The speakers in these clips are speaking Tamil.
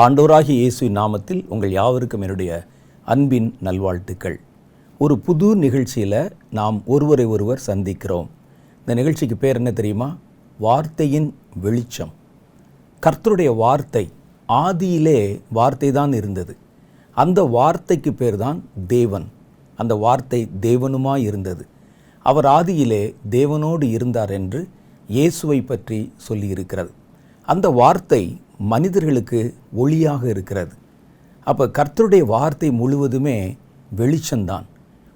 ஆண்டவராகிய இயேசுவின் நாமத்தில் உங்கள் யாவருக்கும் என்னுடைய அன்பின் நல்வாழ்த்துக்கள். ஒரு புது நிகழ்ச்சியில் நாம் ஒருவரை ஒருவர் சந்திக்கிறோம். இந்த நிகழ்ச்சிக்கு பேர் என்ன தெரியுமா? வார்த்தையின் வெளிச்சம். கர்த்தருடைய வார்த்தை, ஆதியிலே வார்த்தை தான் இருந்தது. அந்த வார்த்தைக்கு பேர் தான் தேவன். அந்த வார்த்தை தேவனுமாய் இருந்தது. அவர் ஆதியிலே தேவனோடு இருந்தார் என்று இயேசுவை பற்றி சொல்லியிருக்கிறது. அந்த வார்த்தை மனிதர்களுக்கு ஒளியாக இருக்கிறது. அப்போ கர்த்தருடைய வார்த்தை முழுவதுமே வெளிச்சம்தான்.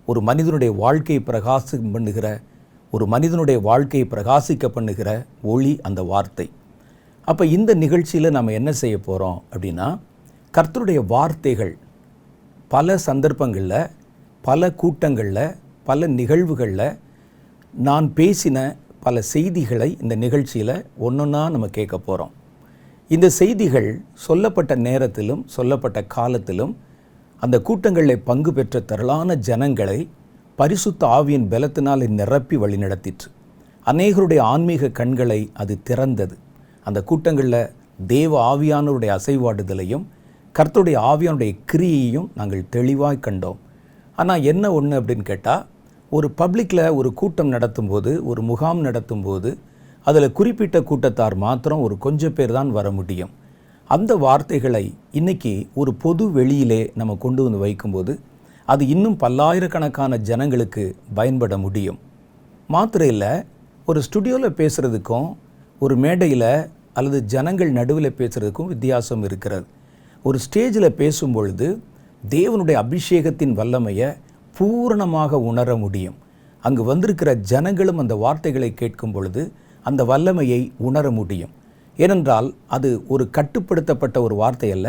ஒரு மனிதனுடைய வாழ்க்கையை பிரகாசிக்க பண்ணுகிற ஒளி அந்த வார்த்தை. அப்போ இந்த நிகழ்ச்சியில் நம்ம என்ன செய்ய போகிறோம் அப்படின்னா, கர்த்தருடைய வார்த்தைகள் பல சந்தர்ப்பங்களில், பல கூட்டங்களில், பல நிகழ்வுகளில் நான் பேசின பல செய்திகளை இந்த நிகழ்ச்சியில் ஒன்றொன்னா நம்ம கேட்க போகிறோம். இந்த செய்திகள் சொல்லப்பட்ட நேரத்திலும் சொல்லப்பட்ட காலத்திலும் அந்த கூட்டங்களில் பங்கு பெற்ற திரளான ஜனங்களை பரிசுத்த ஆவியின் பலத்தினால் நிரப்பி வழிநடத்திற்று. அநேகருடைய ஆன்மீக கண்களை அது திறந்தது. அந்த கூட்டங்களில் தேவ ஆவியானவருடைய அசைவாடுதலையும் கர்த்தருடைய ஆவியானுடைய கிரியையும் நாங்கள் தெளிவாய் கண்டோம். ஆனால் என்ன ஒன்று அப்படின்னு கேட்டால், ஒரு பப்ளிக்கில் ஒரு கூட்டம் நடத்தும்போது, ஒரு முகாம் நடத்தும்போது அதில் குறிப்பிட்ட கூட்டத்தார் மாத்திரம் ஒரு கொஞ்சம் பேர் தான் வர முடியும். அந்த வார்த்தைகளை இன்றைக்கி ஒரு பொது வெளியிலே நம்ம கொண்டு வந்து வைக்கும்போது அது இன்னும் பல்லாயிரக்கணக்கான ஜனங்களுக்கு பயன்பட முடியும். மாத்திரம் இல்லை, ஒரு ஸ்டுடியோவில் பேசுகிறதுக்கும் ஒரு மேடையில் அல்லது ஜனங்கள் நடுவில் பேசுகிறதுக்கும் வித்தியாசம் இருக்கிறது. ஒரு ஸ்டேஜில் பேசும்பொழுது தேவனுடைய அபிஷேகத்தின் வல்லமையை பூரணமாக உணர முடியும். அங்கு வந்திருக்கிற ஜனங்களும் அந்த வார்த்தைகளை கேட்கும் பொழுது அந்த வல்லமையை உணர முடியும். ஏனென்றால் அது ஒரு கட்டுப்படுத்தப்பட்ட ஒரு வார்த்தை அல்ல,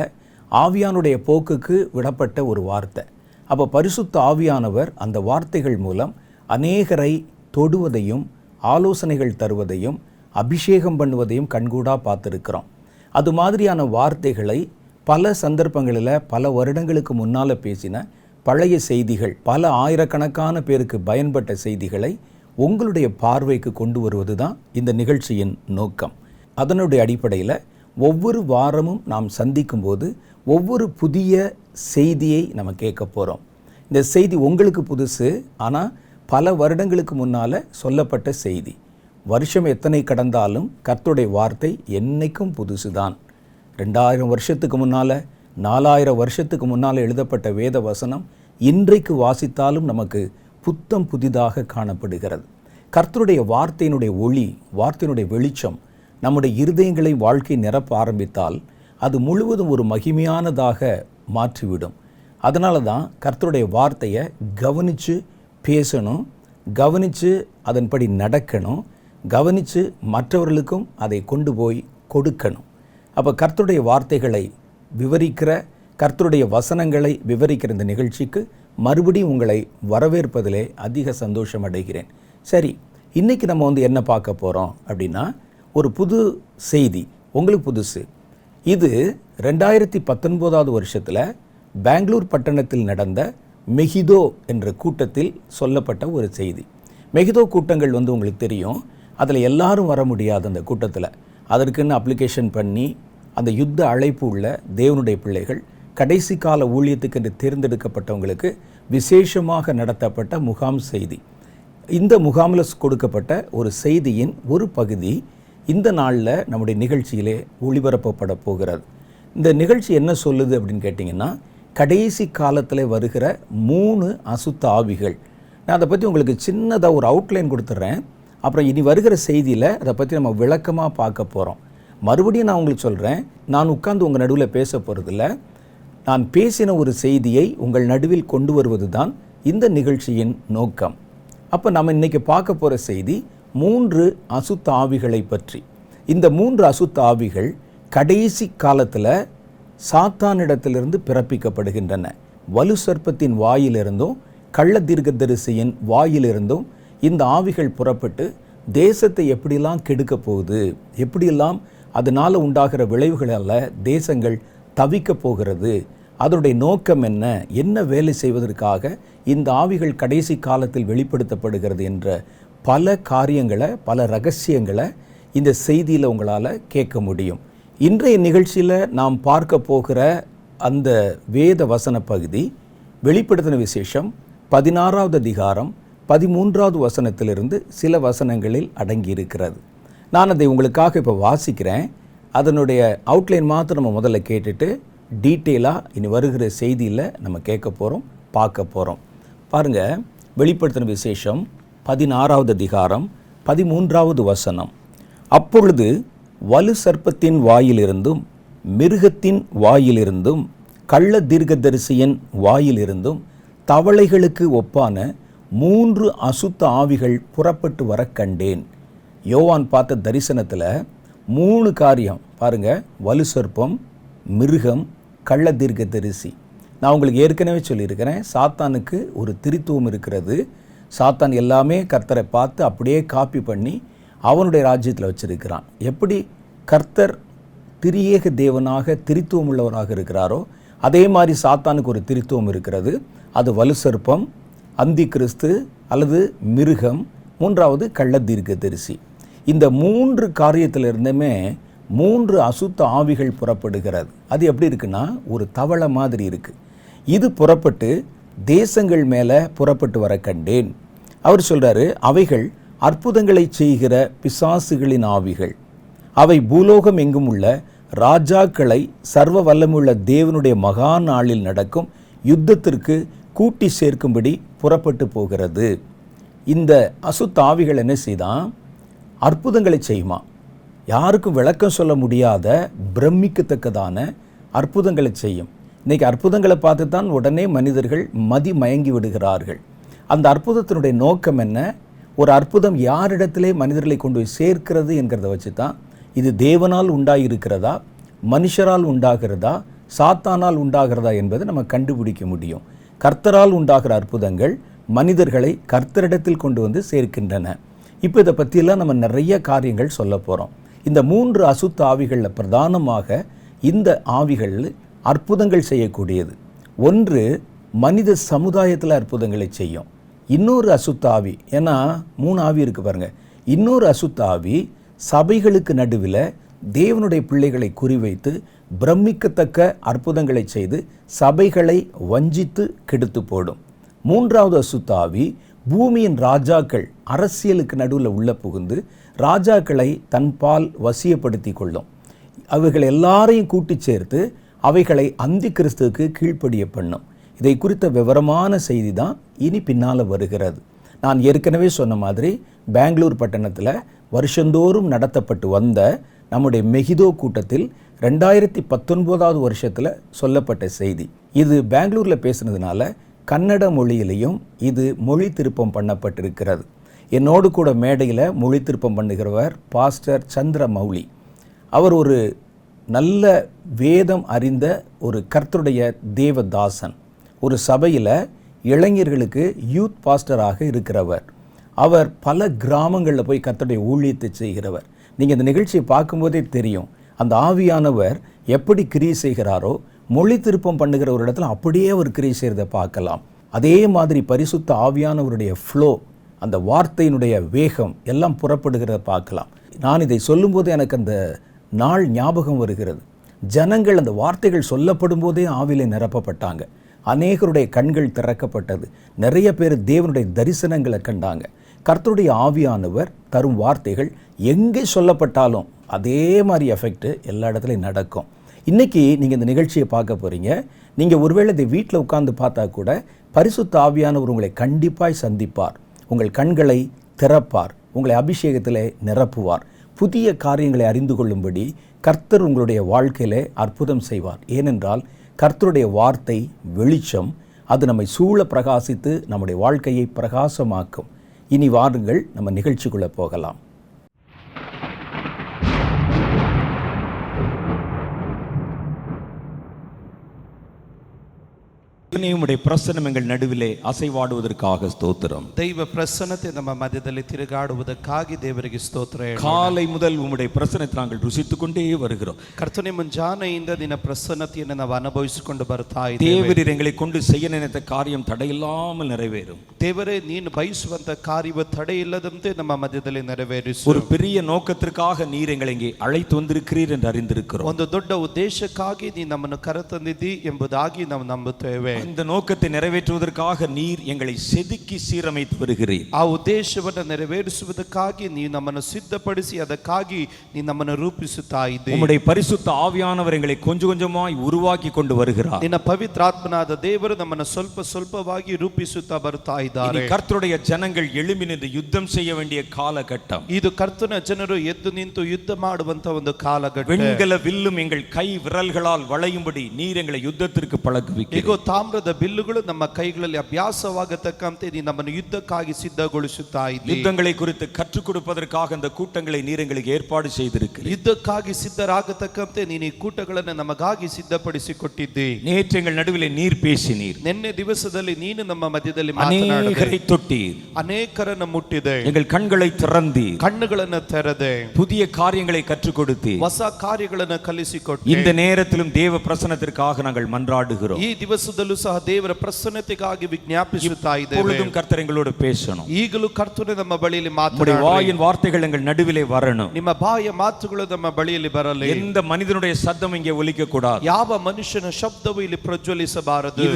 ஆவியானுடைய போக்குக்கு விடப்பட்ட ஒரு வார்த்தை. அப்போ பரிசுத்த ஆவியானவர் அந்த வார்த்தைகள் மூலம் அநேகரை தொடுவதையும் ஆலோசனைகள் தருவதையும் அபிஷேகம் பண்ணுவதையும் கண்கூடா பார்த்துருக்கிறோம். அது மாதிரியான வார்த்தைகளை பல சந்தர்ப்பங்களில் பல வருடங்களுக்கு முன்னால் பேசின பழைய செய்திகள், பல ஆயிரக்கணக்கான பேருக்கு பயன்பட்ட செய்திகளை உங்களுடைய பார்வைக்கு கொண்டு வருவது தான் இந்த நிகழ்ச்சியின் நோக்கம். அதனுடைய அடிப்படையில் ஒவ்வொரு வாரமும் நாம் சந்திக்கும் போது ஒவ்வொரு புதிய செய்தியை நம்ம கேட்க போகிறோம். இந்த செய்தி உங்களுக்கு புதுசு, ஆனால் பல வருடங்களுக்கு முன்னால் சொல்லப்பட்ட செய்தி. வருஷம் எத்தனை கடந்தாலும் கர்த்தருடைய வார்த்தை என்னைக்கும் புதுசு தான். 2000 வருஷத்துக்கு முன்னால், 4000 வருஷத்துக்கு முன்னால் எழுதப்பட்ட வேத வசனம் இன்றைக்கு வாசித்தாலும் நமக்கு புத்தம் புதிதாக காணப்படுகிறது. கர்த்தருடைய வார்த்தையினுடைய ஒளி, வார்த்தையினுடைய வெளிச்சம் நம்முடைய இருதயங்களை வாழ்க்கை நிரப்ப ஆரம்பித்தால் அது முழுவதும் ஒரு மகிமையானதாக மாற்றிவிடும். அதனால தான் கர்த்தருடைய வார்த்தையை கவனித்து பேசணும், கவனித்து அதன்படி நடக்கணும், கவனித்து மற்றவர்களுக்கும் அதை கொண்டு போய் கொடுக்கணும். அப்போ கர்த்தருடைய வார்த்தைகளை விவரிக்கிற, கர்த்தருடைய வசனங்களை விவரிக்கிற இந்த நிகழ்ச்சிக்கு மறுபடியும் உங்களை வரவேற்பதிலே அதிக சந்தோஷம் அடைகிறேன். சரி, இன்றைக்கி நம்ம என்ன பார்க்க போகிறோம் அப்படின்னா, ஒரு புது செய்தி. உங்களுக்கு புதுசு. இது 2019 வருஷத்தில் பெங்களூர் பட்டணத்தில் நடந்த மெகிதோ என்ற கூட்டத்தில் சொல்லப்பட்ட ஒரு செய்தி. மெகிதோ கூட்டங்கள் உங்களுக்கு தெரியும். அதில் எல்லாரும் வர முடியாது. அந்த கூட்டத்தில் அதற்குன்னு அப்ளிகேஷன் பண்ணி அந்த யுத்த அழைப்பு உள்ள தேவனுடைய பிள்ளைகள், கடைசி கால ஊழியத்துக்கு என்று தேர்ந்தெடுக்கப்பட்டவங்களுக்கு விசேஷமாக நடத்தப்பட்ட முகாம் செய்தி. இந்த முகாமில் கொடுக்கப்பட்ட ஒரு செய்தியின் ஒரு பகுதி இந்த நாளில் நம்முடைய நிகழ்ச்சியிலே ஒளிபரப்பப்பட போகிறது. இந்த நிகழ்ச்சி என்ன சொல்லுது அப்படின்னு கேட்டிங்கன்னா, கடைசி காலத்தில் வருகிற 3 அசுத்த ஆவிகள். நான் அதை பற்றி உங்களுக்கு சின்னதாக ஒரு அவுட்லைன் கொடுத்துட்றேன். அப்புறம் இனி வருகிற செய்தியில் அதை பற்றி நம்ம விளக்கமாக பார்க்க போகிறோம். மறுபடியும் நான் உங்களுக்கு சொல்கிறேன், நான் உட்கார்ந்து உங்கள் நடுவில் பேச போகிறதில்ல. நான் பேசின ஒரு செய்தியை உங்கள் நடுவில் கொண்டு வருவது தான் இந்த நிகழ்ச்சியின் நோக்கம். அப்போ நம்ம இன்றைக்கி பார்க்க போகிற செய்தி 3 அசுத்த ஆவிகளை பற்றி. இந்த 3 அசுத்த ஆவிகள் கடைசி காலத்தில் சாத்தானிடத்திலிருந்து பிறப்பிக்கப்படுகின்றன. வலு சர்ப்பத்தின் வாயிலிருந்தும் கள்ள தீர்க்கதரிசியின் வாயிலிருந்தும் இந்த ஆவிகள் புறப்பட்டு தேசத்தை எப்படியெல்லாம் கெடுக்க போகுது, எப்படியெல்லாம் அதனால் உண்டாகிற விளைவுகளால் தேசங்கள் தவிக்க போகிறது, அதனுடைய நோக்கம் என்ன, என்ன வேலை செய்வதற்காக இந்த ஆவிகள் கடைசி காலத்தில் வெளிப்படுத்தப்படுகிறது என்ற பல காரியங்களை, பல ரகசியங்களை இந்த செய்தியில் உங்களால் கேட்க முடியும். இன்றைய நிகழ்ச்சியில் நாம் பார்க்க போகிற அந்த வேத வசன பகுதி வெளிப்படுத்தின விசேஷம் 16வது அதிகாரம் 13வது வசனத்திலிருந்து சில வசனங்களில் அடங்கியிருக்கிறது. நான் அதை உங்களுக்காக இப்போ வாசிக்கிறேன். அதனுடைய அவுட்லைன் மாத்திரம் நம்ம முதல்ல கேட்டுட்டு டீட்டெயிலாக இனி வருகிற செய்தியில் நம்ம கேட்க போகிறோம், பார்க்க போகிறோம். பாருங்கள், வெளிப்படுத்தின விசேஷம் 16வது அதிகாரம் 13வது வசனம். அப்பொழுது வலு சர்ப்பத்தின் வாயிலிருந்தும் மிருகத்தின் வாயிலிருந்தும் கள்ள தீர்க்கதரிசியின் வாயிலிருந்தும் தவளைகளுக்கு ஒப்பான 3 அசுத்த ஆவிகள் புறப்பட்டு வர கண்டேன். யோவான் பார்த்த தரிசனத்தில் 3 காரியம் பாருங்கள். வலு சர்ப்பம், மிருகம், கள்ள தீர்க்கதரிசி. நான் உங்களுக்கு ஏற்கனவே சொல்லியிருக்கிறேன், சாத்தானுக்கு ஒரு திரித்துவம் இருக்கிறது. சாத்தான் எல்லாமே கர்த்தரை பார்த்து அப்படியே காப்பி பண்ணி அவனுடைய ராஜ்யத்தில் வச்சிருக்கிறான். எப்படி கர்த்தர் திரியேக தேவனாக திரித்துவம் உள்ளவராக இருக்கிறாரோ அதே மாதிரி சாத்தானுக்கு ஒரு திரித்துவம் இருக்கிறது. அது வலு சர்ப்பம், அந்தி கிறிஸ்து அல்லது மிருகம், 3வது கள்ள தீர்க்கதரிசி. இந்த 3 காரியத்திலிருந்துமே 3 அசுத்த ஆவிகள் புறப்படுகிறது. அது எப்படி இருக்குன்னா, ஒரு தவளை மாதிரி இருக்குது. இது புறப்பட்டு தேசங்கள் மேலே புறப்பட்டு வர கண்டேன். அவர் சொல்கிறாரு, அவைகள் அற்புதங்களை செய்கிற பிசாசுகளின் ஆவிகள். அவை பூலோகம் எங்கும் உள்ள ராஜாக்களை சர்வ வல்லமுள்ள தேவனுடைய மகா நாளில் நடக்கும் யுத்தத்திற்கு கூட்டி சேர்க்கும்படி புறப்பட்டு போகிறது. இந்த அசுத்த ஆவிகள் என்ன செய்தான்? அற்புதங்களை செய்யுமா. யாருக்கும் விளக்கம் சொல்ல முடியாத பிரமிக்கத்தக்கதான அற்புதங்களை செய்யும். இன்றைக்கி அற்புதங்களை பார்த்து தான் உடனே மனிதர்கள் மதி மயங்கி விடுகிறார்கள். அந்த அற்புதத்தினுடைய நோக்கம் என்ன? ஒரு அற்புதம் யாரிடத்திலே மனிதர்களை கொண்டு போய் சேர்க்கிறது என்கிறத வச்சு தான் இது தேவனால் உண்டாயிருக்கிறதா, மனுஷரால் உண்டாகிறதா, சாத்தானால் உண்டாகிறதா என்பதை நம்ம கண்டுபிடிக்க முடியும். கர்த்தரால் உண்டாகிற அற்புதங்கள் மனிதர்களை கர்த்தரிடத்தில் கொண்டு வந்து சேர்க்கின்றன. இப்போ இதை பற்றியெல்லாம் நம்ம நிறைய காரியங்கள் சொல்ல போகிறோம். இந்த 3 அசுத்த ஆவிகளில் பிரதானமாக இந்த ஆவிகள் அற்புதங்கள் செய்யக்கூடியது. ஒன்று மனித சமுதாயத்தில் அற்புதங்களை செய்யும். இன்னொரு அசுத்த ஆவி, ஏன்னா 3 ஆவி இருக்குது பாருங்கள். இன்னொரு அசுத்த ஆவி சபைகளுக்கு நடுவில் தேவனுடைய பிள்ளைகளை குறிவைத்து பிரமிக்கத்தக்க அற்புதங்களை செய்து சபைகளை வஞ்சித்து கெடுத்து போடும். 3வது அசுத்த ஆவி பூமியின் ராஜாக்கள் அரசியலுக்கு நடுவில் உள்ள புகுந்து ராஜாக்களை தன்பால் வசியப்படுத்தி கொள்ளும். அவைகள் எல்லாரையும் கூட்டி சேர்த்து அவைகளை அந்தி கிறிஸ்துவுக்கு கீழ்ப்படிய பண்ணும். இதை குறித்த விவரமான செய்தி தான் இனி பின்னால் வருகிறது. நான் ஏற்கனவே சொன்ன மாதிரி பெங்களூர் பட்டணத்தில் வருஷந்தோறும் நடத்தப்பட்டு வந்த நம்முடைய மெகிதோ கூட்டத்தில் 2019வது வருஷத்தில் சொல்லப்பட்ட செய்தி இது. பெங்களூரில் பேசுனதுனால கன்னட மொழியிலையும் இது மொழி திருப்பம் பண்ணப்பட்டிருக்கிறது. என்னோடு கூட மேடையில் மொழி திருப்பம் பண்ணுகிறவர் பாஸ்டர் சந்திர மௌலி. அவர் ஒரு நல்ல வேதம் அறிந்த ஒரு கர்த்தருடைய தேவதாசன். ஒரு சபையில் இளைஞர்களுக்கு யூத் பாஸ்டராக இருக்கிறவர். அவர் பல கிராமங்களில் போய் கர்த்தருடைய ஊழியத்தை செய்கிறவர். நீங்கள் இந்த நிகழ்ச்சியை பார்க்கும்போதே தெரியும், அந்த ஆவியானவர் எப்படி கிரியை செய்கிறாரோ மொழி திருப்பம் பண்ணுகிற ஒரு இடத்துல அப்படியே அவர் கிரியை செய்கிறத பார்க்கலாம். அதே மாதிரி பரிசுத்த ஆவியானவருடைய ஃப்ளோ, அந்த வார்த்தையினுடைய வேகம் எல்லாம் புறப்படுகிறத பார்க்கலாம். நான் இதை சொல்லும்போது எனக்கு அந்த நாள் ஞாபகம் வருகிறது. ஜனங்கள் அந்த வார்த்தைகள் சொல்லப்படும் போதே ஆவிலே நிரப்பப்பட்டாங்க. அநேகருடைய கண்கள் திறக்கப்பட்டது. நிறைய பேர் தேவனுடைய தரிசனங்களை கண்டாங்க. கர்த்தருடைய ஆவியானவர் தரும் வார்த்தைகள் எங்கே சொல்லப்பட்டாலும் அதே மாதிரி எஃபெக்ட் எல்லா இடத்துலையும் நடக்கும். இன்றைக்கி நீங்கள் இந்த நிகழ்ச்சியை பார்க்க போகிறீங்க. நீங்கள் ஒருவேளை இதை வீட்டில் உட்கார்ந்து பார்த்தா கூட பரிசுத்த ஆவியானவர் உங்களை கண்டிப்பாய் சந்திப்பார். உங்கள் கண்களை திறப்பார். உங்களை அபிஷேகத்தில் நிரப்புவார். புதிய காரியங்களை அறிந்து கொள்ளும்படி கர்த்தர் உங்களுடைய வாழ்க்கையிலே அற்புதம் செய்வார். ஏனென்றால் கர்த்தருடைய வார்த்தை வெளிச்சம். அது நம்மை சூழ பிரகாசித்து நம்முடைய வாழ்க்கையை பிரகாசமாக்கும். இனி வாருங்கள் நம்ம நிகழ்ச்சிக்குள்ளே போகலாம். தேவனே உம்முடைய பிரசன்னம் எங்கள் நடுவிலே அசைவாடுவதற்காக ஸ்தோத்திரம். ದೈವ ಪ್ರಸನ್ನತೆ ನಮ್ಮ ಮಧ್ಯದಲ್ಲಿ ತಿರುಗಾಡುವುದಕ್ಕಾಗಿ ದೇವರಿಗೆ ಸ್ತೋತ್ರ. காலை முதல் உம்முடைய பிரசன்னத்தை நாங்கள் ருசித்துக் கொண்டே வருகிறோம். ಕರ್ತನೆ, ಮುಂಜಾನೆಯಿಂದ ನಿನ್ನ ಪ್ರಸನ್ನತೆಯನ್ನು ನಾವು ಅನುಭವಿಸಿಕೊಂಡು ಬರ್ತಾ ಇದ್ದೇವೆ. தேவரீர் எங்களை கொண்டு செய்ய நினைத்த காரியம் தடையில்லாமல் நிறைவேறும். ದೇವರೇ, ನೀನು ಬಯಸುವಂತ ಕಾರ್ಯವು ತಡೆ ಇಲ್ಲದಂತೆ ನಮ್ಮ ಮಧ್ಯದಲ್ಲಿ ನೆರವೇರಿಸು. ஒரு பெரிய நோக்கத்திற்காக நீர் எங்களை இங்கே அழைத்து வந்திருக்கிறீர் என்று அறிந்திருக்கிறோம். ಒಂದು ದೊಡ್ಡ ಉದ್ದೇಶಕ್ಕಾಗಿ ನೀನು ನಮ್ಮನ್ನು ಕರೆತಂದಿದ್ದಿ ಎಂಬುದಾಗಿ ನಾವು ನಂಬುತ್ತೇವೆ. அந்த நோக்கத்தை நிறைவேற்றுவதற்காக நீர் எங்களை செதுக்கி சீரமைத்து வருகிறீர். ಆ ಉದ್ದೇಶವನ್ನು ನೆರವೇರಿಸುವುದಕ್ಕಾಗಿ ನೀವು ನಮ್ಮನ್ನು ಸಿದ್ಧಪಡಿಸಿ ಅದಕ್ಕಾಗಿ ನೀನು ನಮ್ಮನ್ನು ರೂಪಿಸುತ್ತಾ ಇದ್ದೀ. உம்முடைய பரிசுத்த ஆவியானவர் எங்களை கொஞ்சம் கொஞ்சமாய் உருவாக்கி கொண்டு வருகிறார். ನಿನ್ನ ಪವಿತ್ರಾತ್ಮನಾದ ದೇವರು ನಮ್ಮನ್ನು ಸ್ವಲ್ಪ ಸ್ವಲ್ಪವಾಗಿ ರೂಪಿಸುತ್ತಾ ಬರ್ತಾ ಇದ್ದಾರೆ. கர்த்தருடைய ஜனங்கள் எழும்பி நின்று யுத்தம் செய்ய வேண்டிய காலகட்டம் ಇದು ಕರ್ತನ ಜನರು ಎದ್ದು ನಿಂತು ಯುದ್ಧ ಮಾಡುವಂತ ಒಂದು ಕಾಲಘಟ್ಟ. வெண்கல வில்லும் எங்கள் கை விரல்களால் வளையும்படி நீர் எங்களை யுத்தத்திற்கு பழக்குவிக்கிறீர். ಈಗ ತಾಮ್ರದ ಬಿಲ್ಲುಗಳು ನಮ್ಮ ಕೈಗಳಲ್ಲಿ ಅಭ್ಯಾಸವಾಗತಕ್ಕಂತೆ ನೀನು ನಮ್ಮನ್ನು ಯುದ್ಧಕ್ಕಾಗಿ ಸಿದ್ಧಗೊಳಿಸುತ್ತಾ ಇದ್ದೀ. யுத்தங்களை குறித்து கற்றுக் கொடுப்பதற்காக அந்த கூட்டங்களை நீர் எங்களுக்கு ஏற்பாடு செய்திருக்கிறீர். ಯುದ್ಧಕ್ಕಾಗಿ ಸಿದ್ಧರಾಗತಕ್ಕಂತೆ ನೀನು ಈ ಕೂಟಗಳನ್ನು ನಮಗಾಗಿ ಸಿದ್ಧಪಡಿಸಿಕೊಟ್ಟಿದ್ದಿ. நேற்று எங்கள் நடுவிலே நீர் பேசினீர். ನಿನ್ನೆ ದಿವಸದಲ್ಲಿ ನೀನು ನಮ್ಮ ಮಧ್ಯದಲ್ಲಿ ಮಾತನಾಡಿದೆ. அநேகரை தொட்டீர். ಅನೇಕರನ್ನು ಮುಟ್ಟಿದೆ. எங்கள் கண்களை திறந்தீர். ಕಣ್ಣುಗಳನ್ನು ತೆರೆದೆ. புதிய காரியங்களை கற்றுக் கொடுத்தீர். ಹೊಸ ಕಾರ್ಯಗಳನ್ನು ಕಲಿಸಿಕೊಟ್ಟೆ. இந்த நேரத்திலும் தேவ பிரசன்னத்திற்காக நாங்கள் மன்றாடுகிறோம். ಈ ದಿವಸದಲ್ಲೂ ಸಹ ದೇವರ ಪ್ರಸನ್ನತೆಗಾಗಿ ವಿಜ್ಞಾಪಿಸುತ್ತಾ ಇದ್ದೇವೆ. எப்பொழுதும் கர்த்தர் எங்களோடு பேசணும். ಈಗಲೂ ಕರ್ತನೇ ನಮ್ಮ ಬಳಿಯಲ್ಲಿ உம்முடைய ಮಾತನಾಡಿ. வாயின் வார்த்தைகள் எங்கள் நடுவிலே வரணும். ನಿಮ್ಮ ಬಾಯ ಮಾತುಗಳು ನಮ್ಮ ಬಳಿಯಲ್ಲಿ ಬರಲಿ. எந்த மனிதனுடைய சத்தம் இங்கே ஒலிக்க கூடாது. ಯಾವ ಮನುಷ್ಯನ ಶಬ್ದವೂ ಇಲ್ಲಿ ಪ್ರಜ್ವಲಿಸಬಾರದು.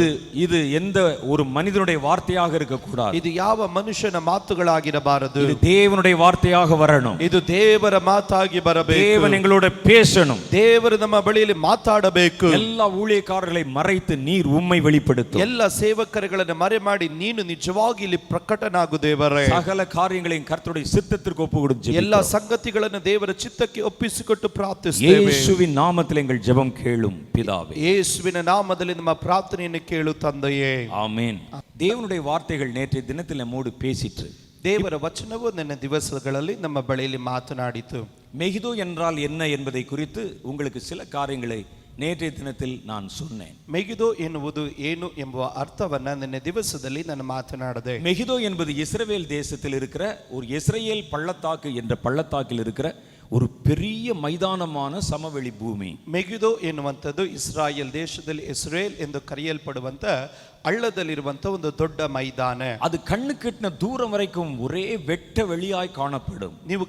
இது எந்த ஒரு மனிதனுடைய வார்த்தையாக இருக்க கூடாது. ಇದು ಯಾವ ಮನುಷ್ಯನ ಮಾತುಗಳಾಗಿರಬಾರದು. இது தேவனுடைய வார்த்தையாக வரணும். ಇದು ದೇವರ ಮಾತಾಗಿ ಬರಬೇಕು. தேவன் எங்களோட பேசணும். ದೇವರು ನಮ್ಮ ಬಳಿಯಲ್ಲಿ ಮಾತಾಡಬೇಕು. எல்லா ஊழியக்காரர்களை மறைத்து நீர் உம்மை வெளிப்படுத்தும். ಎಲ್ಲ ಸೇವಕರುಗಳನ್ನು ಮರೆ ಮಾಡಿ ನೀನು ನಿಜವಾಗಿ ಇಲ್ಲಿ ಪ್ರಕಟನಾಗು ದೇವರೇ. சகல காரியங்களையும் கர்த்தருடைய சித்தத்திற்கு ஒப்பு கொடுத்து ಎಲ್ಲ ಸಂಗತಿಗಳನ್ನು ದೇವರ ಚಿತ್ತಕ್ಕೆ ಒಪ್ಪಿಸಿಕೊಟ್ಟು ಪ್ರಾರ್ಥಿಸುತ್ತೇವೆ. ಯೇಸುವಿನ நாமத்தில் எங்கள் ஜெபம் கேளும் பிதாவே. ಯೇಸುವಿನ ನಾಮದಲ್ಲಿ ನಮ್ಮ ಪ್ರಾರ್ಥನೆಯನ್ನು ಕೇಳು ತಂದೆಯೇ. ஆமென். தேவனுடைய வார்த்தைகள் நேற்றைய தினத்தில் நம்மோடு பேசிற்று. ದೇವರ ವಚನವು ನನ್ನ ದಿವಸಗಳಲ್ಲಿ ನಮ್ಮ ಬಳಿಯಲ್ಲಿ ಮಾತನಾಡಿತು. மெகிதோ என்றால் என்ன என்பதை குறித்து உங்களுக்கு சில காரியங்களை நேற்றைய தினத்தில் நான் சொன்னேன். ಮೆಗಿದೋ ಎನ್ನುವುದು ಏನು ಎಂಬ ಅರ್ಥವನ್ನ ನಿನ್ನೆ ದಿವಸದಲ್ಲಿ ನಾನು ಮಾತನಾಡಿದೆ. மெகிதோ என்பது இஸ்ரவேல் தேசத்தில் இருக்கிற ஒரு இஸ்ரவேல் பள்ளத்தாக்கு என்ற பள்ளத்தாக்கில் இருக்கிற ஒரு பெரிய மைதானமான சமவெளி பூமி. ಮೆಗಿದೋ ಎನ್ನುವಂಥದ್ದು ಇಸ್ರಾಯೇಲ್ ದೇಶದಲ್ಲಿ ಇಸ್ರೇಲ್ ಎಂದು ಕರೆಯಲ್ಪಡುವಂತ ಹಳ್ಳದಲ್ಲಿರುವಂತ ಒಂದು ದೊಡ್ಡ ಮೈದಾನ. அது கண்ணுக்கு எட்டின தூரம் வரைக்கும் ஒரே வெட்ட வெளியாய் காணப்படும். ನೀವು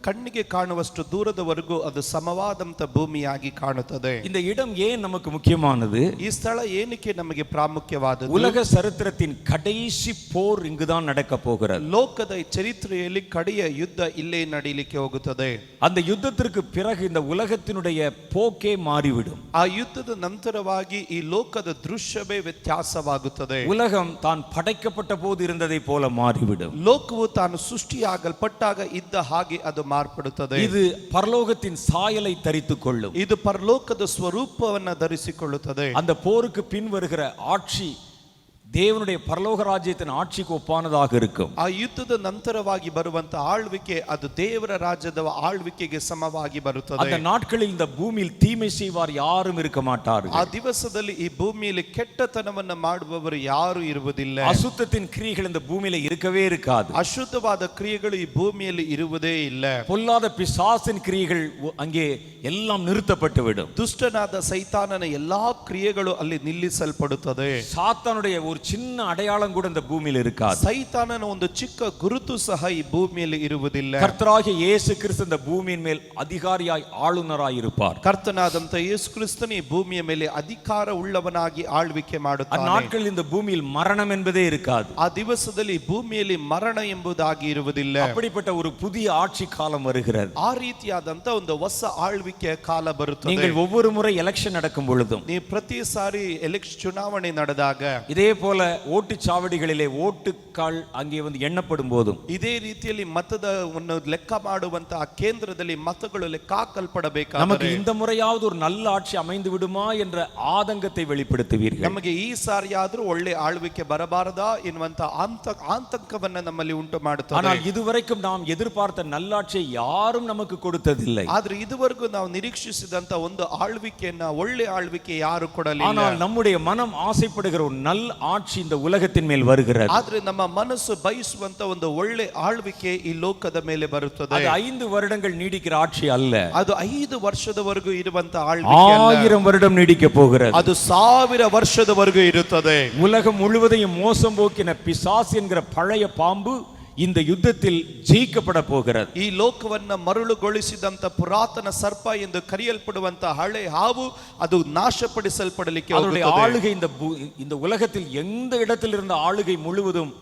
ಕಣ್ಣಿಗೆ ಕಾಣುವಷ್ಟು ದೂರದವರೆಗೂ ಅದು ಸಮವಾದಂತ ಭೂಮಿಯಾಗಿ ಕಾಣುತ್ತದೆ. இந்த இடம் ஏன் நமக்கு முக்கியமானது? ಈ ಸ್ಥಳ ಏನಕ್ಕೆ ನಮಗೆ ಪ್ರಾಮುಖ್ಯವಾದದ್ದು? உலக சரித்திரத்தின் கடைசி போர் இங்குதான் நடக்க போகிறது. ಲೋಕದ ಚರಿತ್ರೆಯಲ್ಲಿ ಕಡೆಯ ಯುದ್ಧ ಇಲ್ಲೇ ನಡೀಲಿಕ್ಕೆ ಹೋಗುತ್ತದೆ. அந்த யுத்தத்திற்கு பிறகு இந்த உலகத்தினுடைய போக்கே மாறிவிடும். ಆ ಯುದ್ಧದ ನಂತರವಾಗಿ ಈ ಲೋಕದ ದೃಶ್ಯವೇ ವ್ಯತ್ಯಾಸವಾಗುತ್ತದೆ. உலகம் தான் படைக்கப்பட்ட போது இருந்ததை போல மாறிவிடும். ಲೋಕವು ತಾನು ಸೃಷ್ಟಿಯಾಗಲ್ಪಟ್ಟಾಗ ಇದ್ದ ಹಾಗೆ ಅದು ಮಾರ್ಪಡುತ್ತದೆ. இது பரலோகத்தின் சாயலை தரித்துக் கொள்ளும். ಇದು ಪರಲೋಕದ ಸ್ವರೂಪವನ್ನು ಧರಿಸಿಕೊಳ್ಳುತ್ತದೆ. அந்த போருக்கு பின் வருகிற ஆட்சி தேவனுடைய பரலோக ராஜ்யத்தின் ஆட்சிக்கு ஒப்பானதாக இருக்கும். ಆ ಯುದ್ಧದ ನಂತರವಾಗಿ ಬರುವಂತ ಆಳ್ವಿಕೆ ಅದು ದೇವರ ರಾಜ್ಯದ ಆಳ್ವಿಕೆಗೆ ಸಮವಾಗಿ ಬರುತ್ತದೆ. அந்த நாட்களில் இந்த பூமியில் தீமை செய்வார் யாரும் இருக்க மாட்டார்கள். ಆ ದಿವಸದಲ್ಲಿ ಈ ಭೂಮಿಯಲ್ಲಿ ಕೆಟ್ಟತನವನ್ನು ಮಾಡುವವರು ಯಾರು ಇರುವುದಿಲ್ಲ. அசுத்தத்தின் கிரியைகள் இந்த பூமியில இருக்கவே இருக்காது. ಅಶುದ್ಧವಾದ ಕ್ರಿಯೆಗಳು ಈ ಭೂಮಿಯಲ್ಲಿ ಇರುವುದೇ ಇಲ್ಲ. பொல்லாத பிசாசின் கிரியைகள் அங்கே எல்லாம் நிறுத்தப்பட்டுவிடும். ದುಷ್ಟನಾದ ಸೈತಾನನ ಎಲ್ಲಾ ಕ್ರಿಯೆಗಳು ಅಲ್ಲಿ ನಿಲ್ಲಿಸಲ್ಪಡುತ್ತದೆ. சாத்தானுடைய ஒரு சின்ன அடையாளம் கூட இந்த பூமியில் இருக்காது. ಸೈತಾನನ ಒಂದು ಚಿಕ್ಕ ಗುರುತು ಸಹ ಈ ಭೂಮಿಯಲ್ಲಿ ಇರುವುದಿಲ್ಲ. கர்த்தராகிய இயேசு கிறிஸ்து இந்த பூமியின் மேல் அதிகாரியாய் ஆளுநராய் இருப்பார். ಕರ್ತನಾದಂತ ಯೇಸು ಕ್ರಿಸ್ತನು ಈ ಭೂಮಿಯ ಮೇಲೆ ಅಧಿಕಾರ ಉಳ್ಳವನಾಗಿ ಆಳ್ವಿಕೆ ಮಾಡುತ್ತಾನೆ. அந்நாட்களில் இந்த பூமியில் மரணம் என்பதே இருக்காது. ಆ ದಿವಸದಲ್ಲಿ ಭೂಮಿಯಲ್ಲಿ ಮರಣ ಎಂಬುದಾಗಿ ಇರುವುದಿಲ್ಲ. அப்படிப்பட்ட ஒரு புதிய ஆட்சி காலம் வருகிறது. ಆ ರೀತಿಯಾದಂತ ಒಂದು ಹೊಸ ಆಳ್ವಿಕೆಯ ಕಾಲ ಬರುತ್ತದೆ. நீங்கள் ஒவ்வொரு முறை எலெக்ஷன் நடக்கும் பொழுதும் ನೀವು ಪ್ರತಿ ಸಾರಿ ಚುನಾವಣೆ ನಡೆದಾಗ இதே போல போல ஓட்டுச்சாவடிகளிலே ஓட்டுக்கால் அங்கே எண்ணப்படும் போதும் ಇದೇ ರೀತಿಯಲ್ಲಿ ಮತದ ಲೆಕ್ಕ ಮಾಡುವಂತಹ ಕೇಂದ್ರದಲ್ಲಿ ಮತಗಳು ಲೆಕ್ಕ ಹಾಕಲ್ಪಡಬೇಕಾದರೆ நமக்கு இந்த முறையாவது ஒரு நல்ல ஆட்சி அமைந்து விடுமா என்ற ஆதங்கத்தை வெளிப்படுத்துவீர்கள். ನಮಗೆ ಈ ಸಾರಿಯಾದ್ರೂ ಒಳ್ಳೆ ಆಳ್ವಿಕೆ ಬರಬಾರದಾ ಎನ್ನುವಂತ ಆತಂಕವನ್ನ ನಮ್ಮಲ್ಲಿ ಉಂಟು ಮಾಡುತ್ತದೆ. ஆனால் இதுவரைக்கும் நாம் எதிர்பார்த்த நல்லாட்சியை யாரும் நமக்கு கொடுத்ததில்லை. ಆದ್ರೆ ಇದುವರೆಗೂ ನಾವು ನಿರೀಕ್ಷಿಸಿದಂತ ಒಂದು ಆಳ್ವಿಕೆಯನ್ನ ಒಳ್ಳೆ ಆಳ್ವಿಕೆ ಯಾರು ಕೊಡಲಿಲ್ಲ. ஆனால் நம்முடைய மனம் ஆசைப்படுகிற ஒரு நல்ல ஆட்சி இந்த உலகத்தின் மேல் வருகிறது. ಆದ್ರೆ ನಮ್ಮ ಮನಸ್ಸು ಬಯಸುವಂತ ಒಂದು ಒಳ್ಳೆ ಆಳ್ವಿಕೆ ಈ ಲೋಕದ ಮೇಲೆ ಬರುತ್ತದೆ. அது 5 வருடங்கள் நீடிக்கிற ஆட்சி அல்ல. ಅದು 5 ವರ್ಷದವರೆಗೂ ಇರುವಂತ ಆಳ್ವಿಕೆ ಅಲ್ಲ. 1000 வருடம் நீடிக்க போகிறது. ಅದು 1000 ವರ್ಷದವರೆಗೂ ಇರುತ್ತದೆ. உலகம் முழுவதையும் மோசம் போக்கின பிசாசு என்கிற பழைய பாம்பு இந்த யுத்தத்தில் ஜெயிக்கப்பட போகிறது. ಈ ಲೋಕವನ್ನ ಮರಳುಗೊಳಿಸಿದಂತ ಪುರಾತನ ಸರ್ಪ ಎಂದು ಕರೆಯಲ್ಪಡುವಂತ ಹಳೆ ಹಾವು ಅದು ನಾಶಪಡಿಸಲ್ಪಡಲಿಕ್ಕೆ அவருடைய ஆளுகை இந்த உலகத்தில் எந்த இடத்தில் இருந்த ஆளுகை முழுவதும்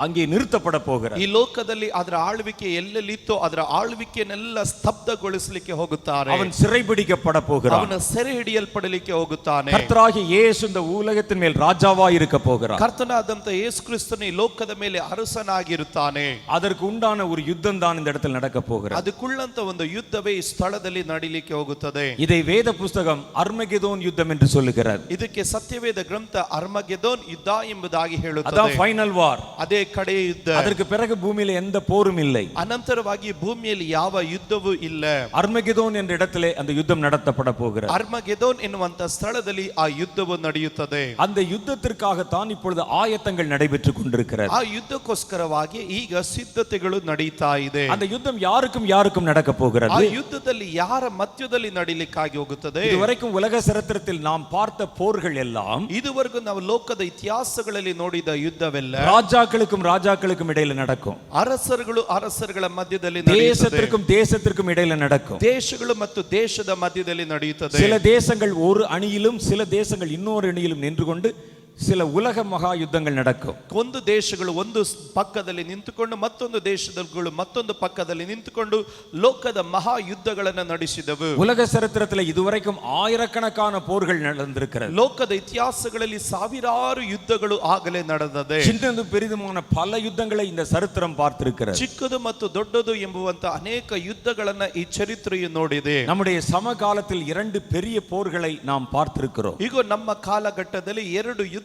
அங்கே நிறுத்தப்பட போகிறது. ಈ ಲೋಕದಲ್ಲಿ ಅದರ ಆಳ್ವಿಕೆ ಎಲ್ಲೆಲ್ಲಿತ್ತೋ ಅದರ ಆಳ್ವಿಕೆಯನ್ನೆಲ್ಲ ಸ್ತಬ್ಧಗೊಳಿಸಲಿಕ್ಕೆ ಹೋಗುತ್ತಾರೆ. அவன் சிறைபிடிக்கப்பட போகிறான். ಅವನು ಸೆರೆ ಹಿಡಿಯಲ್ಪಡಲಿಕ್ಕೆ ಹೋಗುತ್ತಾನೆ. கர்த்தராகிய இயேசு இந்த உலகத்தின் மேல் ராஜாவாய் இருக்க போகிறார். ಕರ್ತನಾದಂತ ಯೇಸು ಕ್ರಿಸ್ತನು ಈ ಲೋಕದ ಮೇಲೆ ಅರಸನಾಗಿರುತ್ತಾನೆ. அதற்கு உண்டான ஒரு யுத்தம் தான் இந்த இடத்தில் நடக்க போகிறது. ಅದಕ್ಕುಳ್ಳಂತ ಒಂದು ಯುದ್ಧವೇ ಈ ಸ್ಥಳದಲ್ಲಿ ನಡೀಲಿಕ್ಕೆ ಹೋಗುತ್ತದೆ. இதை வேத புஸ்தகம் அர்மகெதோன் யுத்தம் என்று சொல்லுகிறது. ಇದಕ್ಕೆ ಸತ್ಯವೇದ ಗ್ರಂಥ ಅರ್ಮಗೆದೋನ್ ಯುದ್ಧ ಎಂಬುದಾಗಿ ಹೇಳುತ್ತದೆ. அதான் ஃபைனல் வார். ಅದೇ ಕಡೆ ಯುದ್ಧ. அதற்கு பிறகு பூமியில எந்த போரும் இல்லை. ಅನಂತರವಾಗಿ ಭೂಮಿಯಲ್ಲಿ ಯಾವ ಯುದ್ಧವೂ ಇಲ್ಲ. அர்மகெதோன் என்ற இடத்திலே அந்த யுத்தம் நடத்தப்பட போகிறது. ಅರ್ಮಗೆದೋನ್ ಎನ್ನುವಂತ ಸ್ಥಳದಲ್ಲಿ ಆ ಯುದ್ಧವು ನಡೆಯುತ್ತದೆ. அந்த யுத்தத்திற்காக தான் இப்பொழுது ஆயத்தங்கள் நடைபெற்றுக் கொண்டிருக்கிறது. ಆ ಯುದ್ಧಕ್ಕೋಸ್ಕರವಾಗಿ ಈಗ ಸಿದ್ಧತೆಗಳು ನಡೀತಾ ಇದೆ. அந்த யுத்தம் யாருக்கும் நடக்க போகிறது. ಆ ಯುದ್ಧದಲ್ಲಿ ಯಾರ ಮಧ್ಯದಲ್ಲಿ ನಡೀಲಿಕ್ಕಾಗಿ ಹೋಗುತ್ತದೆ. இதுவரைக்கும் உலக சரித்திரத்தில் நாம் பார்த்த போர்கள் எல்லாம் ಇದುವರೆಗೂ ನಾವು ಲೋಕದ ಇತಿಹಾಸಗಳಲ್ಲಿ ನೋಡಿದ ಯುದ್ಧವೆಲ್ಲ ராஜாக்களுக்கும் இடையில நடக்கும். ಅರಸರುಗಳ ಮಧ್ಯದಲ್ಲಿ ನಡೆಯುತ್ತದೆ. தேசத்திற்கும் இடையில நடக்கும். ದೇಶಗಳು ಮತ್ತು ದೇಶದ ಮಧ್ಯದಲ್ಲಿ ನಡೆಯುತ್ತದೆ. சில தேசங்கள் ஒரு அணியிலும் சில தேசங்கள் இன்னொரு அணியிலும் நின்று கொண்டு சில உலக மகா யுத்தங்கள் நடக்கும். ಒಂದು ದೇಶಗಳು ಒಂದು ಪಕ್ಕದಲ್ಲಿ ನಿಂತುಕೊಂಡು ಮತ್ತೊಂದು ದೇಶಗಳು ಮತ್ತೊಂದು ಪಕ್ಕದಲ್ಲಿ ನಿಂತುಕೊಂಡು ಲೋಕದ ಮಹಾ ಯುದ್ಧಗಳನ್ನು ನಡೆಸಿದವು. உலக சரித்திரத்தில் இதுவரைக்கும் ஆயிரக்கணக்கான போர்கள் நடந்திருக்கிறது. ಲೋಕದ ಇತಿಹಾಸಗಳಲ್ಲಿ ಸಾವಿರಾರು ಯುದ್ಧಗಳು ಆಗಲೇ ನಡೆದಿದೆ. சின்னது பெரிதுமான பல யுத்தங்களை இந்த சரித்திரம் பார்த்திருக்கிறது. ಚಿಕ್ಕದು ಮತ್ತು ದೊಡ್ಡದು ಎಂಬುವಂತ ಅನೇಕ ಯುದ್ಧಗಳನ್ನ ಈ ಚರಿತ್ರೆಯು ನೋಡಿದೆ. நம்முடைய சமகாலத்தில் 2 பெரிய போர்களை நாம் பார்த்திருக்கிறோம். ಈಗ ನಮ್ಮ ಕಾಲಘಟ್ಟದಲ್ಲಿ 2 ಯುದ್ಧಗಳನ್ನು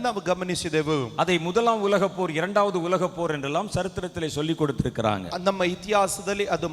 ನಾವು ಗಮನಿಸಿದೆವು. அதை முதலாம் உலக போர், இரண்டாவது உலக போர் என்றெல்லாம் சரித்திரத்திலே சொல்லி கொடுத்திருக்கிறாங்க. ನಮ್ಮ ಇತಿಹಾಸದಲ್ಲಿ ಅದು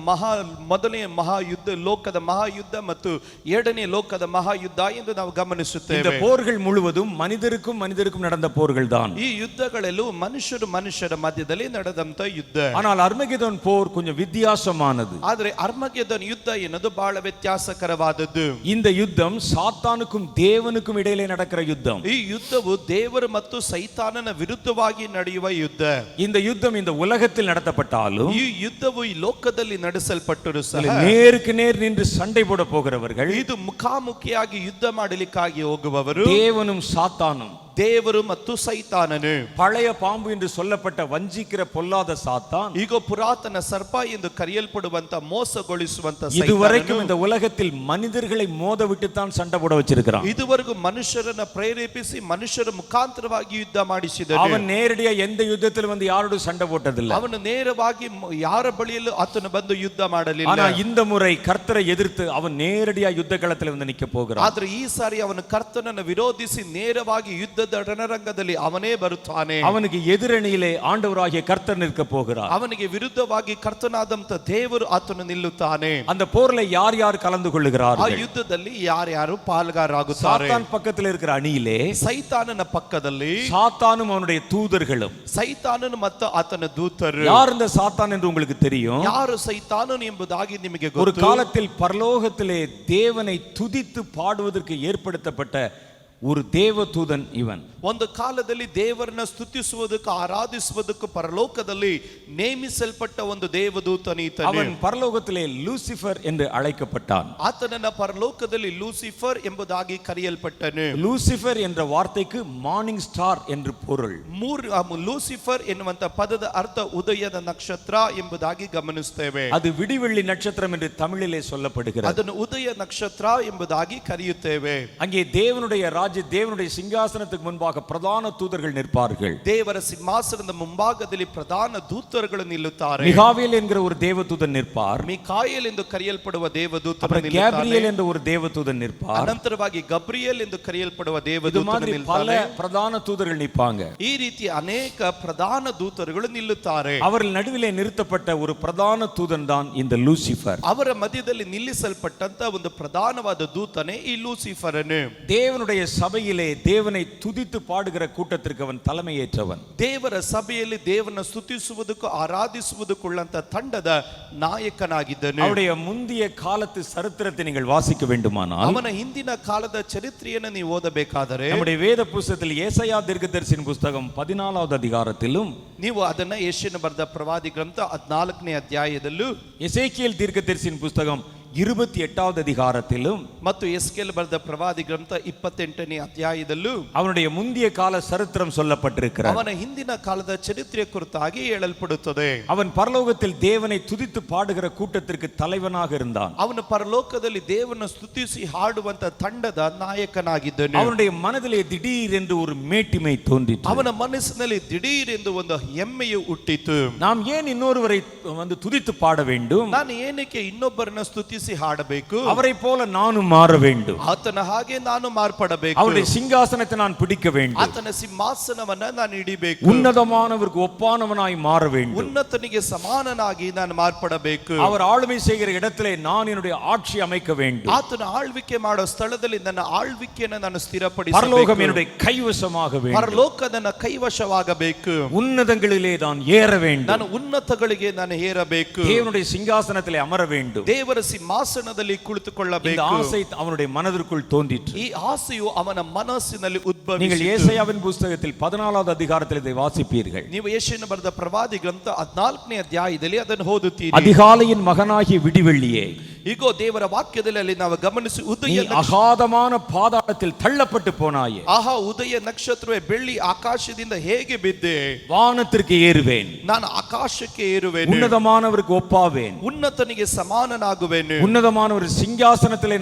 ಮೊದಲನೇ ಮಹಾಯುದ್ಧ, ಲೋಕದ ಮಹಾಯುದ್ಧ ಮತ್ತು ಎರಡನೇ ಲೋಕದ ಮಹಾಯುದ್ಧ ಎಂದು ನಾವು ಗಮನಿಸುತ್ತೇವೆ. இந்த போர்கள் முழுவதும் மனிதருக்கும் நடந்த போர்கள் தான். ಈ ಯುದ್ಧಗಳೆಲ್ಲೂ ಮನುಷ್ಯರ ಮಧ್ಯದಲ್ಲಿ ನಡೆದಂತ ಯುದ್ಧ. ஆனால் அர்மகெதோன் போர் கொஞ்சம் வித்தியாசமானது. ಆದರೆ ಅರ್ಮಗೆದೋನ್ ಯುದ್ಧ ಎನ್ನುವುದು ಬಹಳ ವ್ಯತ್ಯಾಸಕರವಾದದ್ದು. இந்த யுத்தம் சாத்தானுக்கும் தேவனுக்கும் இடையிலே நடக்கிற யுத்தம். ಈ ಯುದ್ಧವು ದೇವರು ಮತ್ತು ಸೈತಾನನ ವಿರುದ್ಧವಾಗಿ ನಡೆಯುವ ಯುದ್ಧ. இந்த யுத்தம் இந்த உலகத்தில் நடத்தப்பட்டாலும் ಈ ಯುದ್ಧವು ಈ ಲೋಕದಲ್ಲಿ ನಡೆಸಲ್ಪಟ್ಟರು ಸಹ நேருக்கு நேர் நின்று சண்டை போட போகிறவர்கள், ಇದು ಮುಖಾಮುಖಿಯಾಗಿ ಯುದ್ಧ ಮಾಡಲಿಕ್ಕಾಗಿ ಹೋಗುವವರು தேவனும் சாத்தானும், ದೇವರು ಮತ್ತು ಸೈತಾನನು. பழைய பாம்பு என்று சொல்லப்பட்ட வஞ்சிக்கிற பொல்லாத சாத்தான், ಈಗ ಪುರಾತನ ಸರ್ಪ ಎಂದು ಕರೆಯಲ್ಪಡುವಂತ ಮೋಸಗೊಳಿಸುವಂತ இதுவரைக்கும் இந்த உலகத்தில் மனிதர்களை மோத விட்டுத்தான் சண்டை போட வச்சிருக்கிறான். ಇದುವರೆಗೂ ಮನುಷ್ಯರನ್ನ ಪ್ರೇರೇಪಿಸಿ ಮನುಷ್ಯರ ಮುಖಾಂತರವಾಗಿ ಯುದ್ಧ ಮಾಡಿಸಿದನು. அவன் நேரடியா எந்த யுத்தத்தில் வந்து யாரோடு சண்டை போட்டதில்லை. ಅವನು ನೇರವಾಗಿ ಯಾರ ಬಳಿಯಲ್ಲೂ ಆತನು ಬಂದು ಯುದ್ಧ ಮಾಡಲಿಲ್ಲ. ஆனா இந்த முறை கர்த்தரை எதிர்த்து அவன் நேரடியா யுத்த களத்தில் வந்து நிக்க போகிறான். ಆದ್ರೆ ಈ ಸಾರಿ ಅವನು ಕರ್ತನನ್ನು ವಿರೋಧಿಸಿ ನೇರವಾಗಿ ಯುದ್ಧದ ರಣರಂಗದಲ್ಲಿ ಅವನೇ ಬರುತ್ತಾನೆ. அவனுக்கு எதிரணியிலே ஆண்டவராகிய கர்த்தர் நிற்க போகிறார். ಅವನಿಗೆ ವಿರುದ್ಧವಾಗಿ ಕರ್ತನಾದಂತ ದೇವರು ಆತನು ನಿಲ್ಲುತ್ತಾನೆ. அந்த போர்ல யார் யார் கலந்து ಆ கொள்ளுகிறார்கள்? ಯುದ್ಧದಲ್ಲಿ ಯಾರ್ಯಾರು ಪಾಲ್ಗಾರಾಗುತ್ತಾರೆ? சாத்தான் பக்கத்தில் இருக்கிற அணியிலே ಸೈತಾನನ ಪಕ್ಕದಲ್ಲಿ சாத்தானும் அவனுடைய தூதர்களும். ಸೈತಾನನು ಮತ್ತು ಆತನ ದೂತರು. யார் இந்த சாத்தான் என்று உங்களுக்கு தெரியும். ಯಾರು ಸೈತಾನನು ಎಂಬುದಾಗಿ ನಿಮಗೆ ஒரு ಗೊತ್ತು. காலத்தில் பரலோகத்திலே தேவனை துதித்து பாடுவதற்கு ஏற்படுத்தப்பட்ட ஒரு தேவதூதன் இவன். ಒಂದು ಕಾಲದಲ್ಲಿ ದೇವರನ್ನ ಸ್ತುತಿಸುವುದಕ್ಕೆ ಆರಾಧಿಸುವುದಕ್ಕೆ ಪರಲೋಕದಲ್ಲಿ ನೇಮಿಸಲ್ಪಟ್ಟ ಒಂದು ದೇವದೂತನೀತನು. அவன் பரலோகத்திலே லூசிஃபர் என்று அழைக்கப்பட்டான். ಆತನನ್ನ ಪರಲೋಕದಲ್ಲಿ ಲೂಸಿಫರ್ ಎಂಬುದಾಗಿ ಕರೆಯಲ್ಪಟ್ಟನು. லூசிஃபர் என்ற வார்த்தைக்கு மார்னிங் ஸ்டார் என்று பொருள். ಲೂಸಿಫರ್ ಎನ್ನುವಂತ ಪದದ ಅರ್ಥ ಉದಯದ ನಕ್ಷತ್ರ ಎಂಬುದಾಗಿ ಗಮನಿಸುತ್ತೇವೆ. அது விடிவெள்ளி நட்சத்திரம் என்று தமிழிலே சொல்லப்படுகிறது. ಅದನ್ನು ಉದಯ ನಕ್ಷತ್ರ ಎಂಬುದಾಗಿ ಕರೆಯುತ್ತೇವೆ. அங்கே தேவனுடைய தேவனுடைய சிங்காசனத்துக்கு முன்பாக பிரதான தூதர்கள் நிற்பார்கள். ದೇವರ ಸಿಂಹಾಸನದ ಮುಂಭಾಗದಲ್ಲಿ ಪ್ರಧಾನ ದೂತರುಗಳು ನಿಲ್ಲುತ್ತಾರೆ. மிகாவேல் என்கிற ஒரு தேவதூதன் நிற்பார். ಮಿಕಾಯೇಲ್ ಎಂದು ಕರೆಯಲ್ಪಡುವ ದೇವದೂತನು அப்புறம் ನಿಲ್ಲುತ್ತಾನೆ. கேப்ரியேல் என்ற ஒரு தேவதூதன் நிற்பார். ಅನಂತರವಾಗಿ ಗಬ್ರಿಯೇಲ್ ಎಂದು ಕರೆಯಲ್ಪಡುವ இது ದೇವದೂತನು மாதிரி பல ನಿಲ್ಲುತ್ತಾನೆ. பிரதான தூதர்கள் நிற்பாங்க. ಈ ರೀತಿ ಅನೇಕ ಪ್ರಧಾನ ದೂತರುಗಳು ನಿಲ್ಲುತ್ತಾರೆ. அவர்கள் நடுவிலே நிறுத்தப்பட்ட ஒரு பிரதான தூதன் தான் இந்த லூசிஃபர். ಅವರ ಮಧ್ಯದಲ್ಲಿ ನಿಲ್ಲಿಸಲ್ಪಟ್ಟಂತ ಒಂದು ಪ್ರಧಾನವಾದ ದೂತನೇ ಈ ಲೂಸಿಫರನು. தேவனுடைய சபையிலே தேவனை துதித்து பாடுகிற கூட்டத்திற்கு அவன் தலைமையேற்றவன். ದೇವರ ಸಭೆಯಲ್ಲಿ ದೇವರನ್ನು ಸ್ತುತಿಸುವುದಕ್ಕೂ ಆರಾಧಿಸುವುದಕ್ಕುಳ್ಳಂತ ತಂಡದ ನಾಯಕನಾಗಿದ್ದನು. அவருடைய முந்திய காலத்து சரித்திரத்தை நீங்கள் வாசிக்க வேண்டுமானால் ಅವನ ಹಿಂದಿನ ಕಾಲದ ಚರಿತ್ರೆಯನ್ನು ನೀವು ಓದಬೇಕಾದರೆ நம்முடைய வேத புஸ்தகத்தில் ஏசாயா தீர்க்கதரிசியின் புஸ்தகம் 14வது அதிகாரத்திலும் ನೀವು ಅದನ್ನ ಯೆಶಾಯನ ಬರೆದ ಪ್ರವಾದಿ ಗ್ರಂಥ 14ನೇ ಅಧ್ಯಾಯದಲ್ಲೂ எசேக்கியேல் தீர்க்கதரிசியின் புஸ்தகம் 28வது அதிகாரத்திலும் ಮತ್ತು ಎಸ್ಕೇಲ್ ಬರೆದ ಪ್ರವಾದಿ ಗ್ರಂಥ 28ನೇ ಅಧ್ಯಾಯದಲ್ಲೂ அவனுடைய முந்திய கால சரித்திரம் சொல்லப்பட்டிருக்கிறது. ಅವನ ಹಿಂದಿನ ಕಾಲದ ಚರಿತ್ರೆ ಕುರಿತಾಗಿ ಹೇಳಲ್ಪಡುತ್ತದೆ. அவன் பரலோகத்தில் தேவனை துதித்து பாடுகிற கூட்டத்திற்கு தலைவனாக இருந்தான். ಅವನು ಪರಲೋಕದಲ್ಲಿ ದೇವರನ್ನು ಸ್ತುತಿಸಿ ಹಾಡುವಂತ ತಂಡದ ನಾಯಕನಾಗಿದ್ದನು. அவனுடைய மனதிலே திடீர் என்று ஒரு மேட்டிமை தோன்றிற்று. ಅವನ ಮನಸ್ಸಿನಲ್ಲಿ ದಿಢೀರ್ ಎಂದು ಒಂದು ಹೆಮ್ಮೆಯು ಹುಟ್ಟಿತು. நாம் ஏன் இன்னொருவரை வந்து துதித்து பாட வேண்டும்? ನಾನು ಏನಕ್ಕೆ ಇನ್ನೊಬ್ಬರನ್ನ ಸ್ತುತಿಸಿ ಹಾಡಬೇಕು? அவரை போல நானும் மாற வேண்டும். ಆತನ ಹಾಗೆ ನಾನು ಮಾರ್ಪಡಬೇಕು. அவருடைய சிங்காசனத்தை நான் பிடிக்க வேண்டும். ಆತನ ಸಿಂಹಾಸನವನ್ನ ನಾನು ಹಿಡಿಬೇಕು. உன்னதமானவருக்கு ஒப்பானவனாய் மாற வேண்டும். ಉನ್ನತನಿಗೆ ಸಮಾನನಾಗಿ ನಾನು ಮಾರ್ಪಡಬೇಕು. அவர் ஆளுமை செய்கிற இடத்திலே நான் என்னுடைய ஆட்சி அமைக்க வேண்டும். ಆತನ ಆಳ್ವಿಕೆ ಮಾಡೋ ಸ್ಥಳದಲ್ಲಿ ನನ್ನ ಆಳ್ವಿಕೆಯನ್ನು ನಾನು பரலோகம் ಸ್ಥಿರಪಡಿಸಬೇಕು. என்னுடைய கைவசமாக வேண்டும். ಪರಲೋಕ ನನ್ನ ಕೈವಶವಾಗಬೇಕು. உன்னதங்களிலே நான் ஏற வேண்டும். ನಾನು ಉನ್ನತಗಳಿಗೆ ನಾನು ಏರಬೇಕು. தேவனுடைய சிங்காசனத்திலே அமர வேண்டும். ದೇವರ ಸಿಂಹಾಸನದಲ್ಲಿ இந்த ಕುಳಿತುಕೊಳ್ಳಬೇಕು. ஆசை அவனுடைய மனதிற்குள் தோன்றிற்று. ಈ ಆಸೆಯು ಅವನ ಮನಸ್ಸಿನಲ್ಲಿ நீங்கள் ಉದ್ಭವಿಸಿತು. ஏசாயாவின் புஸ்தகத்தில் 14வது அதிகாரத்தில் இதை வாசிப்பீர்கள். ನೀವು ಯೆಶಾಯನ ಬರೆದ ಪ್ರವಾದಿ ಗ್ರಂಥ 14ನೇ ಅಧ್ಯಾಯದಲ್ಲಿ ಅದನ್ನು ಓದುತ್ತೀರಿ. அதிகாலையின் மகனாகிய விடிவெள்ளியே, ಈಗೋ ದೇವರ ವಾಕ್ಯದಲ್ಲಿ ಅಲ್ಲಿ ನಾವು ಗಮನಿಸಿ நீ ಉದಯ அகாதமான பாதாளத்தில் தள்ளப்பட்டு போனாயே, ಆಹಾ ಉದಯ ನಕ್ಷತ್ರವೇ ಬೆಳ್ಳಿ ಆಕಾಶದಿಂದ ಹೇಗೆ ಬಿದ್ದೆ? வானத்திற்கு ஏறுவேன், ನಾನು ಆಕಾಶಕ್ಕೆ ಏರುವೆನು, உன்னதமானவருக்கு ஒப்பாவேன், ಉನ್ನತನಿಗೆ ಸಮಾನನಾಗುವೆನು, உன்னதமானவர் சிங்காசனத்திலே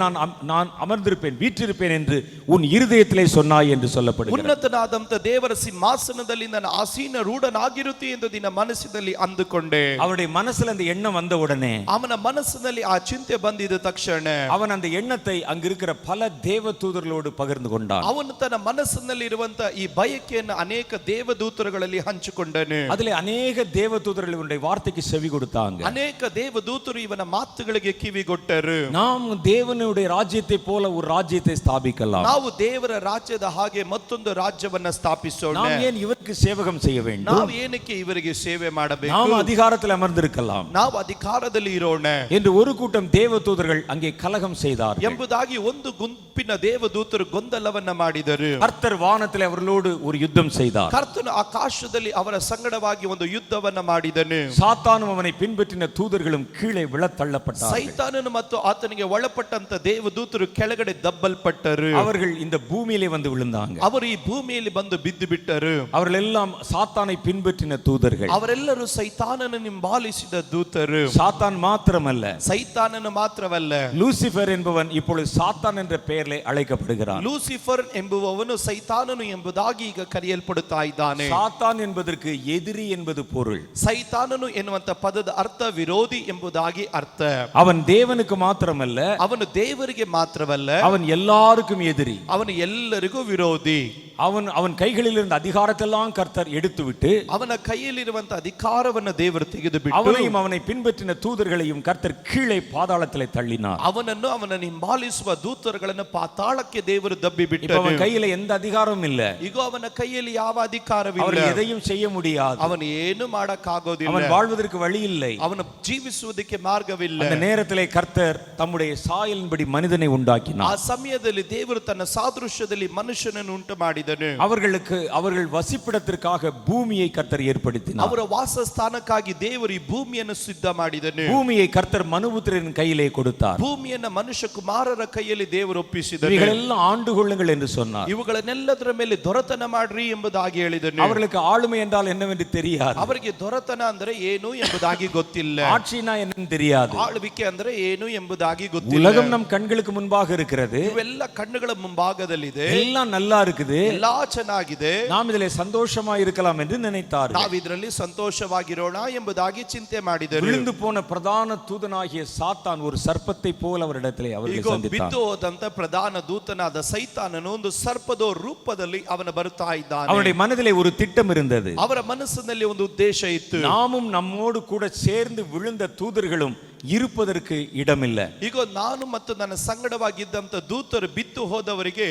நான் அமர்ந்திருப்பேன், வீற்றிருப்பேன் என்று உன் இருதயத்திலே சொன்னாய் என்று சொல்லப்படுகிறது. ಉನ್ನತನಾದಂತ ದೇವರ ಸಿಂಹಾಸನದಲ್ಲಿ ನಾನು ಆಸೀನ ರೂಢನಾಗಿರುತ್ತಿ ಎಂದು ನಿನ್ನ ಮನಸ್ಸಿನಲ್ಲಿ ಅಂದುಕೊಂಡೆ. அவருடைய மனசுல அந்த எண்ணம் வந்த உடனே ಅವನ ಮನಸ್ಸಿನಲ್ಲಿ ಆ ಚಿಂತೆ ಬಂದಿದ ತಕ್ಷಣ அவன் அந்த எண்ணத்தை அங்கிருக்கிற பல தேவதூதர்களோடு பகிர்ந்து கொண்டான். ಅವನು ತನ್ನ ಮನಸ್ಸಿನಲ್ಲಿ ಇರುವಂತ ಈ ಬಯಕೆಯನ್ನು ಅನೇಕ ದೇವದೂತರುಗಳಲ್ಲಿ ಹಂಚಿಕೊಂಡನು. அதிலே அநேக தேவதூதர்கள் இவனுடைய வார்த்தைக்கு செவி கொடுத்தாங்க. ಅನೇಕ ದೇವದೂತರು ಇವನ ಮಾತುಗಳಿಗೆ ಕಿವಿಗೊಟ್ಟರು. நாம் தேவனுடைய ராஜ்யத்தை போல ஒரு ராஜ்யத்தை ஸ்தாபிக்கலாம். ನಾವು ದೇವರ ರಾಜ್ಯದ ಹಾಗೆ ಮತ್ತೊಂದು ರಾಜ್ಯವನ್ನ ಸ್ಥಾಪಿಸೋಣ. நாம் ஏன் இவருக்கு சேவகம் செய்ய வேண்டும்? ನಾವು ಏನಕ್ಕೆ ಇವರಿಗೆ ಸೇವೆ ಮಾಡಬೇಕು? நாம் அதிகாரத்தில் அமர்ந்திருக்கலாம் ನಾವು ಅಧಿಕಾರದಲ್ಲಿ ಇರೋಣ என்று ஒரு கூட்டம் தேவதூதர்கள் அங்கே கலகம் செய்தார்கள் ಎಂಬುದಾಗಿ ಒಂದು ಗುಂಪಿನ ದೇವದೂತರು ಗೊಂದಲವನ್ನ ಮಾಡಿದರು. கர்த்தர் வானத்தில் அவர்களோடு ஒரு யுத்தம் செய்தார். ಕರ್ತನು ಆಕಾಶದಲ್ಲಿ ಅವರ ಸಂಗಡವಾಗಿ ಒಂದು ಯುದ್ಧವನ್ನ ಮಾಡಿದನು. சாத்தானும் அவனை பின்பற்றின தூதர்களும் கீழே விழத்தள்ளப்பட்டார்கள். ಸೈತಾನನು ಮತ್ತು ಆತನಿಗೆ ಒಳಪಟ್ಟಂತ ದೇವದೂತರು ಕೆಳಗಡೆ ದಬ್ಬಲ್ಪಟ್ಟರು. அவர்கள் இந்த பூமியிலே வந்து விழுந்தாங்க. ಅವರು ಈ ಭೂಮಿಯಲ್ಲಿ ಬಂದು ಬಿದ್ದು ಬಿಟ್ಟರು. அவர்கள் எல்லாம் சாத்தானை பின்பற்றின தூதர்கள். ಅವರೆಲ್ಲರೂ ಸೈತಾನನನ್ನು ಹಿಂಬಾಲಿಸಿದ ದೂತರು. சாத்தான் மாத்திரமல்ல, ಸೈತಾನನು ಮಾತ್ರವಲ್ಲ, லூசிபர் என்பவன் இப்பொழுது சாத்தான் என்ற பெயரிலே அழைக்கப்படுகிறான். ಲೂಸಿಫರ್ ಎಂಬುವವನು ಸೈತಾನನು ಎಂಬುದಾಗಿ ಈಗ ಕರೆಯಲ್ಪಡುತ್ತಾ ಇದ್ದಾನೆ. சாத்தான் என்பதற்கு எதிரி என்பது பொருள். ಸೈತಾನನು ಎನ್ನುವಂತ ಪದದ ಅರ್ಥ ವಿರೋಧಿ ಎಂಬುದಾಗಿ ಅರ್ಥ. அவன் தேவனுக்கு மாத்திரமல்ல, ಅವನು ದೇವರಿಗೆ ಮಾತ್ರವಲ್ಲ, அவன் எல்லாருக்கும் எதிரி. ಅವನು ಎಲ್ಲರಿಗೂ ವಿರೋಧಿ. அவன் கைகளில் இருந்த அதிகாரத்தெல்லாம் கர்த்தர் எடுத்துவிட்டு ಅವನ ಕೈಯಲ್ಲಿರುವಂತ ಅಧಿಕಾರವನ್ನು ದೇವರು ತೆಗೆದು ಬಿಟ್ಟು அவனையும் அவனை பின்பற்றின தூதர்களையும் கர்த்தர் கீழே பாதாளத்திலே தள்ளினார். ಅವನನ್ನು ಅವನನ್ನು ಹಿಂಬಾಲಿಸುವ ದೂತರುಗಳನ್ನು ಪಾತಾಳಕ್ಕೆ ದೇವರು ದಬ್ಬಿ ಬಿಟ್ಟನು. அவன் கையில எந்த அதிகாரமும் இல்ல. ಈಗ ಅವನ ಕೈಯಲ್ಲಿ ಯಾವ ಅಧಿಕಾರವಿಲ್ಲ. அவன் எதையும் செய்ய முடியாது. ಅವನು ಏನು ಮಾಡಕ್ಕಾಗೋದಿಲ್ಲ. அவன் வாழ்வதற்கு வழி இல்லை. ಅವನು ಜೀವಿಸುವುದಕ್ಕೆ ಮಾರ್ಗವಿಲ್ಲ. அந்த நேரத்திலே கர்த்தர் தம்முடைய சாயலின்படி மனிதனை ಆ உண்டாக்கினார். ಸಮಯದಲ್ಲಿ ದೇವರು ತನ್ನ ಸಾದೃಶ್ಯದಲ್ಲಿ ಮನುಷ್ಯನನ್ನು ಉಂಟು ಮಾಡಿದನು. ಮಾಡಿದನು. அவர்கள் வசிப்பிடத்திற்காக பூமியை கர்த்தர் ஏற்படுத்தினார். ಅವರ ವಾಸಸ್ಥಾನಕ್ಕಾಗಿ ದೇವರು ಈ ಭೂಮಿಯನ್ನು ಸಿದ್ಧ ಮಾಡಿದನು. பூமியை கர்த்தர் மனுபுத்திரரின் கையிலே கொடுத்தார். ಭೂಮಿಯನ್ನು ಮನುಷ್ಯ ಕುಮಾರರ ಕೈಯಲ್ಲಿ ದೇವರು ಒಪ್ಪಿಸಿದನು. இவைகளெல்லாம் ஆண்டு கொள்ளுங்கள் என்று சொன்னார். ಇವುಗಳನ್ನೆಲ್ಲದರ ಮೇಲೆ ದೊರೆತನ ಮಾಡ್ರಿ ಎಂಬುದಾಗಿ ಹೇಳಿದನು. அவர்களுக்கு ஆளுமை என்றால் என்னவென்று தெரியாது. ಅವರಿಗೆ ದೊರೆತನ ಅಂದ್ರೆ ಏನು ಎಂಬುದಾಗಿ ಗೊತ್ತಿಲ್ಲ. ஆட்சினா என்னன்னு தெரியாது. ಆಳ್ವಿಕೆ ಅಂದ್ರೆ ಏನು ಎಂಬುದಾಗಿ ಗೊತ್ತಿಲ್ಲ. உலகம் நம் கண்களுக்கு முன்பாக இருக்கிறது. ಇವೆಲ್ಲ ಕಣ್ಣುಗಳ ಮುಂಭಾಗದಲ್ಲಿದೆ. எல்லாம் நல்லா இருக்குது. ಎಲ್ಲಾ ಚೆನ್ನಾಗಿದೆ. நாம் இதிலே சந்தோஷமா இருக்கலாம் என்று நினைத்தார்கள். ನಾವು ಇದರಲ್ಲಿ ಸಂತೋಷವಾಗಿರೋಣ ಎಂಬುದಾಗಿ ಚಿಂತೆ ಮಾಡಿದರು. விழுந்து போன பிரதான தூதனாகிய சாத்தான் ஒரு சர்ப்பத்தை போல அவரிடத்திலே அவர்களை சந்தித்தான். ಬಿದ್ದು ಹೋದಂತ ಪ್ರಧಾನ ದೂತನಾದ ಸೈತಾನನು ಒಂದು ಸರ್ಪದ ರೂಪದಲ್ಲಿ ಅವನು ಬರುತ್ತಾ ಇದ್ದಾನೆ. அவனுடைய மனதிலே ஒரு திட்டம் இருந்தது. ಅವರ ಮನಸ್ಸಿನಲ್ಲಿ ಒಂದು ಉದ್ದೇಶ ಇತ್ತು. நாமும் நம்மோடு கூட சேர்ந்து விழுந்த தூதர்களும் இருப்பதற்கு இடமில்லை. ಈಗ ನಾನು ಮತ್ತು ನನ್ನ ಸಂಗಡವಾಗಿದ್ದಂತ ದೂತರು ಬಿದ್ದು ಹೋದವರಿಗೆ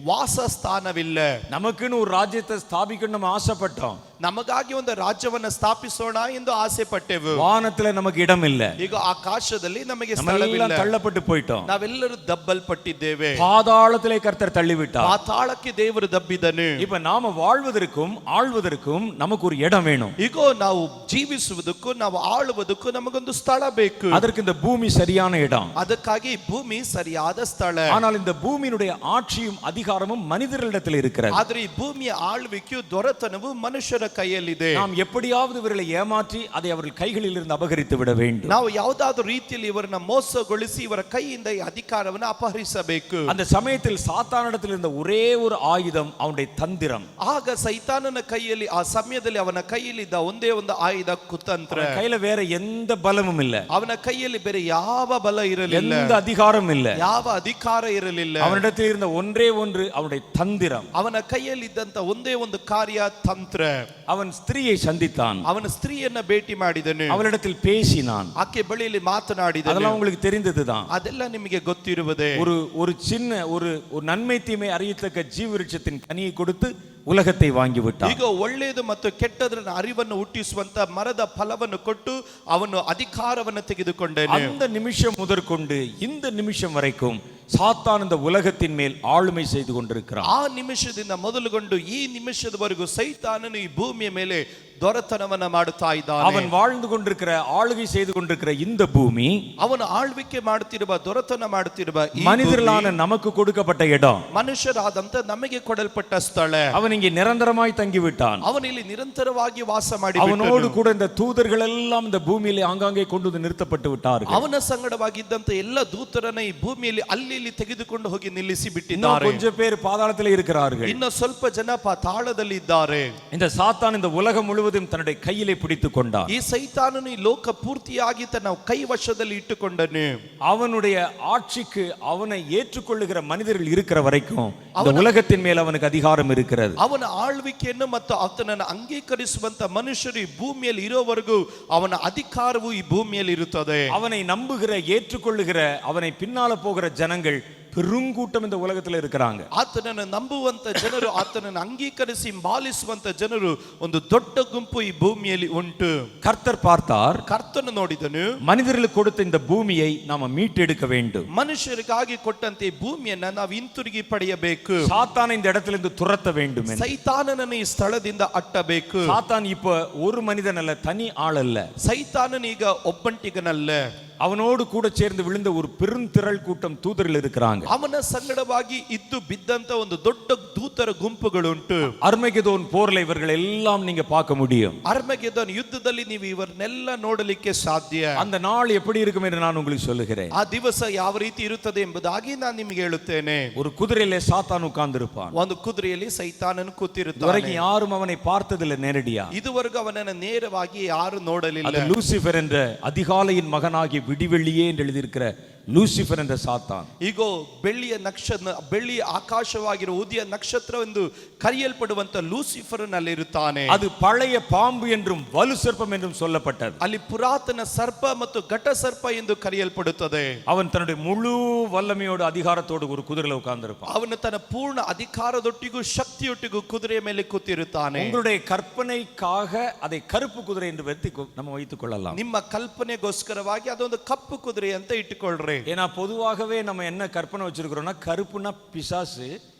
ವಾಸಸ್ಥಾನವಿಲ್ಲ. நமக்குன்னு ஒரு ராஜ்யத்தை ஸ்தாபிக்கணும் நம்ம ஆசைப்பட்டோம். ನಮಗಾಗಿ ಒಂದು ರಾಜ್ಯವನ್ನ ಸ್ಥಾಪಿಸೋಣ ಎಂದು ಆಸೆ ಪಟ್ಟೆವು. வானத்துல நமக்கு இடம் இல்ல. ಈಗ ಆಕಾಶದಲ್ಲಿ ನಮಗೆ நம்ம ಸ್ಥಳವಿಲ್ಲ. எல்லாம் தள்ளப்பட்டு போயிட்டோம். ನಾವೆಲ್ಲರೂ ದಬ್ಬಲ್ಪಟ್ಟಿದ್ದೇವೆ. பாதாளத்திலே கர்த்தர் தள்ளிவிட்டார். ಪಾತಾಳಕ್ಕೆ ದೇವರು ದಬ್ಬಿದನು. இப்ப நாம வாழ்வதற்கும் ஆள்வதற்கும் நமக்கு ஒரு இடம் வேணும். ಈಗ ನಾವು ಜೀವಿಸುವುದಕ್ಕೂ ನಾವು ಆಳುವುದಕ್ಕೂ ನಮಗೊಂದು ಸ್ಥಳ ಬೇಕು. அதற்கு இந்த பூமி சரியான இடம். ಅದಕ್ಕಾಗಿ ಭೂಮಿ ಸರಿಯಾದ ಸ್ಥಳ. ஆனால் இந்த பூமியினுடைய ஆட்சியும் அதிகாரமும் மனிதர்களிடத்தில் இருக்கிறது. ಆದ್ರೆ ಈ ಭೂಮಿಯ ಆಳ್ವಿಕೆಯು ದೊರೆತನವು ಮನುಷ್ಯರ ಕೈಯಲ್ಲಿದೆ. நாம் எப்படியாவது இவர்களை ஏமாற்றி அதை அவர்கள் கைகளில் இருந்து அபகரித்து விட வேண்டும். ನಾವು ಯಾವುದಾದರೂ ರೀತಿಯಲ್ಲಿ ಇವರನ್ನ ಮೋಸಗೊಳಿಸಿ ಇವರ ಕೈಯಿಂದ ಈ ಅಧಿಕಾರವನ್ನು ಅಪಹರಿಸಬೇಕು. அந்த சமயத்தில் சாத்தானிடத்தில் இருந்த ஒரே ஒரு ஆயுதம் அவனுடைய தந்திரம். ಆಗ ಸೈತಾನನ ಕೈಯಲ್ಲಿ ಆ ಸಮಯದಲ್ಲಿ ಅವನ ಕೈಯಲ್ಲಿದ್ದ ಒಂದೇ ಒಂದು ಆಯುಧ ಕುತಂತ್ರ. கையில வேற எந்த பலமும் இல்ல. ಅವನ ಕೈಯಲ್ಲಿ ಬೇರೆ ಯಾವ ಬಲ ಇರಲಿಲ್ಲ. எந்த அதிகாரம் இல்ல. ಯಾವ ಅಧಿಕಾರ ಇರಲಿಲ್ಲ. அவனிடத்தில் இருந்த ஒன்றே ஒன்று அவனுடைய தந்திரம். ಅವನ ಕೈಯಲ್ಲಿದ್ದಂತ ಒಂದೇ ಒಂದು ಕಾರ್ಯ ತಂತ್ರ. அவன் ஸ்திரியை சந்தித்தான். ಅವನ ಸ್ತ್ರೀಯನ್ನ ಭೇಟಿ ಮಾಡಿದನು. அவளிடத்தில் பேசினான். ಆಕೆ ಬಳಿಯಲ್ಲಿ ಮಾತನಾಡಿದನು. அதெல்லாம் உங்களுக்கு தெரிந்ததுதான். ಅದೆಲ್ಲ ನಿಮಗೆ ಗೊತ್ತಿರುವುದೇ. ஒரு சின்ன ஒரு நன்மை தீமை அறியத்தக்க ஜீவவிருட்சத்தின் கனியை கொடுத்து உலகத்தை வாங்கி விட்டான். ಈಗ ಒಳ್ಳೆಯದು ಮತ್ತು ಕೆಟ್ಟದರ ಅರಿವನ್ನು ಹುಟ್ಟಿಸುವಂತ ಮರದ ಫಲವನ್ನು ಕೊಟ್ಟು ಅವನು ಅಧಿಕಾರವನ್ನು ತೆಗೆದುಕೊಂಡನು. அந்த நிமிஷம் முதற்கொண்டு இந்த நிமிஷம் வரைக்கும் சாத்தான் இந்த உலகத்தின் மேல் ஆளுமை செய்து கொண்டிருக்கிறான். ಆ ನಿಮಿಷದಿಂದ ಮೊದಲುಗೊಂಡು ಈ ನಿಮಿಷದವರೆಗೂ ಸೈತಾನನು ಈ ಭೂಮಿಯ ಮೇಲೆ ದೊರೆತನವನ್ನ ಮಾಡುತ್ತಾ ಇದ್ದಾನೆ. அவன் வாழ்ந்து கொண்டிருக்கிற ஆளுகை செய்து கொண்டிருக்கிற இந்த பூமி, ಅವನು ಆಳ್ವಿಕೆ ಮಾಡುತ್ತಿರುವ ದೊರೆತನ ಮಾಡುತ್ತಿರುವ ಈ மனிதர்களான நமக்கு கொடுக்கப்பட்ட இடம். ಮನುಷ್ಯರಾದಂತ ನಮಗೆ ಕೊಡಲ್ಪಟ್ಟ ಸ್ಥಳ. அவன் இங்கே நிரந்தரமாய் தங்கிவிட்டான். ಅವನು ಇಲ್ಲಿ ನಿರಂತರವಾಗಿ ವಾಸ ಮಾಡಿ அவனோடு கூட இந்த தூதர்கள் எல்லாம் இந்த பூமியிலே ஆங்காங்கே கொண்டு வந்து நிறுத்தப்பட்டு விட்டார்கள். ಅವನ ಸಂಗಡವಾಗಿದ್ದಂತ ಎಲ್ಲ ದೂತರನ್ನ ಈ ಭೂಮಿಯಲ್ಲಿ ಅಲ್ಲಿ ಇಲ್ಲಿ ತೆಗೆದುಕೊಂಡು ಹೋಗಿ ನಿಲ್ಲಿಸಿ ಬಿಟ್ಟಿದ್ದಾರೆ. கொஞ்சம் பேர் பாதாளத்திலே இருக்கிறார்கள். ಇನ್ನು ಸ್ವಲ್ಪ ಜನ ಪಾತಾಳದಲ್ಲಿ ಇದ್ದಾರೆ. இந்த சாத்தான் இந்த உலகம் முழுவதும் தன்னுடைய கையிலே பிடித்துக் கொண்டான். ಈ ಸೈತಾನನು ಈ ಲೋಕ ಪೂರ್ತಿಯಾಗಿ ತನ್ನ ಕೈ ವಶದಲ್ಲಿ ಇಟ್ಟುಕೊಂಡನು. அவனுடைய ஆட்சிக்கு அவனை ஏற்றுக்கொள்ளுகிற மனிதர்கள் இருக்கிற வரைக்கும் இந்த உலகத்தின் மேல் அவனுக்கு அதிகாரம் இருக்கிறது. ಅವನ ಆಳ್ವಿಕೆಯನ್ನು ಮತ್ತು ಆತನನ್ನು ಅಂಗೀಕರಿಸುವಂತ ಮನುಷ್ಯರು ಈ ಭೂಮಿಯಲ್ಲಿ ಇರೋವರೆಗೂ ಅವನ ಅಧಿಕಾರವು ಈ ಭೂಮಿಯಲ್ಲಿ ಇರುತ್ತದೆ. அவனை நம்புகிற ஏற்றுக்கொள்ளுகிற அவனை பின்னால போகிற ஜனங்கள் பெருங்கூட்டம் இந்த உலகத்தில் இருக்கிறாங்க. ಆತನನ್ನು ನಂಬುವಂತ ಜನರು, ಆತನನ್ನು ಅಂಗೀಕರಿಸಿ ಬಾಲಿಸುವಂತ ಜನರು ಒಂದು ದೊಡ್ಡ ಗುಂಪು ಈ ಭೂಮಿಯಲ್ಲಿ ಉಂಟು. கர்த்தர் பார்த்தார். ಕರ್ತನು ನೋಡಿದನು, மனிதர்களுக்கு கொடுத்த இந்த பூமியை நாம மீட்டெடுக்க வேண்டும். ಮನುಷ್ಯರಿಗಾಗಿ ಕೊಟ್ಟಂತೆ ಈ ಭೂಮಿಯನ್ನ ನಾವು ಹಿಂತಿರುಗಿ ಪಡೆಯಬೇಕು. சாத்தானை இந்த இடத்திலிருந்து துரத்த வேண்டும். ಸೈತಾನನನ್ನು ಈ ಸ್ಥಳದಿಂದ ಅಟ್ಟಬೇಕು. சாத்தான் இப்ப ஒரு மனிதன் அல்ல, தனி ஆள் அல்ல. ಸೈತಾನನು ಈಗ ಒಬ್ಬಂಟಿಗನಲ್ಲ. அவனோடு கூட சேர்ந்து விழுந்த ஒரு பெருந்திரள் கூட்டம் தூதர்கள் இருக்கிறாங்க. ಅವನ ಸಂಗಡವಾಗಿ ಇದ್ದು ಬಿದ್ದಂತ ಒಂದು ದೊಡ್ಡ ದೂತರ ಗುಂಪುಗಳುಂಟು. அர்மகெதோன் போர்ல இவர்கள் எல்லாம் நீங்க பார்க்க முடியும். ಅರ್ಮಗೆದೋನ್ ಯುದ್ಧದಲ್ಲಿ ನೀವು ಇವರನ್ನೆಲ್ಲ ನೋಡಲಿಕ್ಕೆ ಸಾಧ್ಯ. அந்த நாள் எப்படி இருக்கும் என்று நான் உங்களுக்கு சொல்லுகிறேன். ಆ ದಿವಸ ಯಾವ ರೀತಿ ಇರುತ್ತದೆ ಎಂಬುದಾಗಿ ನಾನು ನಿಮಗೆ ಹೇಳುತ್ತೇನೆ. ஒரு குதிரையிலே சாத்தான் உட்கார்ந்து இருப்பான். ಒಂದು ಕುದುರೆಯಲ್ಲಿ ಸೈತಾನನು ಕೂತಿರುತ್ತಾನೆ. இதுவரைக்கும் யாரும் அவனை பார்த்ததில்லை நேரடியா. ಇದುವರೆಗೂ ಅವನನ್ನು ನೇರವಾಗಿ ಯಾರು ನೋಡಲಿಲ್ಲ. அது லூசிஃபர் என்ற அதிகாலையின் மகனாகி விடிவெள்ளியே என்று எழுதியிருக்கிற ಲೂಸಿಫರ್ என்ற சாத்தான். ಈಗ ಬೆಳ್ಳಿಯ ನಕ್ಷತ್ರ, ಬೆಳ್ಳಿಯ ಆಕಾಶವಾಗಿರುವ ಉದಯ ನಕ್ಷತ್ರ ಎಂದು ಕರೆಯಲ್ಪಡುವಂತ ಲೂಸಿಫರ್ ನಲ್ಲಿ ಇರುತ್ತಾನೆ. அது பழைய பாம்பு என்றும் வலு சர்ப்பம் என்றும் சொல்லப்பட்டது. ಅಲ್ಲಿ ಪುರಾತನ ಸರ್ಪ ಮತ್ತು ಘಟ ಸರ್ಪ ಎಂದು ಕರೆಯಲ್ಪಡುತ್ತದೆ. அவன் தன்னுடைய முழு வல்லமையோடு அதிகாரத்தோடு ஒரு குதிரையில உட்கார்ந்திருப்பான். ಅವನು ತನ್ನ ಪೂರ್ಣ ಅಧಿಕಾರದೊಟ್ಟಿಗೂ ಶಕ್ತಿಯೊಟ್ಟಿಗೂ ಕುದುರೆಯ ಮೇಲೆ ಕೂತಿರುತ್ತಾನೆ. உங்களுடைய கற்பனைக்காக அதை கருப்பு குதிரை என்று நம்ம வைத்துக் கொள்ளலாம். ನಿಮ್ಮ ಕಲ್ಪನೆಗೋಸ್ಕರವಾಗಿ ಅದೊಂದು ಕಪ್ಪು ಕುದುರೆ ಅಂತ ಇಟ್ಟುಕೊಳ್ಳ್ರಿ. ஏன்னா பொதுவாகவே நம்ம என்ன கற்பனை வச்சிருக்கிறோம்னா, கருப்புனா பிசாசு,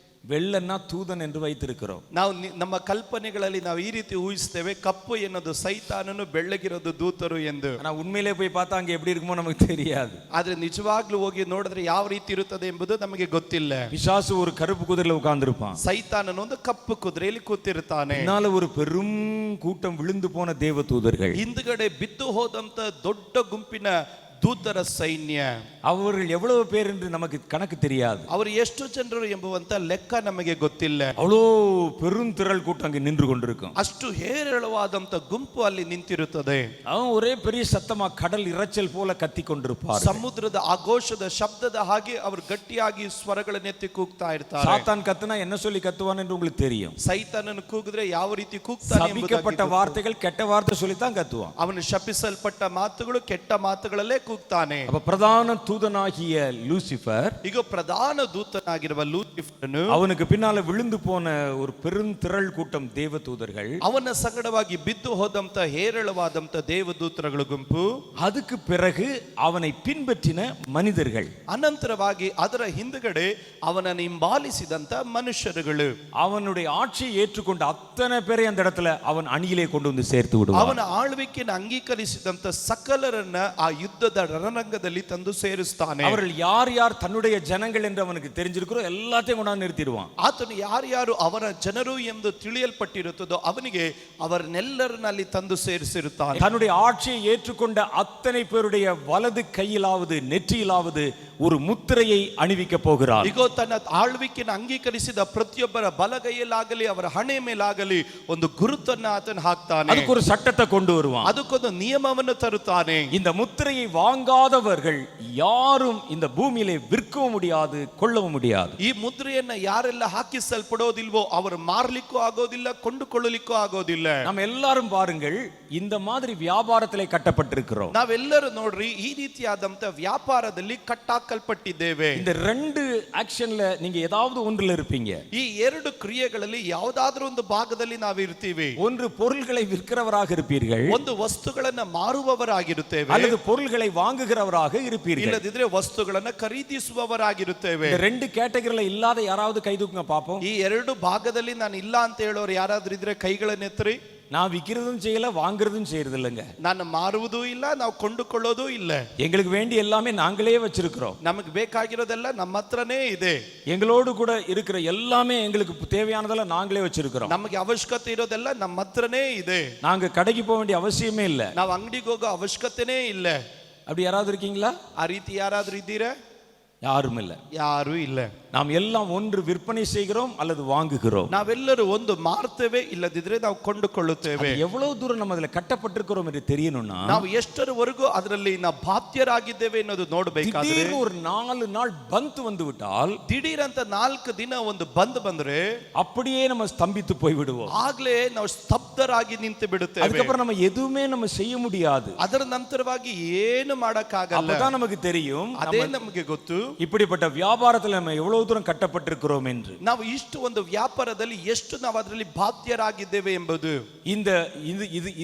வெள்ளன்னா தூதன் என்று வைத்திருக்கிறோம். ನಾವು ನಮ್ಮ ಕಲ್ಪನೆಗಳಲ್ಲಿ ನಾವು ಈ ರೀತಿ ಊಹಿಸ್ತೇವೆ, ಕಪ್ಪು ಎನ್ನುವುದು ಸೈತಾನನು, ಬೆಳ್ಳಗಿರೋದು ದೂತರು ಎಂದು. ஆனா உண்மையிலே போய் பார்த்தா அங்க எப்படி இருக்குமோ நமக்கு தெரியாது. ಆದ್ರೆ ನಿಜವಾಗ್ಲೂ ಹೋಗಿ ನೋಡಿದ್ರೆ ಯಾವ ರೀತಿ ಇರುತ್ತದೆ ಎಂಬುದು ನಮಗೆ ಗೊತ್ತಿಲ್ಲ. பிசாசு ஒரு கருப்பு குதிரையில உட்கார்ந்திருப்பான். ಸೈತಾನನು ಒಂದು ಕಪ್ಪು ಕುದುರೆಯಲ್ಲಿ ಕೂತಿರ್ತಾನೆ. பின்னால ஒரு பெரும் கூட்டம் விழுந்து போன தேவ தூதர்கள், ಹಿಂದುಗಡೆ ಬಿದ್ದು ಹೋದಂತ ದೊಡ್ಡ ಗುಂಪಿನ ದೂತರ ಸೈನ್ಯ. அவர்கள் எவ்வளவு பேர் என்று நமக்கு கணக்கு தெரியாது. ಅವರು ಎಷ್ಟು ಜನರು ಎಂಬುವಂತ ಲೆಕ್ಕ ನಮಗೆ ಗೊತ್ತಿಲ್ಲ. அவ்வளோ பெருந்திரள் கூட்டம் அங்கே நின்று கொண்டிருக்கும். ಅಷ್ಟು ಹೇರಳವಾದಂತ ಗುಂಪು ಅಲ್ಲಿ ನಿಂತಿರುತ್ತದೆ. அவன் ஒரே பெரிய சத்தமா கடல் இரைச்சல் போல கத்தி கொண்டிருப்பார். ಸಮುದ್ರದ ಆಘೋಷದ ಶಬ್ದದ ಹಾಗೆ ಅವರು ಗಟ್ಟಿಯಾಗಿ ಸ್ವರಗಳನ್ನೆತ್ತಿ ಕೂಗ್ತಾ ಇರ್ತಾರೆ. சாத்தான் கத்துனா என்ன சொல்லி கத்துவான் என்று உங்களுக்கு தெரியும். ಸೈತಾನನು ಕೂಗಿದ್ರೆ ಯಾವ ರೀತಿ ಕೂಗ್ತಾನೆ ಎಂಬುದಾಗಿ சபிக்கப்பட்ட வார்த்தைகள் கெட்ட வார்த்தை சொல்லித்தான் கத்துவான். ಅವನು ಶಪಿಸಲ್ಪಟ್ಟ ಮಾತುಗಳು ಕೆಟ್ಟ ಮಾತುಗಳಲ್ಲೇ ಕೂಗ್ತಾನೆ. அப்ப பிரதான தூதனாகிய லூசிபர், ಈಗ ಪ್ರಧಾನ ದೂತನಾಗಿರುವ ಲೂಸಿಫರನು, அவனுக்கு பின்னால விழுந்து போன ஒரு பெருந்திரள் கூட்டம் தேவ தூதர்கள், ಅವನ ಸಂಗಡವಾಗಿ ಬಿದ್ದು ಹೋದಂತ ಹೇರಳವಾದಂತ ದೇವದೂತರುಗಳ ಗುಂಪು, அதுக்கு பிறகு அவனை பின்பற்றின மனிதர்கள், ಅನಂತರವಾಗಿ ಅದರ ಹಿಂದುಗಡೆ ಅವನನ್ನು ಹಿಂಬಾಲಿಸಿದಂತ ಮನುಷ್ಯರುಗಳು, அவனுடைய ஆட்சியை ஏற்றுக்கொண்ட அத்தனை பேரை அந்த இடத்துல அவன் அணியிலே கொண்டு வந்து சேர்த்து விடுவான். ಅವನ ಆಳ್ವಿಕೆಯನ್ನು ಅಂಗೀಕರಿಸಿದಂತ ಸಕಲರನ್ನ ಆ ಯುದ್ಧದ ರಣರಂಗದಲ್ಲಿ ತಂದು ಸೇರಿಸ್ತಾನೆ. அவர்கள் யார் யார் தன்னுடைய ஜனங்கள் என்று அவனுக்கு தெரிஞ்சிருக்கிறோ எல்லாத்தையும் கொண்டாந்து நிறுத்திடுவான். ಆತನು ಯಾರ್ಯಾರು ಅವರ ಜನರು ಎಂದು ತಿಳಿಯಲ್ಪಟ್ಟಿರುತ್ತದೋ ಅವನಿಗೆ ಅವರನ್ನೆಲ್ಲರನ್ನಲ್ಲಿ ತಂದು ಸೇರಿಸಿರುತ್ತಾನೆ. தன்னுடைய ஆட்சியை ஏற்றுக்கொண்ட அத்தனை பேருடைய வலது கையிலாவது நெற்றியிலாவது ஒரு முத்திரையை அணிவிக்க போகிறார். ಇಗೋ ತನ್ನ ಆಳ್ವಿಕೆಯನ್ನು ಅಂಗೀಕರಿಸಿದ ಪ್ರತಿಯೊಬ್ಬರ ಬಲಗೈಯಲ್ಲಾಗಲಿ ಅವರ ಹಣೆ ಮೇಲಾಗಲಿ ಒಂದು ಗುರುತನ್ನ ಆತನು ಹಾಕ್ತಾನೆ. அதுக்கு ஒரு சட்டத்தை கொண்டு வருவான். ಅದಕ್ಕೊಂದು ನಿಯಮವನ್ನು ತರುತ್ತಾನೆ. இந்த முத்திரையை வாங்காதவர்கள் யாரும் இந்த பூமியிலே விற்கவும் முடியாது, கொள்ளவும் முடியாது. ಈ ಮುದ್ರೆಯನ್ನ ಯಾರೆಲ್ಲ ಹಾಕಿಸಲ್ಪಡೋದಿಲ್ವೋ ಅವರು ಮಾರ್ಲಿಕ್ಕೂ ಆಗೋದಿಲ್ಲ, ಕೊಂಡುಕೊಳ್ಳಲಿಕ್ಕೂ ಆಗೋದಿಲ್ಲ. நம்ம எல்லாரும் பாருங்கள், இந்த மாதிரி வியாபாரத்திலே கட்டப்பட்டிருக்கிறோம். ನಾವೆಲ್ಲರೂ ನೋಡ್ರಿ ಈ ರೀತಿಯಾದಂತ ವ್ಯಾಪಾರದಲ್ಲಿ ಕಟ್ಟಾಕಲ್ಪಟ್ಟಿದ್ದೇವೆ. இந்த ரெண்டு ஆக்ஷன்ல நீங்க ஏதாவது ஒன்றுல இருப்பீங்க. ಈ ಎರಡು ಕ್ರಿಯೆಗಳಲ್ಲಿ ಯಾವುದಾದ್ರೂ ಒಂದು ಭಾಗದಲ್ಲಿ ನಾವು ಇರ್ತೀವಿ. ஒன்று பொருள்களை விற்கிறவராக இருப்பீர்கள், ಒಂದು ವಸ್ತುಗಳನ್ನ ಮಾರುವವರಾಗಿರುತ್ತೇವೆ, அல்லது பொருள்களை வாங்குகிறவராக இருப்பீர்கள். ಇಲ್ಲದಿದ್ರೆ ವಸ್ತುಗಳನ್ನ ಖರೀದಿಸುವವರಾಗಿರುತ್ತೇವೆ. இந்த ரெண்டு கேட்டகரியில இல்லாத யாராவது கை தூக்குங்க பாப்போம். ಈ ಎರಡು ಭಾಗದಲ್ಲಿ ನಾನು ಇಲ್ಲ ಅಂತ ಹೇಳೋರು ಯಾರಾದ್ರೂ ಇದ್ರೆ ಕೈಗಳನ್ನೆತ್ತರಿ. நான் விக்கிறதும் செய்யல, வாங்குறதும் செய்யறது இல்லைங்க. ನಾನು ಮಾರುವುದೂ ಇಲ್ಲ, ನಾವು ಕೊಂಡುಕೊಳ್ಳೋದೂ ಇಲ್ಲ. எங்களுக்கு வேண்டிய எல்லாமே நாங்களே வச்சிருக்கிறோம். ನಮಗೆ ಬೇಕಾಗಿರೋದೆಲ್ಲ ನಮ್ಮ ಹತ್ರನೇ ಇದೆ. எங்களோடு கூட இருக்கிற எல்லாமே எங்களுக்கு தேவையானதெல்லாம் நாங்களே வச்சிருக்கிறோம். ನಮಗೆ ಅವಶ್ಯಕತೆ ಇರೋದೆಲ್ಲ ನಮ್ಮ ಹತ್ರನೇ ಇದೆ. நாங்க கடைக்கு போக வேண்டிய அவசியமே இல்ல. ನಾವು ಅಂಗಡಿಗೆ ಹೋಗೋ ಅವಶ್ಯಕತೆನೇ ಇಲ್ಲ. அப்படி யாராவது இருக்கீங்களா? ಆ ರೀತಿ ಯಾರಾದ್ರೂ ಇದ್ದೀರಾ? யாரும் இல்ல. ಯಾರು ಇಲ್ಲ. நாம் எல்லாம் ஒன்று விற்பனை செய்கிறோம் அல்லது வாங்குகிறோம். ನಾವೆಲ್ಲರೂ ಒಂದು ಮಾರ್ತೇವೆ, ಇಲ್ಲದಿದ್ರೆ ನಾವು ಕೊಂಡುಕೊಳ್ಳುತ್ತೇವೆ. எவ்வளவு தூரம் நம்ம அதுல கட்டப்பட்டிருக்கிறோம் என்று தெரியணும்னா, ನಾವು ಎಷ್ಟರವರೆಗೂ ಅದರಲ್ಲಿ ನಾವು ಬಾಧ್ಯರಾಗಿದ್ದೇವೆ ಅನ್ನೋದು ನೋಡಬೇಕಾದ್ರೆ, திடீர்னு ஒரு 4 நாள் பந்த் வந்து விட்டால், ದಿಢೀರ್ ಅಂತ 4 ದಿನ ಒಂದು ಬಂದ್ ಬಂದ್ರೆ அப்படியே நம்ம ஸ்தம்பித்து போய் விடுவோம். ಆಗ್ಲೇ ನಾವು ಸ್ತಬ್ಧರಾಗಿ ನಿಂತು ಬಿಡುತ್ತೇವೆ. அதுக்கப்புறம் நம்ம எதுவுமே நம்ம செய்ய முடியாது. ಅದರ ನಂತರವಾಗಿ ಏನು ಮಾಡಕ್ಕಾಗಲ್ಲ. அப்பதான் நமக்கு தெரியும் ಅದೇ ನಮಗೆ ಗೊತ್ತು இப்படிப்பட்ட வியாபாரத்தில் நம்ம எவ்வளவு தூரம் கட்டப்பட்டிருக்கிறோம் என்று. ನಾವು ಇಷ್ಟು ಒಂದು ವ್ಯಾಪಾರದಲ್ಲಿ ಎಷ್ಟು ನಾವು ಅದರಲ್ಲಿ ಬಾಧ್ಯರಾಗಿದ್ದೇವೆ ಎಂಬುದು.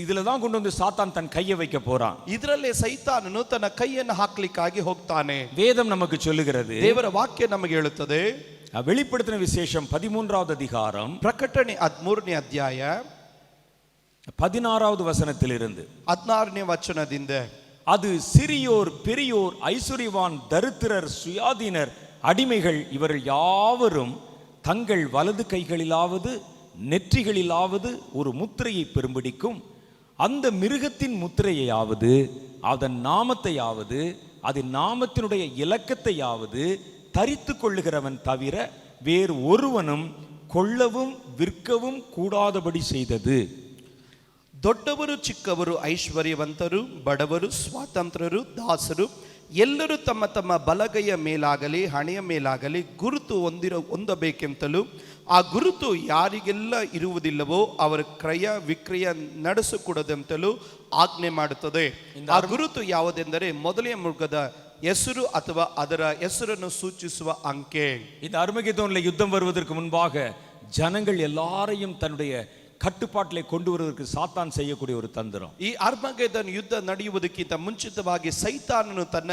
இதுல தான் கொண்டு வந்து சாத்தான் தன் கையை வைக்க போறான். ಇದರಲ್ಲೇ ಸೈತಾನನು ತನ್ನ ಕೈಯನ್ನು ಹಾಕ್ಲಿಕ್ಕಾಗಿ ಹೋಗ್ತಾನೆ. வேதம் நமக்கு சொல்லுகிறது, ದೇವರ ವಾಕ್ಯ ನಮಗೆ ಹೇಳುತ್ತದೆ, வெளிப்படுத்தின விசேஷம் 13வது அதிகாரம் ಪ್ರಕಟಣೆ 13ನೇ ಅಧ್ಯಾಯ 16வது வசனத்திலிருந்து 16ನೇ ವಚನದಿಂದ, அது சிறியோர் பெரியோர் ஐசுரிவான் தரித்திரர் சுயாதீனர் அடிமைகள் இவர்கள் யாவரும் தங்கள் வலது கைகளிலாவது நெற்றிகளிலாவது ஒரு முத்திரையை பெரும்பிடிக்கும் அந்த மிருகத்தின் முத்திரையாவது அதன் நாமத்தையாவது அதன் நாமத்தினுடைய இலக்கத்தையாவது தரித்து கொள்ளுகிறவன் தவிர வேறு ஒருவனும் கொள்ளவும் விற்கவும் கூடாதபடி செய்தது. ದೊಡ್ಡವರು ಚಿಕ್ಕವರು, ಐಶ್ವರ್ಯವಂತರು ಬಡವರು, ಸ್ವಾತಂತ್ರ್ಯರು ದಾಸರು ಎಲ್ಲರೂ ತಮ್ಮ ತಮ್ಮ ಬಲಗೈಯ ಮೇಲಾಗಲಿ ಹಣೆಯ ಮೇಲಾಗಲಿ ಗುರುತು ಹೊಂದಬೇಕೆಂತಲೂ ಆ ಗುರುತು ಯಾರಿಗೆಲ್ಲ ಇರುವುದಿಲ್ಲವೋ ಅವರ ಕ್ರಯ ವಿಕ್ರಯ ನಡೆಸಿಕೊಡದಂತಲೂ ಆಜ್ಞೆ ಮಾಡುತ್ತದೆ. ಆ ಗುರುತು ಯಾವುದೆಂದರೆ ಮೊದಲನೇ ಮೃಗದ ಹೆಸರು ಅಥವಾ ಅದರ ಹೆಸರನ್ನು ಸೂಚಿಸುವ ಅಂಕೆ. இந்த அர்மகெதோனில் யுத்தம் வருவதற்கு முன்பாக ஜனங்கள் எல்லாரையும் தன்னுடைய கட்டுப்பாட்டிலே கொண்டு வருவதற்கு சாத்தான் செய்யக்கூடிய ஒரு தந்திரம். ಈ ಅರ್ಮಗೆದನ್ ಯುದ್ಧ ನಡೆಯುವುದಕ್ಕಿಂತ ಮುಂಚಿತವಾಗಿ ಸೈತಾನನು ತನ್ನ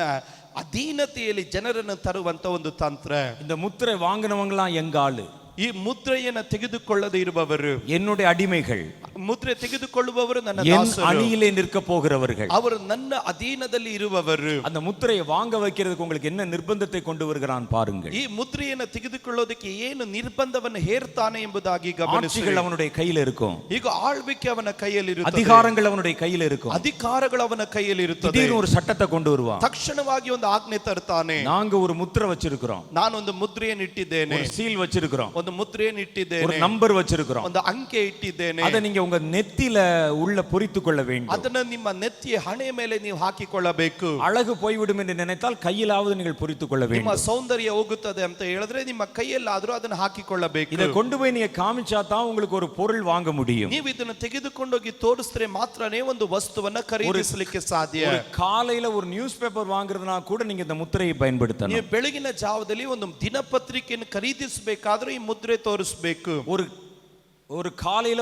ಅಧೀನತೆಯಲ್ಲಿ ಜನರನ್ನು ತರುವಂತ ಒಂದು ತಂತ್ರ. இந்த முத்திரை வாங்கினவங்களாம் எங்க ஆளு, ಈ ಮುದ್ರೆಯನ್ನು ತೆಗೆದುಕೊಳ್ಳದೆ ಇರುವವರು என்னுடைய அடிமைகள், ಮುದ್ರೆ ತೆಗೆದುಕೊಳ್ಳುವವರು ನನ್ನ என் ದಾಸರು, அணியிலே நிற்க போகிறவர்கள். ಅವರು ನನ್ನ ಅಧೀನದಲ್ಲಿ ಇರುವವರು. அந்த முத்திரையை வாங்க வைக்கிறதுக்கு உங்களுக்கு என்ன நிர்பந்தத்தை கொண்டு வருகிறான் பாருங்கள். ಈ ಮುದ್ರೆಯನ್ನು ತೆಗೆದುಕೊಳ್ಳೋದಕ್ಕೆ ಏನು ನಿರ್ಬಂಧವನ್ನು ಹೇರ್ತಾನೆ ಎಂಬುದಾಗಿ ಗಮನಿಸಿ. ஆட்சிகள் அவனுடைய கையில் இருக்கும், ಈಗ ಆಳ್ವಿಕೆ ಅವನ ಕೈಯಲ್ಲಿ ಇರುತ್ತದೆ, அதிகாரங்கள் அவனுடைய கையில் இருக்கும். ಅಧಿಕಾರಗಳು ಅವನ ಕೈಯಲ್ಲಿ ಇರುತ್ತದೆ. திடீர்னு ஒரு சட்டத்தை கொண்டு வருவான். ತಕ್ಷಣವಾಗಿ ಒಂದು ಆಜ್ಞೆ ತರ್ತಾನೆ. நாங்க ஒரு முத்திரை வச்சிருக்கிறோம், ನಾನೊಂದು ಮುದ್ರೆಯನ್ನು ಇಟ್ಟಿದ್ದೇನೆ, ஒரு சீல் வச்சிருக்கிறோம், ಒಂದು ಮುದ್ರೆಯನ್ನು ಇಟ್ಟಿದ್ದೇನೆ, ஒரு நம்பர் வச்சிருக்கிறோம். ಒಂದು ಅಂಕೆ ಇಟ್ಟಿದ್ದೇನೆ. அதை நீங்க உங்க நெத்தியில உள்ள பொறித்துக் கொள்ள வேண்டும். ಅದನ್ನ ನಿಮ್ಮ ನೆತ್ತಿಯ ಹಣೆಯ ಮೇಲೆ ನೀವು ಹಾಕಿಕೊಳ್ಳಬೇಕು. அழகு போய்விடும் என்று நினைத்தால் கையிலாவது நீங்கள் பொறித்துக் கொள்ள ನಿಮ್ಮ வேண்டும். ಸೌಂದರ್ಯ ಹೋಗುತ್ತದೆ ಅಂತ ಹೇಳಿದ್ರೆ ನಿಮ್ಮ ಕೈಯಲ್ಲಾದ್ರೂ ಅದನ್ನ ಹಾಕಿಕೊಳ್ಳಬೇಕು. இதை கொண்டு போய் நீங்க காமிச்சா தான் உங்களுக்கு ஒரு பொருள் வாங்க முடியும். ನೀವು ಇದನ್ನ ತೆಗೆದುಕೊಂಡೋಗಿ ತೋರಿಸಿದ್ರೆ ಮಾತ್ರನೇ ಒಂದು ವಸ್ತುವನ್ನ ಖರೀದಿಸಲಿಕ್ಕೆ ಸಾಧ್ಯ. ஒரு காலையில ஒரு நியூஸ் பேப்பர் வாங்குறதுனா கூட நீங்க இந்த முத்திரையை பயன்படுத்தணும். ನೀವು ಬೆಳಗಿನ ಜಾವದಲ್ಲಿ ಒಂದು ದಿನಪತ್ರಿಕೆಯನ್ನು ಖರೀದಿಸಬೇಕಾದ್ರೆ ಈ ಮುದ್ರೆ ತೋರಿಸಬೇಕು. ஒரு காலையில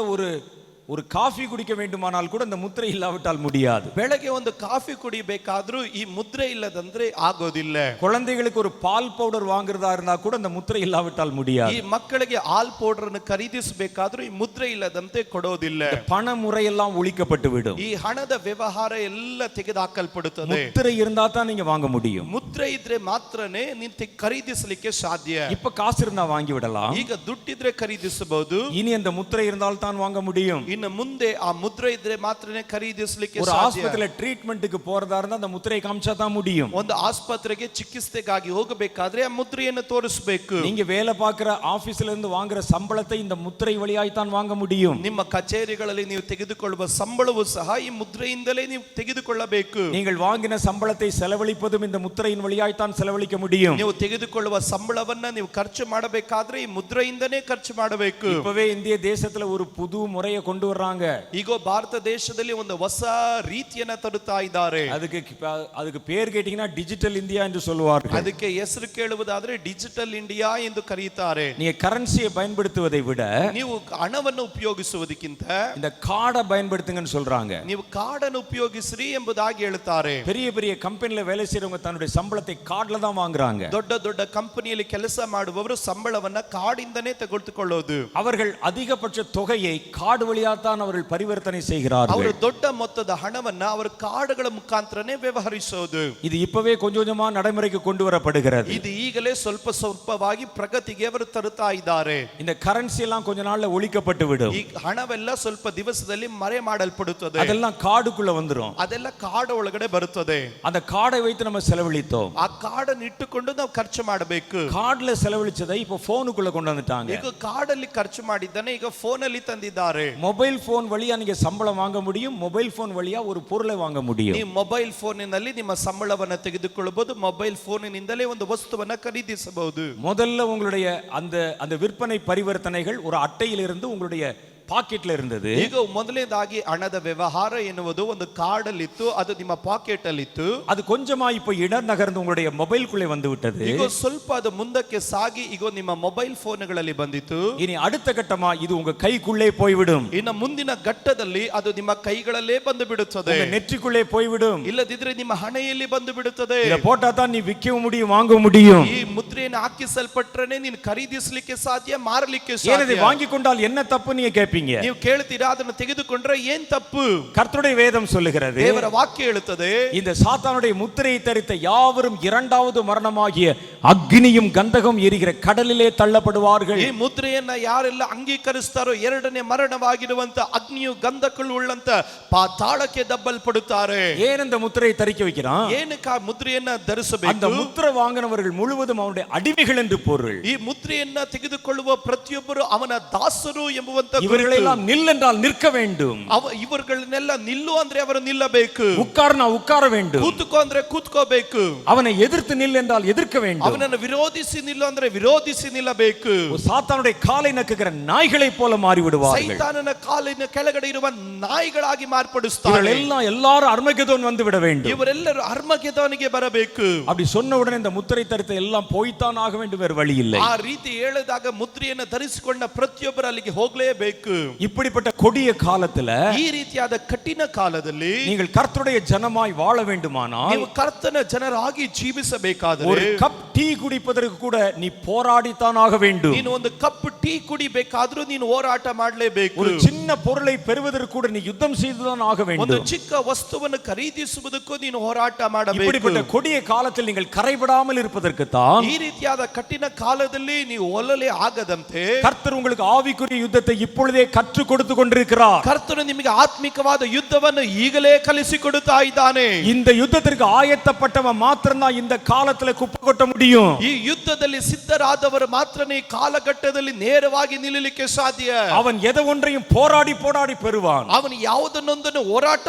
ஒரு காஃபி குடிக்க வேண்டுமானால் கூட இந்த முத்திரை இல்லாவிட்டால் முடியாது. ಬೆಳಗ್ಗೆ ಒಂದು ಕಾಫಿ ಕುಡಿಬೇಕಾದ್ರೂ ಈ ಮುದ್ರೆ ಇಲ್ಲದಂದ್ರೆ ಆಗೋದಿಲ್ಲ. குழந்தைகளுக்கு ஒரு பால் பவுடர் வாங்குறதா இருந்தா கூட இந்த முத்திரை இல்லாவிட்டால் முடியாது. ಈ ಮಕ್ಕಳಿಗೆ ಹಾಲ್ ಪೌಡರ್ ಅನ್ನು ಖರೀದಿಸಬೇಕಾದ್ರೂ ಈ ಮುದ್ರೆ ಇಲ್ಲದಂತೆ ಕೊಡೋದಿಲ್ಲ. பண முறையெல்லாம் ஒழிக்கப்பட்டு விடும். ಈ ಹಣದ ವ್ಯವಹಾರ ಎಲ್ಲ ತೆಗೆದುಹಾಕಲ್ಪಡುತ್ತದೆ. முத்திரை இருந்தா தான் நீங்க வாங்க முடியும். ಮುದ್ರೆ ಇದ್ರೆ ಮಾತ್ರನೇ ನೀವು ಖರೀದಿಸಲಿಕ್ಕೆ ಸಾಧ್ಯ. இப்ப காசு இருந்தா வாங்கி விடலாம். ಈಗ ದುಡ್ಡಿದ್ರೆ ಖರೀದಿಸಬಹುದು. இனி அந்த முத்திரை இருந்தால் தான் வாங்க முடியும். ಇನ್ನು ಮುಂದೆ ಆ ಮುದ್ರೆ ಇದ್ರೆ ಮಾತ್ರನೇ ಖರೀದಿಸಲಿಕ್ಕೆ ஒரு ಸಾಧ್ಯ. ஆஸ்பத்திரியில ட்ரீட்மெண்ட்டுக்கு போறதா இருந்தா அந்த முத்திரையை காமிச்சா தான் முடியும். ಒಂದು ಆಸ್ಪತ್ರೆಗೆ ಚಿಕಿತ್ಸೆಗಾಗಿ ಹೋಗಬೇಕಾದ್ರೆ ಆ ಮುದ್ರೆಯನ್ನು ತೋರಿಸಬೇಕು. நீங்க வேலை பார்க்கிற ஆபீஸ்ல இருந்து வாங்குற சம்பளத்தை இந்த முத்திரை வழியாய் தான் வாங்க முடியும். ನಿಮ್ಮ ಕಚೇರಿಗಳಲ್ಲಿ ನೀವು ತೆಗೆದುಕೊಳ್ಳುವ ಸಂಬಳವೂ ಸಹ ಈ ಮುದ್ರೆಯಿಂದಲೇ ನೀವು ತೆಗೆದುಕೊಳ್ಳಬೇಕು. நீங்கள் வாங்கின சம்பளத்தை செலவழிப்பதும் இந்த முத்திரையின் வழியாய் தான் செலவழிக்க முடியும். ನೀವು ತೆಗೆದುಕೊಳ್ಳುವ ಸಂಬಳವನ್ನ ನೀವು ಖರ್ಚು ಮಾಡಬೇಕಾದ್ರೆ ಈ ಮುದ್ರೆಯಿಂದನೇ ಖರ್ಚು ಮಾಡಬೇಕು. இப்பவே இந்திய தேசத்துல ஒரு புது முறையை கொண்டு வர்றாங்க. ಈಗ ಭಾರತ ದೇಶದಲ್ಲಿ ಒಂದು ಹೊಸ ರೀತಿಯನ್ನ ತರುತ್ತಾ ಇದ್ದಾರೆ. அதுக்கு பேர் கேட்டீங்கன்னா டிஜிட்டல் இந்தியா என்று சொல்வார்கள். ಅದಕ್ಕೆ ಹೆಸರು ಕೇಳುವುದಾದ್ರೆ ಡಿಜಿಟಲ್ ಇಂಡಿಯಾ ಎಂದು ಕರೆಯುತ್ತಾರೆ. நீங்க கரன்சியை பயன்படுத்துவதை விட ನೀವು ಹಣವನ್ನು ಉಪಯೋಗಿಸುವುದಕ್ಕಿಂತ இந்த கார்டை பயன்படுத்துங்கன்னு சொல்றாங்க. ನೀವು ಕಾರ್ಡನ್ನು ಉಪಯೋಗಿಸ್ರಿ ಎಂಬುದಾಗಿ ಹೇಳುತ್ತಾರೆ. பெரிய பெரிய கம்பெனில வேலை செய்யறவங்க தன்னுடைய சம்பளத்தை கார்டுல தான் வாங்குறாங்க. ದೊಡ್ಡ ದೊಡ್ಡ ಕಂಪನಿಯಲ್ಲಿ ಕೆಲಸ ಮಾಡುವವರು ಸಂಬಳವನ್ನ ಕಾರ್ಡಿಂದನೇ ತೆಗೆದುಕೊಳ್ಳೋದು. அவர்கள் அதிகபட்ச தொகையை கார்டு வழியா தான் அவர்கள் பரிவர்த்தனை செய்கிறார்கள். ಅವರು ದೊಡ್ಡ ಮೊತ್ತದ ಹಣವನ್ನ ಅವರು ಕಾರ್ಡ್ಗಳ ಮುಖಾಂತರನೇ ವ್ಯವಹರಿಸೋದು. இது இப்பவே கொஞ்சம் கொஞ்சமா நடைமுறைக்கு கொண்டு வரப்படுகிறது. ಇದು ಈಗಲೇ ಸ್ವಲ್ಪ ಸ್ವಲ್ಪವಾಗಿ ಪ್ರಗತಿಗೆ ಅವರು ತರುತ್ತಾ ಇದ್ದಾರೆ. இந்த கரன்சி எல்லாம் கொஞ்ச நாள்ல ஒழிக்கப்பட்டு விடும். ಈ ಹಣವೆಲ್ಲ ಸ್ವಲ್ಪ ದಿವಸದಲ್ಲಿ ಮರೆ ಮಾಡಲ್ಪಡುತ್ತದೆ. அதெல்லாம் கார்டுக்குள்ள வந்துரும். ಅದೆಲ್ಲ ಕಾರ್ಡ್ ಒಳಗಡೆ ಬರುತ್ತದೆ. அந்த கார்டை வைத்து நம்ம செலவழித்தோம். ಆ ಕಾರ್ಡನ್ನು ಇಟ್ಟುಕೊಂಡು ನಾವು ಖರ್ಚು ಮಾಡಬೇಕು. கார்டுல செலவழிச்சதை இப்போ போனுக்குள்ள கொண்டு வந்துட்டாங்க. ಈಗ ಕಾರ್ಡ್ ಅಲ್ಲಿ ಖರ್ಚು ಮಾಡಿದ್ದಾನೆ, ಈಗ ಫೋನ್ ಅಲ್ಲಿ ತಂದಿದ್ದಾರೆ. மொபைல் போன் வழியா நீங்க சம்பளம் வாங்க முடியும். மொபைல் போன் வழியா ஒரு பொருளை வாங்க முடியும். ನೀವು ಮೊಬೈಲ್ ಫೋನಿನಲ್ಲಿ ನಿಮ್ಮ ಸಂಬಳವನ್ನು ತೆಗೆದುಕೊಳ್ಳಬಹುದು. ಮೊಬೈಲ್ ಫೋನಿನಿಂದಲೇ ಒಂದು ವಸ್ತುವನ್ನ ಖರೀದಿಸಬಹುದು. முதல்ல உங்களுடைய அந்த விற்பனை பரிவர்த்தனைகள் ஒரு அட்டையிலிருந்து உங்களுடைய பாக்கெட்ல இருந்தது. ಈಗ ಮೊದಲನೇದಾಗಿ ಹಣದ ವ್ಯವಹಾರ ಎನ್ನುವುದು ಒಂದು ಕಾರ್ಡ್ ಅಲ್ಲಿ ಇತ್ತು, ಅದು ನಿಮ್ಮ ಪಾಕೆಟ್ ಅಲ್ಲಿ ಇತ್ತು. அது கொஞ்சமா இப்போ இடம் நகர்ந்து உங்களுடைய மொபைல்குள்ளே வந்து விட்டது. ಈಗ ಸ್ವಲ್ಪ ಅದು ಮುಂದಕ್ಕೆ ಸಾಗಿ ಈಗ ನಿಮ್ಮ ಮೊಬೈಲ್ ಫೋನ್ಗಳಲ್ಲಿ ಬಂದಿತ್ತು. இனி அடுத்த கட்டமா இது உங்க கைக்குள்ளே போய்விடும். ಇನ್ನು ಮುಂದಿನ ಘಟ್ಟದಲ್ಲಿ ಅದು ನಿಮ್ಮ ಕೈಗಳಲ್ಲೇ ಬಂದು ಬಿಡುತ್ತದೆ. உங்க நெற்றிக்குள்ளே போய்விடும். ಇಲ್ಲದಿದ್ರೆ ನಿಮ್ಮ ಹಣೆಯಲ್ಲಿ ಬಂದು ಬಿಡುತ್ತದೆ. இத போட்டா தான் நீ விற்கவும் முடியும், வாங்க முடியும். ಈ ಮುದ್ರೆಯನ್ನು ಹಾಕಿಸಲ್ಪಟ್ರನೆ ನೀನು ಖರೀದಿಸಲಿಕ್ಕೆ ಸಾಧ್ಯ, ಮಾರಲಿಕ್ಕೆ ஏன் இதை ಸಾಧ್ಯ. வாங்கி கொண்டால் என்ன தப்பு நீங்க கேட்பீங்க. ನೀವು ಕೇಳ್ತೀರಾ ಅದನ್ನು ತೆಗೆದುಕೊಂಡ್ರೆ ಏನ್ ತಪ್ಪು? கர்த்தருடைய வேதம் சொல்லுகிறது, ದೇವರ ವಾಕ್ಯ ಹೇಳುತ್ತದೆ, இந்த சாத்தானுடைய முத்திரையை தரித்த யாவரும் இரண்டாவது மரணமாகிய அக்னியும் கந்தகம் எரிகிற கடலிலே தள்ளப்படுவார்கள். ಈ ಮುದ್ರೆಯನ್ನ ಯಾರೆಲ್ಲ ಅಂಗೀಕರಿಸ್ತಾರೋ ಎರಡನೇ ಮರಣವಾಗಿರುವಂತ ಅಗ್ನಿಯು ಗಂಧಕಗಳು ಉಳ್ಳಂತ ಪಾತಾಳಕ್ಕೆ ದಬ್ಬಲ್ಪಡುತ್ತಾರೆ. ஏன் இந்த முத்திரையை தரிக்க வைக்கிறான்? ಏನಕ್ಕೆ ಆ ಮುದ್ರೆಯನ್ನ ಧರಿಸಬೇಕು? அந்த முத்திரை வாங்கினவர்கள் முழுவதும் அவனுடைய அடிமைகள் என்று பொருள். ಈ ಮುದ್ರೆಯನ್ನ ತೆಗೆದುಕೊಳ್ಳುವ ಪ್ರತಿಯೊಬ್ಬರು ಅವನ ದಾಸರು ಎಂಬುವಂತ இவர்களெல்லாம் நில் என்றால் நிற்க வேண்டும். ಇವರುಗಳನ್ನೆಲ್ಲ ನಿಲ್ಲು ಅಂದ್ರೆ ಅವರು ನಿಲ್ಲಬೇಕು. உட்கார்னா உட்கார வேண்டும். ಕೂತ್ಕೋ ಅಂದ್ರೆ ಕೂತ್ಕೋಬೇಕು. அவனை எதிர்த்து நில் என்றால் எதிர்க்க வேண்டும். ಅವನನ್ನು ವಿರೋಧಿಸಿ ನಿಲ್ಲು ಅಂದ್ರೆ ವಿರೋಧಿಸಿ ನಿಲ್ಲಬೇಕು. சாத்தானுடைய காலை நக்குகிற நாய்களை போல மாறி விடுவார்கள். ಸೈತಾನನ ಕಾಲಿನ ಕೆಳಗಡೆ ಇರುವ ನಾಯಿಗಳಾಗಿ ಮಾರ್ಪಡಿಸುತ್ತಾರೆ. இவரெல்லாம் எல்லாரும் அர்மகெதோன் வந்து விட வேண்டும். ಇವರೆಲ್ಲರೂ ಅರ್ಮಗೆದೋನಿಗೆ ಬರಬೇಕು. அப்படி சொன்ன உடனே இந்த முத்திரை தரித்த எல்லாம் போய்த்தான் ஆக வேண்டும், வேறு வழி இல்லை. ಆ ರೀತಿ ಹೇಳಿದಾಗ ಮುದ್ರೆಯನ್ನು ಧರಿಸಿಕೊಂಡ ಪ್ರತಿಯೊಬ್ಬರು ಅಲ್ಲಿಗೆ ಹೋಗಲೇಬೇಕು. இப்படிப்பட்ட கொடிய காலத்துல ಈ ರೀತಿಯಾದ ಕಠಿಣ ಕಾಲದಲ್ಲಿ நீங்கள் கர்த்தருடைய ஜனமாய் வாழ வேண்டுமானால் ನೀವು ಕರ್ತನ ಜನರಾಗಿ ಜೀವಿಸಬೇಕಾದರೆ ஒரு கப் டீ குடிப்பதற்கு கூட நீ போராடித்தான் ஆக வேண்டும். ನೀನು ಒಂದು ಕಪ್ ಟೀ ಕುಡಿಬೇಕಾದ್ರೂ ನೀನು ಹೋರಾಟ ಮಾಡಲೇಬೇಕು. ஒரு சின்ன பொருளை பெறுவதற்கு கூட நீ யுத்தம் செய்துதான் ஆக வேண்டும். ಒಂದು ಚಿಕ್ಕ ವಸ್ತುವನ್ನು ಖರೀದಿಸುವುದಕ್ಕೂ ನೀನು ಹೋರಾಟ ಮಾಡಬೇಕು. இப்படிப்பட்ட கொடிய காலத்தில் நீங்கள் கரைபடாமல் இருப்பதற்கு தான் ಈ ರೀತಿಯಾದ ಕಠಿಣ ಕಾಲದಲ್ಲಿ ನೀವು ಒಲಲೆ ಆಗದಂತೆ கர்த்தர் உங்களுக்கு ஆவிக்குரிய யுத்தத்தை இப்பொழுதே கற்றுக் கொடுத்து கொண்டிருக்கிறார். ಕರ್ತನು ನಿಮಗೆ ಆತ್ಮಿಕವಾದ ಯುದ್ಧವನ್ನು ಈಗಲೇ ಕಲಿಸಿಕೊಡುತ್ತಾ ಇದ್ದಾನೆ. இந்த யுத்தத்திற்கு ஆயத்தப்பட்டவன் மாத்திரம்தான் இந்த காலத்துல குப்பை கொட்ட முடியும். ಈ ಯುದ್ಧದಲ್ಲಿ ಸಿದ್ಧರಾದವರು ಮಾತ್ರನೇ ಈ ಕಾಲಘಟ್ಟದಲ್ಲಿ ನೇರವಾಗಿ ನಿಲ್ಲಲಿಕ್ಕೆ ಸಾಧ್ಯ. அவன் எதை ஒன்றையும் போராடி போராடி பெறுவான். ಅವನು ಯಾವುದನ್ನೊಂದನ್ನು ಹೋರಾಟ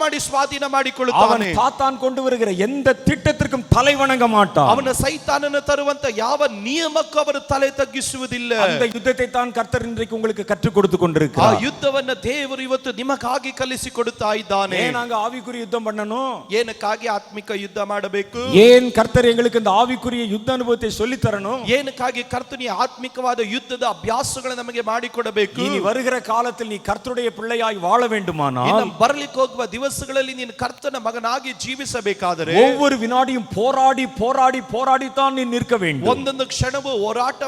ಮಾಡಿ ಸ್ವಾಧೀನ அவன் ಮಾಡಿಕೊಳ್ಳುತ್ತಾನೆ. சாத்தான் கொண்டு வருகிற எந்த திட்டத்திற்கும் தலை வணங்க மாட்டான். ಅವನ ಸೈತಾನನ ತರುವಂತ ಯಾವ ನಿಯಮಕ್ಕೂ ಅವರು ತಲೆ ತಗ್ಗಿಸುವುದಿಲ್ಲ. அந்த யுத்தத்தை தான் கர்த்தர் இன்றைக்கு உங்களுக்கு கற்றுக் கொடுத்து ಆ கொண்டிருக்கிறார். ಯುದ್ಧವನ್ನ ದೇವರು ಇವತ್ತು ನಿಮಗಾಗಿ ಕಲಿಸಿಕೊಡುತ್ತಾ ಇದ್ದಾನೆ. ஏன் நாங்க ஆவிக்குரிய யுத்தம் பண்ணணும்? ಏನಕ್ಕಾಗಿ ಆತ್ಮಿಕ ಯುದ್ಧ ಮಾಡಬೇಕು? ஏன் கர்த்தர் எங்களுக்கு இந்த ஆவிக்குரிய யுத்த அனுபவத்தை சொல்லி தரணும்? ಏನಕ್ಕಾಗಿ ಕರ್ತನಿ ಆತ್ಮಿಕವಾದ ಯುದ್ಧದ ಅಭ್ಯಾಸಗಳನ್ನು ನಮಗೆ ಮಾಡಿಕೊಡಬೇಕು? இனி வருகிற காலத்தில் நீ கர்த்தருடைய பிள்ளையாய் வாழ வேண்டுமானால் ಇನ್ನು ಬರಲಿಕ್ಕೆ ಹೋಗುವ ದಿವಸಗಳಲ್ಲಿ ನೀನು ಕರ್ತನ ಮಗನಾಗಿ ಜೀವಿಸಬೇಕಾದರೆ ஒவ்வொரு வினாடியும் போராடி போராடி போராடித்தான் நீ நிற்க வேண்டும். ಒಂದೊಂದು ಕ್ಷಣವೂ ಹೋರಾಟ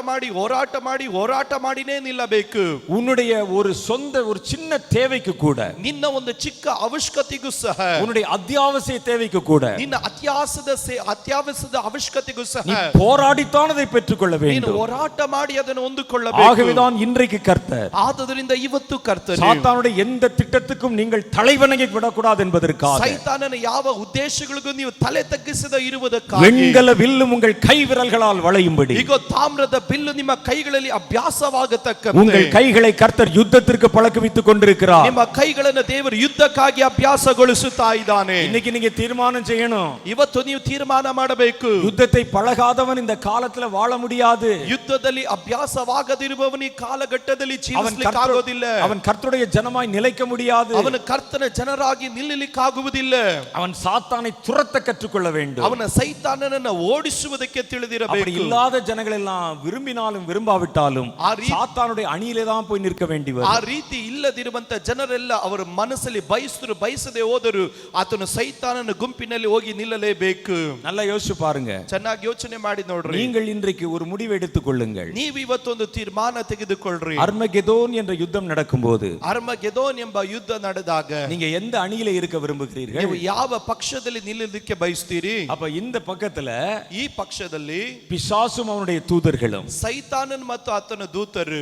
ಮಾಡಿನೇ ನಿಲ್ಲಬೇಕು. உன்னுடைய ஒரு சொந்த ஒரு சின்ன தேவைக்கு கூட, ನಿನ್ನ ಒಂದು ಚಿಕ್ಕ ಅವಶ್ಯಕತೆಗೂ ಸಹ, உன்னுடைய அத்தியாவசிய தேவைக்கு கூட ನಿನ್ನ ಅತ್ಯಾವಶ್ಯದ ಅವಶ್ಯಕತೆಗೂ ಸಹ நீ போராடித்தான் அதை பெற்றுக்கொள்ள ನೀನು வேண்டும். ಹೋರಾಟ ಮಾಡಿ ಅದನ್ನು ಹೊಂದಿಕೊಳ್ಳಬೇಕು. ஆகவேதான் இன்றைக்கு கர்த்தர் ಆದುದರಿಂದ ಇವತ್ತು ಕರ್ತನು சாத்தானுடைய எந்த திட்டத்துக்கும் நீங்கள் தலைவணங்கி விடக்கூடாது என்பதற்காக ಸೈತಾನನ ಯಾವ ಉದ್ದೇಶಗಳಿಗೂ ನೀವು ತಲೆ ತಗ್ಗಿಸದೆ ಇರುವುದಕ್ಕಾಗಿ வெண்கல வில்லும் உங்கள் கை விரல்களால் வளையும்படி ಈಗ ತಾಮ್ರದ ಬಿಲ್ಲು ನಿಮ್ಮ ಕೈಗಳಲ್ಲಿ ಅಭ್ಯಾಸವಾಗತಕ್ಕಂತೆ உங்கள் கைகளை கர்த்தர் யுத்தத்திற்கு பழக்குவித்துக் கொண்டிருக்கிறார். ನಿಮ್ಮ ಕೈಗಳನ್ನು ದೇವರು ಯುದ್ಧಕ್ಕಾಗಿ ಅಭ್ಯಾಸಗೊಳಿಸುತ್ತಾ ಇದ್ದಾನೆ. இன்னைக்கு நீங்க தீர்மானம் செய்யணும். ಇವತ್ತು ನೀವು ತೀರ್ಮಾನ ಮಾಡಬೇಕು. யுத்தத்தை பழகாதவன் இந்த காலத்துல வாழ முடியாது. ಯುದ್ಧದಲ್ಲಿ ಅಭ್ಯಾಸವಾಗದಿರುವವನು ಈ ಕಾಲಘಟ್ಟದಲ್ಲಿ ಜೀವಿಸಲಿಕ್ಕೆ ಆಗೋದಿಲ್ಲ. அவன் கர்த்தருடைய ஜனமாய் நிலைக்க முடியாது. ಅವನು ಕರ್ತನ ಜನರಾಗಿ ನಿಲ್ಲಲಿಕ್ಕಾಗುವುದಿಲ್ಲ. அவன் சாத்தானை துரத்த கற்றுக்கொள்ள வேண்டும். ಅವನ ಸೈತಾನನನ್ನು ಓಡಿಸುವುದಕ್ಕೆ அப்படி ತಿಳಿದಿರಬೇಕು. இல்லாத ஜனங்கள் எல்லாம் விரும்பினாலும் விரும்பாவிட்டாலும் சாத்தானுடைய அணியிலே தான் போய் நிற்க வேண்டி ಆ வரும். ರೀತಿ ಇಲ್ಲದಿರುವಂತ ಜನರೆಲ್ಲ ಅವರ ಮನಸ್ಸಲ್ಲಿ ಬಯಸದೆ ಹೋದರು ಆತನು ಸೈತಾನನ ಗುಂಪಿನಲ್ಲಿ ಹೋಗಿ ನಿಲ್ಲಲೇಬೇಕು. நல்லா யோசிச்சு பாருங்க. ಚೆನ್ನಾಗಿ ಯೋಚನೆ ಮಾಡಿ ನೋಡ್ರಿ. நீங்கள் இன்றைக்கு ஒரு முடிவு எடுத்துக் கொள்ளுங்கள். ನೀವು ಇವತ್ತೊಂದು ತೀರ್ಮಾನ ತೆಗೆದುಕೊಳ್ಳ್ರಿ. அர்மகெதோன் என்ற யுத்தம் நடக்கும்போது ಅರ್ಮಗೆದೋನ್ ಎಂಬ ಯುದ್ಧ ನಡೆದಾಗ நீங்க எந்த அணியிலே இருக்க விரும்புகிறீர்கள்? ನೀವು ಯಾವ ಪಕ್ಷದಲ್ಲಿ ನಿಲ್ಲಲಿಕ್ಕೆ ಬಯಸ್ತೀರಿ? அப்ப இந்த பக்கத்துல ಈ ಪಕ್ಷದಲ್ಲಿ பிசாசும் அவனுடைய தூதர்களும், ಸೈತಾನನ್ ಮತ್ತು ಆತನ ದೂತರು,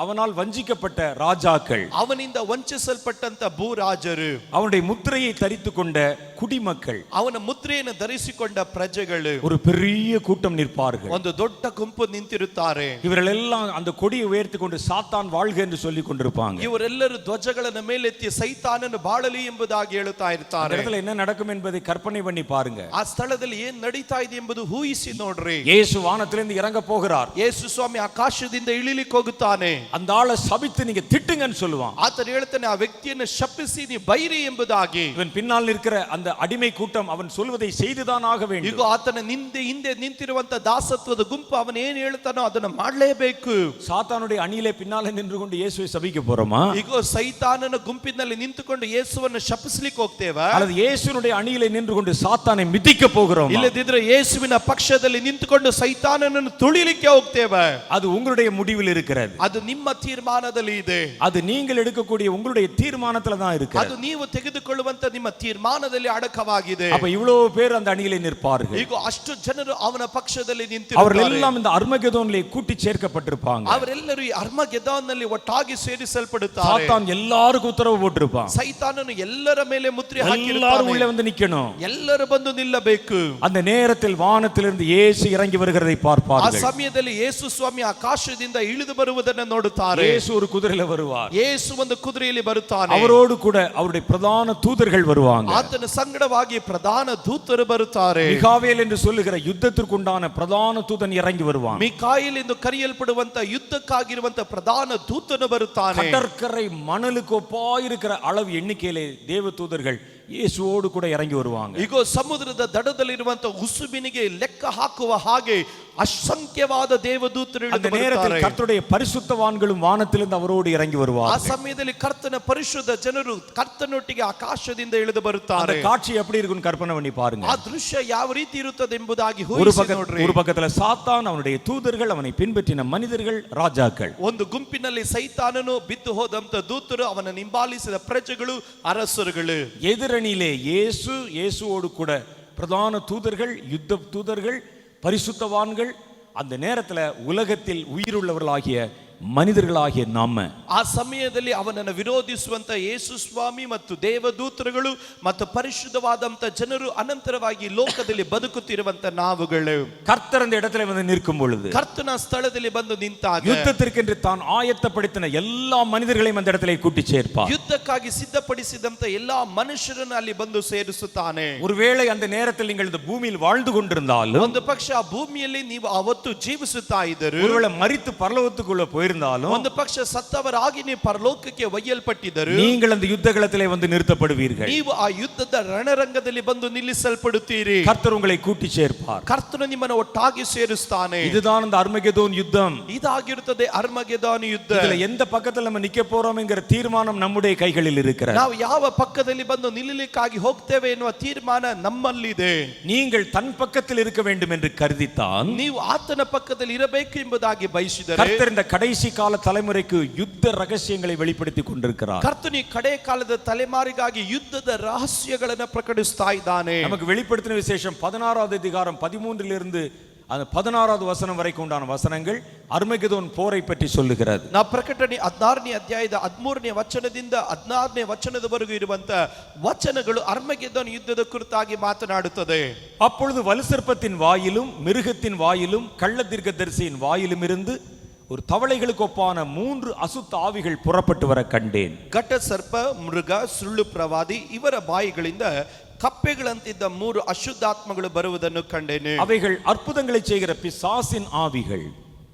அவனால் வஞ்சிக்கப்பட்ட ராஜாக்கள், ಅವನಿಂದ ವಂಚಿಸಲ್ಪಟ್ಟಂತ ಭೂರಾಜರು, அவனுடைய முத்திரையை தரித்துக் கொண்ட குடிமக்கள், ಅವನ ಮುದ್ರೆಯನ್ನು ಧರಿಸಿಕೊಂಡ ಪ್ರಜೆಗಳು ஒரு பெரிய கூட்டம் நிற்பார்கள். ಒಂದು ದೊಡ್ಡ ಗುಂಪು ನಿಂತಿರುತ್ತಾರೆ. இவர்கள் எல்லாம் அந்த கொடியை உயர்த்தி கொண்டு சாத்தான் வாழ்க என்று சொல்லிக் கொண்டிருப்பாங்க. ಇವರೆಲ್ಲರೂ ಧ್ವಜಗಳನ್ನು ಮೇಲೆತ್ತಿ ಸೈತಾನನು ಬಾಳಲಿ ಎಂಬುದಾಗಿ ಹೇಳುತ್ತಾ அந்த ಇರ್ತಾರೆ. இடத்துல என்ன நடக்கும் என்பதை கற்பனை பண்ணி பாருங்க. ಆ ಸ್ಥಳದಲ್ಲಿ ಏನ್ ನಡೀತಾ ಇದೆ ಎಂಬುದು ಊಹಿಸಿ ನೋಡ್ರಿ. இயேசு வானத்திலிருந்து இறங்க போகிறார். ಯೇಸು ಸ್ವಾಮಿ ಆಕಾಶದಿಂದ ಇಳಿಲಿಕ್ಕೆ ಹೋಗುತ್ತಾನೆ. அந்த ஆளை சபித்து நீங்க திட்டுங்கன்னு சொல்லுவான். ಆತನು ಹೇಳ್ತಾನೆ ಆ ವ್ಯಕ್ತಿಯನ್ನು ಶಪಿಸಿ ನೀ ಬೈರಿ ಎಂಬುದಾಗಿ. இவன் பின்னால் இருக்கிற அந்த அடிமை கூட்டம் அவன் சொல்வதை செய்துதான் ஆக வேண்டும். ಈಗ ಆತನ ಹಿಂದೆ ನಿಂತಿರುವಂತ ದಾಸತ್ವದ ಗುಂಪು ಅವನು ಏನ್ ಹೇಳ್ತಾನೋ ಅದನ್ನು ಮಾಡಲೇಬೇಕು. சாத்தானுடைய அணியிலே பின்னாலே நின்று கொண்டு இயேசுவை சபிக்க போறோமா? ಈಗ ಸೈತಾನನ ಗುಂಪಿನಲ್ಲಿ ನಿಂತುಕೊಂಡು ಯೇಸುವನ್ನು ಶಪಿಸಲಿಕ್ಕೆ ಹೋಗ್ತೇವಾ? அல்லது இயேசுனுடைய அணியிலே நின்று கொண்டு சாத்தானை மிதிக்க போகிறோமா? ಇಲ್ಲದಿದ್ರೆ ಯೇಸುವಿನ ಪಕ್ಷದಲ್ಲಿ ನಿಂತುಕೊಂಡು ಸೈತಾನನನ್ನು ತುಳಿಲಿಕ್ಕೆ ಹೋಗ್ತೇವಾ? அது உங்களுடைய முடிவில் இருக்கிறது. ಅದು ನಿಮ್ಮ ತೀರ್ಮಾನದಲ್ಲಿ ಇದೆ. அது நீங்கள் எடுக்கக்கூடிய உங்களுடைய தீர்மானத்துல தான் இருக்கு. ಅದು ನೀವು ತೆಗೆದುಕೊಳ್ಳುವಂತ ನಿಮ್ಮ ತೀರ್ಮಾನದಲ್ಲಿ ಅಡಕವಾಗಿದೆ. அப்ப இவ்வளவு பேர் அந்த அணியிலே நிற்பார்கள். ಈಗ ಅಷ್ಟು ಜನರು ಅವನ ಪಕ್ಷದಲ್ಲಿ அவர்கள் ನಿಂತಿರುತ್ತಾರೆ. எல்லாம் இந்த அர்மகெதோனிலே கூட்டி சேர்க்கப்பட்டிருப்பாங்க. ಅವರೆಲ್ಲರೂ ಈ ಅರ್ಮಗೆದೋನ್ನಲ್ಲಿ ಒಟ್ಟಾಗಿ ಸೇರಿಸಲ್ಪಡುತ್ತಾರೆ. சாத்தான் எல்லாருக்கும் உத்தரவு போட்டிருப்பான். ಸೈತಾನನು ಎಲ್ಲರ ಮೇಲೆ ಮುದ್ರೆ எல்லாரும் ಹಾಕಿರುತ್ತಾನೆ. உள்ளே வந்து நிக்கணும். ಎಲ್ಲರೂ ಬಂದು ನಿಲ್ಲಬೇಕು. அந்த நேரத்தில் வானத்திலிருந்து இயேசு இறங்கி வருகிறதை ಆ பார்ப்பார்கள். ಸಮಯದಲ್ಲಿ ಯೇಸು ಸ್ವಾಮಿ ಆಕಾಶದಿಂದ ಇಳಿದು ಬರುವುದನ್ನು ನೋಡುತ್ತಾರೆ. இயேசு ஒரு குதிரையில வருவார். ಯೇಸು ಒಂದು ಕುದುರೆಯಲ್ಲಿ ಬರುತ್ತಾನೆ. அவரோடு கூட அவருடைய பிரதான தூதர்கள் வருவாங்க. ಆತನ ಸಂಗಡವಾಗಿ ಪ್ರಧಾನ ದೂತರು ಬರುತ್ತಾರೆ. மிகாவேல் என்று சொல்லுகிற யுத்தத்திற்குண்டான பிரதான தூதன் இறங்கி வருவான். ಮಿಕಾಯಿಲ್ ಎಂದು ಕರೆಯಲ್ಪಡುವಂತ ಯುದ್ಧಕ್ಕಾಗಿರುವಂತ ಪ್ರಧಾನ ದೂತನು ಬರುತ್ತಾನೆ. கடற்கரை மணலுக்கு ஒப்பாயிருக்கிற அளவு எண்ணிக்கையிலே தேவ தூதர்கள் இயேசுவோடு கூட இறங்கி வருவாங்க. ಈಗ ಸಮುದ್ರದ ದಡದಲ್ಲಿರುವಂತ ಉಸುಬಿನಿಗೆ ಲೆಕ್ಕ ಹಾಕುವ ಹಾಗೆ ಅಸಂಖ್ಯವಾದ ದೇವದೂತರು அந்த ಇಳಿದು நேரத்தில் ಬರುತ್ತಾರೆ. கர்த்தருடைய பரிசுத்தவான்களும் வானத்திலிருந்து அவரோடு இறங்கி ಆ வருவார்கள். ಸಮಯದಲ್ಲಿ ಕರ್ತನ ಪರಿಶುದ್ಧ ಜನರು ಕರ್ತನೊಟ್ಟಿಗೆ ಆಕಾಶದಿಂದ ಇಳಿದು அந்த ಬರುತ್ತಾರೆ. காட்சி எப்படி இருக்குன்னு கற்பனை பண்ணி பாருங்க. ಆ ದೃಶ್ಯ ಯಾವ ರೀತಿ ಇರುತ್ತದೆ ಎಂಬುದಾಗಿ ஒரு ಊಹಿಸಿ ನೋಡ್ರಿ. பக்கத்துல சாத்தான், அவனுடைய தூதர்கள், அவனை பின்பற்றின மனிதர்கள், ராஜாக்கள். ಒಂದು ಗುಂಪಿನಲ್ಲಿ ಸೈತಾನನು, ಬಿದ್ದು ಹೋದಂತ ದೂತರು, ಅವನ ಹಿಂಬಾಲಿಸಿದ ಪ್ರಜೆಗಳು, ಅರಸರುಗಳು. எதிரணியிலே இயேசுவோடு கூட பிரதான தூதர்கள், யுத்த தூதர்கள், பரிசுத்தவான்கள். அந்த நேரத்துல உலகத்தில் உயிருள்ளவர்களாகிய மனிதர்களாகிய நாம ಆ ಸಮಯದಲ್ಲಿ ಅವನನ್ನು ವಿರೋಧಿಸುವಂತ ಯೇಸು ಸ್ವಾಮಿ ಮತ್ತು ದೇವದೂತರುಗಳು ಮತ್ತು ಪರಿಶುದ್ಧವಾದಂತ ಜನರು, ಅನಂತರವಾಗಿ ಲೋಕದಲ್ಲಿ ಬದುಕುತ್ತಿರುವಂತ ನಾವುಗಳು கர்த்தர் அந்த இடத்துல வந்து நிற்கும் பொழுது, ಕರ್ತನ ಸ್ಥಳದಲ್ಲಿ ಬಂದು ನಿಂತಾಗ யுத்தத்திற்கென்று தான் ஆயத்தப்படுத்தின எல்லா மனிதர்களையும் அந்த இடத்துல கூட்டி சேர்ப்பார். ಯುದ್ಧಕ್ಕಾಗಿ ಸಿದ್ಧಪಡಿಸಿದಂತ ಎಲ್ಲಾ ಮನುಷ್ಯರನ್ನು ಅಲ್ಲಿ ಬಂದು ಸೇರಿಸುತ್ತಾನೆ. ஒருவேளை அந்த நேரத்தில் நீங்கள் இந்த பூமியில் வாழ்ந்து கொண்டிருந்தாலும், ಒಂದು ಪಕ್ಷ ಆ ಭೂಮಿಯಲ್ಲಿ ನೀವು ಅವತ್ತು ಜೀವಿಸುತ್ತಾ ಇದ್ದರು, ஒருவேளை மரித்து பரலோகத்துக்குள்ள போயிருந்தாலும், ಒಂದು ಪಕ್ಷ ಸತ್ತವರಾಗಿ ನೀವು ಪರಲೋಕಕ್ಕೆ ಒಯ್ಯಲ್ಪಟ್ಟಿದ್ದರು, நீங்கள் அந்த யுத்த களத்திலே வந்து நிறுத்தப்படுவீர்கள். ನೀವು ಆ ಯುದ್ಧದ ರಣರಂಗದಲ್ಲಿ ಬಂದು ನಿಲ್ಲಿಸಲ್ಪಡುತ್ತೀರಿ. கர்த்தர் உங்களை கூட்டி சேர்ப்பார். ಕರ್ತನು ನಿಮ್ಮನ್ನು ಒಟ್ಟಾಗಿ ಸೇರಿಸುತ್ತಾನೆ. இதுதான் அந்த அர்மகெதோன் யுத்தம். ಇದಾಗಿರುತ್ತದೆ ಅರ್ಮಗೆದೋನ್ ಯುದ್ಧ. இதுல எந்த பக்கத்துல நம்ம நிக்க போறோம் என்கிற தீர்மானம் நம்முடைய கைகளில் இருக்கிறது. ನಾವು ಯಾವ ಪಕ್ಕದಲ್ಲಿ ಬಂದು ನಿಲ್ಲಲಿಕ್ಕಾಗಿ ಹೋಗ್ತೇವೆ ಎನ್ನುವ ತೀರ್ಮಾನ ನಮ್ಮಲ್ಲಿದೆ. நீங்கள் தன் பக்கத்தில் இருக்க வேண்டும் என்று கருதித்தான் ನೀವು ಆತನ ಪಕ್ಕದಲ್ಲಿ ಇರಬೇಕು ಎಂಬುದಾಗಿ ಬಯಸಿದರೆ, கர்த்தர் இந்த கடைசி கால தலைமுறைக்கு யுத்த ரகசியங்களை வெளிப்படுத்தி கொண்டிருக்கிறார். ಕರ್ತನು ಕಡೆ ಕಾಲದ ತಲೆಮಾರಿಗಾಗಿ ಯುದ್ಧದ ರಹಸ್ಯಗಳನ್ನು ಪ್ರಕಟಿಸ್ತಾ ಇದ್ದಾನೆ. நமக்கு வெளிப்படுத்தின விசேஷம் 16வது அதிகாரம் 13லிருந்து அந்த 16வது வசனம் வரைக்கும் உண்டான வசனங்கள் அர்மகெதோன் போரை பற்றி சொல்லுகிறது. ನಾವು ಪ್ರಕಟಣೆ 16ನೇ ಅಧ್ಯಾಯದ 13ನೇ ವಚನದಿಂದ 16ನೇ ವಚನದವರೆಗೂ ಇರುವಂತ ವಚನಗಳು ಅರ್ಮಗೆದೋನ್ ಯುದ್ಧದ ಕುರಿತಾಗಿ ಮಾತನಾಡುತ್ತದೆ. அப்பொழுது வலுசர்ப்பத்தின் வாயிலும் மிருகத்தின் வாயிலும் கள்ள தீர்க்கதரிசியின் வாயிலும் இருந்து ஒரு தவளைகளுக்கு ஒப்பான 3 அசுத்த ஆவிகள் புறப்பட்டு வர கண்டேன். ಘಟ ಸರ್ಪ, ಮೃಗ, ಸುಳ್ಳು ಪ್ರವಾದಿ ಇವರ ಬಾಯಿಗಳಿಂದ ಕಪ್ಪೆಗಳಂತಿದ್ದ 3 ಅಶುದ್ಧಾತ್ಮಗಳು ಬರುವುದನ್ನು ಕಂಡೇನೆ. அவைகள் அற்புதங்களை செய்கிற பிசாசின் ஆவிகள்.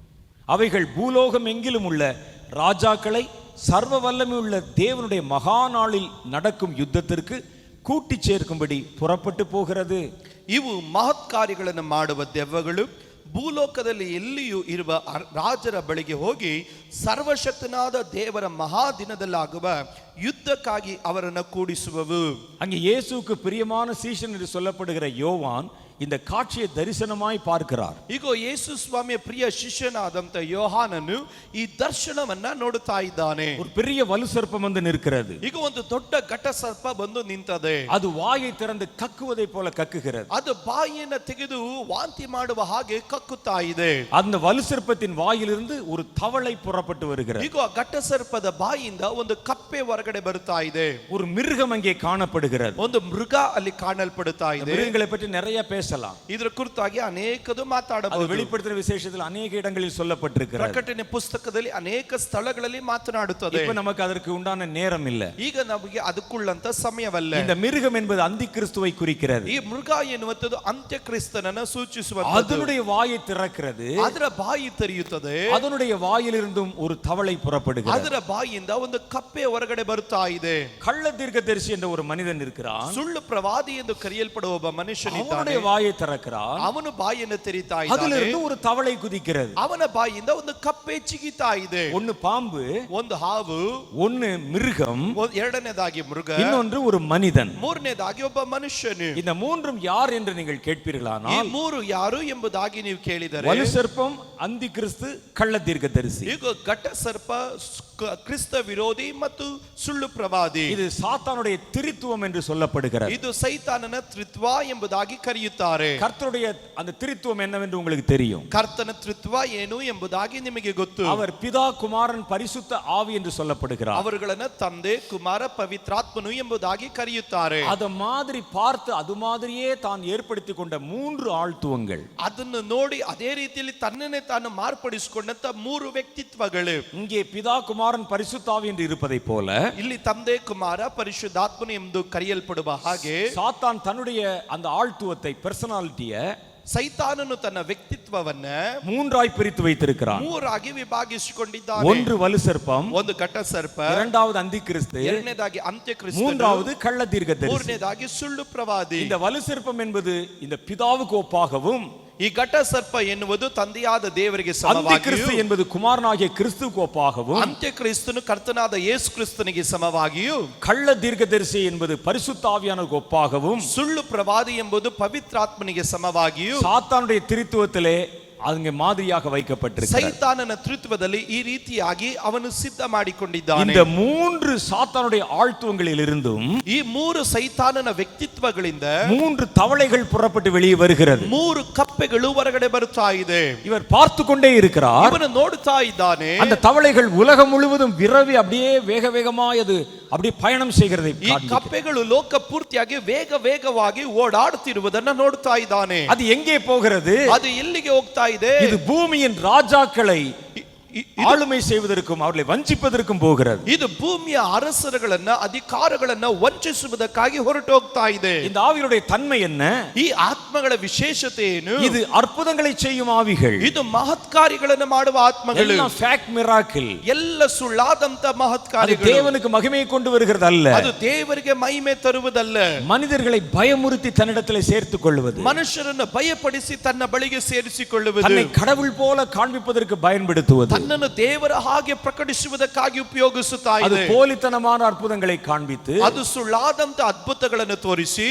அவைகள் பூலோகம் எங்கிலும் உள்ள ராஜாக்களை சர்வ வல்லமை உள்ள தேவனுடைய மகா நாளில் நடக்கும் யுத்தத்திற்கு கூட்டி சேர்க்கும்படி புறப்பட்டு போகிறது. ಇವು ಮಹತ್ ಕಾರ್ಯಗಳನ್ನು ಮಾಡುವ ದೆವ್ವಗಳು ಭೂಲೋಕದಲ್ಲಿ ಎಲ್ಲಿಯೂ ಇರುವ ರಾಜರ ಬಳಿಗೆ ಹೋಗಿ ಸರ್ವಶಕ್ತನಾದ ದೇವರ ಮಹಾದಿನದಲ್ಲಾಗುವ ಯುದ್ಧಕ್ಕಾಗಿ ಅವರನ್ನು ಕೂಡಿಸುವವು. அங்கே இயேசுவுக்கு பிரியமான சீஷன் என்று சொல்லப்படுகிற யோவான் இந்த காட்சியை தரிசனமாய் பார்க்கிறார். ಈಗ ಯೇಸು ಸ್ವಾಮಿಯ ಪ್ರಿಯ ಶಿಷ್ಯನಾದಂತ ಯೋಹಾನನು ಈ ದರ್ಶನವನ್ನ ನೋಡುತ್ತಾ ಇದ್ದಾನೆ. ஒரு பெரிய வலுசர்ப்பம் வந்து நிற்கிறது. ಈಗ ಒಂದು ದೊಡ್ಡ ಘಟ ಸರ್ಪ ಬಂದು ನಿಂತದೆ. அது வாயை திறந்து கக்குவதை போல கக்குகிறது. ಅದು ಬಾಯಿಯನ್ನು ತೆಗೆದು ವಾಂತಿ ಮಾಡುವ ಹಾಗೆ ಕಕ್ಕುತ್ತಾ ಇದೆ. அந்த வலுசர்ப்பத்தின் வாயிலிருந்து ஒரு தவளை புறப்பட்டு வருகிறது. ಈಗ ಘಟ ಸರ್ಪದ ಬಾಯಿಯಿಂದ ಒಂದು ಕಪ್ಪೆ ಹೊರಗಡೆ ಬರುತ್ತಾ ಇದೆ. ஒரு மிருகம் அங்கே காணப்படுகிறது. ಒಂದು ಮೃಗ ಅಲ್ಲಿ ಕಾಣಲ್ಪಡುತ್ತಾ ಇದೆ. மிருகங்களை பற்றி நிறைய பேசலாம். ಇದರ ಕುರಿತಾಗಿ ಅನೇಕದು அது ಮಾತಾಡಬಹುದು. வெளிப்படுத்தின விசேஷத்தில் அநேக இடங்களில் சொல்லப்பட்டிருக்கிறது. ಪ್ರಕಟಣೆ ಪುಸ್ತಕದಲ್ಲಿ ಅನೇಕ ಸ್ಥಳಗಳಲ್ಲಿ ಮಾತನಾಡುತ್ತದೆ. இப்ப நமக்கு அதற்கு உண்டான நேரம் இல்ல. ಈಗ ನಮಗೆ ಅದಕ್ಕುಳ್ಳಂತ ಸಮಯವಲ್ಲ. இந்த மிருகம் என்பது அந்தி கிறிஸ்துவை குறிக்கிறது. ಈ ಮೃಗ ಎನ್ನುವಂಥದ್ದು ಅಂತ್ಯಕ್ರಿಸ್ತನನ್ನು ಸೂಚಿಸುವಂತದ್ದು. அதனுடைய வாயை திறக்கிறது. ಅದರ ಬಾಯಿ ತೆರೆಯುತ್ತದೆ. அதனுடைய வாயிலிருந்தும் ஒரு தவளை புறப்படுகிறது. ಅದರ ಬಾಯಿಯಿಂದ ಒಂದು ಕಪ್ಪೆ ಹೊರಗಡೆ ಬರುತ್ತಾ ಇದೆ. கள்ள தீர்க்கதரிசி என்ற ஒரு மனிதன் இருக்கிறான். ಸುಳ್ಳು ಪ್ರವಾದಿ ಎಂದು ಕರೆಯಲ್ಪಡುವ ಒಬ್ಬ ಮನುಷ್ಯನಿದ್ದಾನೆ. அவனுடைய வாயை திறக்கிறான். ಅವನು ಬಾಯಿಯನ್ನು ತೆರೀತಾ ಇದ್ದಾನೆ. அதிலிருந்து ஒரு தவளை குதிக்கிறது. ಅವನ ಬಾಯಿಯಿಂದ ಒಂದು ಕಪ್ಪೆ ಚಿಗಿತಾ ಇದೆ. ஒன்னு பாம்பு, ಒಂದು ಹಾವು, ஒன்னு மிருகம், ಎರಡನೇದಾಗಿ ಮೃಗ, இன்னொன்று ஒரு மனிதன். ಮೂರನೇದಾಗಿ ಒಬ್ಬ ಮನುಷ್ಯನು. இந்த மூன்றும் யார் என்று நீங்கள் ಈ கேட்பீர்களானால், ಮೂರು ಯಾರು ಎಂಬುದಾಗಿ ನೀವು ಕೇಳಿದರೆ, வலுசர்ப்பம், அந்தி கிறிஸ்து, கள்ள தீர்க்கதரிசி. ಈಗ ಘಟ ಸರ್ಪ, ಕ್ರಿಸ್ತ ವಿರೋಧಿ ಮತ್ತು ಸುಳ್ಳು ಪ್ರವಾದಿ. இது சாத்தானுடைய திரித்துவம் என்று சொல்லப்படுகிறது. ಇದು ಸೈತಾನನ ತ್ರಿತ್ವ ಎಂಬುದಾಗಿ ಕರೆಯುತ್ತಾರೆ. கர்த்தருடைய அந்த திரித்துவம் என்னவென்று உங்களுக்கு தெரியும். ಕರ್ತನ ತ್ರಿತ್ವ ಏನು ಎಂಬುದಾಗಿ ನಿಮಗೆ ಗೊತ್ತು. அவர் பிதா, குமாரன், பரிசுத்த ஆவி என்று சொல்லப்படுகிறார். ಅವರುಗಳನ್ನ ತಂದೆ, ಕುಮಾರ, ಪವಿತ್ರಾತ್ಮನು ಎಂಬುದಾಗಿ ಕರೆಯುತ್ತಾರೆ. அத மாதிரி பார்த்து அது மாதிரியே தான் ஏற்படுத்தி கொண்ட 3 ஆழ்த்துவங்கள். ಅದನ್ನು ನೋಡಿ ಅದೇ ರೀತಿಯಲ್ಲಿ ತನ್ನನ್ನೇ ತಾನು ಮಾರ್ಪಡಿಸಿಕೊಂಡಂತ 3 ವ್ಯಕ್ತಿತ್ವಗಳು. இங்கே பிதா, குமாரன், பரிசுத்த ஆவி என்று இருப்பதை போல, ಇಲ್ಲಿ ತಂದೆ, ಕುಮಾರ, ಪರಿಶುದ್ಧಾತ್ಮನು ಎಂದು ಕರೆಯಲ್ಪಡುವ ಹಾಗೆ சாத்தான் தன்னுடைய அந்த ஆழ்த்துவத்தை, பெர்சனாலிட்டியை ಸೈತಾನನು ತನ್ನ ವ್ಯಕ್ತಿತ್ವವನ್ನ 3ஆய் பிரித்து வைத்திருக்கிறான். 3ಆಗಿ ವಿಭಾಗಿಸಿಕೊಂಡಿದ್ದಾನೆ. ஒன்று வலுசர்ப்பம், ಒಂದು ಘಟ ಸರ್ಪ, இரண்டாவது அந்தி கிறிஸ்து, ಎರಡನೇದಾಗಿ ಅಂತ್ಯಕ್ರಿಸ್ತ, மூன்றாவது கள்ள தீர்க்கதரிசி. ಮೂರನೇದಾಗಿ ಸುಳ್ಳು ಪ್ರವಾದಿ. இந்த வலுசர்ப்பம் என்பது இந்த பிதாவுக்கு ஒப்பாகவும் ಈ ಘಟ ಸರ್ಪ ಎನ್ನುವುದು ತಂದೆಯಾದ ದೇವರಿಗೆ ಅಂತ್ಯಕ್ರಿಸ್ತು ಸಮವಾಗಿಯೂ என்பது குமாரனாகிய கிறிஸ்துவுக்கு ஒப்பாகவும் ಅಂತ್ಯಕ್ರಿಸ್ತನು ಕರ್ತನಾದ ಯೇಸು ಕ್ರಿಸ್ತನಿಗೆ ಸಮವಾಗಿಯೂ கள்ள தீர்க்கதரிசி என்பது பரிசுத்த ஆவியானவருக்கு ஒப்பாகவும் ಸುಳ್ಳು ಪ್ರವಾದಿ ಎಂಬುದು ಪವಿತ್ರಾತ್ಮನಿಗೆ ಸಮವಾಗಿಯೂ சாத்தானுடைய திரித்துவத்திலே அங்கே மாதிரியாக வைக்கப்பட்டிருக்கிறது. ಸೈತಾನನ ತ್ರಿತ್ವದಲ್ಲಿ ಈ ರೀತಿಯಾಗಿ ಅವನು ಸಿದ್ಧ ಮಾಡಿಕೊಂಡಿದ್ದಾನೆ. இந்த மூன்று சாத்தானுடைய ஆழ்த்துவங்களில் இருந்தும் ಈ ಮೂರು ಸೈತಾನನ ವ್ಯಕ್ತಿತ್ವಗಳಿಂದ மூன்று தவளைகள் புறப்பட்டு வெளியே வருகிறது. ಮೂರು ಕಪ್ಪೆಗಳು ಹೊರಗಡೆ ಬರುತ್ತಾ ಇದೆ. இவர் பார்த்து கொண்டே இருக்கிறார். ಇವನು ನೋಡುತ್ತಾ ಇದ್ದಾನೆ. அந்த தவளைகள் உலகம் முழுவதும் விரவி அப்படியே வேக வேகமாய் அது அப்படியே பயணம் செய்கிறதை ಈ ಕಪ್ಪೆಗಳು ಲೋಕ ಪೂರ್ತಿಯಾಗಿ ವೇಗವಾಗಿ ಓಡಾಡುತ್ತಿರುವುದನ್ನು ನೋಡುತ್ತಾ ಇದ್ದಾನೆ. அது எங்கே போகிறது? ಅದು ಎಲ್ಲಿಗೆ ಹೋಗ್ತಾ ಇದೆ? இது பூமியின் ராஜாக்களை ஆளுமை செய்வதற்கும் அவர்களை வஞ்சிப்பதற்கும் போகிறது. ಇದು ಭೂಮಿಯ ಅರಸರುಗಳನ್ನ ಅಧಿಕಾರಗಳನ್ನ ವಂಚಿಸುವುದಕ್ಕಾಗಿ ಹೊರಟು ಹೋಗ್ತಾ ಇದೆ. இந்த ஆவியுடைய தன்மை என்ன? ಈ ಆತ್ಮಗಳ ವಿಶೇಷತೆ ಏನು? இது ಅற்புதங்களை செய்யும் ஆவிகள். ಇದು ಮಹತ್ಕಾರ್ಯಗಳನ್ನು ಮಾಡುವ ಆತ್ಮಗಳು. எல்லாம் ஃபேக் மிராக்கிள். ಎಲ್ಲ ಸುಳ್ಳಾದಂತ அது ಮಹತ್ಕಾರ್ಯಗಳು. தேவனுக்கு மகிமையை கொண்டு வருகிறது அல்ல. ಅದು ದೇವರಿಗೆ ಮಹಿಮೆ ತರುವುದಲ್ಲ. மனிதர்களை பயமுறுத்தி தன்னிடத்திலே சேர்த்துக் கொள்வது, ಮನುಷ್ಯರನ್ನು ಭಯಪಡಿಸಿ ತನ್ನ ಬಳಿಗೆ ಸೇರಿಸಿಕೊಳ್ಳುವುದು, தன்னை கடவுள் போல காண்பிப்பதற்கு பயன்படுத்துவது, ತನ್ನನ್ನು ದೇವರ ಹಾಗೆ ಪ್ರಕಟಿಸುವುದಕ್ಕಾಗಿ ಉಪಯೋಗಿಸುತ್ತಾ அது ಇದೆ. போலித்தனமான அற்புதங்களை காண்பித்து ಅದು ಸುಳ್ಳಾದಂತ ಅದ್ಭುತಗಳನ್ನು ತೋರಿಸಿ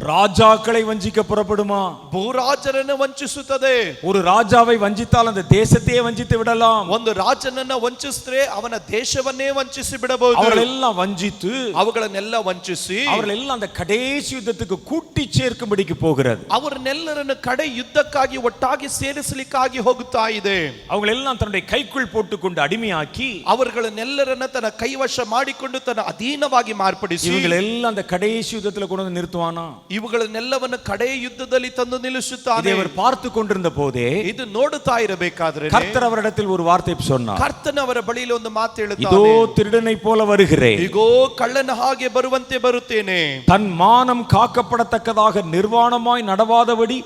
ராஜாக்களை வஞ்சிக்க புறப்படுமா? ಭೂರಾಜರನ್ನು ವಂಚಿಸುತ್ತದೆ. ஒரு ராஜாவை வஞ்சித்தால் அந்த தேசத்தையே வஞ்சித்து விடலாம். ಒಂದು ರಾಜನನ್ನ ವಂಚಿಸಿದ್ರೆ ಅವನ ದೇಶವನ್ನೇ ವಂಚಿಸಿ ಬಿಡಬಹುದು. அவர்களெல்லாம் வஞ்சித்து ಅವುಗಳನ್ನೆಲ್ಲ ವಂಚಿಸಿ அவர்களெல்லாம் அந்த கடைசி யுத்தத்துக்கு கூட்டி சேர்க்கும்படிக்கு போகிறது. ಅವರನ್ನೆಲ್ಲರನ್ನು ಕಡೆ ಯುದ್ಧಕ್ಕಾಗಿ ಒಟ್ಟಾಗಿ ಸೇರಿಸಲಿಕ್ಕಾಗಿ ಹೋಗುತ್ತಾ ಇದೆ. அவங்களெல்லாம் தன்னுடைய கைக்குள் போட்டுக்கொண்டு அடிமையாக்கி ಅವರುಗಳನ್ನೆಲ್ಲರನ್ನ ತನ್ನ ಕೈವಶ ಮಾಡಿಕೊಂಡು ತನ್ನ ಅಧೀನವಾಗಿ ಮಾರ್ಪಡಿಸಿ இவங்களெல்லாம் அந்த கடைசி யுத்தத்துல கொண்டு வந்து நிறுத்துவானா? ಇವುಗಳನ್ನೆಲ್ಲವನ್ನು ಕಡೆ ಯುದ್ಧದಲ್ಲಿ ತಂದು ನಿಲ್ಲಿಸುತ್ತಾನೆ. இதை அவர் பார்த்து கொண்டிருந்த போதே ಇದು ನೋಡುತ್ತಾ ಇರಬೇಕಾದ್ರೆ கர்த்தர் அவரிடத்தில் ஒரு வார்த்தை சொன்னார். ಕರ್ತನ ಅವರ ಬಳಿಯಲ್ಲಿ ಒಂದು ಮಾತು இதோ ಹೇಳುತ್ತಾನೆ. திருடனை போல வருகிறேன், ಈಗೋ ಕಳ್ಳನ ಹಾಗೆ ಬರುವಂತೆ ಬರುತ್ತೇನೆ. தன் மானம் காக்கப்படத்தக்கதாக நிர்வாணமாய் நடவாதபடி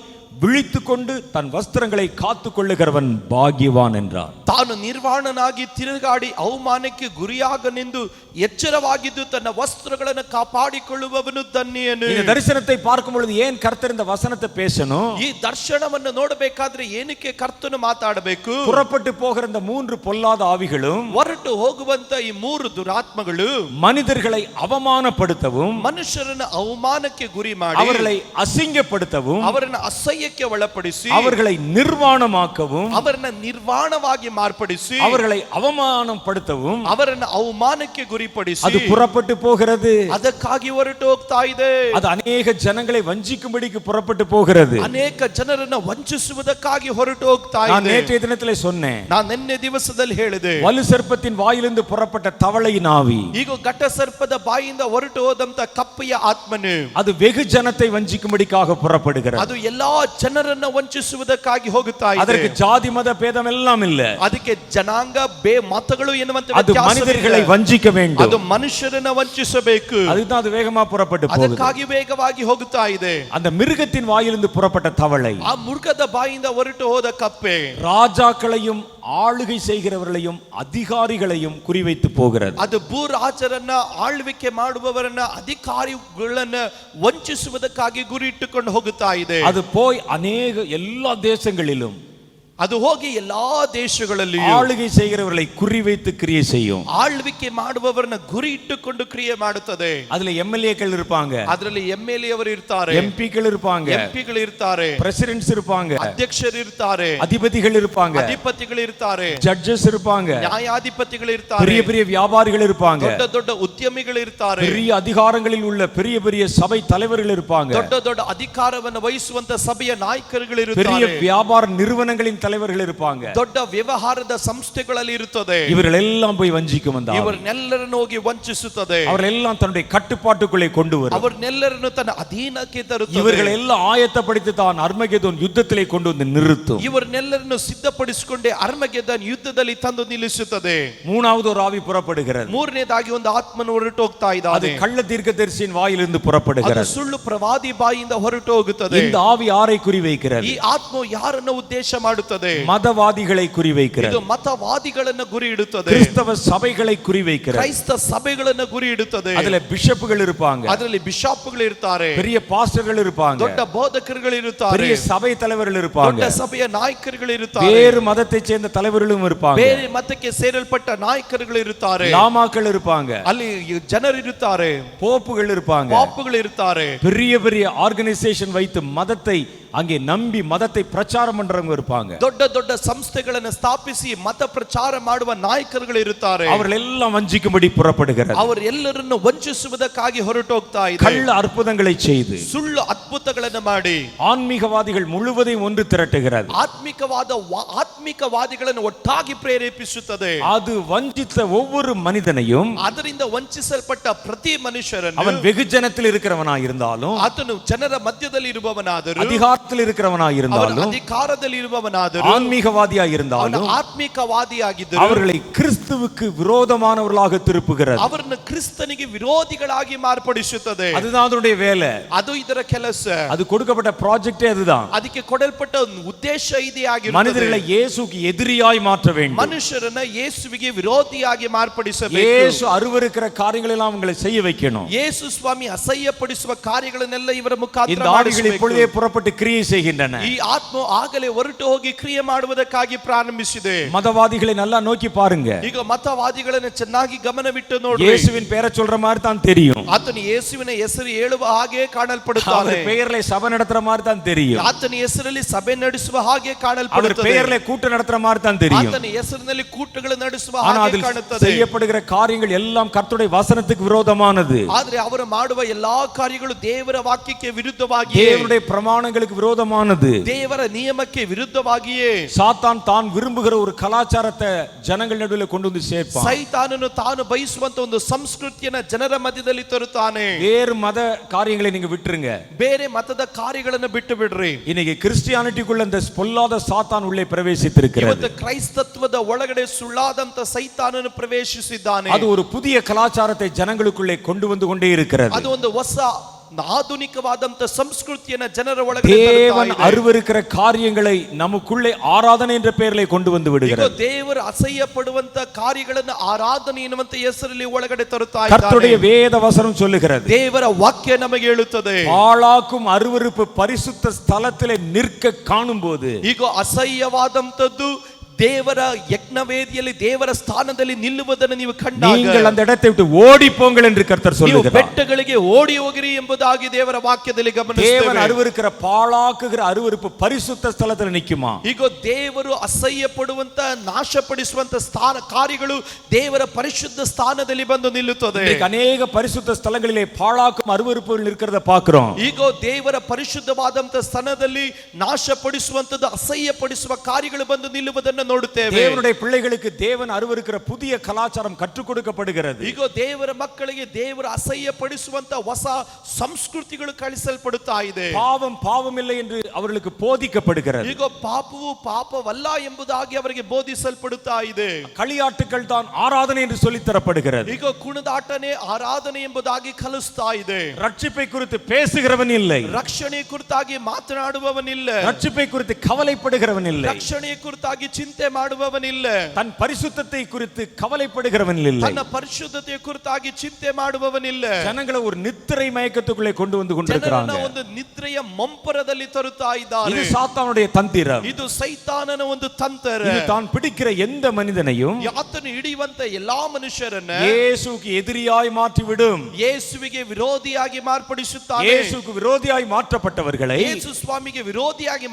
விழித்துக்கொண்டு தன் வஸ்திரங்களை காத்துக் கொள்ளுகிறவன் பாக்கியவான் என்றார். ತಾನು ನಿರ್ವಾಣನಾಗಿ ತಿರುಗಾಡಿ ಅವಮಾನಕ್ಕೆ ಗುರಿಯಾಗ ನಿಂದು ಎಚ್ಚರವಾಗಿದ್ದು ತನ್ನ ವಸ್ತ್ರಗಳನ್ನು ಕಾಪಾಡಿಕೊಳ್ಳುವವನು ಧನ್ಯನು. இந்த தரிசனத்தை பார்க்கும் பொழுது ஏன் கர்த்தர் இந்த வசனத்தை பேசணும்? ಈ ದರ್ಶನವನ್ನು ನೋಡಬೇಕಾದ್ರೆ ಏನಕ್ಕೆ ಕರ್ತನು ಮಾತಾಡಬೇಕು? புறப்பட்டு போகிற இந்த மூன்று பொல்லாத ஆவிகளும் ಹೊರಟು ಹೋಗುವಂತ ಈ ಮೂರು ದುರಾತ್ಮಗಳು மனிதர்களை அவமானப்படுத்தவும், ಮನುಷ್ಯರನ್ನು ಅವಮಾನಕ್ಕೆ ಗುರಿ ಮಾಡಿ அவர்களை அசிங்கப்படுத்தவும், ಅವರನ್ನು ಅಸಹ್ಯಕ್ಕೆ ಒಳಪಡಿಸಿ அவர்களை நிர்வாணமாக்கவும், ಅವರನ್ನ ನಿರ್ವಾಣವಾಗಿ ಮಾರ್ಪಡಿಸಿ அவர்களை அவமானப்படுத்தவும் ಅವರನ್ನ ಅವಮಾನಕ್ಕೆ ಗುರಿಪಡಿಸಿ அது புறப்பட்டு போகிறது. ಅದಕ್ಕಾಗಿ ಹೊರಟು ಹೋಗ್ತಾ ಇದೆ. அது அநேக ஜனங்களை வஞ்சிக்கும்படிக்கு புறப்பட்டு போகிறது. ಅನೇಕ ಜನರನ್ನ ವಂಚಿಸುವುದಕ್ಕಾಗಿ ಹೊರಟು ಹೋಗ್ತಾ நான் ಇದೆ. நேற்றைய தினத்திலே சொன்னேன், ನಾನು ನಿನ್ನೆ ದಿವಸದಲ್ಲಿ ಹೇಳಿದೆ, வலு சர்ப்பத்தின் வாயிலிருந்து புறப்பட்ட தவளையின் ஆவி ಈಗ ಘಟ ಸರ್ಪದ ಬಾಯಿಂದ ಹೊರಟು ಹೋದಂತ ಕಪ್ಪೆಯ ಆತ್ಮನು அது வெகு ஜனத்தை வஞ்சிக்கும்படிக்காக புறப்படுகிறது. ಅದು ಎಲ್ಲಾ ಜನರನ್ನ ವಂಚಿಸುವುದಕ್ಕಾಗಿ ಹೋಗುತ್ತಾ ಇದೆ. அதற்கு ஜாதி மத பேதம் எல்லாம் இல்ல. ಅದಕ್ಕೆ ಜನಾಂಗ ಮತಗಳು ಎನ್ನುವಂತ அது மனிதர்களை வஞ்சிக்க வேண்டும். ಅದು ಮನುಷ್ಯರನ್ನ ವಂಚಿಸಬೇಕು. அதுதான் அது வேகமா புறப்பட்டு போகுது. ಅದಕ್ಕಾಗಿ ವೇಗವಾಗಿ ಹೋಗುತ್ತಾ ಇದೆ. அந்த மிருகத்தின் வாயிலிருந்து புறப்பட்ட தவளை ಆ ಮೃಗದ ಬಾಯಿಂದ ಹೊರಟು ಹೋದ ಕಪ್ಪೆ ராஜாக்களையும் ஆளுகை செய்கிறவர்களையும் அதிகாரிகளையும் குறிவைத்து போகிறது. ಅದು ಭೂರಾಜರನ್ನ ಆಳ್ವಿಕೆ ಮಾಡುವವರನ್ನ ಅಧಿಕಾರಿಗಳನ್ನ ವಂಚಿಸುವುದಕ್ಕಾಗಿ ಗುರಿ ಇಟ್ಟುಕೊಂಡು ಹೋಗುತ್ತಾ ಇದೆ. அது போய் அநேக எல்லா தேசங்களிலும் ಅದು ಹೋಗಿ ಎಲ್ಲಾ ದೇಶಗಳಲ್ಲಿ ஆளுகை செய்கிறவர்களை குறிவைத்து கிரியை செய்யும். ಆಳ್ವಿಕೆ ಮಾಡುವವರನ್ನ ಗುರಿ ಇಟ್ಟುಕೊಂಡು ಕ್ರಿಯೆ ಮಾಡುತ್ತದೆ. அதுல எம்எல்ஏக்கள் இருப்பாங்க, ಅದರಲ್ಲಿ ಎಂಎಲ್ಎ ಅವರು ಇರ್ತಾರೆ, எம்பிக்கள் இருப்பாங்க, ಎಂಪಿಗಳು ಇರ್ತಾರೆ, பிரசிடென்ட்ஸ் இருப்பாங்க, ಅಧ್ಯಕ್ಷರು ಇರ್ತಾರೆ, அதிபதிகள் இருப்பாங்க, ಅಧಿಪತಿಗಳು ಇರ್ತಾರೆ, ஜட்ஜஸ் இருப்பாங்க, ನ್ಯಾಯಾಧಿಪತಿಗಳು ಇರ್ತಾರೆ, பெரிய பெரிய வியாபாரிகள் இருப்பாங்க, ದೊಡ್ಡ ದೊಡ್ಡ ಉದ್ಯಮಿಗಳು ಇರ್ತಾರೆ, பெரிய அதிகாரங்களில் உள்ள பெரிய பெரிய சபை தலைவர்கள் இருப்பாங்க, ದೊಡ್ಡ ದೊಡ್ಡ ಅಧಿಕಾರವನ್ನು ವಹಿಸುವಂತ ಸಭೆಯ ನಾಯಕರುಗಳು பெரிய ಇರುತ್ತಾರೆ, வியாபார நிறுவனங்களின் தலைவர்கள் இருப்பாங்க. ದೊಡ್ಡ ವ್ಯವಹಾರದ ಸಂಸ್ಥೆಗಳಲ್ಲಿ ಇರುತ್ತದೆ. இவர்கள் எல்லாம் போய் வஞ்சிக்கும் வந்தார். ಇವರನ್ನೆಲ್ಲರನ್ನು ಹೋಗಿ ವಂಚಿಸುತ್ತದೆ. அவர்கள் எல்லாம் தன்னுடைய கட்டுப்பாட்டுக்குள்ளே கொண்டு வரும். ಅವರನ್ನೆಲ್ಲರನ್ನು ತನ್ನ ಅಧೀನಕ್ಕೆ ತರುತ್ತದೆ. இவர்கள் எல்லாம் ஆயத்தப்படுத்தி தான் அர்மகெதோன் யுத்தத்திலே கொண்டு வந்து நிறுத்தும். ಇವರನ್ನೆಲ್ಲರನ್ನು ಸಿದ್ಧಪಡಿಸಿಕೊಂಡೇ ಅರ್ಮಗೆದೋನ್ ಯುದ್ಧದಲ್ಲಿ ತಂದು ನಿಲ್ಲಿಸುತ್ತದೆ. மூணாவது ஒரு ஆவி புறப்படுகிறது. ಮೂರನೇದಾಗಿ ಒಂದು ಆತ್ಮನು ಹೊರಟು ಹೋಗ್ತಾ அது ಇದ್ದಾನೆ. கள்ள தீர்க்கதரிசியின் வாயிலிருந்து ಅದು புறப்படுகிறது. ಸುಳ್ಳು ಪ್ರವಾದಿ ಬಾಯಿಂದ ಹೊರಟು ಹೋಗುತ್ತದೆ. இந்த ஆவி யாரை குறிவைக்கிறது? ಈ ಆತ್ಮ ಯಾರನ್ನು ಉದ್ದೇಶ ಮಾಡುತ್ತದೆ? ಇಡುತ್ತದೆ. மதவாதிகளை குறிவைக்கிறது. ಇದು ಮತವಾದಿಗಳನ್ನು ಗುರಿ ಇಡುತ್ತದೆ. கிறிஸ்தவ சபைகளை குறிவைக்கிறது. ಕ್ರೈಸ್ತ ಸಭೆಗಳನ್ನು ಗುರಿ ಇಡುತ್ತದೆ. அதுல பிஷப்புகள் இருப்பாங்க, ಅದರಲ್ಲಿ ಬಿಷಪ್ಗಳು ಇರ್ತಾರೆ, பெரிய பாஸ்டர்கள் இருப்பாங்க, ದೊಡ್ಡ ಬೋಧಕರುಗಳು ಇರುತ್ತಾರೆ, பெரிய சபை தலைவர்கள் இருப்பாங்க, ದೊಡ್ಡ ಸಭೆಯ ನಾಯಕರುಗಳು ಇರುತ್ತಾರೆ, வேறு மதத்தை சேர்ந்த தலைவர்களும் இருப்பாங்க, ಬೇರೆ ಮತಕ್ಕೆ ಸೇರಲ್ಪಟ್ಟ ನಾಯಕರುಗಳು ಇರುತ್ತಾರೆ, லாமாக்கள் இருப்பாங்க, ಅಲ್ಲಿ ಜನರು ಇರುತ್ತಾರೆ, போப்புகள் இருப்பாங்க, ಪಾಪಗಳು ಇರುತ್ತಾರೆ, பெரிய பெரிய ஆர்கனைசேஷன் வைத்து மதத்தை அங்கே நம்பி மதத்தை பிரச்சாரம் பண்றவங்க இருப்பாங்க. ದೊಡ್ಡ ದೊಡ್ಡ ಸಂಸ್ಥೆಗಳನ್ನು ಸ್ಥಾಪಿಸಿ ಮತ ಪ್ರಚಾರ ಮಾಡುವ ನಾಯಕರುಗಳು ಇರುತ್ತಾರೆ. அவர்கள் எல்லாம் வஞ்சிக்கும்படி புறப்படுகிறார். ಅವರು ಎಲ್ಲರನ್ನು ವಂಚಿಸುವುದಕ್ಕಾಗಿ ಹೊರಟು ಹೋಗ್ತಾ ಇದ್ದಾರೆ. கள்ள அற்புதங்களை செய்து ಸುಳ್ಳು ಅದ್ಭುತಗಳನ್ನು ಮಾಡಿ ஆன்மீகவாதிகள் முழுவதையும் ஒன்று திரட்டுகிறது. ಆತ್ಮಿಕವಾದಿಗಳನ್ನು ಒಟ್ಟಾಗಿ ಪ್ರೇರೇಪಿಸುತ್ತದೆ. அது வஞ்சித்த ஒவ்வொரு மனிதனையும், ಅದರಿಂದ ವಂಚಿಸಲ್ಪಟ್ಟ ಪ್ರತಿ ಮನುಷ್ಯರನ್ನು, அவன் வெகுஜனத்தில் இருக்கிறவனா இருந்தாலும், ಆತನು ಜನರ ಮಧ್ಯದಲ್ಲಿ ಇರುವವನಾದರೂ, அதிகாரத்தில் இருக்கிறவனா இருந்தாலும், ಅಧಿಕಾರದಲ್ಲಿ ಇರುವವನಾದರೂ, ஆன்மீகவாதியா இருந்தாலும், ಆತ್ಮಿಕವಾದಿಯಾಗಿದ್ದರೂ அவர்களை கிறிஸ்துவுக்கு விரோதமானவர்களாக திருப்புகிறது. ಅವರನ್ನು ಕ್ರಿಸ್ತನಿಗೆ ವಿರೋಧಿಗಳಾಗಿ ಮಾರ್ಪಡಿಸುತ್ತದೆ. அதுதான் அதனுடைய வேலை, ಅದು ಇದರ ಕೆಲಸ, அது கொடுக்கப்பட்ட ப்ராஜெக்டே அதுதான். ಅದಕ್ಕೆ ಕೊಡಲ್ಪಟ್ಟ ಉದ್ದೇಶ ಇದೇ ಆಗಿರುತ್ತದೆ. மனிதர்களை இயேசுக்கு எதிரியாய் மாற்ற வேண்டும். ಮನುಷ್ಯರನ್ನ ಯೇಸುವಿಗೆ ವಿರೋಧಿಯಾಗಿ ಮಾರ್ಪಡಿಸಬೇಕು. இயேசு அருவருக்கிற காரியங்களை எல்லாம் அவங்களை செய்ய வைக்கணும். ಯೇಸು ಸ್ವಾಮಿ ಅಸಹ್ಯಪಡಿಸುವ ಕಾರ್ಯಗಳನ್ನೆಲ್ಲ ಇವರ ಮುಖಾಂತರ இந்த ஆவிகள் இப்பொழுதே புறப்பட்டு கிரியை செய்கின்றன. ಈ ಆತ್ಮ ಆಗಲೇ ಹೊರಟು ಹೋಗಿ ಕ್ರಿಯೆ ಮಾಡುವುದಕ್ಕಾಗಿ ಪ್ರಾರಂಭಿಸಿದೆ. மதவாதிகளை நல்லா நோக்கி பாருங்க. ಈಗ ಮತವಾದಿಗಳನ್ನು ಚೆನ್ನಾಗಿ ಗಮನವಿಟ್ಟು ನೋಡಿ. இயேசுவின் பெயரை சொல்ற மாதிரி தான் தெரியும். ಆತನ ಯೇಸುವಿನ ಹೆಸರು ಹೇಳುವ ಹಾಗೆ ಕಾಣಲ್ಪಡುತ್ತಾನೆ. அவர் பெயர்ல சபை நடத்துற மாதிரி தான் தெரியும். ಆತನ ಹೆಸರಲ್ಲಿ ಸಭೆ ನಡೆಸುವ ಹಾಗೆ அவர் ಕಾಣಲ್ಪಡುತ್ತದೆ. பெயர்ல கூட்டம் நடத்துற மாதிரி தான் தெரியும். ಆತನ ಹೆಸರಿನಲ್ಲಿ ಕೂಟಗಳು ನಡೆಸುವ ஆனா ಹಾಗೆ அதில் ಕಾಣುತ್ತದೆ. செய்யப்படுகிற காரியங்கள் எல்லாம் கர்த்தருடைய வசனத்துக்கு விரோதமானது. ಆದರೆ ಅವರು ಮಾಡುವ ಎಲ್ಲಾ ಕಾರ್ಯಗಳು ದೇವರ ವಾಕ್ಯಕ್ಕೆ ವಿರುದ್ಧವಾಗಿ, தேவனுடைய பிரமாணங்களுக்கு விரோதமானது. ದೇವರ ನಿಯಮಕ್ಕೆ ವಿರುದ್ಧವಾಗಿಯೇ சாத்தான் தான் விரும்புகிற ஒரு கலாச்சாரத்தை ஜனங்கள் நடுவில் கொண்டு வந்து சேர்ப்பான். ಸೈತಾನನು ತಾನು ಬಯಸುವಂತ ಒಂದು ಸಂಸ್ಕೃತಿಯನ್ನ ಜನರ ಮಧ್ಯದಲ್ಲಿ ತರುತ್ತಾನೆ. வேறு மத காரியங்களை நீங்க விட்டுருங்க. ಬೇರೆ ಮತದ ಕಾರ್ಯಗಳನ್ನು ಬಿಟ್ಟು ಬಿಡ್ರಿ. இன்னைக்கு கிறிஸ்டியானிட்டிக்குள்ள இந்த பொல்லாத சாத்தான் உள்ளே பிரவேசித்திருக்கிறது. ಇವತ್ತು ಕ್ರೈಸ್ತತ್ವದ ಒಳಗಡೆ ಸುಳ್ಳಾದಂತ ಸೈತಾನನು ಪ್ರವೇಶಿಸಿದ್ದಾನೆ. அது ஒரு புதிய கலாச்சாரத்தை ஜனங்களுக்குள்ளே கொண்டு வந்து கொண்டே இருக்கிறது. ಅದು ಒಂದು ಹೊಸ ಆಧುನಿಕವಾದಂತ ಸಂಸ್ಕೃತಿಯನ್ನ ಜನರ ಒಳಗಡೆ தேவன் அருவருக்கிற காரியங்களை நமக்குள்ளே ஆராதனை என்ற பெயரிலே கொண்டு வந்து விடுகிறார். ದೇವರು ಅಸಹ್ಯ ಪಡುವಂತ ಕಾರ್ಯಗಳನ್ನು ಆರಾಧನೆ ಎನ್ನುವಂತ ಹೆಸರಲ್ಲಿ ಒಳಗಡೆ ತರುತ್ತಾ ಇದ್ದಾನೆ. கர்த்தருடைய வேத வசனம் சொல்லுகிறது, ದೇವರ ವಾಕ್ಯ ನಮಗೆ ಹೇಳುತ್ತದೆ, பாழாக்கும் அருவருப்பு பரிசுத்த ஸ்தலத்திலே நிற்க காணும்போது, ಈಗ ಅಸಹ್ಯವಾದಂತದ್ದು ದೇವರ ಯಜ್ಞವೇದಿಯಲ್ಲಿ ದೇವರ ಸ್ಥಾನದಲ್ಲಿ ನಿಲ್ಲುವುದನ್ನು ನೀವು ಕಂಡಾಗ நீங்கள் அந்த இடத்தை விட்டு ஓடி போங்கள் என்று கர்த்தர் சொல்லுகிறார். ಬೆಟ್ಟಗಳಿಗೆ ಓಡಿ ಹೋಗಿರಿ ಎಂಬುದಾಗಿ ದೇವರ ವಾಕ್ಯದಲ್ಲಿ ಗಮನಿಸುತ್ತೇವೆ. தேவன் அருவருக்கிற பாழாக்குகிற அருவருப்பு பரிசுத்த ஸ்தலத்தில் நிக்குமா? ಈಗ ದೇವರು ಅಸಹ್ಯ ಪಡುವಂತ ನಾಶಪಡಿಸುವಂತ ಸ್ಥಾನ ಕಾರ್ಯಗಳು ದೇವರ ಪರಿಶುದ್ಧ ಸ್ಥಾನದಲ್ಲಿ ಬಂದು ನಿಲ್ಲುತ್ತದೆ. ಅನೇಕ ಪರಿಶುದ್ಧ ಸ್ಥಳங்களிலே பாழாக்கும் அருவருப்புகள் இருக்கிறத பார்க்கிறோம். ಈಗ ದೇವರ ಪರಿಶುದ್ಧವಾದಂತ ಸ್ಥಾನದಲ್ಲಿ ನಾಶಪಡಿಸುವಂತದ್ದು ಅಸಹ್ಯ ಪಡಿಸುವ ಕಾರ್ಯಗಳು ಬಂದು ನಿಲ್ಲುವುದನ್ನು ನೋಡುತ್ತೇವೆ. தேவனுடைய பிள்ளைகளுக்கு தேவன் அருவருக்கிற புதிய கலாச்சாரம் கற்றுக் கொடுக்கப்படுகிறது. ಈಗ ದೇವರ ಮಕ್ಕಳಿಗೆ ದೇವರ ಅಸಹ್ಯ ಪಡಿಸುವಂತ ಹೊಸ ಸಂಸ್ಕೃತಿಗಳು ಕಲಿಸಲ್ಪಡುತ್ತಾ ಇದೆ. பாவம் பாவம் இல்லை என்று அவர்களுக்கு போதிக்கப்படுகிறது. ಈಗ ಪಾಪವು ಪಾಪವಲ್ಲ ಎಂಬುದಾಗಿ ಅವರಿಗೆ ಬೋಧಿಸಲ್ಪಡುತ್ತಾ ಇದೆ. களியாட்டுகள் தான் ஆராதனை என்று சொல்லித் தரப்படுகிறது. ಈಗ ಕುಣಿದಾಟನೆ ಆರಾಧನೆ ಎಂಬುದಾಗಿ ಕಲಿಸ್ತಾ ಇದೆ. ரட்சிப்பை குறித்து பேசுகிறவன் இல்லை, ರಕ್ಷಣೆ ಕುರಿತಾಗಿ ಮಾತನಾಡುವವನಿಲ್ಲ, ரட்சிப்பை குறித்து கவலைப்படுகிறவன் இல்லை, ರಕ್ಷಣೆಯ ಕುರಿತಾಗಿ ಚಿಂತೆ ಮಾಡುವವನಿಲ್ಲ, தன் பரிசுத்தத்தை குறித்து கவலைப்படுகிறவன் இல்லை, ತನ್ನ ಪರಿಶುದ್ಧತೆಯ ಕುರಿತಾಗಿ ಚಿಂತೆ ಮಾಡುವವನಿಲ್ಲ. ஜனங்களை ஒரு நித்திரை மயக்கத்துக்குள்ளே கொண்டு வந்து கொண்டிருக்கிறாங்க. ಒಂದು ನಿದ್ರೆಯ ಮಂಪರದಲ್ಲಿ ತರುತ್ತಾ ಇದ್ದಾರೆ. இது சாத்தானுடைய தந்திரம். ಇದು ಸೈತಾನನ ಒಂದು ತಂತ್ರ. இது தான் பிடிக்கிற எந்த மனிதனையும் ಆತನು ಹಿಡಿಯುವಂತ ಎಲ್ಲಾ ಮನುಷ್ಯರನ್ನ இயேசுவுக்கு எதிரியாய் மாற்றிவிடும். ಯೇಸುವಿಗೆ ವಿರೋಧಿಯಾಗಿ ಮಾರ್ಪಡಿಸುತ್ತಾನೆ. இயேசுவுக்கு விரோதியாய் மாற்றப்பட்டவர்களை ಯೇಸು ಸ್ವಾಮಿಗೆ ವಿರೋಧಿಯಾಗಿ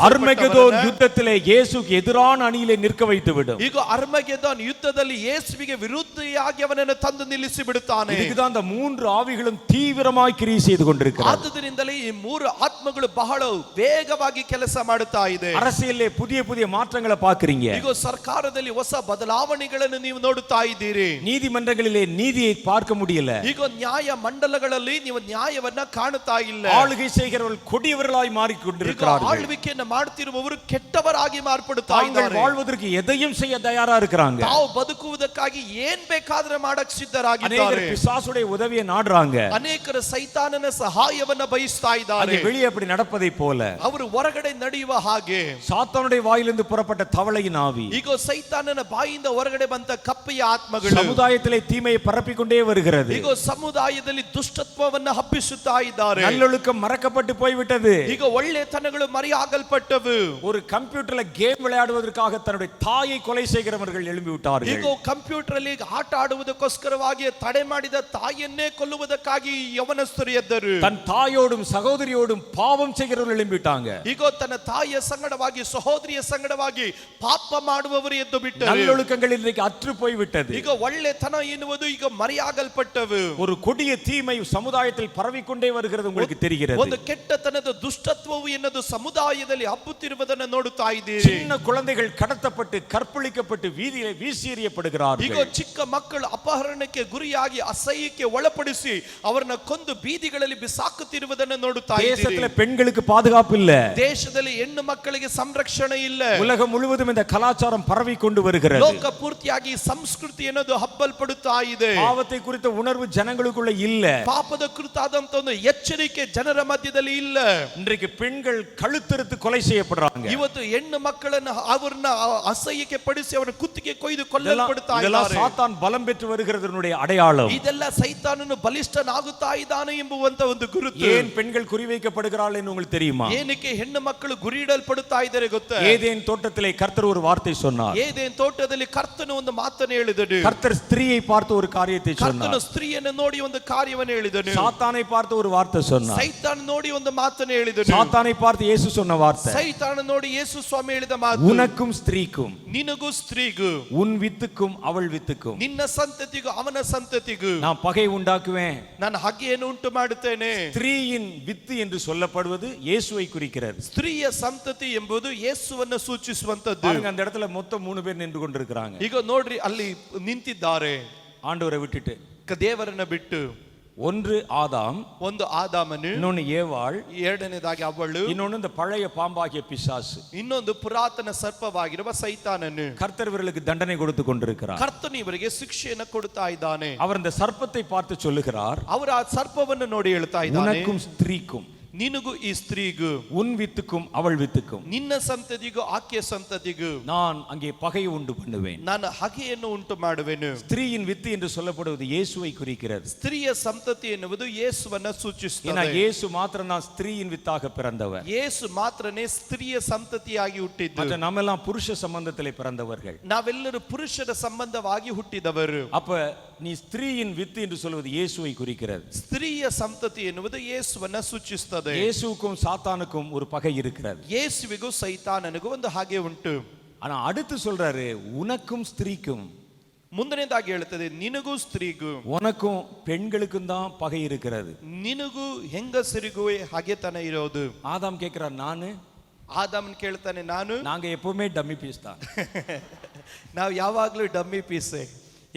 அர்மகெதோன் யுத்தத்திலே இயேசுவுக்கு எதிரான அணியிலே நிற்க வைத்து விடும். ಈಗ ಅರ್ಮಗೆದೋನ್ ಯುದ್ಧದಲ್ಲಿ ಯೇಸುವಿಗೆ ವಿರುದ್ಧವಾಗಿ ಅವನನ್ನು ತಂದು ನಿಲ್ಲಿಸಿ ಬಿಡುತ್ತಾನೆ. இதுதான் அந்த மூன்று ஆவிகளும் தீவிரமாய் கிரியை செய்து கொண்டிருக்கிறது. ಆದುದರಿಂದಲೇ ಈ ಮೂರು ಆತ್ಮಗಳು ಬಹಳ ವೇಗವಾಗಿ ಕೆಲಸ ಮಾಡುತ್ತಾ ಇದೆ. அரசியலிலே புதிய புதிய மாற்றங்களை பார்க்கிறீங்க. ಈಗ ಸರ್ಕಾರದಲ್ಲಿ ಹೊಸ ಬದಲಾವಣೆಗಳನ್ನು ನೀವು ನೋಡುತ್ತಾ ಇದ್ದೀರಿ. நீதிமன்றங்களிலே நீதியை பார்க்க முடியல. ಈಗ ನ್ಯಾಯ ಮಂಡಲಗಳಲ್ಲಿ ನೀವು ನ್ಯಾಯವನ್ನ ಕಾಣುತ್ತಾ ಇಲ್ಲ. ஆளுகை செய்கிறவர்கள் கொடியவர்களாய் மாறிக்கொண்டிருக்கிறார்கள். ಆಳ್ವಿಕೆಯನ್ನು ಮಾಡುತ್ತಿರುವವರು ಕೆಟ್ಟವರಾಗಿ ಮಾರ್ಪಡುತ್ತಾ ಇದ್ದಾರೆ. வாழ்வதற்கு எதையும் செய்ய தயாரா இருக்கிறாங்க. ತಾವು ಬದುಕುವುದಕ್ಕಾಗಿ ಏನ್ ಬೇಕಾದ್ರೆ ಮಾಡಕ್ ಸಿದ್ಧರಾಗಿದ್ದಾರೆ. பிசாசுடைய உதவியை நாடுறாங்க. ಅನೇಕರು ಸೈತಾನನ ಸಹಾಯವನ್ನ ಬಯಸ್ತಾ ಇದ್ದಾರೆ. வெளியே அப்படி நடப்பதை போல ಅವರು ಹೊರಗಡೆ ನಡೆಯುವ ಹಾಗೆ சாத்தானுடைய வாயிலிருந்து புறப்பட்ட தவளையின் ஆவி ಈಗ ಸೈತಾನನ ಬಾಯಿಂದ ಹೊರಗಡೆ ಬಂದ ಕಪ್ಪೆಯ ಆತ್ಮಗಳು சமுதாயத்திலே தீமையை பரப்பிக்கொண்டே வருகிறது. ಈಗ ಸಮುದಾಯದಲ್ಲಿ ದುಷ್ಟತ್ವವನ್ನು ಹಬ್ಬಿಸುತ್ತಾ ಇದ್ದಾರೆ. நல்லொழுக்கம் மறக்கப்பட்டு போய்விட்டது. ಈಗ ಒಳ್ಳೆತನಗಳು ಮರೆಯಾಗಲ್ಪಟ್ಟವು. ஒரு கம்ப்யூட்டர்ல கேம் விளையாடுவதற்காக தன்னுடைய தாயை கொலை செய்கிறவர்கள் எழும்பி விட்டார்கள். ಈಗ ಕಂಪ್ಯೂಟರ್ ಅಲ್ಲಿ ಆಟ ಆಡುವುದಕ್ಕೋಸ್ಕರವಾಗಿ ತಡೆ ಮಾಡಿದ ತಾಯಿಯನ್ನೇ ಕೊಲ್ಲುವುದಕ್ಕಾಗಿ ಯವನಸ್ಥರು ಎದ್ದರು. தன் தாயோடும் சகோதரியோடும் பாவம் செய்கிறவர்கள் எழும்பிட்டாங்க. ಈಗ ತನ್ನ ತಾಯಿಯ ಸಂಗಡವಾಗಿ ಸಹೋದರಿಯ ಸಂಗಡವಾಗಿ ಪಾಪ ಮಾಡುವವರು ಎದ್ದು ಬಿಟ್ಟರು. நல்லொழுக்கங்கள் இன்றைக்கு அற்று போய்விட்டது. ಈಗ ಒಳ್ಳೆತನ ಎನ್ನುವುದು ಈಗ ಮರೆಯಾಗಲ್ಪಟ್ಟವು. ஒரு கொடிய தீமை சமுதாயத்தில் பரவிக்கொண்டே வருகிறது உங்களுக்கு தெரிகிறது. ಒಂದು ಕೆಟ್ಟತನದ ದುಷ್ಟತ್ವವು ಎನ್ನುವುದು ಸಮುದಾಯದಲ್ಲಿ ಹಬ್ಬುತ್ತಿರುವುದನ್ನು ನೋಡುತ್ತಾ ಇದ್ದೀರಿ. சின்ன குழந்தைகள் கடத்தப்பட்டு கற்பழிக்கப்பட்டு வீதியிலே வீசி எறியப்படுகிறார்கள். ಈಗ ಚಿಕ್ಕ ಮಕ್ಕಳು ಅಪಹರಣಕ್ಕೆ ಗುರಿಯಾಗಿ ಅಸಹ್ಯಕ್ಕೆ ಒಳಪಡಿಸಿ ಅವರನ್ನ ಕೊಂದು ಬೀದಿಗಳಲ್ಲಿ ಬಿಸಾಕುತ್ತಿರುವುದನ್ನು ನೋಡುತ್ತಾ ಇದ್ದೀರಿ. தேசத்துல பெண்களுக்கு பாதுகாப்பு இல்ல. ದೇಶದಲ್ಲಿ ಹೆಣ್ಣು ಮಕ್ಕಳಿಗೆ ಸಂರಕ್ಷಣೆ ಇಲ್ಲ. உலகம் முழுவதும் இந்த கலாச்சாரம் பரவி கொண்டு வருகிறது. ಲೋಕ ಪೂರ್ತಿಯಾಗಿ ಸಂಸ್ಕೃತಿ ಎನ್ನುವುದು ಹಬ್ಬಲ್ಪಡುತ್ತಾ ಇದೆ. பாவத்தை குறித்த உணர்வு ஜனங்களுக்குள்ள இல்ல. ಪಾಪದ ಕುರಿತಾದಂತ ಒಂದು ಎಚ್ಚರಿಕೆ ಜನರ ಮಧ್ಯದಲ್ಲಿ ಇಲ್ಲ. இன்றைக்கு பெண்கள் கழுத்தறுத்து கொலை செய்யப்படுறாங்க. ಇವತ್ತು ಹೆಣ್ಣು ಮಕ್ಕಳನ್ನು ಅವರನ್ನ ಅಸಹ್ಯಕ್ಕೆ ಪಡಿಸಿ ಅವರ ಕುತ್ತಿಗೆ ಕೊಯ್ದು ಕೊಲ್ಲಲ್ಪಡುತ್ತಾ இதெல்லாம் ಇದ್ದಾರೆ. சாத்தான் பலம் பெற்று வருகிறதனுடைய அடையாளம். ಇದೆಲ್ಲ ಸೈತಾನನು ಬಲಿಷ್ಠನಾಗುತ್ತಾ ಇದ್ದಾನೆ ಎಂಬುವಂತ ಒಂದು ಗುರುತು. ஏன் பெண்கள் குறிவைக்கப்படுகிறாள் என்று உங்களுக்கு தெரியுமா? ಏನಕ್ಕೆ ಹೆಣ್ಣು ಮಕ್ಕಳು ಗುರಿಯಿಡಲ್ಪಡುತ್ತಾ ಇದ್ದಾರೆ ಗೊತ್ತಾ? ஏதேன் தோட்டத்திலே கர்த்தர் ஒரு வார்த்தை சொன்னார். ಏದೇನ್ ತೋಟದಲ್ಲಿ ಕರ್ತನು ಒಂದು ಮಾತನ್ನು ಹೇಳಿದನು. கர்த்தர் ஸ்திரீயை பார்த்து ஒரு காரியத்தை சொன்னார். ಕರ್ತನು ಸ್ತ್ರೀಯನ್ನು ನೋಡಿ ಒಂದು ಕಾರ್ಯವನ್ನು ಹೇಳಿದನು. சாத்தானை பார்த்து ஒரு வார்த்தை சொன்னார். ಸೈತಾನ ನೋಡಿ ಒಂದು ಮಾತನ್ನು ಹೇಳಿದನು. சாத்தானை பார்த்து இயேசு சொன்ன வார்த்தை, ಸೈತಾನ ನೋಡಿ ಯೇಸು ಸ್ವಾಮಿ ಹೇಳಿದ ಮಾತು, உனக்கும் ஸ்திரீக்கும் ನಿನಗೂ ಸ್ತ್ರೀಗೂ உன் வித்துக்கும் அவள் வித்துக்கும் ನಿನ್ನ ಸಂತತಿಗೂ ಅವನ ಸಂತತಿಗೂ நான் பகை உண்டாக்குவேன். ನಾನು ಹಗೆಯನ್ನು ಉಂಟು ಮಾಡುತ್ತೇನೆ. ஸ்திரீயின் வித்து என்று சொல்லப்படுவது இயேசுவை குறிக்கிறது. ಸ್ತ್ರೀಯ ಸಂತತಿ ಎಂಬುದು ಯೇಸುವನ್ನು ಸೂಚಿಸುವಂತದ್ದು. பாருங்க, அந்த இடத்துல மொத்தம் 3 பேர் நின்று கொண்டிருக்கிறாங்க. ಈಗ ನೋಡ್ರಿ ಅಲ್ಲಿ ನಿಂತಿದ್ದಾರೆ ஆண்டவரை விட்டுட்டு. ದೇವರನ್ನ ಬಿಟ್ಟು. ஒன்று ஆதாம், ಒಂದು ಆದಾಮನು, இன்னொன்னு ஏவாள், ಎರಡನೇದಾಗಿ ಅವಳು, இன்னொன்னு இந்த பழைய பாம்பாகிய பிசாசு. ಇನ್ನೊಂದು ಪುರಾತನ ಸರ್ಪವಾಗಿರುವ ಸೈತಾನನು. கர்த்தர் இவர்களுக்கு தண்டனை கொடுத்து கொண்டிருக்கிறார். ಕರ್ತನು ಇವರಿಗೆ ಶಿಕ್ಷೆಯನ್ನು ಕೊಡುತ್ತಾ ಇದ್ದಾನೆ. அவர் இந்த சர்ப்பத்தை பார்த்து சொல்லுகிறார், ಅವರು ಆ ಸರ್ಪವನ್ನು ನೋಡಿ ಹೇಳ್ತಾ ಇದ್ದಾನೆ, உனக்கும் ஸ்திரீக்கும் ನಿನಗೂ ಈ ಸ್ತ್ರೀಗೂ உன் வித்துக்கும் அவள் வித்துக்கும் ನಿನ್ನ ಸಂತತಿಗೂ ಆಕೆಯ ಸಂತತಿಗೂ நான் அங்கே பகையை உண்டு பண்ணுவேன். ನಾನು ಹಗೆಯನ್ನು ಉಂಟು ಮಾಡುವೆನು. ஸ்திரீயின் வித்து என்று சொல்லப்படுவது இயேசுவை குறிக்கிறது. ಸ್ತ್ರೀಯ ಸಂತತಿ ಎನ್ನುವುದು ಯೇಸುವನ್ನ ஏன்னா ಸೂಚಿಸುತ್ತದೆ. இயேசு மாத்திரம் தான் ஸ்திரீயின் வித்தாக பிறந்தவர். ಯೇಸು ಮಾತ್ರನೇ ಸ್ತ್ರೀಯ ಸಂತತಿಯಾಗಿ ಹುಟ್ಟಿದ್ದು. மற்ற நம்மெல்லாம் புருஷ சம்பந்தத்திலே பிறந்தவர்கள். ನಾವೆಲ್ಲರೂ ಪುರುಷರ ಸಂಬಂಧವಾಗಿ ಹುಟ್ಟಿದವರು. அப்ப நீ ஸ்திரீயின் வித்து என்று சொல்வது இயேசுவை குறிக்கிறது. ಸ್ತ್ರೀಯ ಸಂತತಿ ಎನ್ನುವುದು ಯೇಸುವನ್ನ ಸೂಚಿಸುತ್ತದೆ. இயேசுவுக்கும் சாத்தானுக்கும் ஒரு பகை இருக்கிறது. ಯೇಸುವಿಗೂ ಸೈತಾನನಿಗೂ ಒಂದು ಹಾಗೆ ಉಂಟು. ஆனா அடுத்து சொல்றாரு, உனக்கும் ஸ்திரீக்கும். ಮುಂದನೇದಾಗಿ ಹೇಳುತ್ತದೆ, ನಿನಗೂ ಸ್ತ್ರೀಗೂ. உனக்கும் பெண்களுக்கும் தான் பகை இருக்கிறது. ನಿನಗೂ ಹೆಂಗಸರಿಗೂ ಹಗೆತನ ಇರೋದು. ஆதாம் கேட்கிறார், நானு. ಆದಾಮನ್ ಕೇಳ್ತಾನೆ, ನಾನು. நாங்க எப்பவுமே டம்மி பீஸ் தான். ನಾವು ಯಾವಾಗ್ಲೂ ಡಮ್ಮಿ ಪೀಸೆ.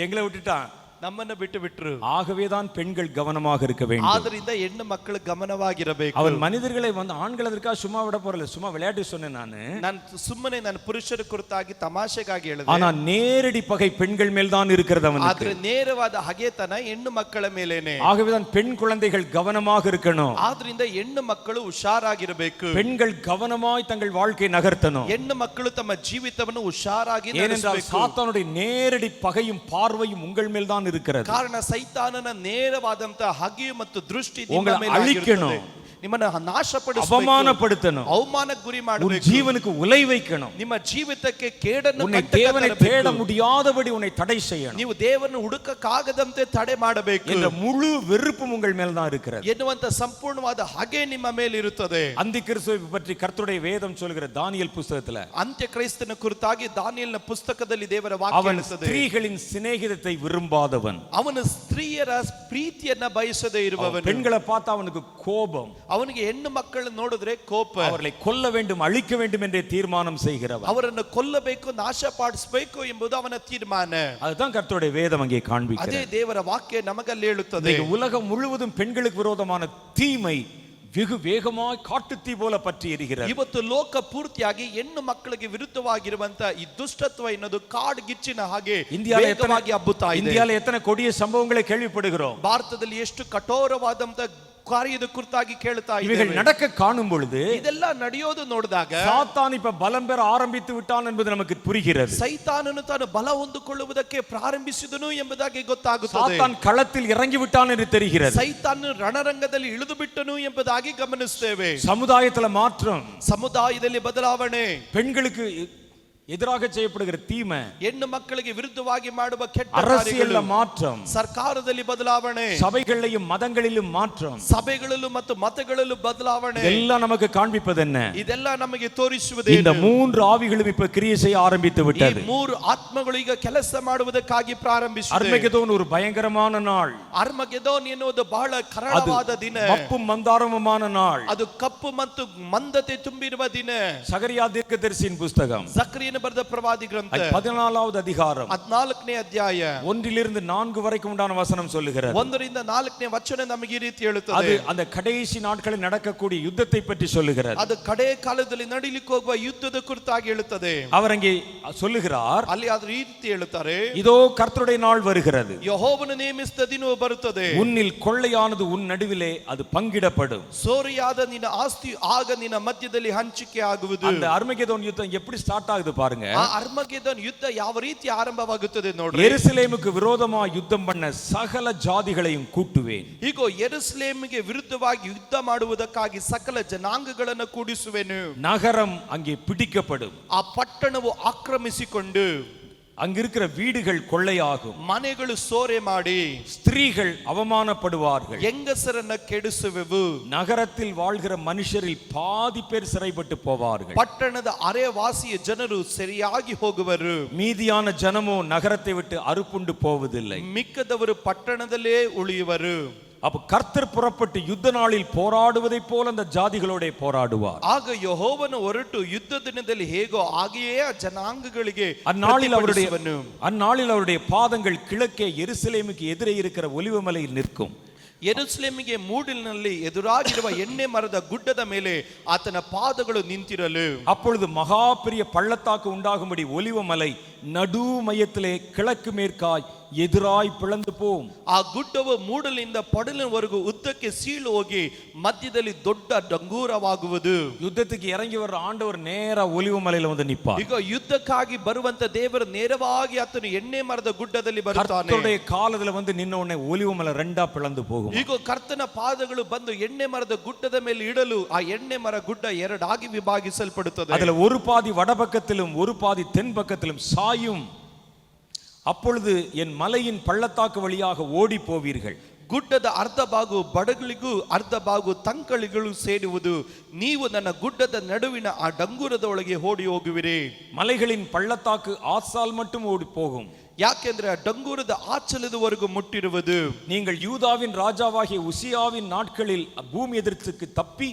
எங்களை விட்டுட்டான். ನಮ್ಮನ್ನು ಬಿಟ್ಟು ಬಿಟ್ರು. ஆகவேதான் பெண்கள் கவனமாக இருக்க வேண்டும். ಆದ್ರಿಂದ ಹೆಣ್ಣು ಮಕ್ಕಳು ಗಮನವಾಗಿರಬೇಕು. அவன் மனிதர்களை வந்து ஆண்கள் அதற்காக சும்மா விட போறல, சும்மா விளையாட்டு சொன்னேன் ನಾನು ಸುಮ್ಮನೆ ನಾನು ಪುರುಷರ ಕುರಿತಾಗಿ ತಮಾಷೆಗಾಗಿ ಹೇಳಿದೆ. ஆனா நேரடி பகை பெண்கள் மேல் தான் இருக்கிறது அவனுக்கு. ಆದ್ರೆ ನೇರವಾದ ಹಗೆತನ ಹೆಣ್ಣು ಮಕ್ಕಳ ಮೇಲೇನೆ. ஆகவேதான் பெண் குழந்தைகள் கவனமாக இருக்கணும். ಆದ್ರಿಂದ ಹೆಣ್ಣು ಮಕ್ಕಳು ಹುಷಾರಾಗಿರಬೇಕು. பெண்கள் கவனமாய் தங்கள் வாழ்க்கை நகர்த்தணும். ಹೆಣ್ಣು ಮಕ್ಕಳು ತಮ್ಮ ಜೀವಿತವನ್ನು ಹುಷಾರಾಗಿ ஏனென்றால் ನಡೆಸಬೇಕು. சாத்தானுடைய நேரடி பகையும் பார்வையும் உங்கள் மேல் தான் இருக்கிறது. ಕಾರಣ ಸೈತಾನನ ನೇರವಾದಂತ ಹಗೆಯು ಮತ್ತು ದೃಷ್ಟಿ ನಿಮ್ಮ உங்களை ಮೇಲೆ அழிக்கணும், ಆಗಿರುತ್ತದೆ. ನಿಮ್ಮನ್ನು ನಾಶಪಡಿಸಬೇಕು, அவமானப்படுத்தணும், ಅವಮಾನಕ್ಕೆ ಗುರಿ உன் ಮಾಡಬೇಕು, ஜீவனுக்கு உலை வைக்கணும், ನಿಮ್ಮ ಜೀವಿತಕ್ಕೆ ಕೇಡನ್ನು உன்னை ಕಟ್ಟಕ தேவனை ತರಬೇಕು. தேட முடியாதபடி உன்னை தடை செய்யணும். ನೀವು ದೇವರನ್ನು ಹುಡುಕಕ್ಕಾಗದಂತೆ ತಡೆ ಮಾಡಬೇಕು என்ற முழு வெறுப்பும் உங்கள் மேல் தான் இருக்கிறது. ಎನ್ನುವಂತ ಸಂಪೂರ್ಣವಾದ ಹಗೆ ನಿಮ್ಮ ಮೇಲೆ ಇರುತ್ತದೆ. அந்தி கிறிஸ்துவை பற்றி கர்த்தருடைய வேதம் சொல்கிற தானியேல் புத்தகத்துல, ಅಂತ್ಯ ಕ್ರೈಸ್ತನ ಕುರಿತಾಗಿ ದಾನಿಯೇಲನ ಪುಸ್ತಕದಲ್ಲಿ ದೇವರ ವಾಕ್ಯ அவன் ಹೇಳುತ್ತದೆ, ஸ்திரீகளின் சிநேகிதத்தை விரும்பாதவன். ಅವನು ಸ್ತ್ರೀಯರ ಪ್ರೀತಿಯನ್ನ ಬಯಸದೇ ಇರುವವನು. பெண்களை பார்த்து அவனுக்கு கோபம், ಅವನಿಗೆ ಹೆಣ್ಣು ಮಕ್ಕಳು ನೋಡಿದ್ರೆ ಕೋಪ, அவர்களை கொல்ல வேண்டும் அழிக்க வேண்டும் என்றே தீர்மானம் செய்கிறவன். ಅವರನ್ನು ಕೊಲ್ಲಬೇಕು ನಾಶಪಡಿಸಬೇಕು ಎಂಬುದು ಅವನ ತೀರ್ಮಾನ. அதுதான் கர்த்தருடைய வேதம் அங்கே ಅದೇ காண்பிக்கிறது. ದೇವರ ವಾಕ್ಯ ನಮಗಲ್ಲಿ ಹೇಳುತ್ತದೆ. இந்த உலகம் முழுவதும் பெண்களுக்கு விரோதமான தீமை வெகு வேகமாய் காட்டுத்தீ போல பற்றி எரிகிறது. ಇವತ್ತು ಲೋಕ ಪೂರ್ತಿಯಾಗಿ ಹೆಣ್ಣು ಮಕ್ಕಳಿಗೆ ವಿರುದ್ಧವಾಗಿರುವಂತ ಈ ದುಷ್ಟತ್ವ ಎನ್ನುವುದು ಕಾಡ್ಗಿಚ್ಚಿನ ಹಾಗೆ ವೇಗವಾಗಿ ಹಬ್ಬುತ್ತಾ ಇದೆ. இந்தியால எத்தனை கொடிய சம்பவங்களை கேள்விப்படுகிறோம். ಭಾರತದಲ್ಲಿ ಎಷ್ಟು ಕಠೋರವಾದಂತ ಕಾರ್ಯದ ಕುರಿತಾಗಿ ಕೇಳ್ತಾ இவைகள் ಇದ್ದೇವೆ. நடக்க காணும் பொழுது ಇದೆಲ್ಲ ನಡೆಯೋದು ನೋಡಿದಾಗ சாத்தான் இப்ப பலம் பெற ஆரம்பித்து விட்டான் என்பது நமக்கு புரிகிறது. ಸೈತಾನನು ತಾನು ಬಲ ಹೊಂದಿಕೊಳ್ಳುವುದಕ್ಕೆ ಪ್ರಾರಂಭಿಸಿದನು ಎಂಬುದಾಗಿ ಗೊತ್ತಾಗುತ್ತದೆ. சாத்தான் களத்தில் இறங்கி விட்டான் என்று தெரிகிறது. ಸೈತಾನನು ರಣರಂಗದಲ್ಲಿ ಇಳಿದು ಬಿಟ್ಟನು ಎಂಬುದಾಗಿ ಗಮನಿಸುತ್ತೇವೆ. சமுதாயத்துல மாற்றம், ಸಮುದಾಯದಲ್ಲಿ ಬದಲಾವಣೆ, பெண்களுக்கு எதிராக செய்யப்படுகிற தீமை, ಹೆಣ್ಣು ಮಕ್ಕಳಿಗೆ ವಿರುದ್ಧವಾಗಿ ಮಾಡುವ ಕೆಟ್ಟ அரசியல்ல ಕಾರ್ಯಗಳು, மாற்றம், ಸರ್ಕಾರದಲ್ಲಿ ಬದಲಾವಣೆ, சபைகளிலும் மதங்களிலும் மாற்றம், ಸಭೆಗಳಲ್ಲೂ ಮತ್ತು ಮತಗಳಲ್ಲೂ ಬದಲಾವಣೆ, இதெல்லாம் நமக்கு காண்பிப்பது என்ன? ಇದೆಲ್ಲ ನಮಗೆ ತೋರಿಸುವುದೇ இந்த மூன்று ஆவிகளும் இப்ப கிரியை செய்ய ஆரம்பித்து ಈ விட்டது. ಮೂರು ಆತ್ಮಗಳು ಈಗ ಕೆಲಸ ಮಾಡುವುದಕ್ಕಾಗಿ ಪ್ರಾರಂಭಿಸಿದೆ. அர்மகெதோன் ஒரு பயங்கரமான நாள், ಅರ್ಮಗೆದೋನ್ ಎನ್ನುವುದು ಬಹಳ அது ಕರಾಳವಾದ ದಿನ, மப்பும் மந்தாரமுமான நாள். ಅದು ಕಪ್ಪು ಮತ್ತು ಮಂದತೆ ತುಂಬಿರುವ ದಿನ. சகரியா தீர்க்கதரிசியின் புஸ்தகம் ಜಕರೀಯನು ಬರೆದ ಪ್ರವಾದಿ ಗ್ರಂಥ 14வது அதிகாரம் 14ನೇ ಅಧ್ಯಾಯ 1 4 வரைக்கும் உண்டான வசனம் சொல்லுகிறது. 1 4 ವಚನ ನಮಗೆ ಈ ರೀತಿ அது ಹೇಳುತ್ತದೆ. அந்த கடைசி நாட்களில் நடக்கக்கூடிய யுத்தத்தை பற்றி சொல்லுகிறது. ಅದು ಕಡೆ ಕಾಲದಲ್ಲಿ ನಡೀಲಿಕ್ಕೆ ಹೋಗುವ ಯುದ್ಧದ ಕುರಿತಾಗಿ ಹೇಳುತ್ತದೆ. அவர் அங்கே சொல்லுகிறார், ಅಲ್ಲಿ ಆದ ರೀತಿ ಹೇಳುತ್ತಾರೆ, இதோ கர்த்தருடைய நாள் வருகிறது, ಯೆಹೋವನು ನೇಮಿಸಿದ ದಿನವು ಬರುತ್ತದೆ, உன்னில் கொள்ளையானது உன் நடுவிலே அது பங்கிடப்படும். ಸೋರಿಯಾದ ನಿನ್ನ ಆಸ್ತಿ ಆಗ ನಿನ್ನ ಮಧ್ಯದಲ್ಲಿ ಹಂಚಿಕೆ ಆಗುವುದು. அந்த அர்மகெதோன் யுத்தம் எப்படி ஸ்டார்ட் ஆகுது பாருங்க. ಆ ಅರ್ಮಗೆದೋನ್ ಯುದ್ಧ ಯಾವ ರೀತಿ ಆರಂಭವಾಗುತ್ತದೆ ನೋಡ್ರಿ. எருசலேமுக்கு விரோதமா யுத்தம் பண்ண சகல ஜாதிகளையும் கூட்டுவேன். ಈಗ ಯೆರೂಸಲೇಮಿಗೆ ವಿರುದ್ಧವಾಗಿ ಯುದ್ಧ ಮಾಡುವುದಕ್ಕಾಗಿ ಸಕಲ ಜನಾಂಗಗಳನ್ನು ಕೂಡಿಸುವೆನು. நகரம் அங்கே பிடிக்கப்படும், ಆ ಪಟ್ಟಣವು ಆಕ್ರಮಿಸಿಕೊಂಡು அங்க இருக்கிற வீடுகள் கொள்ளையாகும், ಮನೆಗಳು ಸೋರೆ ಮಾಡಿ ஸ்திரீகள் அவமானப்படுவார்கள், ಹೆಂಗಸರನ್ನ ಕೆಡಿಸುವೆವು, நகரத்தில் வாழ்கிற மனுஷரில் பாதி பேர் சிறைப்பட்டு போவார்கள், ಪಟ್ಟಣದ ಅರೆವಾಸಿಯ ಜನರು ಸರಿಯಾಗಿ ಹೋಗುವರು, மீதியான ஜனமோ நகரத்தை விட்டு அறுப்புண்டு போவதில்லை. ಮಿಕ್ಕದವರು ಪಟ್ಟಣದಲ್ಲೇ ಉಳಿಯುವರು. அப்ப கர்த்தர் புறப்பட்டு யுத்த நாளில் போராடுவதை போல அந்த ஜாதிகளோட போராடுவார். ಆಗ ಯೆಹೋವನು ಹೊರಟು ಯುದ್ಧ ದಿನದಲ್ಲಿ ಹೇಗೋ ಹಾಗೆಯೇ ಆ ಜನಾಂಗಗಳಿಗೆ அந்நாளில் ಪ್ರತಿಭಟಿಸುವನು. அவருடைய பாதங்கள் கிழக்கே எருசலேமுக்கு எதிரே இருக்கிற ஒலிவமலையில் நிற்கும். ಯೆರೂಸಲೇಮಿಗೆ ಮೂಡಿಲಿನಲ್ಲಿ ಎದುರಾಗಿರುವ ಎಣ್ಣೆ ಮರದ ಗುಡ್ಡದ ಮೇಲೆ ಆತನ ಪಾದಗಳು ನಿಂತಿರಲು, அப்பொழுது மகா பெரிய பள்ளத்தாக்கு உண்டாகும்படி ஒலிவமலை நடு மையத்திலே கிழக்கு மேற்காய் எதிராய் பிளந்து போம். ಆ ಗುಡ್ಡವು ಮೂಡಲಿಂದ ಪಡಲಿನವರೆಗೂ ಉದ್ದಕ್ಕೆ ಸೀಳು ಹೋಗಿ ಮಧ್ಯದಲ್ಲಿ ದೊಡ್ಡ ಡಂಗೂರವಾಗುವುದು. யுத்தத்துக்கு இறங்கி வர்ற ஆண்டவர் நேரா ஒலிவமலையில வந்து நிற்பார். ಈಗ ಯುದ್ಧಕ್ಕಾಗಿ ಬರುವಂತ ದೇವರು ನೇರವಾಗಿ ಆತನು ಎಣ್ಣೆ ಮರದ ಗುಡ್ಡದಲ್ಲಿ ಬರುತ್ತಾನೆ. கர்த்தருடைய காலத்துல வந்து நின்ன உடனே ஒலிவமலை ரெண்டா பிளந்து போகும். ಈಗ ಕರ್ತನ ಪಾದಗಳು ಬಂದು ಎಣ್ಣೆ ಮರದ ಗುಡ್ಡದ ಮೇಲೆ ಇಡಲು ಆ ಎಣ್ಣೆ ಮರ ಗುಡ್ಡ ಎರಡಾಗಿ ವಿಭಾಗಿಸಲ್ಪಡುತ್ತದೆ. அதுல ஒரு பாதி வடபக்கத்திலும் ஒரு பாதி தென் பக்கத்திலும் சாயும். அப்பொழுது என் மலையின் பள்ளத்தாக்கு வழியாக ஓடி போவீர்கள். ಗುಡ್ಡದ ಅರ್ಧ ಭಾಗ ಬಡಗಳಿಗೂ ಅರ್ಧ ಭಾಗ ತಂಕಳಿಗಳು ಸೇರುವುದು. ನೀವು ನನ್ನ ಗುಡ್ಡದ ನಡುವಿನ ಆ ಡಂಗೂರದ ಒಳಗೆ ಓಡಿ ಹೋಗುವಿರಿ. மலைகளின் பள்ளத்தாக்கு ஆசால் மட்டும் ஓடி போகும். ಯಾಕೆಂದ್ರೆ ಆ ಡಂಗೂರದ ಆಚಲದವರೆಗೂ ಮುಟ್ಟಿರುವುದು. நீங்கள் யூதாவின் ராஜாவாகிய உசியாவின் நாட்களில் பூமி எதிர்த்துக்கு தப்பி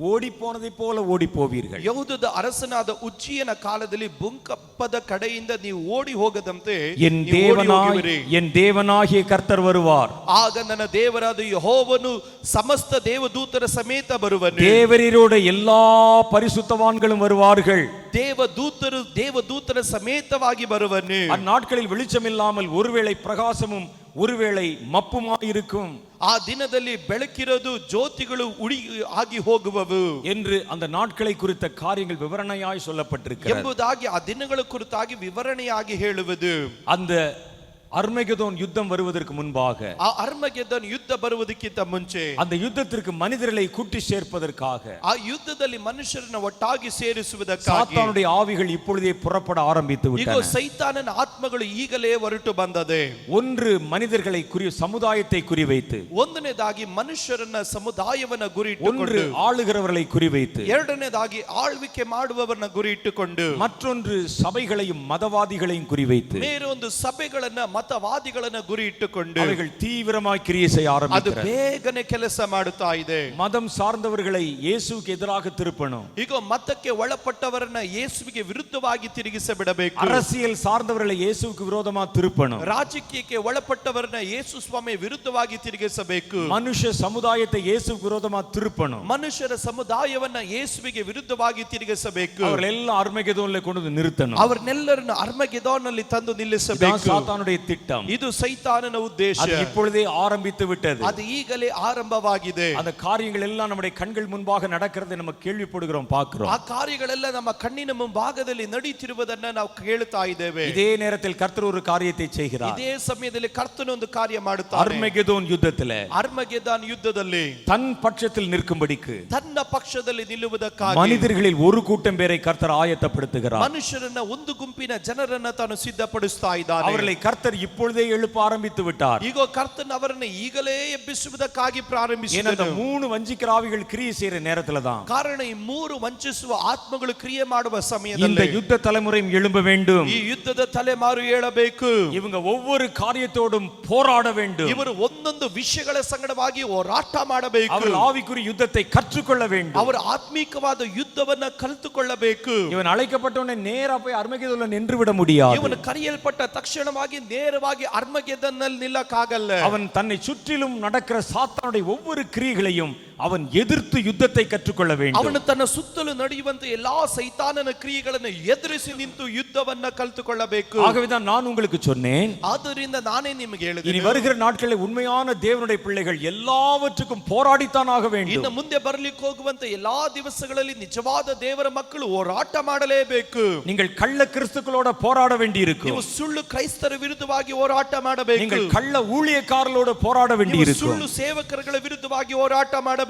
ஓடி போனதை போல ஓடி போவீர்கள். ಯಹೂದದ ಅರಸನಾದ ಉಜ್ಜಿಯನ ಕಾಲದಲ್ಲಿ ಭೂಕಂಪದ ಕಡೆಯಿಂದ ನೀವು ಓಡಿ ಹೋಗದಂತೆ என் தேவனாகிய கர்த்தர் வருவார். ಆಗ ನನ್ನ ದೇವರಾದ ಯೆಹೋವನು ಸಮಸ್ತ ದೇವದೂತರ ಸಮೇತ ಬರುವನು. தேவரீரோட எல்லா பரிசுத்தவான்களும் வருவார்கள். ದೇವದೂತರ ಸಮೇತವಾಗಿ ಬರುವನು. அந்நாட்களில் வெளிச்சம் இல்லாமல் ஒருவேளை பிரகாசமும் ஒருவேளை மப்புமாயிருக்கும். ಆ ದಿನದಲ್ಲಿ ಬೆಳಕಿರೋದು ಜ್ಯೋತಿಗಳು ಉಡಿ ಆಗಿ ಹೋಗುವವು என்று அந்த நாட்களை குறித்த காரியங்கள் விவரணையாய் சொல்லப்பட்டிருக்கிறது ಎಂಬುದಾಗಿ ಆ ದಿನಗಳ ಕುರಿತಾಗಿ ವಿವರಣೆಯಾಗಿ ಹೇಳುವುದು. அந்த அர்மகெதோன் யுத்தம் வருவதற்கு முன்பாக, ಆ ಅರ್ಮಗೆದೋನ್ ಯುದ್ಧ ಬರುವುದಕ್ಕಿಂತ ಮುಂಚೆ, அந்த யுத்தத்திற்கு மனிதர்களை கூட்டி சேர்ப்பதற்காக, ಆ ಯುದ್ಧದಲ್ಲಿ ಮನುಷ್ಯರನ್ನು ಒಟ್ಟಾಗಿ ಸೇರಿಸುವುದಕ್ಕಾಗಿ சாத்தானுடைய ஆவிகள் இப்பொழுதே புறப்பட ஆரம்பித்து ಈಗ விட்டன. ಸೈತಾನನ ಆತ್ಮಗಳು ಈಗಲೇ ಹೊರಟು ಬಂದದೆ. ஒன்று மனிதர்களை சமுதாயத்தை குறிவைத்து, ಒಂದನೇದಾಗಿ ಮನುಷ್ಯರನ್ನ ಸಮುದಾಯವನ್ನ ಗುರಿ ஒன்று ಇಟ್ಟುಕೊಂಡು, ஆளுகிறவர்களை குறிவைத்து, ಎರಡನೇದಾಗಿ ಆಳ್ವಿಕೆ ಮಾಡುವವರನ್ನ ಗುರಿ ಇಟ್ಟುಕೊಂಡು, மற்றொன்று சபைகளையும் மதவாதிகளையும் குறிவைத்து, ಬೇರೊಂದು ಸಭೆಗಳನ್ನ ಮತವಾದಿಗಳನ್ನ ಗುರಿ ಇಟ್ಟುಕೊಂಡು அவைகள் தீவிரமாய் கிரியை செய்ய ಅದು ஆரம்பிக்கிறது. ಬೇಗನೆ ಕೆಲಸ ಮಾಡುತ್ತಾ ಇದೆ. மதம் சார்ந்தவர்களை இயேசுவுக்கு எதிராக திருப்பணும். ಈಗ ಮತಕ್ಕೆ ಒಳಪಟ್ಟವರನ್ನ ಯೇಸುವಿಗೆ ವಿರುದ್ಧವಾಗಿ ತಿರುಗಿಸ ಬಿಡಬೇಕು. அரசியல் சார்ந்தவர்களை இயேசுவுக்கு விரோதமா திருப்பணும். ರಾಜಕೀಯಕ್ಕೆ ಒಳಪಟ್ಟವರನ್ನ ಯೇಸು ಸ್ವಾಮಿ ವಿರುದ್ಧವಾಗಿ ತಿರುಗಿಸಬೇಕು. மனுஷ சமுதாயத்தை இயேசுவுக்கு விரோதமா திருப்பணும். ಮನುಷ್ಯರ ಸಮುದಾಯವನ್ನ ಯೇಸುವಿಗೆ ವಿರುದ್ಧವಾಗಿ ತಿರುಗಿಸಬೇಕು. அவர்கள் எல்லாம் அர்மகெதோன்ல கொண்டு வந்து நிறுத்தணும். ಅವರನ್ನೆಲ್ಲರನ್ನು ಅರ್ಮಗೆದೋನ್ನಲ್ಲಿ ತಂದು ನಿಲ್ಲಿಸಬೇಕು. சாத்தானுடைய திட்டம். ಇದು ಸೈತಾನನ ಉದ್ದೇಶ. அது இப்பொழுதே ஆரம்பித்து விட்டது. ಅದು ಈಗಲೇ ಆರಂಭವಾಗಿದೆ. அந்த காரியங்கள் எல்லாம் நம்முடைய கண்கள் முன்பாக நடக்கிறதை நம்ம கேள்விப்படுகிறோம், பார்க்கிறோம். ಆ ಕಾರ್ಯಗಳೆಲ್ಲ ನಮ್ಮ ಕಣ್ಣಿನ ಮುಂಭಾಗದಲ್ಲಿ ನಡೀತಿರುವುದನ್ನ ನಾವು ಕೇಳ್ತಾ ಇದ್ದೇವೆ. இதே நேரத்தில் கர்த்தர் ஒரு காரியத்தை செய்கிறார். ಇದೇ ಸಮಯದಲ್ಲಿ ಕರ್ತನು ಒಂದು ಕಾರ್ಯ ಮಾಡುತ್ತಾನೆ. அர்மகெதோன் யுத்தத்திலே, ಅರ್ಮಗೆದಾನ್ ಯುದ್ಧದಲ್ಲಿ தன் பட்சத்தில் நிற்கும்படிக்கு ತನ್ನ ಪಕ್ಷದಲ್ಲಿ ನಿಲ್ಲುವುದಕ್ಕಾಗಿ மனிதர்களில் ஒரு கூட்டம் பேரை கர்த்தர் ஆயத்தப்படுத்துகிறார். ಮನುಷ್ಯರನ್ನ ಒಂದು ಗುಂಪಿನ ಜನರನ್ನ ತಾನು ಸಿದ್ಧಪಡಿಸ್ತಾ ಇದ್ದಾನೆ. அவர்களை கர்த்தர் இப்பொழுதே எழுப்ப ஆரம்பித்து விட்டார். ಈಗ ಕರ್ತನು ಅವರನ್ನ ಈಗಲೇ ಎಬ್ಬಿಸುವುದಕ್ಕಾಗಿ ஏன்னா ಪ್ರಾರಂಭಿಸಿದನು. அந்த 3 வஞ்சிக்கிற ஆவிகள் கிரியை செய்யற நேரத்துல தான் ಕಾರಣ ಈ 3 ವಂಚಿಸುವ ಆತ್ಮಗಳು ಕ್ರಿಯೆ ಮಾಡುವ இந்த ಸಮಯದಲ್ಲಿ யுத்த தலைமுறையும் எழும்ப வேண்டும். ಈ ಯುದ್ಧದ ತಲೆಮಾರು ಏಳಬೇಕು. இவங்க ஒவ்வொரு காரியத்தோடும் போராட வேண்டும். ಇವರು ಒಂದೊಂದು ವಿಷಯಗಳ ಸಂಗಡವಾಗಿ ಹೋರಾಟ ಮಾಡಬೇಕು. அவர்கள் ஆவிக்குரிய யுத்தத்தை கற்றுக்கொள்ள வேண்டும். ಅವರು ಆತ್ಮೀಕವಾದ ಯುದ್ಧವನ್ನ ಕಲಿತುಕೊಳ್ಳಬೇಕು. இவன் அழைக்கப்பட்டவனே நேரா போய் அர்மகெதோன்ல நின்று விட முடியாது. ಇವನು ಕರೆಯಲ್ಪಟ್ಟ ತಕ್ಷಣವಾಗಿ ನೇರವಾಗಿ ಅರ್ಮಗೆದನ್ನಲ್ಲಿ ನಿಲ್ಲಕ್ಕಾಗಲ್ಲ. அவன் தன்னை சுற்றிலும் நடக்கிற சாத்தானுடைய ஒவ்வொரு கிரியைகளையும் அவன் எதிர்த்து யுத்தத்தை கற்றுக்கொள்ள வேண்டும். ಅವನು ತನ್ನ ಸುತ್ತಲೂ ನಡೆಯುವಂತ ಎಲ್ಲಾ ಸೈತಾನನ ಕ್ರಿಯೆಗಳನ್ನು ಎದುರಿಸಿ ನಿಂತು ಯುದ್ಧವನ್ನ ಕಲಿತುಕೊಳ್ಳಬೇಕು. ஆகவேதான் நான் உங்களுக்கு சொன்னேன், ಆದ್ದರಿಂದ ನಾನೇ ನಿಮಗೆ இனி ಹೇಳಿದೆ, வருகிற நாட்களில் உண்மையான தேவனுடைய பிள்ளைகள் எல்லாவற்றுக்கும் போராடித்தான் ஆக வேண்டும். ಇನ್ನು ಮುಂದೆ ಬರಲಿಕ್ಕೆ ಹೋಗುವಂತ ಎಲ್ಲಾ ದಿವಸಗಳಲ್ಲಿ ನಿಜವಾದ ದೇವರ ಮಕ್ಕಳು ಹೋರಾಟ ಮಾಡಲೇಬೇಕು. நீங்கள் கள்ள கிறிஸ்துக்களோட போராட வேண்டியிருக்கும். ನೀವು ಸುಳ್ಳು ಕ್ರೈಸ್ತರ ವಿರುದ್ಧವಾಗಿ ಹೋರಾಟ ಮಾಡಬೇಕು. நீங்கள் கள்ள ஊழியக்காரர்களோட போராட ನೀವು வேண்டியிருக்கும். ಸುಳ್ಳು ಸೇವಕರುಗಳ ವಿರುದ್ಧವಾಗಿ ಹೋರಾಟ ಮಾಡಬೇಕು.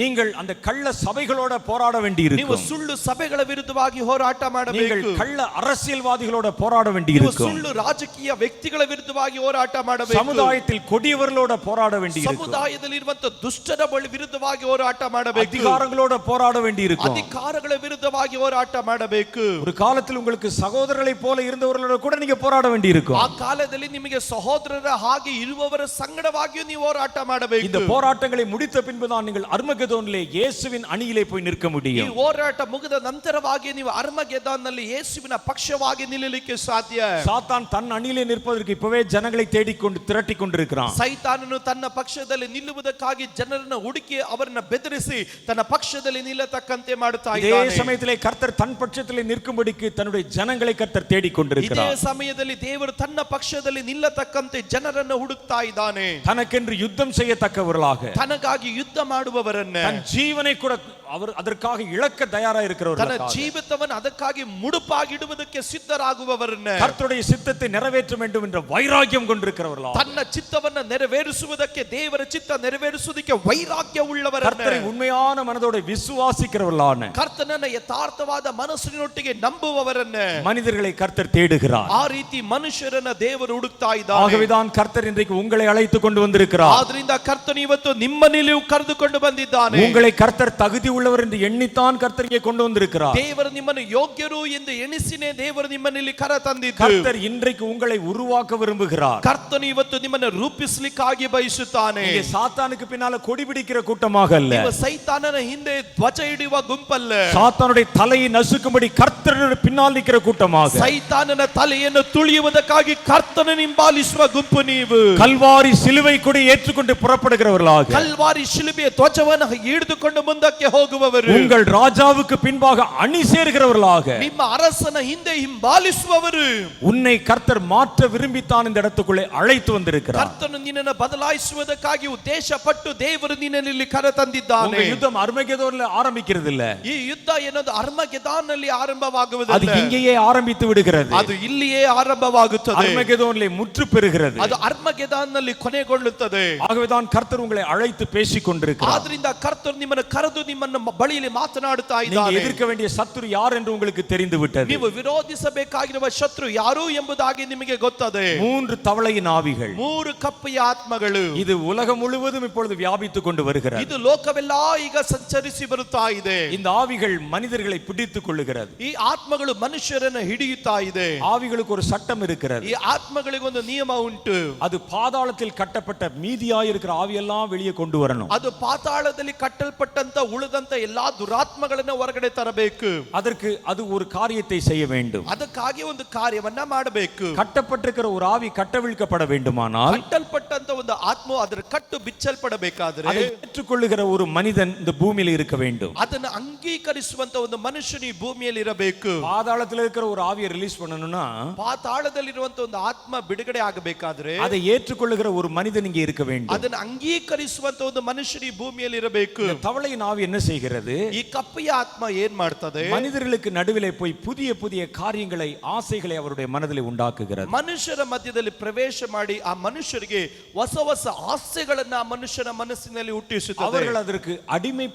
நீங்கள் அந்த கள்ள சபைகளோட போராட ನೀವು வேண்டியிருக்கும். ಸುಳ್ಳು ಸಭೆಗಳ ವಿರುದ್ಧವಾಗಿ ಹೋರಾಟ நீங்கள் ಮಾಡಬೇಕು. கள்ள அரசியல்வாதிகளோட போராட ನೀವು வேண்டியிருக்கும். ಸುಳ್ಳು ರಾಜಕೀಯ ವ್ಯಕ್ತಿಗಳ ವಿರುದ್ಧವಾಗಿ ಹೋರಾಟ ಮಾಡಬೇಕು. சமுதாயத்தில் கொடியவர்களோட போராட வேண்டியிருக்கும். ಸಮುದಾಯದಲ್ಲಿ ಇರುವಂತ ದುಷ್ಟರ ವಿರುದ್ಧವಾಗಿ ಹೋರಾಟ ಮಾಡಬೇಕು. அதிகாரங்களோட போராட வேண்டியிருக்கும். ಅಧಿಕಾರಗಳ ವಿರುದ್ಧವಾಗಿ ಹೋರಾಟ ಮಾಡಬೇಕು. ஒரு காலத்தில் உங்களுக்கு சகோதரர்களை போல இருந்தவர்களோட கூட நீங்க போராட வேண்டியிருக்கும். ಆ ಕಾಲದಲ್ಲಿ ನಿಮಗೆ ಸಹೋದರರ ಹಾಗೆ ಇರುವವರ ಸಂಗಡವಾಗಿಯೂ ನೀವು ಹೋರಾಟ ಮಾಡಬೇಕು. இந்த போராட்டங்களை முடித்த பின்புதான் நீங்கள் அர்மகெதோனிலே இயேசுவின் அணியிலே போய் நிற்க ಈ முடியும். ಹೋರಾಟ ಮುಗಿದ ನಂತರವಾಗಿ ನೀವು ಅರ್ಮಗೆದಾನ್ನಲ್ಲಿ ಯೇಸುವಿನ ಪಕ್ಷವಾಗಿ ನಿಲ್ಲಲಿಕ್ಕೆ ಸಾಧ್ಯ. சாத்தான் தன் அணியிலே நிற்பதற்கு இப்பவே ஜனங்களை தேடிக்கொண்டு திரட்டி கொண்டிருக்கிறான். ಸೈತಾನನು ತನ್ನ ಪಕ್ಷದಲ್ಲಿ ನಿಲ್ಲುವುದಕ್ಕಾಗಿ ಜನರನ್ನು ಹುಡುಕಿ ಅವರನ್ನ ಬೆದರಿಸಿ ತನ್ನ ಪಕ್ಷದಲ್ಲಿ ನಿಲ್ಲತಕ್ಕಂತೆ ಮಾಡುತ್ತಾ இதே ಇದ್ದಾನೆ. சமயத்திலே கர்த்தர் தன் பட்சத்திலே நிற்கும்படிக்கு தன்னுடைய ஜனங்களை கர்த்தர் தேடிக் ಇದೇ கொண்டிருக்கிறார். ಸಮಯದಲ್ಲಿ ದೇವರು ತನ್ನ ಪಕ್ಷದಲ್ಲಿ ನಿಲ್ಲತಕ್ಕಂತೆ ಜನರನ್ನು ಹುಡುಕ್ತಾ ಇದ್ದಾನೆ. தனக்கென்று யுத்தம் செய்யத்தக்கவர்களாக, ತನಗಾಗಿ ಯುದ್ಧ ಮಾಡುವವರನ್ನ, தன் ஜீவனை கூட அவர் அதற்காக இழக்க தயாரா ತನ್ನ இருக்கிறவர்கள், ಜೀವಿತವನ್ನು ಅದಕ್ಕಾಗಿ ಮುಡುಪಾಗಿಡುವುದಕ್ಕೆ ಸಿದ್ಧರಾಗುವವರನ್ನ, கர்த்தருடைய சித்தத்தை நிறைவேற்ற வேண்டும் என்ற வைராக்கியம் கொண்டிருக்கிறவர்களா, ತನ್ನ ಚಿತ್ತವನ್ನ ನೆರವೇರಿಸುವುದಕ್ಕೆ ದೇವರ ಚಿತ್ತ ನೆರವೇರಿಸುವುದಕ್ಕೆ ವೈರಾಗ್ಯ ಉಳ್ಳವರನ್ನ, கர்த்தரை உண்மையான மனதோட விசுவாசிக்கிறவர்களான ಕರ್ತನನ್ನ ಯಥಾರ್ಥವಾದ ಮನಸ್ಸಿನೊಟ್ಟಿಗೆ ನಂಬುವವರನ್ನ, மனிதர்களை கர்த்தர் தேடுகிறார். ಆ ರೀತಿ ಮನುಷ್ಯರನ್ನ ದೇವರು ಹುಡುಕ್ತಾ ಇದ್ದಾನೆ. ஆகவேதான் கர்த்தர் இன்றைக்கு உங்களை அழைத்து கொண்டு வந்திருக்கிறார். ಆದ್ರಿಂದ ಕರ್ತನು ಇವತ್ತು ನಿಮ್ಮಲ್ಲಿ ಕರೆದುಕೊಂಡು ಬಂದಿದ್ದಾನೆ. உங்களை கர்த்தர் தகுதி உள்ளவர் என்று எண்ணித்தான் கர்த்தர் இங்கே கொண்டு வந்திருக்கிறார். ದೇವರು ನಿಮ್ಮನ್ನು ಯೋಗ್ಯರು ಎಂದು ಎಣಿಸಿನೇ ದೇವರು ನಿಮ್ಮಲ್ಲಿ ಕರ ತಂದಿದ್ದು. கர்த்தர் இன்றைக்கு உங்களை உருவாக்க விரும்புகிறார். ಕರ್ತನು ಇವತ್ತು ನಿಮ್ಮನ್ನು ರೂಪಿಸಲಿಕ್ಕಾಗಿ ಬಯಸುತ್ತಾನೆ. நீங்க சாத்தானுக்கு பின்னால கொடி பிடிக்கிற கூட்டமாக அல்ல, ನೀವು ಸೈತಾನನ ಹಿಂದೆ ಧ್ವಜ ಹಿಡಿಯುವ ಗುಂಪಲ್ಲ, சாத்தானுடைய தலையை நசுக்கும்படி கர்த்தருடைய பின்னால் நிற்கிற கூட்டமாக, ಸೈತಾನನ ತಲೆಯನ್ನು ತುಳಿಯುವುದಕ್ಕಾಗಿ ಕರ್ತನ ಹಿಂಬಾಲಿಸುವ ಗುಂಪು ನೀವು. கல்வாரி சிலுவை கொடி ஏற்றுக்கொண்டு புறப்படுகிறவர்களாக, ಕಲ್ವಾರಿ ಶಿಲುಬೆಯ ಧ್ವಜವನ್ನು ಹಿಡಿದುಕೊಂಡು ಮುಂದಕ್ಕೆ ಹೋಗುವವರು, உங்கள் ராஜாவுக்கு பின்பாக அணி சேர்கிறவர்களாக, ನಿಮ್ಮ ಅರಸನ ಹಿಂದೆ ಹಿಂಬಾಲಿಸುವವರು. உன்னை கர்த்தர் மாற்ற விரும்பித்தான் இந்த இடத்துக்குள்ளே அழைத்து வந்திருக்கிறார். ಕರ್ತನು ನಿನ್ನನ್ನು ಬದಲಾಯಿಸುವುದಕ್ಕಾಗಿ ಉದ್ದೇಶಪಟ್ಟು ದೇವರು ನಿನ್ನಲ್ಲಿ ಕರ ತಂದಿದ್ದಾನೆ. உங்க யுத்தம் அர்மகெதோன்ல ஆரம்பிக்கிறது இல்ல, ಈ ಯುದ್ಧ ಎನ್ನುವುದು ಅರ್ಮಗೆದಾನ್ನಲ್ಲಿ அது ಆರಂಭವಾಗುವುದಿಲ್ಲ, இங்கேயே ஆரம்பித்து விடுகிறது. ಅದು ಇಲ್ಲಿಯೇ ಆರಂಭವಾಗುತ್ತದೆ. அர்மகெதோனிலே முற்று பெறுகிறது. ಅದು ಅರ್ಮಗೆದಾನ್ನಲ್ಲಿ ಕೊನೆಗೊಳ್ಳುತ್ತದೆ. ஆகவேதான் கர்த்தர் உங்களை அழைத்து பேசிக் கொண்டிருக்கிறார். ಆದ್ರಿಂದ ಕರ್ತನು ನಿಮ್ಮನ್ನು ಕರೆದು ನಿಮ್ಮನ್ನು ಬಳಿಯಲ್ಲಿ ಮಾತನಾಡುತ್ತಾ நீங்க ಇದ್ದಾನೆ. எதிர்க்க வேண்டிய சத்துரு யார் என்று உங்களுக்கு தெரிந்து விட்டது. ನೀವು ವಿರೋಧಿಸಬೇಕಾಗಿರುವ ಶತ್ರು ಯಾರು ಎಂಬುದಾಗಿ ನಿಮಗೆ ಗೊತ್ತದೆ. 3 தவளையின் ஆவிகள், 3 ಕಪ್ಪೆಯ ಆತ್ಮಗಳು. இது உலகம் முழுவதும் இப்பொழுது வியாபித்துக் கொண்டு வருகிறது. ಇದು ಲೋಕವೆಲ್ಲ ಈಗ ಸಂಚರಿಸಿ ಬರುತ್ತಾ ಇದೆ. இந்த ஆவிகள் மனிதர்களை பிடித்துக் கொள்ளுகிறது. ಈ ಆತ್ಮಗಳು ಮನುಷ್ಯರನ್ನು ಹಿಡಿಯುತ್ತಾ ಇದೆ. ஆவிகளுக்கு ஒரு சட்டம் இருக்கிறது. ಈ ಆತ್ಮಗಳಿಗೆ ಒಂದು ನಿಯಮ ಉಂಟು. அது பாதாளத்தில் கட்டப்பட்ட மீதியாயிருக்கிற ஆவியெல்லாம் வெளியே கொண்டு வரணும். ಅದು ಪಾತಾಳದಲ್ಲಿ ಕಟ್ಟಲ್ಪಟ್ಟಂತ ಉಳಿದಂತ ಬರುವಂತ ಎಲ್ಲಾ ದುರಾತ್ಮಗಳನ್ನ ಹೊರಗಡೆ ತರಬೇಕು. அதற்கு அது ஒரு காரியத்தை செய்ய வேண்டும். ಅದಕ್ಕಾಗಿ ಒಂದು ಕಾರ್ಯವನ್ನ ಮಾಡಬೇಕು. கட்டப்பட்டிருக்கிற ஒரு ஆவி கட்டவிழ்க்கப்பட வேண்டுமானால், ಕಟ್ಟಲ್ಪಟ್ಟಂತ ಒಂದು ಆತ್ಮ ಅದರ ಕಟ್ಟು ಬಿಚ್ಚಲ್ಪಡಬೇಕಾದ್ರೆ, அதை ஏற்றுக்கொள்ளுகிற ஒரு மனிதன் இந்த பூமியில் இருக்க வேண்டும். ಅದನ್ನು ಅಂಗೀಕರಿಸುವಂತ ಒಂದು ಮನುಷ್ಯನು ಈ ಭೂಮಿಯಲ್ಲಿ ಇರಬೇಕು. பாதாளத்தில் இருக்கிற ஒரு ஆவியை ரிலீஸ் பண்ணணும்னா, ಪಾತಾಳದಲ್ಲಿರುವಂತ ಒಂದು ಆತ್ಮ ಬಿಡುಗಡೆ ಆಗಬೇಕಾದ್ರೆ, அதை ஏற்றுக்கொள்ளுகிற ஒரு மனிதன் இங்கே இருக்க வேண்டும். ಅದನ್ನು ಅಂಗೀಕರಿಸುವಂತ ಒಂದು ಮನುಷ್ಯನು ಈ ಭೂಮಿಯಲ್ಲಿ ಇರಬೇಕು. தவளையின் ஆவி என்ன செய்கிறது? ಈ ಕಪ್ಪೆಯ ಆತ್ಮ ಏನ್ ಮಾಡ್ತದೆ? மனிதர்களுக்கு நடுவிலே போய் புதிய புதிய காரியங்களை, ஆசைகளை அவருடைய மனதிலே உண்டாக்குகிறது. ಮನುಷ್ಯರ ಮಧ್ಯದಲ್ಲಿ ಪ್ರವೇಶ ಮಾಡಿ ಆ ಮನುಷ್ಯರಿಗೆ ಹೊಸ ಹೊಸ ಆಸೆಗಳನ್ನ ಆ ಮನುಷ್ಯನ ಮನಸ್ಸಿನಲ್ಲಿ ಹುಟ್ಟಿಸುತ್ತದೆ. அவர்கள் அதற்கு அடிமை,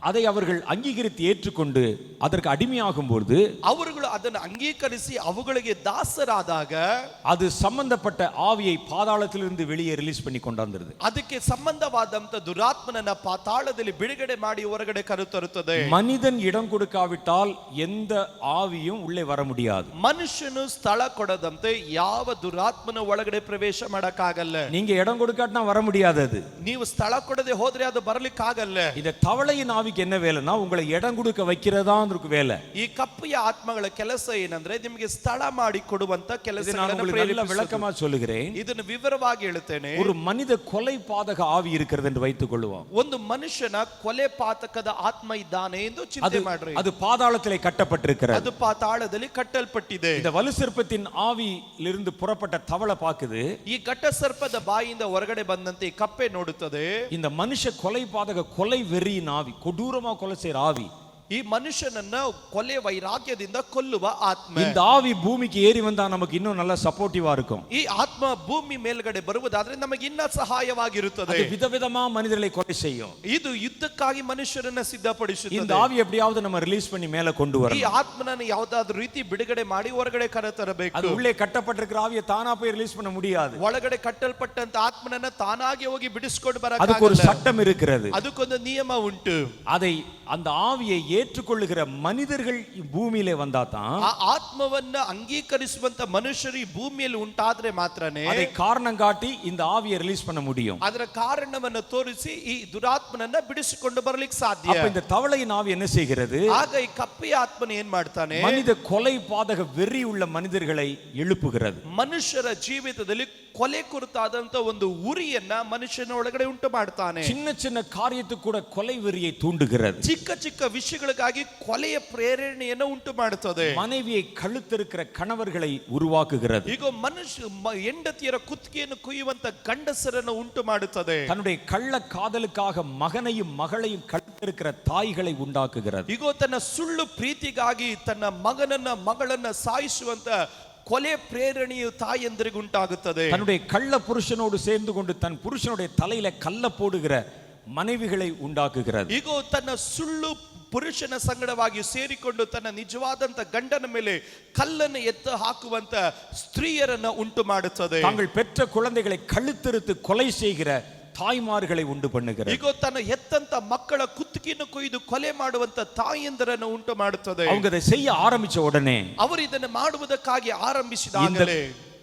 அதை அவர்கள் அங்கீகரித்து ஏற்றுக்கொண்டு அதற்கு அடிமையாகும் பொழுது, ಅವರುಗಳು ಅದನ್ನು ಅಂಗೀಕರಿಸಿ ಅವುಗಳಿಗೆ ದಾಸರಾದಾಗ, அது சம்பந்தப்பட்ட ஆவியை பாதாளத்திலிருந்து வெளியே ரிலீஸ் பண்ணி கொண்டாந்துருது. ಅದಕ್ಕೆ ಸಂಬಂಧವಾದಂತ ದುರಾತ್ಮನನ್ನ ಪಾತಾಳದಲ್ಲಿ ಬಿಡುಗಡೆ ಮಾಡಿ ಹೊರಗಡೆ ಕರೆತರುತ್ತದೆ. மனிதன் இடம் கொடுக்காவிட்டால் எந்த ஆவியும் உள்ளே வர முடியாது. ಮನುಷ್ಯನು ಸ್ಥಳ ಕೊಡದಂತೆ ಯಾವ ದುರಾತ್ಮನ ಒಳಗಡೆ ಪ್ರವೇಶ ಮಾಡಕ್ಕಾಗಲ್ಲ. நீங்க இடம் கொடுக்காட்டினா வர முடியாது. அது ನೀವು ಸ್ಥಳ ಕೊಡದೆ ಹೋದ್ರೆ ಅದು ಬರಲಿಕ್ಕಾಗಲ್ಲ. இந்த தவளையின் ஆவிக்கு என்ன வேலைன்னா, உங்களை இடம் கொடுக்க வைக்கிறதா இருக்கு வேலை. ಈ ಕಪ್ಪೆಯ ಆತ್ಮಗಳ ಕೆಲಸ ಏನಂದ್ರೆ ನಿಮಗೆ ಸ್ಥಳ ಮಾಡಿ ಕೊಡುವಂತ ಕೆಲಸಗಳನ್ನು விளக்கமா சொல்லுகிறேன். ಇದನ್ನು ವಿವರವಾಗಿ ಹೇಳುತ್ತೇನೆ. ஒரு மனித கொலை பாதக ஆவி இருக்கிறது என்று வைத்துக் கொள்வோம். ಒಂದು ಮನುಷ್ಯನ ಕೊಲೆ ಪಾತಕದ ಆತ್ಮ ಇದ್ದಾನೆ ಎಂದು ಚಿಂತೆ ಮಾಡ್ರಿ. அது பாதாளத்திலே கட்டப்பட்டிருக்கிறது. ಅದು ಪಾತಾಳದಲ್ಲಿ ಕಟ್ಟಲ್ಪಟ್ಟಿದೆ. இந்த வலுசர்ப்பத்தின் ஆவியிலிருந்து புறப்பட்ட தவளை பாக்குது. ಈ ಘಟ ಸರ್ಪದ ಬಾಯಿಂದ ಹೊರಗಡೆ ಬಂದಂತೆ ಈ ಕಪ್ಪೆ ನೋಡುತ್ತದೆ. இந்த மனுஷ கொலை பாதக கொலை வெறியின் ஆவி, கொடூரமா கொலை செய்யற ஆவி, ಈ ಮನುಷ್ಯನನ್ನ ಕೊಲೆ ವೈರಾಗ್ಯದಿಂದ ಕೊಲ್ಲುವ ಆತ್ಮ. இந்த ஆவி பூமிக்கு ஏறி வந்தா நமக்கு இன்னும் நல்ல சப்போர்ட்டிவா இருக்கும். ಈ ಆತ್ಮ ಭೂಮಿ ಮೇಲ್ಗಡೆ ಬರುವುದಾದ್ರೆ ನಮಗೆ ಇನ್ನ ಸಹಾಯವಾಗಿರುತ್ತದೆ. விதவிதமா மனிதர்களை கொலை செய்யும். ಇದು ಯುದ್ಧಕ್ಕಾಗಿ ಮನುಷ್ಯರನ್ನ ಸಿದ್ಧಪಡಿಸುತ್ತದೆ. இந்த ಆவி எப்படியாவது நம்ம ரிலீஸ் பண்ணி மேல கொண்டு ಈ வரணும். ಆತ್ಮನನ್ನು ಯಾವುದಾದ್ರೂ ರೀತಿ ಬಿಡುಗಡೆ ಮಾಡಿ ಹೊರಗಡೆ ಕರೆತರಬೇಕು. அது உள்ளே கட்டப்பட்டிருக்கிற ஆவியை தானா போய் ரிலீஸ் பண்ண முடியாது. ಒಳಗಡೆ ಕಟ್ಟಲ್ಪಟ್ಟಂತ ಆತ್ಮನನ್ನ ತಾನಾಗಿ ಹೋಗಿ ಬಿಡಿಸಿಕೊಂಡು அதுக்கு ஒரு ಬರಕ್ಕಾಗಲ್ಲ. சட்டம் இருக்கிறது. ಅದಕ್ಕೊಂದು ನಿಯಮ ಉಂಟು. அதை, அந்த ஆவியை ஏற்றுக்கொள்ளுகிற மனிதர்கள் பூமியிலே வந்தா தான், ಆ ಆತ್ಮವನ್ನ ಅಂಗೀಕರಿಸುವಂತ ಮನುಷ್ಯರು ಈ ಭೂಮಿಯಲ್ಲಿ ಉಂಟಾದ್ರೆ ಮಾತ್ರನೇ அதை காரணம் காட்டி இந்த ஆவியை ரிலீஸ் பண்ண முடியும். ಅದರ ಕಾರಣವನ್ನು ತೋರಿಸಿ ಈ ದುರಾತ್ಮನನ್ನ ಬಿಡಿಸಿಕೊಂಡು ಬರಲಿಕ್ಕೆ ಸಾಧ್ಯ. அப்ப இந்த தவளையின் ஆவி என்ன செய்கிறது? ಆಗ ಈ ಕಪ್ಪೆಯ ಆತ್ಮನ ಏನ್ ಮಾಡ್ತಾನೆ? மனித கொலை பாதக வெறி உள்ள மனிதர்களை எழுப்புகிறது. ಮನುಷ್ಯರ ಜೀವಿತದಲ್ಲಿ ಕೊಲೆ ಕುರಿತಾದಂತ ಒಂದು ಉರಿಯನ್ನ ಮನುಷ್ಯನ ಒಳಗಡೆ ಉಂಟು ಮಾಡ್ತಾನೆ. சின்ன சின்ன காரியத்துக்கு கூட கொலை வெறியை தூண்டுகிறது. ಚಿಕ್ಕ ಚಿಕ್ಕ ವಿಷಯಗಳಿಗಾಗಿ ಕೊಲೆಯ ಪ್ರೇರಣೆಯನ್ನು ಉಂಟು ಮಾಡುತ್ತದೆ. மனைவியை கழுத்திருக்கிற கணவர்களை உருவாக்குகிறது. ಈಗ ಮನುಷ್ಯ ಹೆಂಡತಿಯರ ಕುತ್ತಿಗೆಯನ್ನು ಕುಯ್ಯುವಂತ ಗಂಡಸರನ್ನು ಉಂಟು ಮಾಡುತ್ತದೆ. தன்னுடைய கள்ள காதலுக்காக மகனையும் மகளையும் கழுத்திருக்கிற தாய்களை உண்டாக்குகிறது. ಈಗ ತನ್ನ ಸುಳ್ಳು ಪ್ರೀತಿಗಾಗಿ ತನ್ನ ಮಗನನ್ನ ಮಗಳನ್ನ ಸಾಯಿಸುವಂತ ಕೊಲೆ ಪ್ರೇರಣೆಯು ತಾಯಂದಿರಿಗೆ ಉಂಟಾಗುತ್ತದೆ. தன்னுடைய கள்ள புருஷனோடு சேர்ந்து கொண்டு தன் புருஷனுடைய தலையில கல்ல போடுகிற மனைவிகளை உண்டாக்குகிறது. ಈಗ ತನ್ನ ಸುಳ್ಳು ಪುರುಷನ ಸಂಗಡವಾಗಿ ಸೇರಿಕೊಂಡು ತನ್ನ ನಿಜವಾದಂತ ಗಂಡನ ಮೇಲೆ ಕಲ್ಲನ್ನು ಎತ್ತು ಹಾಕುವಂತ ಸ್ತ್ರೀಯರನ್ನ ಉಂಟು ಮಾಡುತ್ತದೆ. தாங்கள் பெற்ற குழந்தைகளை கழுத்தறுத்து கொலை செய்கிற தாய்மார்களை ಉಂಟು பண்ணுகிறது. ಈಗ ತನ್ನ ಹೆತ್ತಂತ ಮಕ್ಕಳ ಕುತ್ತಿಗೆಯನ್ನು ಕೊಯ್ದು ಕೊಲೆ ಮಾಡುವಂತ ತಾಯಂದಿರನ್ನು ಉಂಟು ಮಾಡುತ್ತದೆ. அவங்க அதை செய்ய ஆரம்பிச்ச உடனே, ಅವರು ಇದನ್ನು ಮಾಡುವುದಕ್ಕಾಗಿ ಆರಂಭಿಸಿದಾಗಲೇ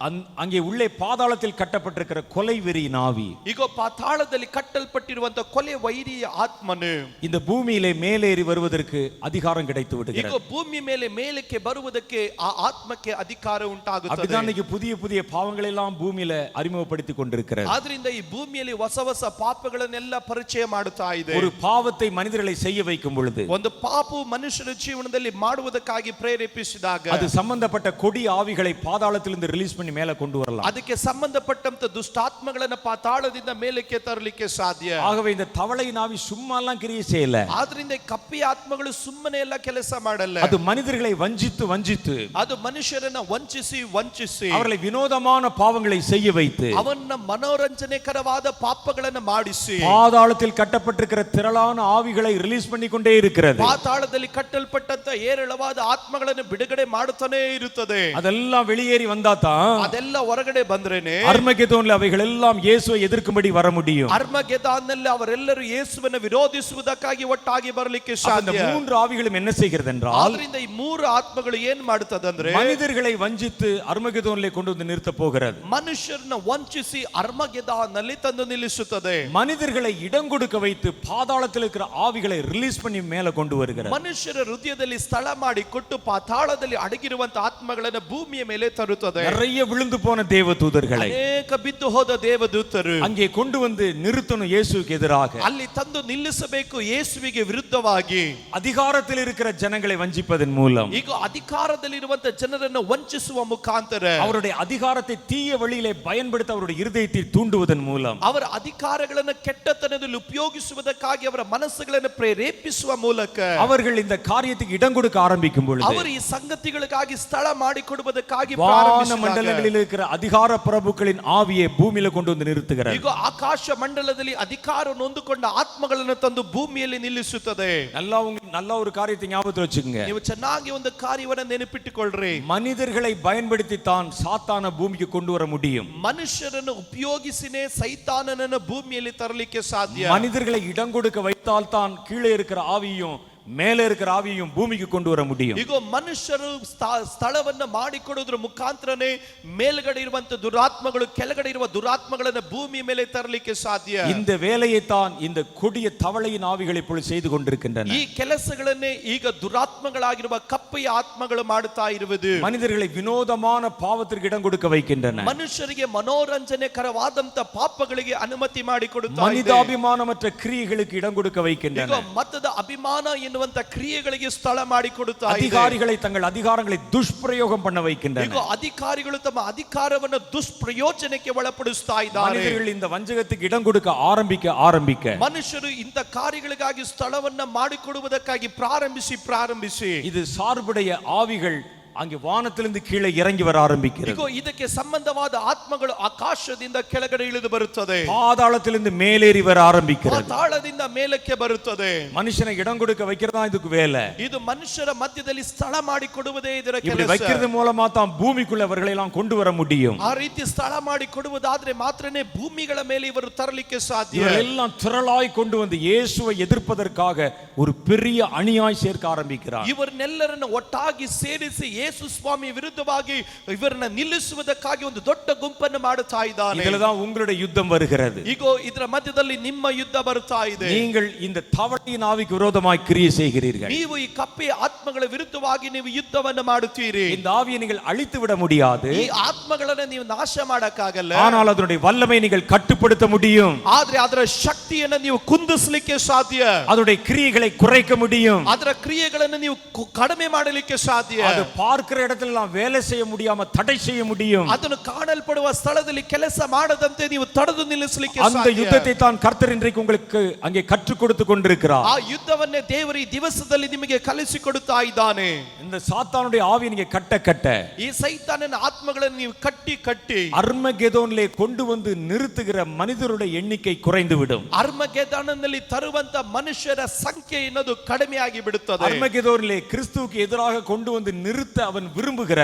அங்கே உள்ளே பாதாளத்தில் கட்டப்பட்டிருக்கிற கொலை வெறியின் ஆவி, ಈಗ ಪಾತಾಳದಲ್ಲಿ ಕಟ್ಟಲ್ಪಟ್ಟಿರುವಂತ ಕೊಲೆ ವೈರಿಯ ಆತ್ಮನು இந்த பூமியிலே மேலேறி வருவதற்கு அதிகாரம் கிடைத்து விடுகிறது. ಈಗ ಭೂಮಿ ಮೇಲೆ ಮೇಲಕ್ಕೆ ಬರುವುದಕ್ಕೆ ಆ ಆತ್ಮಕ್ಕೆ ಅಧಿಕಾರ ಉಂಟಾಗುತ್ತದೆ. அப்படிதான் இன்னைக்கு புதிய புதிய பாவங்களை எல்லாம் பூமியில அறிமுகப்படுத்தி கொண்டிருக்கிறது. ಆದ್ರಿಂದ ಈ ಭೂಮಿಯಲ್ಲಿ ಹೊಸ ಹೊಸ ಪಾಪಗಳನ್ನೆಲ್ಲ ಪರಿಚಯ ಮಾಡುತ್ತಾ ಇದೆ. ஒரு பாவத்தை மனிதர்களை செய்ய வைக்கும் பொழுது, ಒಂದು ಪಾಪವು ಮನುಷ್ಯರ ಜೀವನದಲ್ಲಿ ಮಾಡುವುದಕ್ಕಾಗಿ ಪ್ರೇರೇಪಿಸಿದಾಗ அது சம்பந்தப்பட்ட கொடி ஆவிகளை பாதாளத்திலிருந்து ரிலீஸ் பண்ணி மேல கொண்டு வரலாம். ಅದಕ್ಕೆ ಸಂಬಂಧಪಟ್ಟಂತ ದುಷ್ಟಾತ್ಮಗಳನ್ನು ಪಾತಾಳದಿಂದ ಮೇಲಕ್ಕೆ ತರಲಿಕ್ಕೆ ಸಾಧ್ಯ. ஆகவே இந்த தவளையின் ஆவி சும்மா எல்லாம் கிரியை செய்யல. ಆದ್ರಿಂದ ಕಪ್ಪಿ ಆತ್ಮಗಳು ಸುಮ್ಮನೆ ಎಲ್ಲ ಕೆಲಸ ಮಾಡಲ್ಲ. அது மனிதர்களை வஞ்சித்து வஞ்சித்து, ಅದು ಮನುಷ್ಯರನ್ನ ವಂಚಿಸಿ ವಂಚಿಸಿ அவர்களை வினோதமான பாவங்களை செய்ய வைத்து, ಅವನ್ನ ಮನೋರಂಜನೆಕರವಾದ ಪಾಪಗಳನ್ನು ಮಾಡಿಸಿ பாதாளத்தில் கட்டப்பட்டிருக்கிற திரளான ஆவிகளை ரிலீஸ் பண்ணி கொண்டே இருக்கிறது. ಪಾತಾಳದಲ್ಲಿ ಕಟ್ಟಲ್ಪಟ್ಟಂತ ಏರಳವಾದ ಆತ್ಮಗಳನ್ನು ಬಿಡುಗಡೆ ಮಾಡುತ್ತಾನೆ ಇರುತ್ತದೆ. அதெல்லாம் வெளியேறி வந்தா தான் ಅದೆಲ್ಲ ಹೊರಗಡೆ ಬಂದ್ರೇನೆ அர்மகெதோன்ல அவைகள் எல்லாம் இயேசுவை எதிர்க்கும்படி வர முடியும். ಅರ್ಮಗೆದಾನ್ನಲ್ಲಿ ಅವರೆಲ್ಲರೂ ಯೇಸುವನ್ನು ವಿರೋಧಿಸುವುದಕ್ಕಾಗಿ ಒಟ್ಟಾಗಿ ಬರಲಿಕ್ಕೆ அந்த ಸಾಧ್ಯ. மூன்று ஆவிகளும் என்ன செய்கிறது என்றால், ಆದ್ರಿಂದ ಈ ಮೂರು ಆತ್ಮಗಳು ಏನ್ ಮಾಡುತ್ತದಂದ್ರೆ மனிதர்களை வஞ்சித்து அர்மகெதோன்ல கொண்டு வந்து நிறுத்த போகிறது. ಮನುಷ್ಯರನ್ನ ವಂಚಿಸಿ ಅರ್ಮಗೆದಾನ್ನಲ್ಲಿ ತಂದು ನಿಲ್ಲಿಸುತ್ತದೆ. மனிதர்களை இடம் கொடுக்க வைத்து பாதாளத்தில் இருக்கிற ஆவிகளை ரிலீஸ் பண்ணி மேல கொண்டு வருகிறது. ಮನುಷ್ಯರ ಹೃದಯದಲ್ಲಿ ಸ್ಥಳ ಮಾಡಿ ಕೊಟ್ಟು ಪಾತಾಳದಲ್ಲಿ ಅಡಗಿರುವಂತ ಆತ್ಮಗಳನ್ನು ಭೂಮಿಯ ಮೇಲೆ ತರುತ್ತದೆ. நிறைய விழுந்து போன தேவதூதர்களை ಅನೇಕ ಬಿದ್ದು ಹೋದ ದೇವದೂತರು அங்கே கொண்டு வந்து நிறுத்தணும் இயேசுவுக்கு எதிராக. ಅಲ್ಲಿ ತಂದು ನಿಲ್ಲಿಸಬೇಕು ಯೇಸುವಿಗೆ ವಿರುದ್ಧವಾಗಿ. அதிகாரத்தில் இருக்கிற ஜனங்களை வஞ்சிப்பதன் மூலம், ಈಗ ಅಧಿಕಾರದಲ್ಲಿರುವಂತ ಜನರನ್ನು ವಂಚಿಸುವ ಮುಖಾಂತರ, அவருடைய அதிகாரத்தை தீய வழியிலே பயன்படுத்த அவருடைய இருதயத்தை தூண்டுவதன் மூலம், ಅವರ ಅಧಿಕಾರಗಳನ್ನು ಕೆಟ್ಟತನದಲ್ಲಿ ಉಪಯೋಗಿಸುವುದಕ್ಕಾಗಿ ಅವರ ಮನಸ್ಸುಗಳನ್ನು ಪ್ರೇರೇಪಿಸುವ ಮೂಲಕ அவர்கள் இந்த காரியத்துக்கு இடம் கொடுக்க ஆரம்பிக்கும் பொழுது, ಅವರು ಈ ಸಂಗತಿಗಳಿಗಾಗಿ ಸ್ಥಳ ಮಾಡಿಕೊಡುವುದಕ್ಕಾಗಿ வான மண்டலங்களில் இருக்கிற அதிகார பிரபுக்களின் ஆவியை பூமியில கொண்டு வந்து நிறுத்துகிறார். ಈಗ ಆಕಾಶ ಮಂಡಲದಲ್ಲಿ ಅಧಿಕಾರವನ್ನು ಹೊಂದಿಕೊಂಡ ಆತ್ಮಗಳನ್ನು ತಂದು ಭೂಮಿಯಲ್ಲಿ ನಿಲ್ಲಿಸುತ್ತದೆ. நல்லா ஒரு காரியத்தை ஞாபகத்தில் வச்சுக்கோங்க. ನೀವು ಚೆನ್ನಾಗಿ ಒಂದು ಕಾರ್ಯವನ್ನು ನೆನಪಿಟ್ಟುಕೊಳ್ಳ್ರಿ. மனிதர்களை பயன்படுத்தி தான் சாத்தான பூமிக்கு கொண்டு வர முடியும். ಮನುಷ್ಯರನ್ನು ಉಪಯೋಗಿಸಿನೇ ಸೈತಾನನನ್ನು ಭೂಮಿಯಲ್ಲಿ ತರಲಿಕ್ಕೆ ಸಾಧ್ಯ. மனிதர்களை இடம் கொடுக்க வைத்தால் தான் கீழே இருக்கிற ஆவியும் மேலே இருக்கிற ஆவியும் பூமிக்கு கொண்டு வர முடியும். ಈಗ ಮನುಷ್ಯರು ಸ್ಥಳವನ್ನು ಮಾಡಿಕೊಡುವುದರ ಮುಖಾಂತರನೇ ಮೇಲ್ಗಡೆ ಇರುವಂತ ದುರಾತ್ಮಗಳು ಕೆಳಗಡೆ ಇರುವ ದುರಾತ್ಮಗಳನ್ನು ಭೂಮಿ ಮೇಲೆ ತರಲಿಕ್ಕೆ ಸಾಧ್ಯ. இந்த வேலையை தான் இந்த கொடிய தவளையின் ஆவிகள் இப்பொழுது செய்து கொண்டிருக்கின்றன. ಈ ಕೆಲಸಗಳನ್ನೇ ಈಗ ದುರಾತ್ಮಗಳಾಗಿರುವ ಕಪ್ಪೆಯ ಆತ್ಮಗಳು ಮಾಡುತ್ತಾ ಇರುವುದು. மனிதர்களை வினோதமான பாவத்திற்கு இடம் கொடுக்க வைக்கின்றன. ಮನುಷ್ಯರಿಗೆ ಮನೋರಂಜನೆಕರವಾದಂತ ಪಾಪಗಳಿಗೆ ಅನುಮತಿ ಮಾಡಿಕೊಡುತ್ತಾ ಇದೆ. மனிதாபிமானமற்ற கிரியைகளுக்கு இடம் கொடுக்க வைக்கின்றன. ಈಗ ಮತದ ಅಭಿಮಾನ ಎನ್ನುವಂತ ಕ್ರಿಯೆಗಳಿಗೆ ಸ್ಥಳ ಮಾಡಿಕೊಡುತ್ತಾ ಇದೆ. அதிகாரிகளை தங்கள் அதிகாரங்களை துஷ்பிரயோகம் பண்ண வைக்கின்றன. ಈಗ ಅಧಿಕಾರಿಗಳು ತಮ್ಮ ಅಧಿಕಾರವನ್ನು ದುಷ್ಪ್ರಯೋಜನಕ್ಕೆ ಒಳಪಡಿಸ್ತಾ ಇದ್ದಾರೆ. மனிதர்கள் இந்த வஞ்சகத்துக்கு இடம் கொடுக்க ஆரம்பிக்க ಮನುಷ್ಯರು ಇಂಥ ಕಾರ್ಯಗಳಿಗಾಗಿ ಸ್ಥಳವನ್ನ ಮಾಡಿಕೊಡುವುದಕ್ಕಾಗಿ ಪ್ರಾರಂಭಿಸಿ இது சார்புடைய ஆவிகள் அங்கே வானத்திலிருந்து கீழே இறங்கி வர ஆரம்பிக்கிறது. ಇದಕ್ಕೆ ಸಂಬಂಧವಾದ ಆತ್ಮಗಳು ಆಕಾಶದಿಂದ ಕೆಳಗಡೆ ಇಳಿದು ಬರುತ್ತದೆ. பாதாளத்திலிருந்து மேலேறி வர ஆரம்பிக்கிறது. ಪಾತಾಳದಿಂದ ಮೇಲಕ್ಕೆ ಬರುತ್ತದೆ. மனுஷனை இடம் கொடுக்க வைக்கிறதா இதுக்கு வேலை. ಇದು ಮನುಷ್ಯರ ಮಧ್ಯದಲ್ಲಿ ಸ್ಥಳ ಮಾಡಿಕೊಡುವುದೇ ಇದರ இப்படி ಕೆಲಸ. வைக்கிறது மூலமா தான் பூமிக்குள்ள அவர்களை எல்லாம் கொண்டு வர முடியும். ಆ ರೀತಿ ಸ್ಥಳ ಮಾಡಿ ಕೊಡುವುದಾದ್ರೆ ಮಾತ್ರನೇ ಭೂಮಿಗಳ ಮೇಲೆ ಇವರು ತರಲಿಕ್ಕೆ ಸಾಧ್ಯ. இவரெல்லாம் திரளாய் கொண்டு வந்து இயேசுவை எதிர்ப்பதற்காக ஒரு பெரிய அணியாய் சேர்க்க ஆரம்பிக்கிறார். ಇವರನ್ನೆಲ್ಲರನ್ನು ಒಟ್ಟಾಗಿ ಸೇರಿಸಿ ಯೇಸು ಸ್ವಾಮಿ ವಿರುದ್ಧವಾಗಿ ಇವರನ್ನ ನಿಲ್ಲಿಸುವುದಕ್ಕಾಗಿ ಒಂದು ದೊಡ್ಡ ಗುಂಪನ್ನು ಮಾಡುತ್ತಾ ಇದ್ದಾನೆ. இதுலதான் உங்களுடைய யுத்தம் வருகிறது. ಈಗ ಇದರ ಮಧ್ಯದಲ್ಲಿ ನಿಮ್ಮ ಯುದ್ಧ ಬರ್ತಾ ಇದೆ. நீங்கள் இந்த தவளையின் ஆவிக்கு விரோதமாய் கிரியை செய்கிறீர்கள். ನೀವು ಈ ಕಪ್ಪೆಯ ಆತ್ಮಗಳ ವಿರುದ್ಧವಾಗಿ ನೀವು ಯುದ್ಧವನ್ನು ಮಾಡುತ್ತೀರಿ. இந்த ஆவியை நீங்கள் அழித்து விட முடியாது. ಈ ಆತ್ಮಗಳನ್ನು ನೀವು ನಾಶ ಮಾಡಕ್ಕಾಗಲ್ಲ. ஆனால் அதனுடைய வல்லமை நீங்கள் கட்டுப்படுத்த முடியும். ಆದ್ರೆ ಅದರ ಶಕ್ತಿಯನ್ನು ನೀವು ಕುಂದಿಸಲಿಕ್ಕೆ ಸಾಧ್ಯ. அதனுடைய கிரியைகளை குறைக்க முடியும். ಅದರ ಕ್ರಿಯೆಗಳನ್ನು ನೀವು ಕಡಿಮೆ ಮಾಡಲಿಕ್ಕೆ ಸಾಧ್ಯ. அது பார்க்கிற இடத்துல எல்லாம் வேலை செய்ய முடியாம தடை செய்ய முடியும். ಅದನ್ನು ಕಾಣಲ್ಪಡುವ ಸ್ಥಳದಲ್ಲಿ ಕೆಲಸ ಮಾಡದಂತೆ ನೀವು ತಡೆದು ನಿಲ್ಲಿಸಲಿಕ್ಕೆ ಸಾಧ್ಯ. அந்த யுத்தத்தை தான் கர்த்தர் இன்றைக்கு உங்களுக்கு அங்கே கற்றுக் கொடுத்து கொண்டிருக்கிறார். ಆ ಯುದ್ಧವನ್ನೇ ದೇವರು ಈ ದಿವಸದಲ್ಲಿ ನಿಮಗೆ ಕಲಿಸಿಕೊಡುತ್ತಾ ಇದ್ದಾನೆ. இந்த சாத்தானுடைய ஆவியை நீங்க கட்ட ಈ ಸೈತಾನನ ಆತ್ಮಗಳನ್ನು ನೀವು ಕಟ್ಟಿ அர்மகெதோனிலே கொண்டு வந்து நிறுத்துகிற மனிதருடைய எண்ணிக்கை குறைந்து விடும். ಅರ್ಮಗೆದೋನಿನಲ್ಲಿ ತರುವಂತ ಮನುಷ್ಯರ ಸಂಖ್ಯೆ ಎನ್ನುವುದು ಕಡಿಮೆಯಾಗಿ ಬಿಡುತ್ತದೆ. அர்மகெதோனிலே கிறிஸ்துவுக்கு எதிராக கொண்டு வந்து நிறுத்த அவன் விரும்புகிற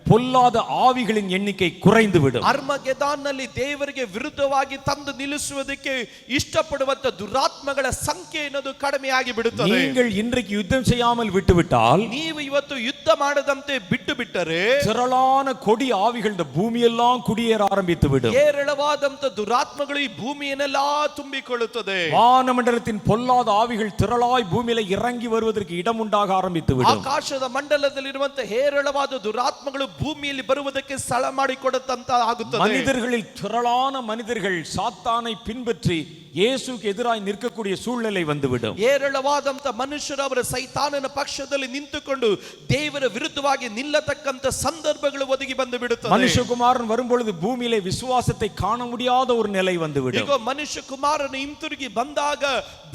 பொல்லாத ஆவிகளின் எண்ணிக்கை குறைந்து விடும். ಅರ್ಮಗೆದಾನ್ನಲ್ಲಿ ದೇವರಿಗೆ ವಿರುದ್ಧವಾಗಿ ತಂದು ನಿಲ್ಲಿಸುವುದಕ್ಕೆ ಇಷ್ಟಪಡುವಂತ ದುರಾತ್ಮಗಳ ಸಂಖ್ಯೆ ಎನ್ನುವುದು ಕಡಿಮೆಯಾಗಿ ಬಿಡುತ್ತದೆ. நீங்கள் இன்றைக்கு யுத்தம் செய்யாமல் விட்டுவிட்டால், ನೀವು ಇವತ್ತು ಯುದ್ಧ ಮಾಡದಂತೆ ಬಿಟ್ಟು ಬಿಟ್ಟರೆ திரளான கொடி ஆவிகள் இந்த பூமியெல்லாம் குடியேற ஆரம்பித்து விடும். ಏರಳವಾದಂತ ದುರಾತ್ಮಗಳು ಈ ಭೂಮಿಯನ್ನೆಲ್ಲ ತುಂಬಿಕೊಳ್ಳುತ್ತದೆ. வானமண்டலத்தின் பொல்லாத ஆவிகள் திரளாய் பூமியில இறங்கி வருவதற்கு இடம் உண்டாக ஆரம்பித்து விடும். ಆಕಾಶದ ಮಂಡಲದಲ್ಲಿರುವಂತ ಹೇರಳವಾದ ದುರಾತ್ಮಗಳು ಭೂಮಿಯಲ್ಲಿ ಬರುವುದಕ್ಕೆ ಸ್ಥಳ ಮಾಡಿಕೊಡುತ್ತಂತ ಆಗುತ್ತದೆ. மனிதர்களில் திரளான மனிதர்கள் சாத்தானை பின்பற்றி இயேசுவுக்கு எதிராய் நிற்கக்கூடிய சூழ்நிலை வந்துவிடும். ಏರಳವಾದಂತ ಮನುಷ್ಯರು ಅವರ ಸೈತಾನನ ಪಕ್ಷದಲ್ಲಿ ನಿಂತುಕೊಂಡು ದೇವರ ವಿರುದ್ಧವಾಗಿ ನಿಲ್ಲತಕ್ಕಂತ ಸಂದರ್ಭಗಳು ಒದಗಿ ಬಂದು ಬಿಡುತ್ತದೆ. மனுஷகுமாரன் வரும்பொழுது பூமியிலே விசுவாசத்தை காண முடியாத ஒரு நிலை வந்துவிடும். ಈಗ ಮನುಷ್ಯ ಕುಮಾರನು ಹಿಂತಿರುಗಿ ಬಂದಾಗ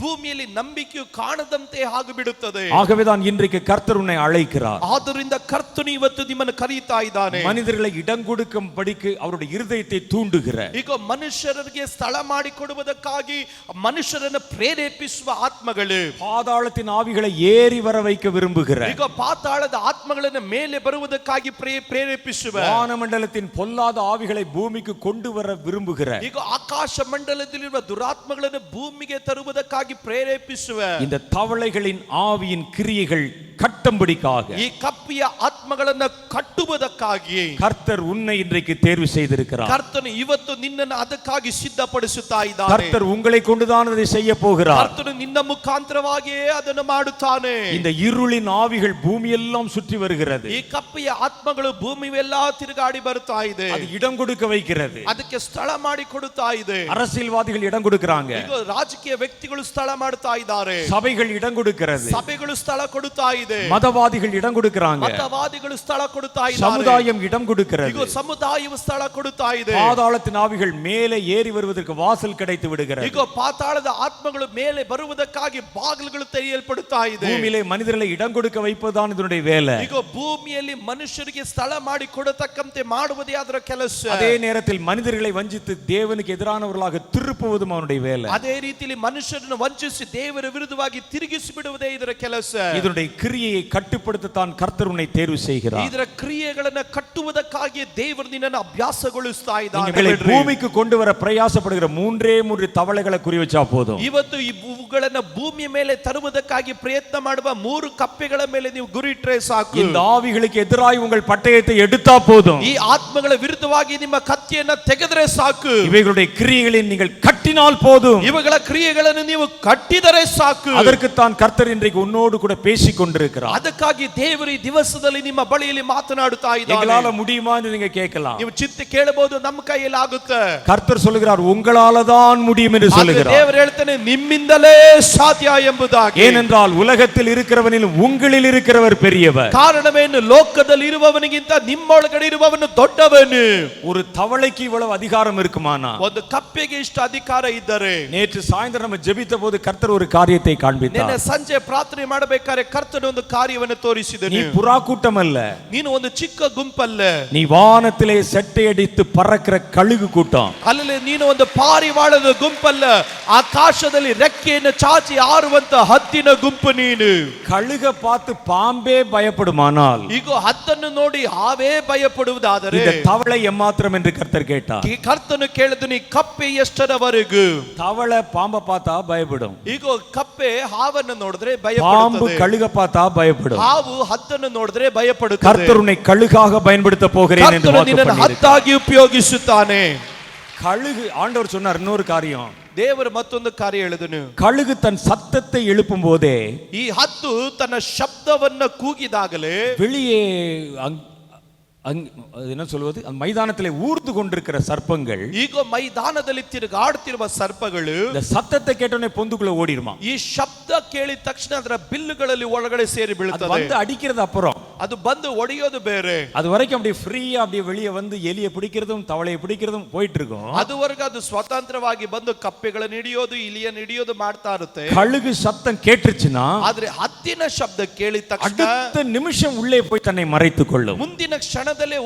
ಭೂಮಿಯಲ್ಲಿ ನಂಬಿಕೆಯು ಕಾಣದಂತೆ ಆಗಿಬಿಡುತ್ತದೆ. ஆகவேதான் இன்றைக்கு கர்த்தர் உன்னை அழைக்கிறார். ಆದ್ದರಿಂದ ಕರ್ತನು ಇವತ್ತು ನಿಮ್ಮನ್ನು ಕರೆಯುತ್ತಾ ಇದ್ದಾನೆ. மனிதர்களை இடம் கொடுக்கும்படிக்கு அவருடைய இருதயத்தை தூண்டுகிற, ಈಗ ಮನುಷ್ಯರಿಗೆ ಸ್ಥಳ ಮಾಡಿಕೊಡುವುದಕ್ಕಾಗಿ ವಿರುದ್ಧವಾಗಿ ಮನುಷ್ಯರನ್ನು ಪ್ರೇರೇಪಿಸುವ ಆತ್ಮಗಳು, பாதாளத்தின் ஆவிகளை ஏறி வர வைக்க விரும்புகிற, ಈಗ ಪಾತಾಳದ ಆತ್ಮಗಳನ್ನು ಮೇಲೆ ಬರುವುದಕ್ಕಾಗಿ ಪ್ರೇರೇಪಿಸುವ, வானமண்டலத்தின் பொல்லாத ஆவிகளை பூமிக்கு கொண்டு வர விரும்புகிற, ಈಗ ಆಕಾಶ ಮಂಡಲದಲ್ಲಿರುವ ದುರಾತ್ಮಗಳನ್ನು ಭೂಮಿಗೆ ತರುವುದಕ್ಕಾಗಿ ಪ್ರೇರೇಪಿಸುವ இந்த தவளைகளின் ஆவியின் கிரியைகள் கட்டும்படிக்காக ಈ ಕಪ್ಪಿಯ ಆತ್ಮಗಳನ್ನು ಕಟ್ಟುವುದಕ್ಕಾಗಿ கர்த்தர் உன்னை இன்றைக்கு தேர்வு செய்திருக்கிறார். ಕರ್ತನು ಇವತ್ತು ನಿನ್ನನ್ನು ಅದಕ್ಕಾಗಿ ಸಿದ್ಧಪಡಿಸುತ್ತಾ ಇದ್ದಾನೆ. கர்த்தர் உங்களை கொண்டுதான் அதை செய்ய போகிறார். ಕರ್ತನು ನಿನ್ನ ಮುಖಾಂತರವಾಗಿಯೇ ಅದನ್ನು ಮಾಡುತ್ತಾನೆ. இந்த இருளின் ஆவிகள் பூமியெல்லாம் சுற்றி வருகிறது. ಈ ಕಪ್ಪಿಯ ಆತ್ಮಗಳು ಭೂಮಿಯೆಲ್ಲ ತಿರುಗಾಡಿ ಬರ್ತಾ ಇದೆ. அது இடம் கொடுக்க வைக்கிறது. ಅದಕ್ಕೆ ಸ್ಥಳ ಮಾಡಿ ಕೊಡುತ್ತಾ ಇದೆ. அரசியல்வாதிகள் இடம் கொடுக்கறாங்க. ಈಗ ರಾಜಕೀಯ ವ್ಯಕ್ತಿಗಳು ಸ್ಥಳ ಮಾಡ್ತಾ ಇದ್ದಾರೆ. சபைகள் இடம் கொடுக்கிறது. ಸಭೆಗಳು ಸ್ಥಳ ಕೊಡುತ್ತಾ ಇದೆ. மதவாதிகள் இடம் கொடுக்கறாங்க. ಮತವಾದಿಗಳು ಸ್ಥಳ ಕೊಡುತ್ತಾ ಇದ್ದಾರೆ. சமுதாயம் இடம் கொடுக்கிறது. ಈಗ ಸಮುದಾಯವು ಸ್ಥಳ ಕೊಡುತ್ತಾ ಇದೆ. பாதாளத்தின் ஆவிகள் மேலே ஏறி வருவதற்கு வாசல் கிடைத்து விடுகிறது. ಈಗ ಪಾತಾಳದ ಆತ್ಮಗಳು ಮೇಲೆ ಬರುವುದಕ್ಕಾಗಿ ಬಾಗಿಲುಗಳು ತೆರೆಯಲ್ಪಡುತ್ತಾ ಇದೆ. பூமியிலே மனிதர்களை இடம் கொடுக்க வைப்பதுதான் இதனுடைய வேலை. ಈಗ ಭೂಮಿಯಲ್ಲಿ ಮನುಷ್ಯರಿಗೆ ಸ್ಥಳ ಮಾಡಿ ಕೊಡತಕ್ಕಂತೆ ಮಾಡುವುದೇ ಅದರ ಕೆಲಸ. அதே நேரத்தில் மனிதர்களை வஞ்சித்து தேவனுக்கு எதிரானவர்களாக திருப்புவதும் அவனுடைய வேலை. ಅದೇ ರೀತಿಯಲ್ಲಿ ಮನುಷ್ಯರನ್ನು ವಂಚಿಸಿ ದೇವರ ವಿರುದ್ಧವಾಗಿ ತಿರುಗಿಸಿ ಬಿಡುವುದೇ ಇದರ ಕೆಲಸ. இதனுடைய கிரியையை கட்டுப்படுத்தத்தான் கர்த்தர் உன்னை தேர்வு செய்கிறார். ಇದರ ಕ್ರಿಯೆಗಳನ್ನು ಕಟ್ಟುವುದಕ್ಕಾಗಿ ದೇವರು ನಿನ್ನನ್ನು ಅಭ್ಯಾಸಗೊಳಿಸ್ತಾ இவைகளை ಇದ್ದಾನೆ. பூமிக்கு கொண்டு வர பிரயாசப்படுகிற மூன்றே மூன்று தவளைகளை குறி வச்சா போதும். ಇವತ್ತು ಇವುಗಳನ್ನು ಭೂಮಿಯ ಮೇಲೆ ತರುವುದಕ್ಕಾಗಿ ಪ್ರಯತ್ನ ಮಾಡುವ 3 ಕಪ್ಪೆಗಳ ಮೇಲೆ ನೀವು ಗುರಿಟ್ರೆ ಸಾಕು. இந்த ஆவிகளுக்கு எதிராய் உங்கள் பட்டயத்தை எடுத்தா போதும். ಈ ಆತ್ಮಗಳ ವಿರುದ್ಧವಾಗಿ ನಿಮ್ಮ ಕತ್ತಿಯನ್ನು ತೆಗೆದರೆ ಸಾಕು. இவைகளுடைய கிரியைகளை நீங்கள் கட்டினால் போதும். ಇವುಗಳ ಕ್ರಿಯೆಗಳನ್ನು ನೀವು ಕಟ್ಟಿದರೆ ಸಾಕು. அதற்குத்தான் கர்த்தர் இன்றைக்கு உன்னோடு கூட பேசிக் கொண்டிருக்கிறார். ಅದಕ್ಕಾಗಿ ದೇವರು ಈ ದಿವಸದಲ್ಲಿ ನಿಮ್ಮ ಬಳಿಯಲ್ಲಿ ಮಾತನಾಡುತ್ತಾ ಇದ್ದಾನೆ. எங்களால முடியுமா என்று நீங்க கேட்கலாம். ನೀವು ಚಿಂತೆ ಕೇಳಬಹುದು, ನಮ್ಮ ಕೈಯಲ್ಲಿ ಆಗುತ್ತೆ. கர்த்தர் சொல்லுகிறார் உங்களால தான் முடியும் என்று சொல்லுகிறார். ದೇವರು ಹೇಳ್ತಾನೆ ನಿಮ್ಮಿಂದಲೇ ಸಾಧ್ಯ ಎಂಬುದಾಗಿ. ஏனென்றால் உலகத்தில் இருக்கிறவனில் உங்களில் இருக்கிறவர் பெரியவர். ಕಾರಣವೇನು? ಲೋಕದಲ್ಲಿ ಇರುವವನಿಗಿಂತ ನಿಮ್ಮೊಳಗಡೆ ಇರುವವನು ದೊಡ್ಡವನು. ஒரு தவளைக்கு இவ்வளவு அதிகாரம் இருக்குமானா? ಒಂದು ಕಪ್ಪೆಗೆ ಇಷ್ಟು ಅಧಿಕಾರ ಇದ್ದರೆ. நேற்று சாயந்தரம் நம்ம ஜெபித்த போது கர்த்தர் ஒரு காரியத்தை காண்பித்தார். ನಿನ್ನೆ ಸಂಜೆ ಪ್ರಾರ್ಥನೆ ಮಾಡಬೇಕಾದ್ರೆ ಕರ್ತನು ಒಂದು ಕಾರ್ಯವನ್ನು ತೋರಿಸಿದನು. நீ புறா கூட்டம் அல்ல, ನೀನು ಒಂದು ಚಿಕ್ಕ ಗುಂಪಲ್ಲ, நீ வானத்திலே செட்டையடித்து பறக்கிற கழுகு கூட்டம். ಅಲ್ಲಿ ನೀನು ಒಂದು ಪಾರಿವಾಳದ ಗುಂಪಲ್ಲ, ಆಕಾಶದಲ್ಲಿ ರೆಕ್ಕೆಯನ್ನು ಚಾಚಿ ಹಾರುವಂತ ಹದ್ದಿನ ಗುಂಪು ನೀನು. கழுக பார்த்து பாம்பே பயப்படுமானால் ಈಗ ಹದ್ದನ್ನು ನೋಡಿ ಹಾವೇ ಭಯಪಡುವುದಾದರೆ இந்த தவளை எம்மாத்திரம் என்று கர்த்தர் கேட்டார். ಈ ಕರ್ತನು ಕೇಳಿದನು, ಈ ಕಪ್ಪೆ ಎಷ್ಟರವರೆಗೂ? தவளை பாம்பை பார்த்தா பயப்படும். ಈಗ ಕಪ್ಪೆ ಹಾವನ್ನು ನೋಡಿದ್ರೆ பாம்பு ಭಯಪಡುತ್ತದೆ. கழுக பார்த்தா பயப்படும். ಹಾವು ಹದ್ದನ್ನು ನೋಡಿದ್ರೆ ಭಯಪಡುತ್ತದೆ. கர்த்தர் உன்னை கழுகாக பயன்படுத்த போகிறேன் என்று ಕರ್ತನು வாக்கு ನಿನ್ನನ್ನು பண்ணியிருக்கிறார். ಹದ್ದಾಗಿ ಉಪಯೋಗಿಸುತ್ತಾನೆ. கழுகு ஆண்டவர் சொன்னார் இன்னொரு காரியம். ದೇವರು ಮತ್ತೊಂದು ಕಾರ್ಯ ಹೇಳಿದನು. கழுகு தன் சத்தத்தை எழுப்பும் போதே ಈ ಹದ್ದು ತನ್ನ ಶಬ್ದವನ್ನ ಕೂಗಿದಾಗಲೇ வெளியே என்ன சொல்வது, அந்த மைதானத்திலே ஊர்ந்து கொண்டிருக்கிற சர்ப்பங்கள், ಈಗ ಮೈದಾನದಲ್ಲಿ ತಿರುಗಾಡುತ್ತಿರುವ ಸರ್ಪಗಳು இந்த சத்தத்தை கேட்டோனே பொந்துக்குள்ள ஓடிடுமா. ಈ ಶಬ್ದ ಕೇಳಿದ ತಕ್ಷಣ ಅದರ ಬಿಲ್ಲುಗಳಲ್ಲಿ ಒಳಗಡೆ ಸೇರಿ அது ಬೀಳುತ್ತದೆ. வந்து அடிக்கிறது அப்புறம், ಅದು ಬಂದು ಒಡೆಯೋದು ಬೇರೆ. அது வரைக்கும் அப்படியே ஃப்ரீயா அப்படியே வெளியே வந்து எலியை பிடிக்கிறதும் தவளையை பிடிக்கிறதும் போயிட்டு இருக்கும். ಅದುವರೆಗೂ ಅದು ಸ್ವತಂತ್ರವಾಗಿ ಬಂದು ಕಪ್ಪೆಗಳನ್ನು ಹಿಡಿಯೋದು ಇಲಿಯನ್ನು ಹಿಡಿಯೋದು ಮಾಡ್ತಾ ಇರುತ್ತೆ. கழுகு சத்தம் கேட்டுச்சுன்னா ಆದ್ರೆ ಹದ್ದಿನ ಶಬ್ದ ಕೇಳಿದ ತಕ್ಷಣ அடுத்த நிமிஷம் உள்ளே போய் தன்னை மறைத்துக் கொள்ளும். ಮುಂದಿನ ಕ್ಷಣದಲ್ಲೇ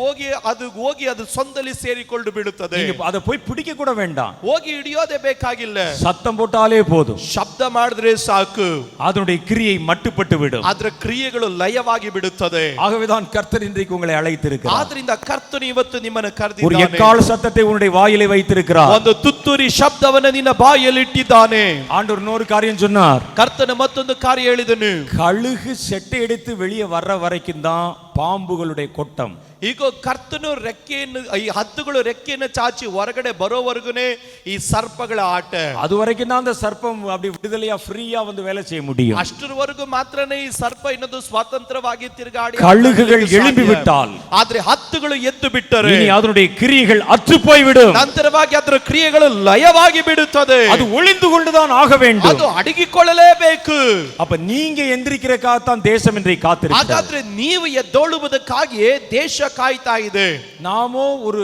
ಹೋಗಿ ಅದು ಸೊಂದಲ್ಲಿ ಸೇರಿಕೊಂಡು ಬಿಡುತ್ತದೆ. நீங்க அதை போய் பிடிக்க கூட வேண்டாம், ಹೋಗಿ ಹಿಡಿಯೋದೇ ಬೇಕಾಗಿಲ್ಲ. சத்தம் போட்டாலே போதும், ಶಬ್ದ ಮಾಡಿದ್ರೆ ಸಾಕು, அதனுடைய கிரியை மட்டுப்பட்டு விடும். ಅದರ ಕ್ರಿಯೆಗಳು ಲಯವಾಗಿ ಬಿಡುತ್ತದೆ. ஆகவேதான் கர்த்தர் இன்றைக்கு உங்களை அழைத்திருக்கிறார். ಆದ್ರಿಂದ ಕರ್ತನು ಇವತ್ತು ನಿಮ್ಮನ್ನು ஒரு ಕರೆದಿದ್ದಾನೆ. எக்கால சத்தத்தை உன்னுடைய வாயிலே வைத்திருக்கிறார். ಒಂದು ತುತ್ತೂರಿ ಶಬ್ದವನ್ನು ನಿನ್ನ ಬಾಯಲ್ಲಿ ಇಟ್ಟಿದ್ದಾನೆ. ஆண்டவர் இன்னொரு காரியம் சொன்னார். ಕರ್ತನು ಮತ್ತೊಂದು ಕಾರ್ಯ ಹೇಳಿದನು. கழுகு செட்டை எடுத்து வெளியே வர்ற வரைக்கும் தான் பாம்புகளுடைய கொட்டம். ಈಗ ಕರ್ತನು ರೆಕ್ಕೆಯನ್ನು, ಈ ಹದ್ದುಗಳು ರೆಕ್ಕೆಯನ್ನು ಚಾಚಿ ಹೊರಗಡೆ ಬರೋವರೆಗುನೇ ಈ ಸರ್ಪಗಳ ಆಟ. அது வரைக்கும் தான் அந்த சர்ப்பம் அப்படி விடுதலையா ஃப்ரீயா வந்து வேலை செய்ய முடியும். ಅಷ್ಟರವರೆಗೂ ಮಾತ್ರನೇ ಈ ಸರ್ಪ ಇನ್ನೊಂದು ಸ್ವತಂತ್ರವಾಗಿ ತಿರುಗಾಡಿ கழுகுகள் எழும்பி விட்டால், ಆದ್ರೆ ಹದ್ದುಗಳು ಎದ್ದು ಬಿಟ್ಟರೆ இனி அதனுடைய கிரியைகள் அற்று போய்விடும். ನಂತರವಾಗಿ ಅದರ ಕ್ರಿಯೆಗಳು ಲಯವಾಗಿ ಬಿಡುತ್ತದೆ. அது ஒளிந்து கொண்டுதான் ஆக வேண்டும். ಅದು ಅಡಗಿಕೊಳ್ಳಲೇಬೇಕು. அப்ப நீங்க எந்திரிக்கிறதுக்காகத்தான் தேசம் இன்றைக்கு காத்திருக்கிறது. ಹಾಗಾದ್ರೆ ನೀವು ಎದ್ದೊಳುವುದಕ್ಕಾಗಿಯೇ ದೇಶ ಕಾಯ್ತಾ ಇದೆ. நாமோ ஒரு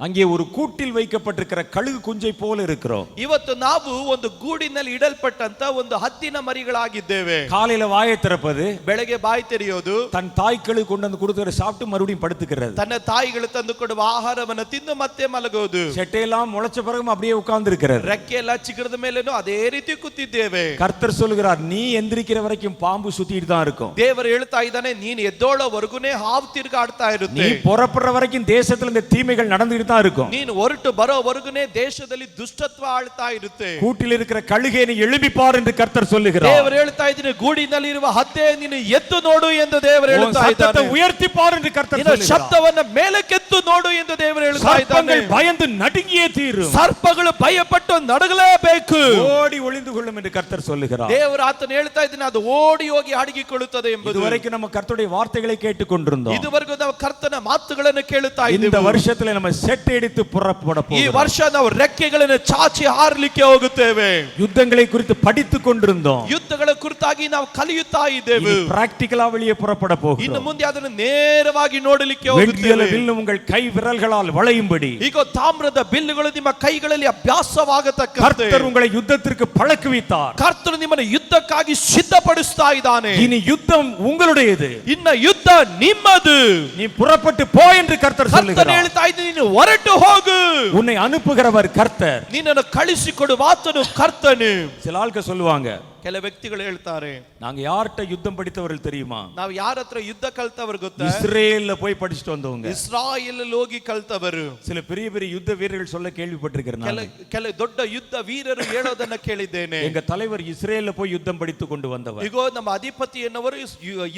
அங்கே ஒரு கூட்டில் வைக்கப்பட்டிருக்கிற கழுகு குஞ்சை போல இருக்கிறோம். ಇವತ್ತು ನಾವು ಒಂದು ಗೂಡಿನಲ್ಲಿ ಇಡಲ್ಪಟ್ಟಂತ ಒಂದು ಹದ್ದಿನ ಮರಿಗಳಾಗಿದ್ದೇವೆ. காலையில வாயை திறப்பது, ಬೆಳಗ್ಗೆ ಬಾಯಿ ತೆರೆಯೋದು, தன் தாய்க்களுக்கு கொண்டு வந்து கொடுத்துற சாப்பிட்டு மறுபடியும் படுத்துக்கிறது, ತನ್ನ ತಾಯಿಗಳು ತಂದು ಕೊಡುವ ಆಹಾರವನ್ನು ತಿಂದು ಮತ್ತೆ ಮಲಗೋದು, செட்டையெல்லாம் முளைச்ச பிறகும் அப்படியே உட்கார்ந்து இருக்கிறது. ರೆಕ್ಕೆ ಎಲ್ಲ ಚಿಗುರದ ಮೇಲೇನು ಅದೇ ರೀತಿ ಕೂತಿದ್ದೇವೆ. கர்த்தர் சொல்லுகிறார், நீ எந்திரிக்கிற வரைக்கும் பாம்பு சுத்திட்டு தான் இருக்கும். ದೇವರು ಹೇಳ್ತಾ ಇದ್ದಾನೆ, ನೀನು ಎದ್ದೋಳವರೆಗೂನೇ ಹಾವು ತಿರುಗಾಡ್ತಾ நீ ಇರುತ್ತೆ. புறப்படுற வரைக்கும் தேசத்துல இந்த தீமைகள் நடந்துட்டு தான் இருக்கும். ನೀನು ಹೊರಟು ಬರೋವರೆಗೂನೇ ದೇಶದಲ್ಲಿ ದುಷ್ಟತ್ವ ಆಳ್ತಾ ಇರುತ್ತೆ. கூட்டில் இருக்கிற கழுகை நீ எழும்பி பார் என்று கர்த்தர் சொல்லுகிறார். ದೇವರು ಹೇಳ್ತಾ ಇದ್ದಾನೆ, ಗೂಡಿನಲ್ಲಿ ಇರುವ ಹದ್ದೆ ನೀನು ಎದ್ದು ನೋಡು ಎಂದು ದೇವರು ಹೇಳ್ತಾ ಇದ್ದಾನೆ. உயர்த்தி பார் என்று கர்த்தர் சொல்லுகிறார். ಶಬ್ದವನ್ನು ಮೇಲಕ್ಕೆತ್ತು ನೋಡು ಎಂದು ದೇವರು ಹೇಳ್ತಾ ಇದ್ದಾನೆ. பயந்து நடுங்கியே தீரும். ಸರ್ಪಗಳು ಭಯಪಟ್ಟು ನಡುಗಲೇಬೇಕು. ஓடி ஒளிந்து கொள்ளும் என்று கர்த்தர் சொல்லுகிறார். ದೇವರು ಆತನು ಹೇಳ್ತಾ ಇದ್ದಾನೆ, ಅದು ಓಡಿ ಹೋಗಿ ಅಡಗಿಕೊಳ್ಳುತ್ತದೆ ಎಂಬುದು. இதுவரைக்கும் நம்ம கர்த்தருடைய வார்த்தைகளை கேட்டுக்கொண்டிருந்தோம். ಇದುವರೆಗೂ ನಾವು ಕರ್ತನ ಮಾತುಗಳನ್ನು ಕೇಳುತ್ತಾ இந்த ಇದ್ದೇವೆ. வருஷத்துல நம்ம செட் எடுத்து புறப்பட ಈ போகிறோம். ವರ್ಷ ನಾವು ರೆಕ್ಕೆಗಳನ್ನು ಚಾಚಿ ಹಾರಲಿಕ್ಕೆ ಹೋಗುತ್ತೇವೆ. யுத்தங்களை குறித்து படித்துக் கொண்டிருந்தோம். ಯುದ್ಧಗಳ ಕುರಿತಾಗಿ ನಾವು ಕಲಿಯುತ್ತಾ ಇದ್ದೇವೆ. பிராக்டிகலா வெளியே புறப்பட ಇನ್ನು போகிறோம். ಮುಂದೆ ಅದನ್ನು ನೇರವಾಗಿ ನೋಡಲಿಕ್ಕೆ வெண்கல ಹೋಗುತ್ತೇವೆ. வில் உங்கள் கை விரல்களால் வளையும்படி ಈಗ ತಾಮ್ರದ ಬಿಲ್ಲುಗಳು ನಿಮ್ಮ ಕೈಗಳಲ್ಲಿ ಅಭ್ಯಾಸವಾಗತಕ್ಕಂತೆ கர்த்தர் உங்களை யுத்தத்திற்கு பழக்குவித்தார். ಕರ್ತನು ನಿಮ್ಮನ್ನು ಯುದ್ಧಕ್ಕಾಗಿ ಸಿದ್ಧಪಡಿಸ್ತಾ ಇದ್ದಾನೆ. இனி யுத்தம் உங்களுடையது. ಇನ್ನ ಯುದ್ಧ ನಿಮ್ಮದು. நீ புறப்பட்டு போ என்று கர்த்தர் ಕರ್ತನು சொல்லுகிறார். ಹೇಳ್ತಾ ಇದ್ದಾನೆ, ನೀನು ಹೊರಟು ಹೋಗು. உன்னை அனுப்புகிறவர் கர்த்தர். ನಿನ್ನನ್ನು ಕಳಿಸಿಕೊಡುವ ಆತನು ಕರ್ತನು. சில ஆட்கள் சொல்லுவாங்க, ಕೆಲ ವ್ಯಕ್ತಿಗಳು ಹೇಳ್ತಾರೆ, நாங்க யார்கிட்ட யுத்தம் படித்தவர்கள் தெரியுமா? ನಾವು ಯಾರ ಹತ್ರ ಯುದ್ಧ ಕಲ್ತವರು ಗೊತ್ತಾ? இஸ்ரேல்ல போய் படிச்சுட்டு வந்தவங்க. ಇಸ್ರಾಯೇಲ್ ಹೋಗಿ ಕಲ್ತವರು. சில பெரிய பெரிய யுத்த வீரர்கள் சொல்ல கேள்விப்பட்டிருக்கிறேன். ಕೆಲ ದೊಡ್ಡ ಯುದ್ಧ ವೀರರು ಹೇಳೋದನ್ನ ಕೇಳಿದ್ದೇನೆ. எங்க தலைவர் இஸ்ரேல்ல போய் யுத்தம் படித்து கொண்டு வந்தவர். ಈಗ ನಮ್ಮ ಅಧಿಪತಿ ಎನ್ನುವರು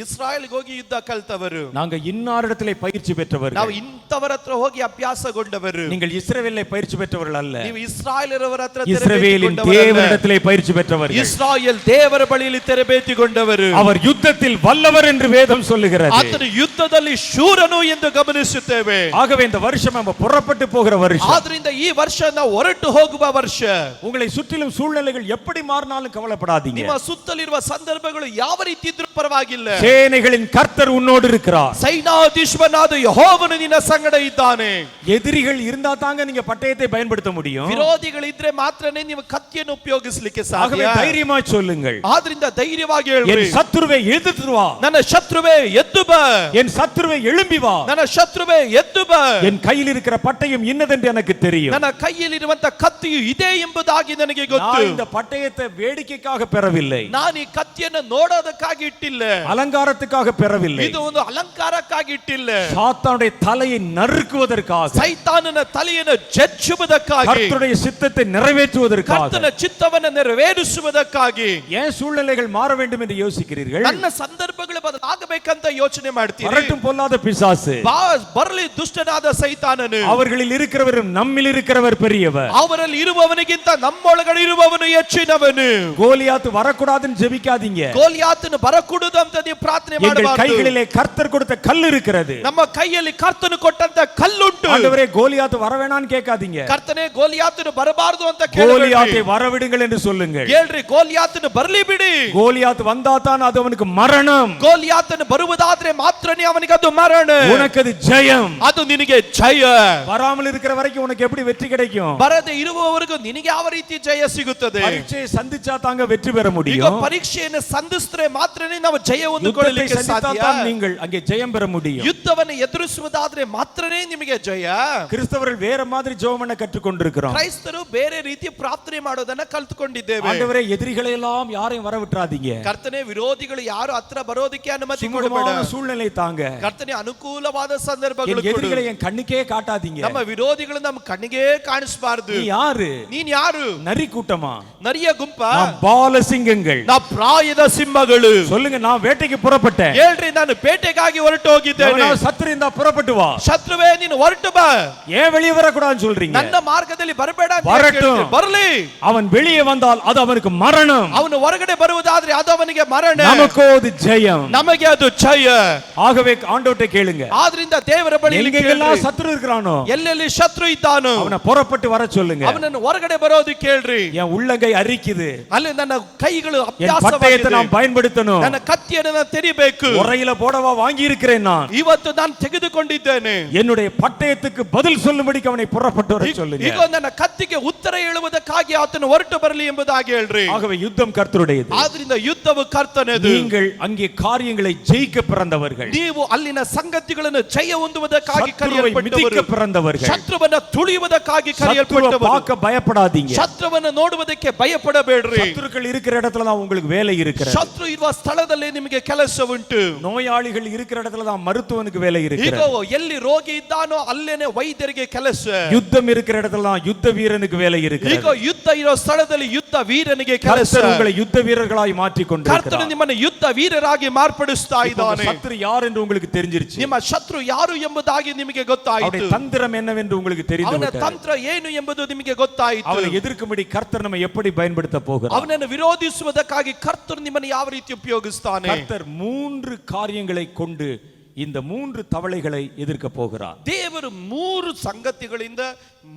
ಇಸ್ರಾಯೇಲ್ಗೆ ಹೋಗಿ ಯುದ್ಧ ಕಲ್ತವರು. நாங்க இன்னாரிடத்திலே பயிற்சி பெற்றவர்கள். ನಾವು ಇಂಥವರ ಹತ್ರ ಹೋಗಿ ಅಭ್ಯಾಸಗೊಂಡವರು. நீங்கள் இஸ்ரவேலை பயிற்சி பெற்றவர்கள் அல்ல. ನೀವು ಇಸ್ರಾಯೇಲರವರ ಹತ್ರ இஸ்ரவேலின் தேவனிடத்திலே பயிற்சி பெற்றவர்கள். ಇಸ್ರಾಯೇಲ್ ದೇವರ ಬಳಿಯಲ್ಲಿ ತರಬೇತಿಗೊಂಡವರು. அவர் யுத்தத்தில் வல்லவர் என்று வேதம் சொல்லுகிறது. ಆತನು ಯುದ್ಧದಲ್ಲಿ ಶೂರನು ಎಂದು ಗಮನಿಸುತ್ತೇವೆ. ஆகவே இந்த வருஷம் நம்ம புறப்பட்டு போகிற வருஷம். ಆದ್ರಿಂದ ಈ ವರ್ಷ ನಾವು ಹೊರಟು ಹೋಗುವ ವರ್ಷ. உங்களை சுற்றிலும் சூழ்நிலைகள் எப்படி மாறினாலும் கவலைப்படாதீங்க. ನಿಮ್ಮ ಸುತ್ತಲಿರುವ ಸಂದರ್ಭಗಳು ಯಾವ ರೀತಿ ಇದ್ರೂ ಪರವಾಗಿಲ್ಲ. சேனைகளின் கர்த்தர் உன்னோடு இருக்கிறார். ಸೈನ್ಯಾಧೀಶ್ವರನಾದ ಯೆಹೋವನು ನಿನ್ನ ಸಂಗಡ ಇದ್ದಾನೆ. எதிரிகள் இருந்தா தாங்க நீங்க பட்டயத்தை பயன்படுத்த முடியும். ವಿರೋಧಿಗಳಿದ್ರೆ ಮಾತ್ರನೇ ನೀವು ಕತ್ತಿಯನ್ನು ಉಪಯೋಗಿಸಲಿಕ್ಕೆ ஆகவே ಸಾಧ್ಯ. தைரியமா சொல்லுங்கள். ಆದ್ರಿಂದ ಧೈರ್ಯವಾಗಿ ಹೇಳ್ರಿ, என் சத்துருவை எதிர்த்து வா. ನನ್ನ ಶತ್ರುವೇ ಎದ್ದು ಬಾ. என் சத்துருவை எழும்பி வா. ನನ್ನ ಶತ್ರುವೇ ಎದ್ದು ಬಾ. என் கையில் இருக்கிற பட்டயம் இன்னதென்று எனக்கு தெரியும். ನನ್ನ ಕೈಯಲ್ಲಿರುವಂತ ಕತ್ತಿಯು ಇದೆ ಎಂಬುದಾಗಿ ನನಗೆ ಗೊತ್ತು. நான் இந்த பட்டயத்தை வேடிக்கைக்காக பெறவில்லை. ನಾನು ಈ ಕತ್ತಿಯನ್ನು ನೋಡೋದಕ್ಕಾಗಿ ಇಟ್ಟಿಲ್ಲ. அலங்காரத்துக்காக பெறவில்லை. ಇದು ಒಂದು ಅಲಂಕಾರಕ್ಕಾಗಿ ಇಟ್ಟಿಲ್ಲ. சாத்தானுடைய தலையை நறுக்குவதற்காக, ಸೈತಾನನ ತಲೆಯನ್ನು ಜಜ್ಜುವುದಕ್ಕಾಗಿ, கர்த்தருடைய சித்தத்தை நிறைவேற்றுவதற்காக, ಕರ್ತನ ಚಿತ್ತವನ್ನು ನೆರವೇರಿಸುವುದಕ್ಕಾಗಿ. ஏன் சூழ்நிலைகள் மாற வேண்டும் என்று யோசிக்கிறீர்கள்? ನನ್ನ ಸಂದರ್ಭಗಳು ಬದಲಾಗಬೇಕಂತ ಯೋಚನೆ ಮಾಡ್ತೀರಿ. வரட்டும் பொல்லாத பிசாசு. ಬರಲಿ ದುಷ್ಟನಾದ ಸೈತಾನನು. அவர்களில் இருக்கிறவரும் நம்மில் இருக்கிறவர் பெரியவர். ಅವರಲ್ಲಿ ಇರುವವನಿಗಿಂತ ನಮ್ಮೊಳಗಡೆ ಇರುವವನು ಹೆಚ್ಚಿನವನು. கோலியாத் வரக்கூடாதுன்னு ஜெபிக்காதீங்க. ಗೋಲಿಯಾತನು ಬರಕೂಡದು ಅಂತ ನೀವು ಪ್ರಾರ್ಥನೆ எங்கள் ಮಾಡಬಾರದು. கைகளிலே கர்த்தர் கொடுத்த கல் இருக்கிறது. ನಮ್ಮ ಕೈಯಲ್ಲಿ ಕರ್ತನು ಕೊಟ್ಟಂತ ಕಲ್ಲುಂಟು. ஆண்டவரே கோலியாத் வர வேணாம்னு கேட்காதீங்க. ಕರ್ತನೇ ಗೋಲಿಯಾತನು ಬರಬಾರದು ಅಂತ கோலியாத்தை ಕೇಳಬೇಡಿ. வரவிடுங்கள் என்று சொல்லுங்கள். ಹೇಳ್ರಿ, ಗೋಲಿಯಾತನು ಬರಲಿ ಬಿಡಿ. கோலியாத் வந்தாதான் அது அவனுக்கு மரணம். ಗೋಲಿಯಾತನು ಬರುವುದಾದ್ರೆ ಮಾತ್ರನೇ ಅವನಿಗೆ ಅದು ಮರಣ. உனக்கு அது ஜெயம். ಅದು ನಿನಗೆ ಜಯ. வராமல் இருக்கிற வரைக்கும் உனக்கு எப்படி வெற்றி கிடைக்கும்? ಬರದೆ ಇರುವವರೆಗೂ ನಿನಗೆ ಯಾವ ರೀತಿ ಜಯ ಸಿಗುತ್ತದೆ? பரீட்சையை சந்திச்சா தாங்க வெற்றி பெற ಈಗ முடியும். ಪರೀಕ್ಷೆಯನ್ನು ಸಂಧಿಸಿದ್ರೆ ಮಾತ್ರನೇ ನಾವು ಜಯ யுத்தத்தை ಹೊಂದಿಕೊಳ್ಳಲಿಕ್ಕೆ சந்தித்தா ಸಾಧ್ಯ. தான் நீங்கள் அங்கே ஜெயம் பெற முடியும். ಯುದ್ಧವನ್ನು ಎದುರಿಸುವುದಾದ್ರೆ ಮಾತ್ರನೇ ನಿಮಗೆ ಜಯ. கிறிஸ்தவர்கள் வேற மாதிரி ஜெபம் பண்ண கற்றுக்கொண்டிருக்கிறோம். ಕ್ರೈಸ್ತರು ಬೇರೆ ರೀತಿ ಪ್ರಾರ್ಥನೆ ಮಾಡೋದನ್ನ ಕಲ್ತುಕೊಂಡಿದ್ದೇವೆ. ஆண்டவரே எதிரிகளை எல்லாம் யாரையும் வர விட்டுறாதீங்க. ಕರ್ತನೆ, ವಿರೋಧಿಗಳು ಯಾರು ಹತ್ರ ಬರೋದಕ್ಕೆ ಅನುಮತಿ ಕೊಡಬೇಡ. சுமூகமான சூழ்நிலை தாங்க. ಕರ್ತನೆ, ಅನುಕೂಲವಾದ ಸಂದರ್ಭಗಳು என் எதிரிகளை என் கண்ணுக்கே காட்டாதீங்க. ನಮ್ಮ ವಿರೋಧಿಗಳು ನಮ್ಮ ಕಣ್ಣಿಗೆ ಕಾಣಿಸಬಾರದು. நீ யாரு? ನೀನ್ ಯಾರು? நரி கூட்டமா? ನರಿಯ ಗುಂಪ? நான் பாலசிங்கங்கள். ನಾ ಪ್ರಾಯದ ಸಿಂಹಗಳು. சொல்லுங்க, நான் வேட்டைக்கு புறப்பட்டேன். ಹೇಳ್ರಿ, ನಾನು ಬೇಟೆಗಾಗಿ ಹೊರಟು ಹೋಗಿದ್ದೇನೆ. சத்துரு இருந்தா புறப்பட்டு வா. ಶತ್ರುವೇ, ನೀನು ಹೊರಟು ಬಾ. ஏன் வெளியே வரக்கூடாதுன்னு சொல்றீங்க? ನನ್ನ ಮಾರ್ಗದಲ್ಲಿ ಬರಬೇಡ ಅಂತ வரட்டும். ಹೇಳ್ತೀನಿ. ಬರಲಿ. அவன் வெளியே வந்தால் அது அவனுக்கு மரணம். ಅವನು ಹೊರಗಡೆ ಬರುವುದಾದ್ರೆ ಅದು ಅವನಿಗೆ ಮರಣ, நமக்கோ அது ஜெயம். ನಮಗೆ ಅದು ಜಯ. ஆகவே ஆண்டவர்ட்ட கேளுங்க, ಆದ್ರಿಂದ ದೇವರ ಬಳಿಯಲ್ಲಿ எங்கெல்லாம் ಕೇಳ್ರಿ. சத்துரு இருக்கிறானோ ಎಲ್ಲೆಲ್ಲಿ ಶತ್ರು ಇದ್ದಾನೋ அவனை புறப்பட்டு வர சொல்லுங்க. ಅವನನ್ನು ಹೊರಗಡೆ ಬರೋದು ಕೇಳ್ರಿ. என் உள்ளங்கை அரிக்குது, ಅಲ್ಲಿ ನನ್ನ ಕೈಗಳು என் பட்டயத்தை ಅಭ್ಯಾಸವಾಗಿದೆ, நான் பயன்படுத்தணும், ನನ್ನ ಕತ್ತಿಯನ್ನು ನಾನು ತೆರಿಬೇಕು, உரையில போடவா வாங்கி இருக்கிறேன், நான் ಇವತ್ತು ನಾನು ತೆಗೆದುಕೊಂಡಿದ್ದೇನೆ, என்னுடைய பட்டயத்துக்கு பதில் சொல்லும்படிக்கு அவனை புறப்பட்டு வர சொல்லுங்க. ಈಗ ನನ್ನ ಕತ್ತಿಗೆ ಉತ್ತರ ಹೇಳುವುದಕ್ಕಾಗಿ ಆತನು ಹೊರಟು ಬರಲಿ ಎಂಬುದಾಗಿ ಹೇಳ್ರಿ. ஆகவே யுத்தம் கர்த்தருடையது. ಆದ್ರಿಂದ ಯುದ್ಧವು ಕರ್ತನದು. நீங்கள் அங்கே காரியங்களை ஜெயிக்க பிறந்தவர்கள், ನೀವು ಅಲ್ಲಿನ ಸಂಗತಿಗಳನ್ನು ಜಯ ಹೊಂದುವುದಕ್ಕಾಗಿ சத்துருவை மிதிக்க ಕರೆಯಲ್ಪಟ್ಟವರು, பிறந்தவர்கள். ಶತ್ರುವನ್ನ ತುಳಿಯುವುದಕ್ಕಾಗಿ சத்துருவை ಕರೆಯಲ್ಪಟ್ಟವರು. பார்க்க பயப்படாதீங்க. ಶತ್ರುವನ್ನ ನೋಡುವುದಕ್ಕೆ ಭಯಪಡಬೇಡ್ರಿ. சத்துருக்கள் இருக்கிற இடத்துல தான் உங்களுக்கு வேலை இருக்கிறது. ಶತ್ರು ಇರುವ ಸ್ಥಳದಲ್ಲಿ ನಿಮಗೆ ಕೆಲಸ ಉಂಟು. நோயாளிகள் இருக்கிற இடத்துல தான் மருத்துவனுக்கு வேலை ಈಗ இருக்கிறது. ಎಲ್ಲಿ ರೋಗಿ ಇದ್ದಾನೋ ಅಲ್ಲೇನೆ ವೈದ್ಯರಿಗೆ ಕೆಲಸ. யுத்தம் இருக்கிற இடத்துல தான் யுத்த வீரனுக்கு வேலை ಈಗ இருக்கிறது. ಯುದ್ಧ ಇರೋ ಸ್ಥಳದಲ್ಲಿ ಯುದ್ಧ ವೀರನಿಗೆ ಕೆಲಸ. கர்த்தர் உங்களை யுத்த வீரர்களாய் மாற்றிக் ಕರ್ತನು கொண்டிருக்கிறார். ನಿಮ್ಮನ್ನು ಯುದ್ಧ ವೀರರಾಗಿ ಮಾರ್ಪಡಿಸ್ತಾ இப்போ உங்க ಇದ್ದಾನೆ. சத்துரு யார் என்று உங்களுக்கு தெரிஞ்சிருச்சு. ನಿಮ್ಮ ಶತ್ರು ಯಾರು ಎಂಬುದಾಗಿ ನಿಮಗೆ ಗೊತ್ತಾಯಿತು. அவருடைய தந்திரம் என்னவென்று உங்களுக்கு தெரிந்து ಅವನ விட்டது. ತಂತ್ರ ಏನು ಎಂಬುದು ನಿಮಗೆ ಗೊತ್ತಾಯಿತು. அவனை எதிர்க்கும்படி கர்த்தர் நம்ம எப்படி பயன்படுத்த போகிறார்? ಅವನನ್ನು ವಿರೋಧಿಸುವುದಕ್ಕಾಗಿ ಕರ್ತನು ನಿಮ್ಮನ್ನು ಯಾವ ರೀತಿ ಉಪಯೋಗಿಸ್ತಾನೆ? கர்த்தர் 3 காரியங்களை கொண்டு இந்த 3 தவளைகளை எதிர்க்க போகிறார். ದೇವರು 3 ಸಂಗತಿಗಳಿಂದ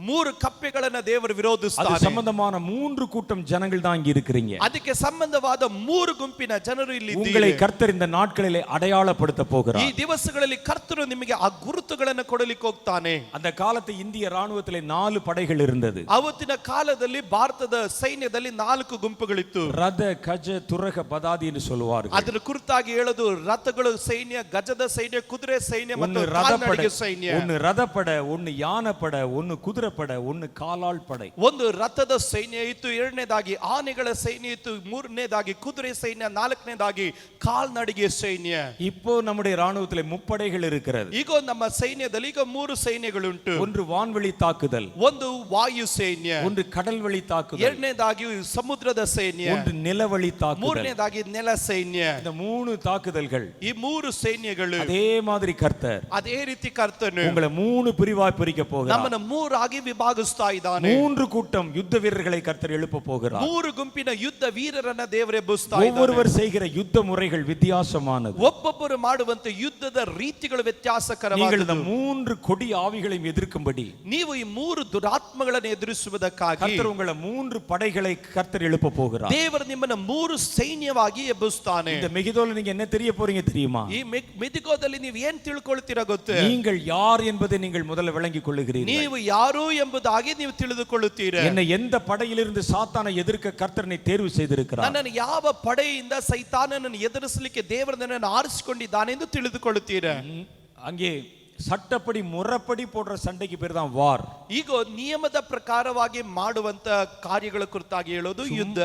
3 ಕಪ್ಪೆಗಳನ್ನ ದೇವರು அது ವಿರೋಧಿಸ್ತಾನೆ. சம்பந்தமான 3 கூட்டம் ஜனங்கள் தான் இங்க இருக்கிறீங்க. ಅದಕ್ಕೆ ಸಂಬಂಧವಾದ 3 ಗುಂಪಿನ ಜನರು ಇಲ್ಲಿ உங்களை ಇದ್ದಾರೆ. கர்த்தர் இந்த நாட்களிலே அடையாளப்படுத்த ಈ போகிறார். ದಿವಸಗಳಲ್ಲಿ ಕರ್ತನು ನಿಮಗೆ ಆ ಗುರುತುಗಳನ್ನು ಕೊಡಲಿಕ್ಕೆ ಹೋಗ್ತಾನೆ. அந்த காலத்து இந்திய ராணுவத்திலே 4 படைகள் இருந்தது. ಅವತ್ತಿನ ಕಾಲದಲ್ಲಿ ಭಾರತದ ಸೈನ್ಯದಲ್ಲಿ 4 ಗುಂಪುಗಳಿತ್ತು. ரத கஜ துரக பதாதி என்று சொல்வார்கள். ಅದರ ಕುರಿತಾಗಿ ಹೇಳೋದು ರಥಗಳು ಸೈನ್ಯ, ಗಜದ ಸೈನ್ಯ, ಕುದುರೆ ಸೈನ್ಯ ಮತ್ತು ஒன்னு ரதப்படை, ಕಾಲ್ನಡಿಗೆ ಸೈನ್ಯ. ஒன்னு ரதப்படை, ஒன்னு யானைப்படை, ஒன்னு குதிரைப்படை, ஒன்னு காலாள் படை. ಒಂದು ರಥದ ಸೈನ್ಯ ಇತ್ತು, ಎರಡನೇದಾಗಿ ಆನೆಗಳ ಸೈನ್ಯ ಇತ್ತು, ಮೂರನೇದಾಗಿ ಕುದುರೆ ಸೈನ್ಯ, ನಾಲ್ಕನೇದಾಗಿ ಕಾಲ್ನಡಿಗೆ ಸೈನ್ಯ. இப்போ நம்முடைய ராணுவத்திலே முப்படைகள் இருக்கிறது. ಈಗ ನಮ್ಮ ಸೈನ್ಯದಲ್ಲಿ ಈಗ 3 ಸೈನ್ಯಗಳುಂಟು. ஒன்று வான்வெளி தாக்குதல், ಒಂದು ವಾಯು ಸೈನ್ಯ, ஒன்று கடல் வழி தாக்குதல், ಎರಡನೇದಾಗಿ ಸಮುದ್ರದ ಸೈನ್ಯ, ஒன்று நிலவழி தாக்குதல். ಮೂರನೇದಾಗಿ ನೆಲ ಸೈನ್ಯ. இந்த 3 தாக்குதல்கள் ಈ 3 ಸೈನ್ಯಗಳು அதே மாதிரி கர்த்தர் ಅದೇ ರೀತಿ ಕರ್ತನು உங்களை 3 பிரிவாய் பிரிக்க போகிறார். ನಮ್ಮನ್ನು 3 ಆಗಿ ವಿಭಾಗಿಸ್ತಾ ಇದ್ದಾನೆ. 3 கூட்டம் யுத்த வீரர்களை கர்த்தர் எழுப்ப போகிறார். 3 ಗುಂಪಿನ ಯುದ್ಧ ವೀರರನ್ನ ದೇವರೇ ಎಬ್ಬಿಸ್ತಾ ಇದ್ದಾನೆ. ஒவ்வொருவர் செய்கிற யுத்த முறைகள் வித்தியாசமானது. ಒಬ್ಬೊಬ್ಬರು ಮಾಡುವಂತ ಯುದ್ಧದ ರೀತಿಗಳು நீங்கள் ವ್ಯತ್ಯಾಸಕರವಾಗಿದೆ. இந்த 3 கொடி ஆவிகளையும் எதிர்க்கும்படி ನೀವು ಈ 3 ದುರಾತ್ಮಗಳನ್ನು ಎದುರಿಸುವುದಕ್ಕಾಗಿ கர்த்தர் உங்களை 3 படைகளை கர்த்தர் எழுப்ப போகிறார். ದೇವರು ನಿಮ್ಮನ್ನು 3 ಸೈನ್ಯವಾಗಿ ಎಬ್ಬಿಸ್ತಾನೆ. இந்த மெகிதோல நீங்க என்ன தெரிய போறீங்க தெரியுமா? ಈ ಮೆದಿಕೋದಲ್ಲಿ ನೀವು ಏನ್ ತಿಳ್ಕೊಳ್ತೀರಾ ಗೊತ್ತೇ? நீங்கள் யார் என்பதை நீங்கள் முதல்ல விளங்கிக் கொள்ளுகிறீர்கள். ನೀವು ಯಾರು ಎಂಬುದಾಗಿ ನೀವು ತಿಳಿದುಕೊಳ್ಳುತ್ತೀರಾ. என்னை எந்த படையிலிருந்து சாத்தானை எதிர்க்க கர்த்தரை தேர்வு செய்திருக்கிறார். ನನ್ನನ್ನು ಯಾವ ಪಡೆಯಿಂದ ಸೈತಾನನನ್ನು ಎದುರಿಸಲಿಕ್ಕೆ ದೇವರು ನನ್ನನ್ನು ಆರಿಸಿಕೊಂಡಿದ್ದಾನೆ ಎಂದು ತಿಳಿದುಕೊಳ್ಳುತ್ತೀರಾ. அங்கே சட்டப்படி முறைப்படி போடுற சண்டைக்கு பேர் தான் வார். ಈಗ ನಿಯಮದ ಪ್ರಕಾರವಾಗಿ ಮಾಡುವಂತ ಕಾರ್ಯಗಳ ಕುರಿತಾಗಿ ಹೇಳೋದು ಯುದ್ಧ.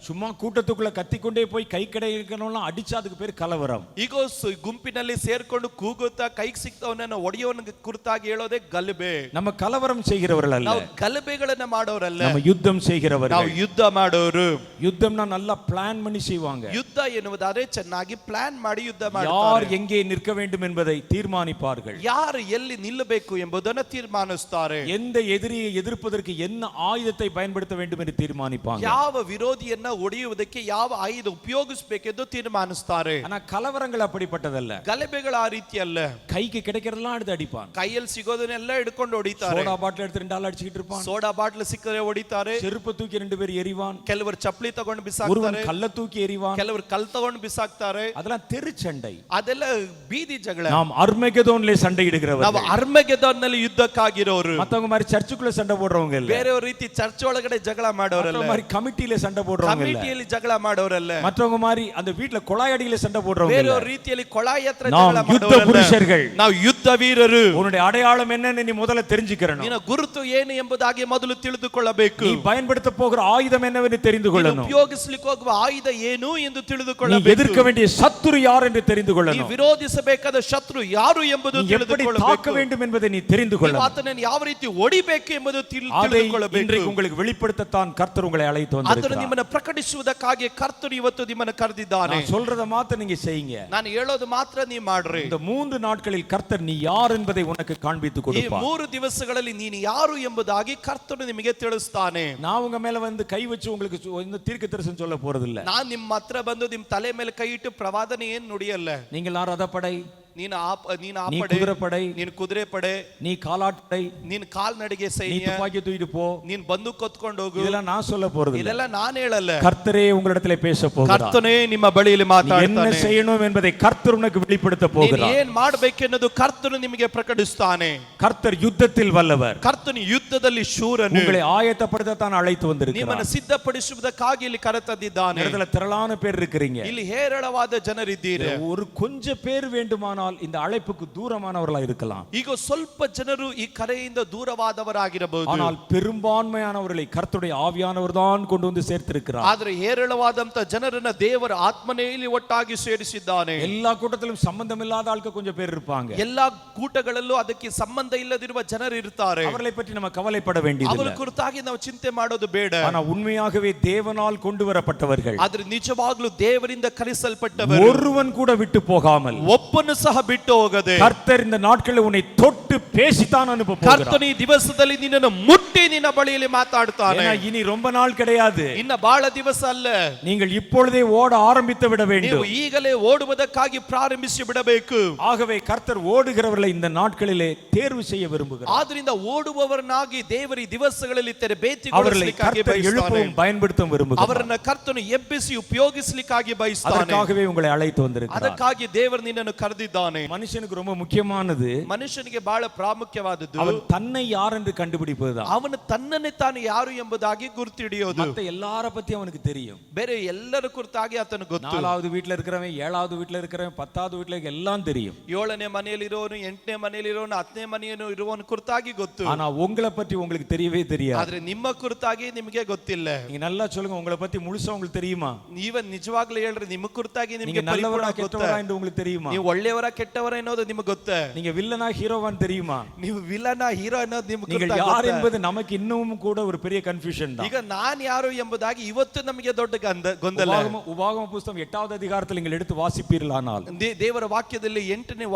சும்மா கூட்டத்துக்குள்ள கத்திக்கொண்டே போய் கை கடைகளெல்லாம் அடிச்சா அதுக்கு பேர் கலவரம். ಈಗ ಗುಂಪಿನಲ್ಲಿ ಸೇರ್ಕೊಂಡು ಕೂಗುತ್ತಾ ಕೈಗೆ ಸಿಕ್ತವನನ್ನ ಒಡೆಯೋನ ಕುರಿತಾಗಿ ಹೇಳೋದೇ ಗಲಭೆ. நம்ம கலவரம் செய்கிறவர்கள் அல்ல, ನಾವು ಗಲಭೆಗಳನ್ನ ಮಾಡೋರಲ್ಲ, நம்ம யுத்தம் செய்கிறவர்கள். ನಾವು ಯುದ್ಧ ಮಾಡೋರು. யுத்தம்னா நல்லா பிளான் பண்ணி செய்வாங்க. ಯುದ್ಧ ಎನ್ನುವುದಾದ್ರೆ ಚೆನ್ನಾಗಿ ಪ್ಲಾನ್ ಮಾಡಿ ಯುದ್ಧ யார் ಮಾಡ್ತಾರೆ. எங்கே நிற்க வேண்டும் என்பதை தீர்மானிப்பார்கள். ಯಾರು ಎಲ್ಲಿ ನಿಲ್ಲಬೇಕು ಎಂಬುದನ್ನು ತೀರ್ಮಾನಿಸುತ್ತಾರೆ. எந்த எதிரியை எதிர்ப்பதற்கு என்ன ஆயுதத்தை பயன்படுத்த வேண்டும் என்று தீர்மானிப்பாங்க. ಯಾವ ವಿರೋಧಿಯನ್ನ ಒಡೆಯುವುದಕ್ಕೆ ಯಾವ ಆಯುಧ ಉಪಯೋಗಿಸಬೇಕೆಂದು ತೀರ್ಮಾನಿಸುತ್ತಾರೆ. ஆனா கலவரங்கள் அப்படிப்பட்டதல்ல. ಗಲಭೆಗಳ ಆ ರೀತಿ ಅಲ್ಲ. கைக்கு கிடைக்கிறதெல்லாம் எடுத்து அடிப்பான். ಕೈಯಲ್ಲಿ ಸಿಗೋದನ್ನೆಲ್ಲ ಹಿಡ್ಕೊಂಡು ಹೊಡಿತಾರೆ. சோடா பாட்டில் எடுத்து 2 ஆள் அடிச்சிட்டு இருப்பான். ಸೋಡಾ ಬಾಟ್ಲು ಸಿಕ್ಕರೆ ಹೊಡಿತಾರೆ. செருப்பு தூக்கி 2 பேர் எறிவான். ಕೆಲವರು ಚಪ್ಪಲಿ ತಗೊಂಡು ஒருவன் ಬಿಸಾಕ್ತಾರೆ. கல்ல தூக்கி எறிவான். ಕೆಲವರು ಕಲ್ ತಗೊಂಡು ಬಿಸಾಕ್ತಾರೆ. அதெல்லாம் தெருச்சண்டை. ಅದೆಲ್ಲ ಬೀದಿ ಜಗಳ. நாம் ಅರ್ಮೆಗೆದೋನ್லே சண்டை ನಾವು இடுகிறவர்கள். ಅರ್ಮೆಗೆದೋನ್ನಲ್ಲಿ ಯುದ್ಧಕ್ಕಾಗಿರೋರು. மத்தவங்க மாதிரி சர்ச்சுக்குள்ள சண்டை போடுறவங்க இல்ல. ಬೇರೆಯವ್ರ ರೀತಿ ಚರ್ಚ್ ಒಳಗಡೆ ಜಗಳ ಮಾಡೋರಲ್ಲ. மத்தவங்க மாதிரி கமிட்டில சண்டை போடுறவங்க இல்ல. ಕಮಿಟಿಯಲ್ಲಿ ಜಗಳ ಮಾಡೋರಲ್ಲ. மத்தவங்க மாதிரி அந்த வீட்ல கொளாய் அடியில சண்டை போடுறவங்க இல்ல. ಬೇರೆಯವ್ರ ರೀತಿಯಲ್ಲಿ ಕೊಳಾಯಿ ಹತ್ರ நாம் ಜಗಳ யுத்த ಮಾಡೋರಲ್ಲ. புருஷர்கள். ನಾವು ಯುದ್ಧ ವೀರರು. உன்னுடைய அடையாளம் என்னன்னு நீ முதல்ல தெரிஞ்சுக்கணும். ನಿನ್ನ ಗುರುತು ಏನು ಎಂಬುದಾಗಿ ಮೊದಲು ತಿಳಿದುಕೊಳ್ಳಬೇಕು. நீ பயன்படுத்த போகிற ஆயுதம் என்னவென்று தெரிந்து கொள்ளணும். ಉಪಯೋಗಿಸಲಿಕ್ಕೆ ಹೋಗುವ ಆಯುಧ ಏನು ಎಂದು நீ ತಿಳಿದುಕೊಳ್ಳಬೇಕು. எதிர்க்க வேண்டிய சத்துரு யார் என்று தெரிந்து ನೀ கொள்ளணும். ವಿರೋಧಿಸಬೇಕಾದ ಶತ್ರು ಯಾರು ಎಂಬುದು நீ எப்படி எப்படி தாக்க வேண்டும் என்பதை நீ தெரிந்து கொள்ள ನೀವು ಆತನನ್ನು ಯಾವ ರೀತಿ ಹೊಡಿಬೇಕು ಎಂಬುದು அதை ತಿಳಿದುಕೊಳ್ಳಬೇಕು. இன்றைக்கு உங்களுக்கு வெளிப்படுத்தத்தான் கர்த்தர் உங்களை அழைத்து ಅದನ್ನು வந்திருக்கிறார். ನಿಮ್ಮನ್ನು ಪ್ರಕಟಿಸುವುದಕ್ಕಾಗಿ ಕರ್ತನು ಇವತ್ತು ನಿಮ್ಮನ್ನು ಕರೆದಿದ್ದಾನೆ. நான் சொல்றத மாத்திரம் நீங்க செய்யுங்க. ನಾನು ಹೇಳೋದು ಮಾತ್ರ ನೀವು ಮಾಡ್ರಿ. இந்த 3 நாட்களில் கர்த்தர் நீ யார் என்பதை உனக்கு காண்பித்து ಈ கொடுப்பார். 3 ದಿವಸಗಳಲ್ಲಿ ನೀನು ಯಾರು ಎಂಬುದಾಗಿ ಕರ್ತನು ನಿಮಗೆ ತಿಳಿಸ್ತಾನೆ. நான் உங்க மேல வந்து கை வச்சு உங்களுக்கு இந்த தீர்க்கதரிசனம் சொல்ல போறது இல்ல. ನಾನು ನಿಮ್ಮ ಹತ್ರ ಬಂದು ನಿಮ್ಮ ತಲೆ ಮೇಲೆ ಕೈ ಇಟ್ಟು ಪ್ರವಾದನೆ ಏನು ನುಡಿಯಲ್ಲ. நீங்கள் ரதப்படை, ನೀನು ಆ நீ ಪಡೆ, குதிரைப்படை, ನೀನು ಕುದುರೆ ಪಡೆ, நீ காலாட்படை, ನೀನು ಕಾಲ್ನಡಿಗೆ நீ ಸೈನ್ಯ, துப்பாக்கி தூக்கிட்டு போ, ನೀನು ಬಂದು ಕೊತ್ಕೊಂಡು ಹೋಗು. இதெல்லாம் நான் சொல்ல போறது இல்ல. ಇದೆಲ್ಲ ನಾನು ಹೇಳಲ್ಲ. கர்த்தரே உங்களிடத்திலே பேச போகிறார். ಕರ್ತನೇ ನಿಮ್ಮ ಬಳಿಯಲ್ಲಿ என்ன ಮಾತಾಡ್ತಾನೆ. செய்யணும் என்பதை கர்த்தர் உனக்கு வெளிப்படுத்த ನೀನು போகிறார். ಏನ್ ಮಾಡ್ಬೇಕೆನ್ನೋದು ಕರ್ತನು ನಿಮಗೆ ಪ್ರಕಟಿಸ್ತಾನೆ. கர்த்தர் யுத்தத்தில் வல்லவர். ಕರ್ತನು ಯುದ್ಧದಲ್ಲಿ ಶೂರನು. உங்களை ஆயத்தப்படுத்தத்தான் அழைத்து வந்திருக்கிறார். ನಿಮ್ಮನ್ನು ಸಿದ್ಧಪಡಿಸುವುದಕ್ಕಾಗಿ ಇಲ್ಲಿ ಕರೆತಂದಿದ್ದಾನೆ. இடத்துல திரளான பேர் இருக்கிறீங்க. ಇಲ್ಲಿ ಹೇರಳವಾದ ಜನರಿದ್ದೀರಿ. ஒரு கொஞ்ச பேர் வேண்டுமானால் இந்த அழைப்புக்கு தூரமானவர்களா இருக்கலாம். ಈಗ ಸ್ವಲ್ಪ ಜನರು ಈ ಕರೆಯಿಂದ ದೂರವಾದವರಾಗಿರಬಹುದು. ஆனால் பெரும்பான்மையானவர்களை கர்த்தருடைய ஆவியானவர் தான் கொண்டு வந்து சேர்த்திருக்கிறார். ಆದರೆ ಹೇರಳವಾದಂತ ಜನರನ್ನ ದೇವರ ಆತ್ಮನೇ ಇಲ್ಲಿ ಒಟ್ಟಾಗಿ ಸೇರಿಸಿದ್ದಾನೆ. எல்லா கூட்டத்திலும் சம்பந்தமில்லாத ஆட்கள் கொஞ்சம் பேர் இருப்பாங்க. ಎಲ್ಲಾ ಕೂಟಗಳಲ್ಲೂ ಅದಕ್ಕೆ ಸಂಬಂಧ ಇಲ್ಲದಿರುವ ಜನರು ಇರ್ತಾರೆ. அவர்களை பற்றி நம்ம கவலைப்பட ಅವರ வேண்டியதில்லை. ಕುರಿತಾಗಿ ನಾವು ಚಿಂತೆ ಮಾಡೋದು ಬೇಡ. ஆனா உண்மையாகவே தேவனால் கொண்டு வரப்பட்டவர்கள், ಆದ್ರೆ ನಿಜವಾಗ್ಲೂ ದೇವರಿಂದ ಕರೆಸಲ್ಪಟ್ಟವರು ஒருவன் கூட விட்டு போகாமல், ಒಬ್ಬನು ಸಹ ಬಿಟ್ಟು ಹೋಗದೆ, கர்த்தர் இந்த நாட்களில் உன்னை தொட்டு பேசித்தான் அனுப்ப போகிறார். ಕರ್ತನು ಈ ದಿವಸದಲ್ಲಿ ನಿನ್ನನ್ನು ಮುಟ್ಟಿ ನಿನ್ನ ಬಳಿಯಲ್ಲಿ ಮಾತಾಡ್ತಾನೆ. ஏன்னா இனி ரொம்ப நாள் கிடையாது. ಇನ್ನ ಬಹಳ ದಿವಸ ಅಲ್ಲ. நீங்கள் இப்பொழுதே ஓட ஆரம்பித்து விட ನೀವು வேண்டும். ಈಗಲೇ ಓಡುವುದಕ್ಕಾಗಿ ಪ್ರಾರಂಭಿಸಿ ಬಿಡಬೇಕು. ஆகவே கர்த்தர் ஓடுகிறவர்களை இந்த நாட்களிலே தேர்வு செய்ய விரும்புகிறார். ಆದ್ರಿಂದ ಓಡುವವರನ್ನಾಗಿ ದೇವರ ಈ ದಿವಸಗಳಲ್ಲಿ அவர்களை ತರಬೇತಿಗೊಳಿಸಲಿಕ್ಕಾಗಿ கர்த்தர் எழுப்பவும் பயன்படுத்தவும் விரும்புகிறார். ಅವರನ್ನ ಕರ್ತನು ಎಬ್ಬಿಸಿ ಉಪಯೋಗಿಸಲಿಕ್ಕಾಗಿ ಬಯಸ್ತಾನೆ. அதற்காகவே உங்களை அழைத்து வந்திருக்கிறார். ಅದಕ್ಕಾಗಿ ದೇವರು ನಿನ್ನನ್ನು ಕರೆದಿದ್ದಾನೆ. மனுஷனுக்கு ரொம்ப முக்கியமானது ಮನುಷ್ಯನಿಗೆ ಬಹಳ ಪ್ರಾಮುಖ್ಯವಾದದ್ದು அவன் தன்னை யார் என்று கண்டுபிடிப்பதுதான். ಅವನು ತನ್ನನ್ನೇ ತಾನು ಯಾರು ಎಂಬುದಾಗಿ ಗುರುತಿಡಿಯೋದು. மத்த எல்லார பத்தி அவனுக்கு தெரியும். ಬೇರೆ ಎಲ್ಲರ ಕುರಿತಾಗಿ ಆತನು ಗೊತ್ತು. 4வது வீட்ல இருக்கிறவன், 7வது வீட்ல இருக்கிறவன், 10வது வீட்ல எல்லாம் தெரியும். 7ನೇ ಮನೆಯಲ್ಲಿ ಇರೋನು, 8ನೇ ಮನೆಯಲ್ಲಿ ಇರೋನು, 10ನೇ ಮನೆಯನ್ನು ಇರುವವನ ಕುರಿತಾಗಿ ಗೊತ್ತು. ஆனா உங்களை பற்றி உங்களுக்கு தெரியவே தெரியாது. ಆದ್ರೆ ನಿಮ್ಮ ಕುರಿತಾಗಿ ನಿಮಗೆ ಗೊತ್ತಿಲ್ಲ. நீங்க நல்லா சொல்லுங்க, உங்களை பத்தி முழுசா உங்களுக்கு தெரியுமா? ನೀವ ನಿಜವಾಗ್ಲೂ ಹೇಳ್ರಿ, ನಿಮ್ಮ ಕುರಿತಾಗಿ நீங்க ನಿಮಗೆ நல்லவரா ಪರಿಪೂರ್ಣ ಗೊತ್ತ. கெட்டவரா என்று உங்களுக்கு தெரியுமா? ನೀವು ಒಳ್ಳೆಯವರ ಕೆಟ್ಟವರ ಅನ್ನೋದು ನಿಮಗೆ ಗೊತ್ತ. நீங்க வில்லனா ஹீரோவான்னு தெரியுமா? ನೀವು ವಿಲನ ಹೀರೋ ಅನ್ನೋದು ನಿಮಗೆ நீங்கள் யார் என்பது நமக்கு இன்னும் கூட ஒரு பெரிய கன்ஃபியூஷன் தான். ಈಗ ನಾನು ಯಾರು ಎಂಬುದಾಗಿ ಇವತ್ತು ನಮಗೆ ದೊಡ್ಡ ಗೊಂದಲ. உபாகம புத்தகம் 8வது அதிகாரத்தில் நீங்கள் எடுத்து வாசிப்பீர்களானால், ದೇವರ ವಾಕ್ಯದಲ್ಲಿ 8ನೇ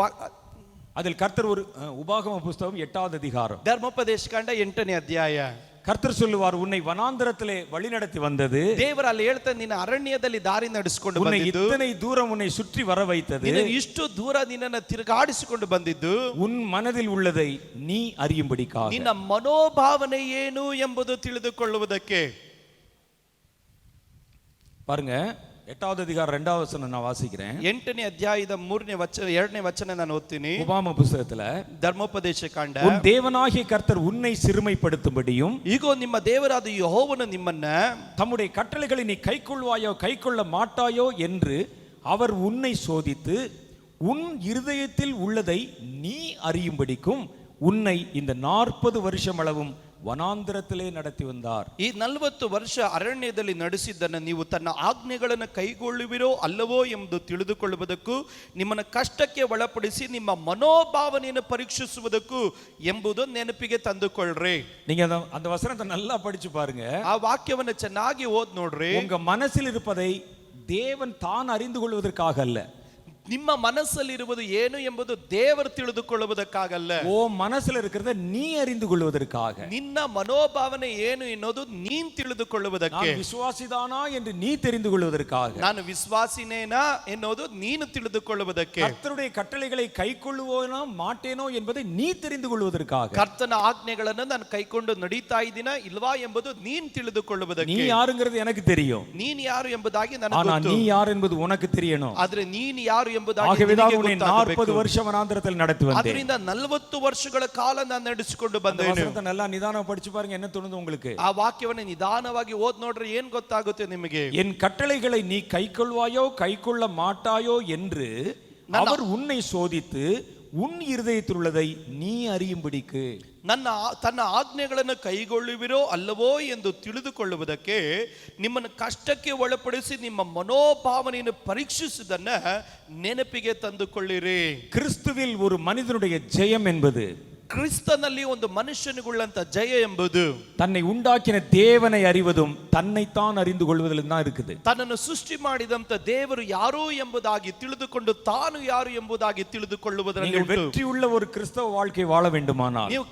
அதில் கர்த்தர் ஒரு உபாகம புத்தகம் 8வது அதிகாரம், ಧರ್ಮೋಪದೇಶ ಕಾಂಡ 8ನೇ ಅಧ್ಯಾಯ. கர்த்தர் சொல்லுவார், உன்னை வனாந்தரத்திலே வழி நடத்தி வந்தது, ದೇವರು ಅಲ್ಲಿ ಹೇಳ್ತಾನೆ, ನಿನ್ನ ಅರಣ್ಯದಲ್ಲಿ ದಾರಿ ನಡೆಸಿಕೊಂಡು உன்னை ಬಂದಿದ್ದು, இத்தனை தூரம் உன்னை சுற்றி வர வைத்தது, ಇಷ್ಟು ದೂರ ನಿನ್ನನ್ನು ತಿರುಗಾಡಿಸಿಕೊಂಡು ಬಂದಿದ್ದು, உன் மனதில் உள்ளதை நீ அறியும்படிக்காக. ನಿನ್ನ ಮನೋಭಾವನೆ ಏನು ಎಂಬುದು ತಿಳಿದುಕೊಳ್ಳುವುದಕ್ಕೆ. பாருங்க, 8வது அதிகாரம் 2வது வசனம் நான் வாசிக்கிறேன். 8ನೇ ಅಧ್ಯಾಯದ 2ನೇ ವಚನ ನಾನು ಓದ್ತೀನಿ. உபாகம புத்தகத்துல, ಧರ್ಮೋಪದೇಶ ಕಾಂಡ, உன் தேவனாகிய கர்த்தர் உன்னை சிறுமைப்படுத்தும்படியும், ಈಗೋ ನಿಮ್ಮ ದೇವರಾದ ಯೆಹೋವನು ನಿಮ್ಮನ್ನ தம்முடைய கட்டளைகளை நீ கைக்கொள்வாயோ கைக்கொள்ள மாட்டாயோ என்று அவர் உன்னை சோதித்து உன் இருதயத்தில் உள்ளதை நீ அறியும்படிக்கும் உன்னை இந்த 40 வருஷம் அளவும் ವನಾಂತರದಲ್ಲೇ ನಡೆಸಿ ಬಂದಾರ್. ಈ 40 ವರ್ಷ ಅರಣ್ಯದಲ್ಲಿ ನಡೆಸಿದ್ದನ್ನು ನೀವು ತನ್ನ ಆಜ್ಞೆಗಳನ್ನು ಕೈಗೊಳ್ಳುವಿರೋ ಅಲ್ಲವೋ ಎಂದು ತಿಳಿದುಕೊಳ್ಳುವುದಕ್ಕೂ, ನಿಮ್ಮನ್ನು ಕಷ್ಟಕ್ಕೆ ಒಳಪಡಿಸಿ ನಿಮ್ಮ ಮನೋಭಾವನೆಯನ್ನು ಪರೀಕ್ಷಿಸುವುದಕ್ಕೂ ಎಂಬುದು ನೆನಪಿಗೆ ತಂದುಕೊಳ್ಳ್ರಿ. நீங்க அந்த வசனத்தை நல்லா படிச்சு பாருங்க. ಆ ವಾಕ್ಯವನ್ನು ಚೆನ್ನಾಗಿ ಓದ್ ನೋಡ್ರಿ. உங்க மனசில் இருப்பதை தேவன் தான் அறிந்து கொள்வதற்காக அல்ல, ನಿಮ್ಮ ಮನಸ್ಸಲ್ಲಿರುವುದು ಏನು ಎಂಬುದು ದೇವರು ತಿಳಿದುಕೊಳ್ಳುವುದಕ್ಕಾಗಲ್ಲ, ಓ ಮನಸ್ಸಲ್ಲಿ இருக்கிறத ನೀ அறிந்து கொள்வதற்காக. ನಿನ್ನ ಮನೋಭಾವನೆ ಏನು ಎನ್ನುವುದು ನೀನು ತಿಳಿದುಕೊಳ್ಳುವುದಕ್ಕೆ. ನಾನು ವಿಶ್ವಾಸಿದಾನಾ ಎಂದು ನೀ தெரிந்து கொள்வதற்காக. ನಾನು ವಿಶ್ವಾಸಿನೇನಾ ಎನ್ನುವುದು ನೀನು ತಿಳಿದುಕೊಳ್ಳುವುದಕ್ಕೆ. ಕರ್ತರುடைய கட்டளைகளை கைக்கொள்ளுவோனೋ மாட்டேனೋ என்பதை நீ தெரிந்து கொள்வதற்காக. ಕರ್ತನ ಆಜ್ಞೆಗಳನ್ನು ನಾನು ಕೈಕೊಂಡು ನಡೀತಾ ಇದ್ದೀನಾ ಇಲ್ವಾ ಎಂಬುದು ನೀನು ತಿಳಿದುಕೊಳ್ಳುವುದಕ್ಕೆ. நீ யாருங்கிறது எனக்கு தெரியும், ನೀನು ಯಾರು ಎಂಬುದಾಗಿ ನನಗೆ ஆனா ಗೊತ್ತು. நீ யார் என்பது உனக்கு தெரியணும். ಆದ್ರೆ ನೀನು ಯಾರು ಎಂಬುದಾಗಿ ஆகவே தான் ನಿನಗೆ உன்னை ಗೊತ್ತಾಗಬೇಕು. 40 வருஷம் வனாந்தரத்தில் நடத்தி வந்தேன். ಅದರಿಂದ 40 ವರ್ಷಗಳ ಕಾಲ ನಾನು ನಡೆಸಿಕೊಂಡು ಬಂದೆ. வசனத்தை நல்லா நிதானம் படிச்சு பாருங்க, என்ன தோணுது உங்களுக்கு? ಆ ವಾಕ್ಯವನ್ನು ನಿಧಾನವಾಗಿ ಓದ್ ನೋಡ್ರಿ, ಏನ್ ಗೊತ್ತಾಗುತ್ತೆ ನಿಮಗೆ. என் கட்டளைகளை நீ கைக்கொள்வாயோ கைக்கொள்ள மாட்டாயோ என்று அவர் உன்னை சோதித்து உன் இருதயத்தில் உள்ளதை நீ அறியும்படிக்கு. ತನ್ನ ಆಜ್ಞೆಗಳನ್ನು ಕೈಗೊಳ್ಳುವಿರೋ ಅಲ್ಲವೋ ಎಂದು ತಿಳಿದುಕೊಳ್ಳುವುದಕ್ಕೆ ನಿಮ್ಮನ್ನು ಕಷ್ಟಕ್ಕೆ ಒಳಪಡಿಸಿ ನಿಮ್ಮ ಮನೋಭಾವನೆಯನ್ನು ಪರೀಕ್ಷಿಸುವುದನ್ನ ನೆನಪಿಗೆ ತಂದುಕೊಳ್ಳಿರಿ. கிறிஸ்துவில் ஒரு மனிதனுடைய ஜெயம் என்பது, ಕ್ರಿಸ್ತನಲ್ಲಿ ಒಂದು ಮನುಷ್ಯನಿಗುಳ್ಳಂತ ಜಯ ಎಂಬುದು தன்னை உண்டாக்கின தேவனை அறிவதும் தன்னைத்தான் அறிந்து கொள்வதிலும் தான் இருக்குது. ತನ್ನನ್ನು ಸೃಷ್ಟಿ ಮಾಡಿದಂತ ದೇವರು ಯಾರು ಎಂಬುದಾಗಿ ತಿಳಿದುಕೊಂಡು ತಾನು ಯಾರು ಎಂಬುದಾಗಿ ತಿಳಿದುಕೊಳ್ಳುವುದರಲ್ಲಿ நீங்கள் வெற்றியுள்ள ஒரு கிறிஸ்தவ வாழ்க்கை வாழ வேண்டுமானால், ನೀವು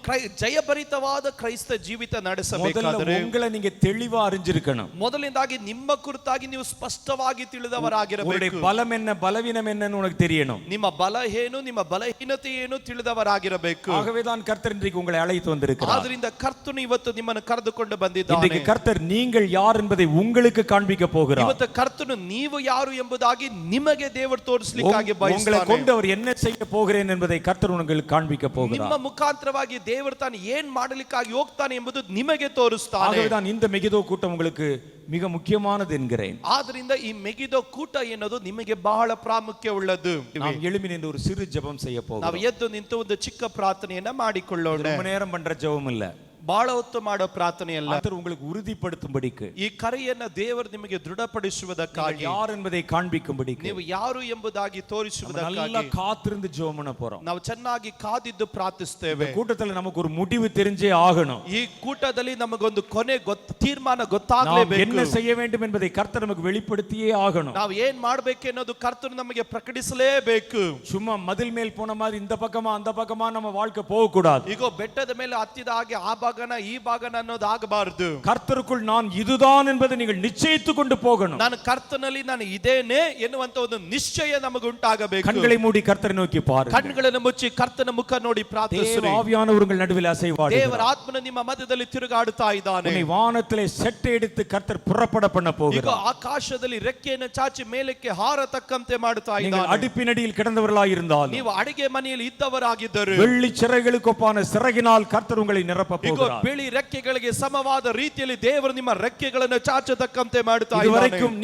ಜಯಭರಿತವಾದ ಕ್ರೈಸ್ತ ಜೀವಿತ ನಡೆಸಬೇಕಾದರೆ உங்களை நீங்க தெளிவா அறிஞ்சிருக்கணும். ಮೊದಲನೇದಾಗಿ ನಿಮ್ಮ ಕುರಿತಾಗಿ ನೀವು ಸ್ಪಷ್ಟವಾಗಿ ತಿಳಿದವರಾಗಿರಬೇಕು. பலம் என்ன பலவீனம் என்னன்னு உனக்கு தெரியணும். ನಿಮ್ಮ ಬಲ ಏನು ನಿಮ್ಮ ಬಲಹೀನತೆ ಏನು ತಿಳಿದವರಾಗಿರಬೇಕು. ஆகவே தான் கர்த்தர் இன்றைக்கு உங்களை அழைத்து வந்திருக்கிறார். ಆದ್ದರಿಂದ ಕರ್ತನು ಇವತ್ತು ನಿಮ್ಮನ್ನು ಕರೆದುಕೊಂಡು ಬಂದಿದ್ದಾನೆ. இன்றைக்கு கர்த்தர் நீங்கள் யார் என்பதை உங்களுக்கு காண்பிக்க போகிறார். ಇವತ್ತು ಕರ್ತನು ನೀವು ಯಾರು ಎಂಬುದಾಗಿ ನಿಮಗೆ ದೇವರು ತೋರಿಸಲಿಕ್ಕಾಗಿ ಬಯಸುತ್ತಾನೆ. உங்களை கொண்டு அவர் என்ன செய்ய போகிறேன் என்பதை கர்த்தர் உங்களுக்கு காண்பிக்க போகிறார். ನಿಮ್ಮ ಮುಖಾಂತರವಾಗಿ ದೇವರು ತಾನು ಏನು ಮಾಡಲಿಕ್ಕಾಗಿ ಹೋಗ್ತಾನೆ ಎಂಬುದು ನಿಮಗೆ ತೋರಿಸ್ತಾನೆ. ஆகவே தான் இந்த மெகிதோ கூட்டம் உங்களுக்கு மிக முக்கியமானது என்கிறேன். ಆದ್ದರಿಂದ ಈ ಮೆಗಿದೋ ಕೂಟ ಎನ್ನುವುದು ನಿಮಗೆ ಬಹಳ ಪ್ರಾಮುಖ್ಯ ಉಳ್ಳದು. நாம் எழும்பி நின்று ஒரு சிறு ஜெபம் செய்ய போகிறோம். ನಾವು ಎದ್ದು ನಿಂತು ಒಂದು ಚಿಕ್ಕ ಪ್ರಾರ್ಥನೆಯನ್ನ ಮಾಡಿಕೊಳ್ಳೋಣ. ரொம்ப நேரம் பண்ற ஜெபம் இல்ல, ಬಹಳ ಹೊತ್ತು ಮಾಡೋ ಪ್ರಾರ್ಥನೆ ಅಲ್ಲ. கர்த்தர் உங்களுக்கு உறுதிப்படுத்தும்படிக்கு, ಈ ಕರೆಯನ್ನ ದೇವರು ನಿಮಗೆ ದೃಢಪಡಿಸುವುದಕ್ಕಾಗಿ, யார் என்பதை காண்பிக்கும்படிக்கு, ನೀವು ಯಾರು ಎಂಬುದಾಗಿ ತೋರಿಸುವುದಕ್ಕಾಗಿ நல்லா காத்திருந்து ஜெபம் பண்ண போறோம். ನಾವು ಚೆನ್ನಾಗಿ ಕಾದಿದ್ದು ಪ್ರಾರ್ಥಿಸ್ತೇವೆ. கூட்டத்துல நமக்கு ஒரு முடிவு தெரிஞ்சே ஆகணும். ಈ ಕೂಟದಲ್ಲಿ ನಮಗೊಂದು ಕೊನೆ ತೀರ್ಮಾನ நாம் ಗೊತ್ತಾಗಲೇಬೇಕು. என்ன செய்ய வேண்டும் என்பதை கர்த்தர் நமக்கு வெளிப்படுத்தியே ஆகணும். ನಾವು ಏನ್ ಮಾಡ್ಬೇಕು ಅನ್ನೋದು ಕರ್ತನು ನಮಗೆ ಪ್ರಕಟಿಸಲೇಬೇಕು. சும்மா மதில் மேல் போன மாதிரி இந்த பக்கமா அந்த பக்கமா நம்ம வாழ்க்கை போக கூடாது. ಈಗ ಬೆಟ್ಟದ ಮೇಲೆ ಹತ್ತಿದ ಹಾಗೆ ಆ ಭಾಗನ ಈ ಭಾಗನ ಅನ್ನೋದು ಆಗಬಾರದು. கர்த்தருக்குள் நான் இதுதான் என்பதை நீங்கள் நிச்சயித்துக் கொண்டு போகணும். ನಾನು ಕರ್ತನಲ್ಲಿ ನಾನು ಇದೇನೆ ಎನ್ನುವಂತ ಒಂದು ನಿಶ್ಚಯ ನಮಗೆ ಉಂಟಾಗಬೇಕು. கண்களை மூடி கர்த்தரை நோக்கி பாருங்கள். ಕಣ್ಣುಗಳನ್ನು ಮುಚ್ಚಿ ಕರ್ತನ ಮುಖ ನೋಡಿ ಪ್ರಾರ್ಥಿಸಿರಿ. ஆவியானவர் உங்கள் நடுவில் அசைவாடுகிறார். ದೇವರ ಆತ್ಮನು ನಿಮ್ಮ ಮಧ್ಯದಲ್ಲಿ ತಿರುಗಾಡುತ್ತಾ ಇದ್ದಾನೆ. உன்னை வானத்திலே செட்டை எடுத்து கர்த்தர் புறப்பட பண்ண ಈಗ போகிறார். ಆಕಾಶದಲ್ಲಿ ರೆಕ್ಕೆಯನ್ನು ಚಾಚಿ ಮೇಲಕ್ಕೆ ಹಾರತಕ್ಕಂತೆ ಮಾಡುತ್ತಾ நீங்கள் ಇದ್ದಾನೆ. அடுப்பினடியில் கிடந்தவர்களாய் இருந்தாலும், ನೀವು ಅಡಿಗೆ ಮನೆಯಲ್ಲಿ ಇದ್ದವರಾಗಿದ್ದರು, வெள்ளி சிறைகளுக்கு ஒப்பான சிறகினால் கர்த்தர் உங்களை நிரப்ப போகிறார். ಬಿಳಿ ರೆಕ್ಕೆಗಳಿಗೆ ಸಮವಾದ ರೀತಿಯಲ್ಲಿ ದೇವರು ನಿಮ್ಮ ರೆಕ್ಕೆಗಳನ್ನು ಚಾಚತಕ್ಕಂತೆ ಮಾಡುತ್ತಾ ಇದ್ದಾನೆ. இதுவரைக்கும்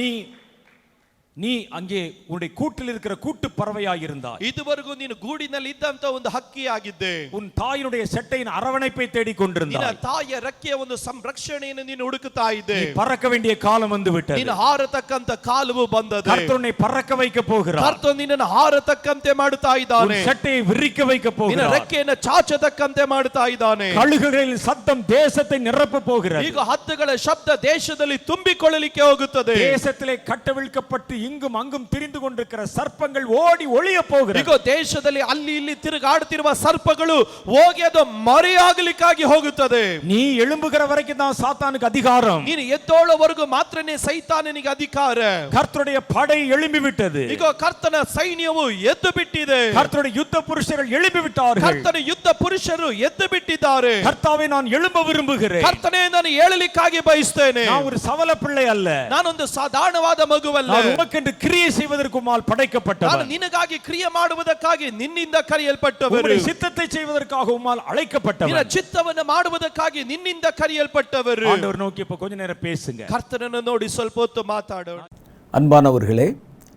நீ அங்கே உன்னுடைய கூட்டில் இருக்கிற கூட்டு பறவையாய் இருந்தாய். ಇದುವರೆಗೂ ನೀನು ಗೂಡಿನಲ್ಲಿ ಇದ್ದಂತ ಒಂದು ಹಕ್ಕಿಯಾಗಿದ್ದೆ. உன் தாயினுடைய செட்டையின் அரவணைப்பை தேடிக் கொண்டிருந்தாய். ನಿನ್ನ ತಾಯಿಯ ರೆಕ್ಕೆಯ ಒಂದು ಸಂರಕ್ಷಣೆಯನ್ನು ನೀನು ಹುಡುಕುತ್ತಾ ಇದ್ದೆ. நீ பறக்க வேண்டிய காலம் வந்து விட்டது. ನೀನು ಹಾರತಕ್ಕಂತ ಕಾಲವು ಬಂದದೆ. கர்த்தர் உன்னை பறக்க வைக்க போகிறார். ಕರ್ತನು ನಿನ್ನನ್ನು ಹಾರತಕ್ಕಂತೆ ಮಾಡುತ್ತಾ ಇದ್ದಾನೆ. உன் செட்டையை விரிக்க வைக்க ನಿನ್ನ போகிறார். ರೆಕ್ಕೆಯನ್ನು ಚಾಚತಕ್ಕಂತೆ ಮಾಡುತ್ತಾ ಇದ್ದಾನೆ. கழுகுகளின் சத்தம் தேசத்தை நிரப்ப போகிறது. ಈಗ ಹದ್ದುಗಳ ಶಬ್ದ ದೇಶದಲ್ಲಿ ತುಂಬಿಕೊಳ್ಳಲಿಕ್ಕೆ ಹೋಗುತ್ತದೆ. தேசத்திலே கட்டவிழ்க்கப்பட்டு இங்கும் அங்கும் திரிந்து கொண்டிருக்கிற சர்ப்பங்கள் ஓடி ஒளிய போகிறது. ಈಗ ದೇಶದಲ್ಲಿ ಅಲ್ಲಿ ಇಲ್ಲಿ ತಿರುಗಾಡುತ್ತಿರುವ ಸರ್ಪಗಳು ಹೋಗಿ ಅದು ಮರೆಯಾಗಲಿಕ್ಕಾಗಿ ಹೋಗುತ್ತದೆ. நீ எழும்புகிற வரைக்கும் தான் சாத்தானுக்கு அதிகாரம். ನೀನು ಎದ್ದೋಳವರೆಗೂ ಮಾತ್ರನೇ ಸೈತಾನನಿಗೆ ಅಧಿಕಾರ. கர்த்தருடைய படை எழும்பி விட்டது. ಈಗ ಕರ್ತನ ಸೈನ್ಯವು ಎದ್ದು ಬಿಟ್ಟಿದೆ. கர்த்தருடைய யுத்த புருஷர்கள் எழும்பி விட்டார்கள். ಕರ್ತನ ಯುದ್ಧ ಪುರುಷರು ಎದ್ದು ಬಿಟ್ಟಿದ್ದಾರೆ. கர்த்தாவே நான் எழும்ப விரும்புகிறேன். ಕರ್ತನೇ ನಾನು ಏಳಲಿಕ್ಕಾಗಿ ಬಯಸ್ತೇನೆ. நான் ஒரு சவல பிள்ளை அல்ல. ನಾನೊಂದು ಸಾಧಾರಣವಾದ ಮಗುವಲ್ಲ. நான் உமக்கென்று கிரியை செய்வதற்கு முன்னால் படைக்கப்பட்டவன். ನಾನು ನಿನಗಾಗಿ ಕ್ರಿಯೆ ಮಾಡುವುದಕ್ಕಾಗಿ ನಿನ್ನಿಂದ ಕರೆಯಲ್ಪಟ್ಟವರು. உம்முடைய சித்தத்தை செய்வதற்காக உம்மால் அழைக்கப்பட்டவன். ನಿನ್ನ ಚಿತ್ತವನ್ನು ಮಾಡುವುದಕ್ಕಾಗಿ ನಿನ್ನಿಂದ ಕರೆಯಲ್ಪಟ್ಟವರು. ஆண்டவர் நோக்கி இப்ப கொஞ்ச நேரம் பேசுங்க. ಕರ್ತನನ್ನು ನೋಡಿ ಸ್ವಲ್ಪ ಹೊತ್ತು ಮಾತಾಡೋಣ. அன்பானவர்களே,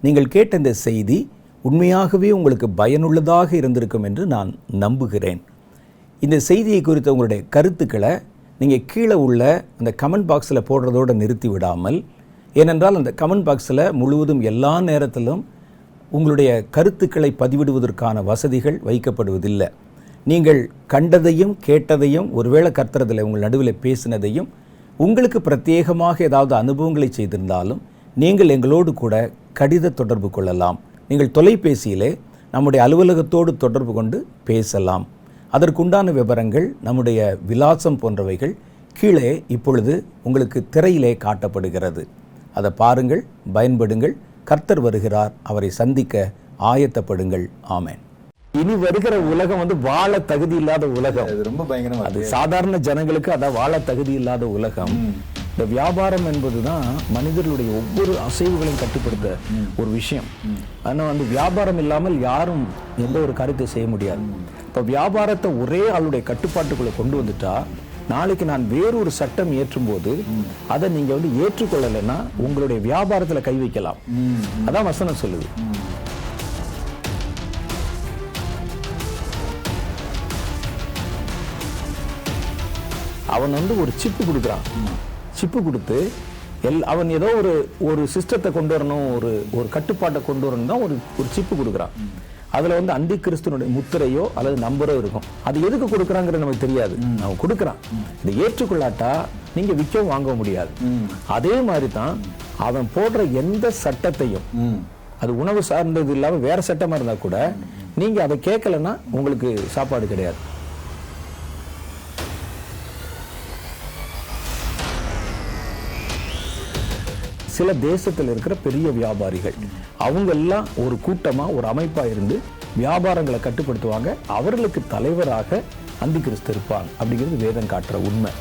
நீங்கள் கேட்ட இந்த செய்தி உண்மையாகவே உங்களுக்கு பயனுள்ளதாக இருந்திருக்கும் என்று நான் நம்புகிறேன். இந்த செய்தியை குறித்த உங்களுடைய கருத்துக்களை நீங்கள் கீழே உள்ள அந்த கமெண்ட் பாக்ஸில் போடுறதோடு நிறுத்தி விடாமல், ஏனென்றால் அந்த கமெண்ட் பாக்ஸில் முழுவதும் எல்லா நேரத்திலும் உங்களுடைய கருத்துக்களை பதிவிடுவதற்கான வசதிகள் வைக்கப்படுவதில்லை. நீங்கள் கண்டதையும் கேட்டதையும், ஒருவேளை கர்த்தரதில் உங்கள் நடுவில் பேசினதையும், உங்களுக்கு பிரத்யேகமாக ஏதாவது அனுபவங்களை செய்திருந்தாலும் நீங்கள் எங்களோடு கூட கடித தொடர்பு கொள்ளலாம். நீங்கள் தொலைபேசியிலே நம்முடைய அலுவலகத்தோடு தொடர்பு கொண்டு பேசலாம். அதற்குண்டான விவரங்கள், நம்முடைய விலாசம் போன்றவைகள் கீழே இப்பொழுது உங்களுக்கு திரையிலே காட்டப்படுகிறது. அதை பாருங்கள், பயன்படுங்கள். கர்த்தர் வருகிறார், அவரை சந்திக்க ஆயத்தப்படுங்கள். ஆமென். இனி வருகிற உலகம் வாழ தகுதி இல்லாத உலகம். அது ரொம்ப பயங்கரமா அது சாதாரண ஜனங்களுக்கு அதான் வாழ தகுதி இல்லாத உலகம். இந்த வியாபாரம் என்பதுதான் மனிதர்களுடைய ஒவ்வொரு அசைவுகளையும் கட்டுப்படுத்த ஒரு விஷயம். ஆனால் வியாபாரம் இல்லாமல் யாரும் எந்த ஒரு காரியத்தை செய்ய முடியாது. இப்போ வியாபாரத்தை ஒரே ஆளுடைய கட்டுப்பாட்டுக்குள்ள கொண்டு வந்துட்டா, நாளைக்கு நான் வேறொரு சட்டம் ஏற்றும் போது அதை நீங்க ஏற்றுக்கொள்ளலைன்னா உங்களுடைய வியாபாரத்துல கை வைக்கலாம். அதான் வசனம் சொல்லுது. அவன் வந்து ஒரு சிப்பு கொடுக்குறான். சிப்பு கொடுத்து அவன் ஏதோ ஒரு சிஸ்டத்தை கொண்டு வரணும், ஒரு கட்டுப்பாட்டை கொண்டு வரணும் தான் ஒரு சிப்பு கொடுக்குறான். அதுல வந்து அந்தி கிறிஸ்துவனுடைய முத்திரையோ அல்லது நம்பரோ இருக்கும். அது எதுக்கு கொடுக்குறாங்கிறது நமக்கு தெரியாது. அவன் கொடுக்குறான். இதை ஏற்றுக்கொள்ளாட்டா நீங்க விற்கவும் வாங்க முடியாது. அதே மாதிரி தான் அவன் போடுற எந்த சட்டத்தையும், அது உணவு சார்ந்தது இல்லாம வேற சட்டமா இருந்தா கூட நீங்க அதை கேட்கலன்னா உங்களுக்கு சாப்பாடு கிடையாது. சில தேசத்தில் இருக்கிற பெரிய வியாபாரிகள் அவங்க எல்லாம் ஒரு கூட்டமா ஒரு அமைப்பா இருந்து வியாபாரங்களை கட்டுப்படுத்துவாங்க. அவர்களுக்கு தலைவராக அந்தி கிறிஸ்து இருப்பாங்க அப்படிங்கிறது வேதம் காட்டுற உண்மை.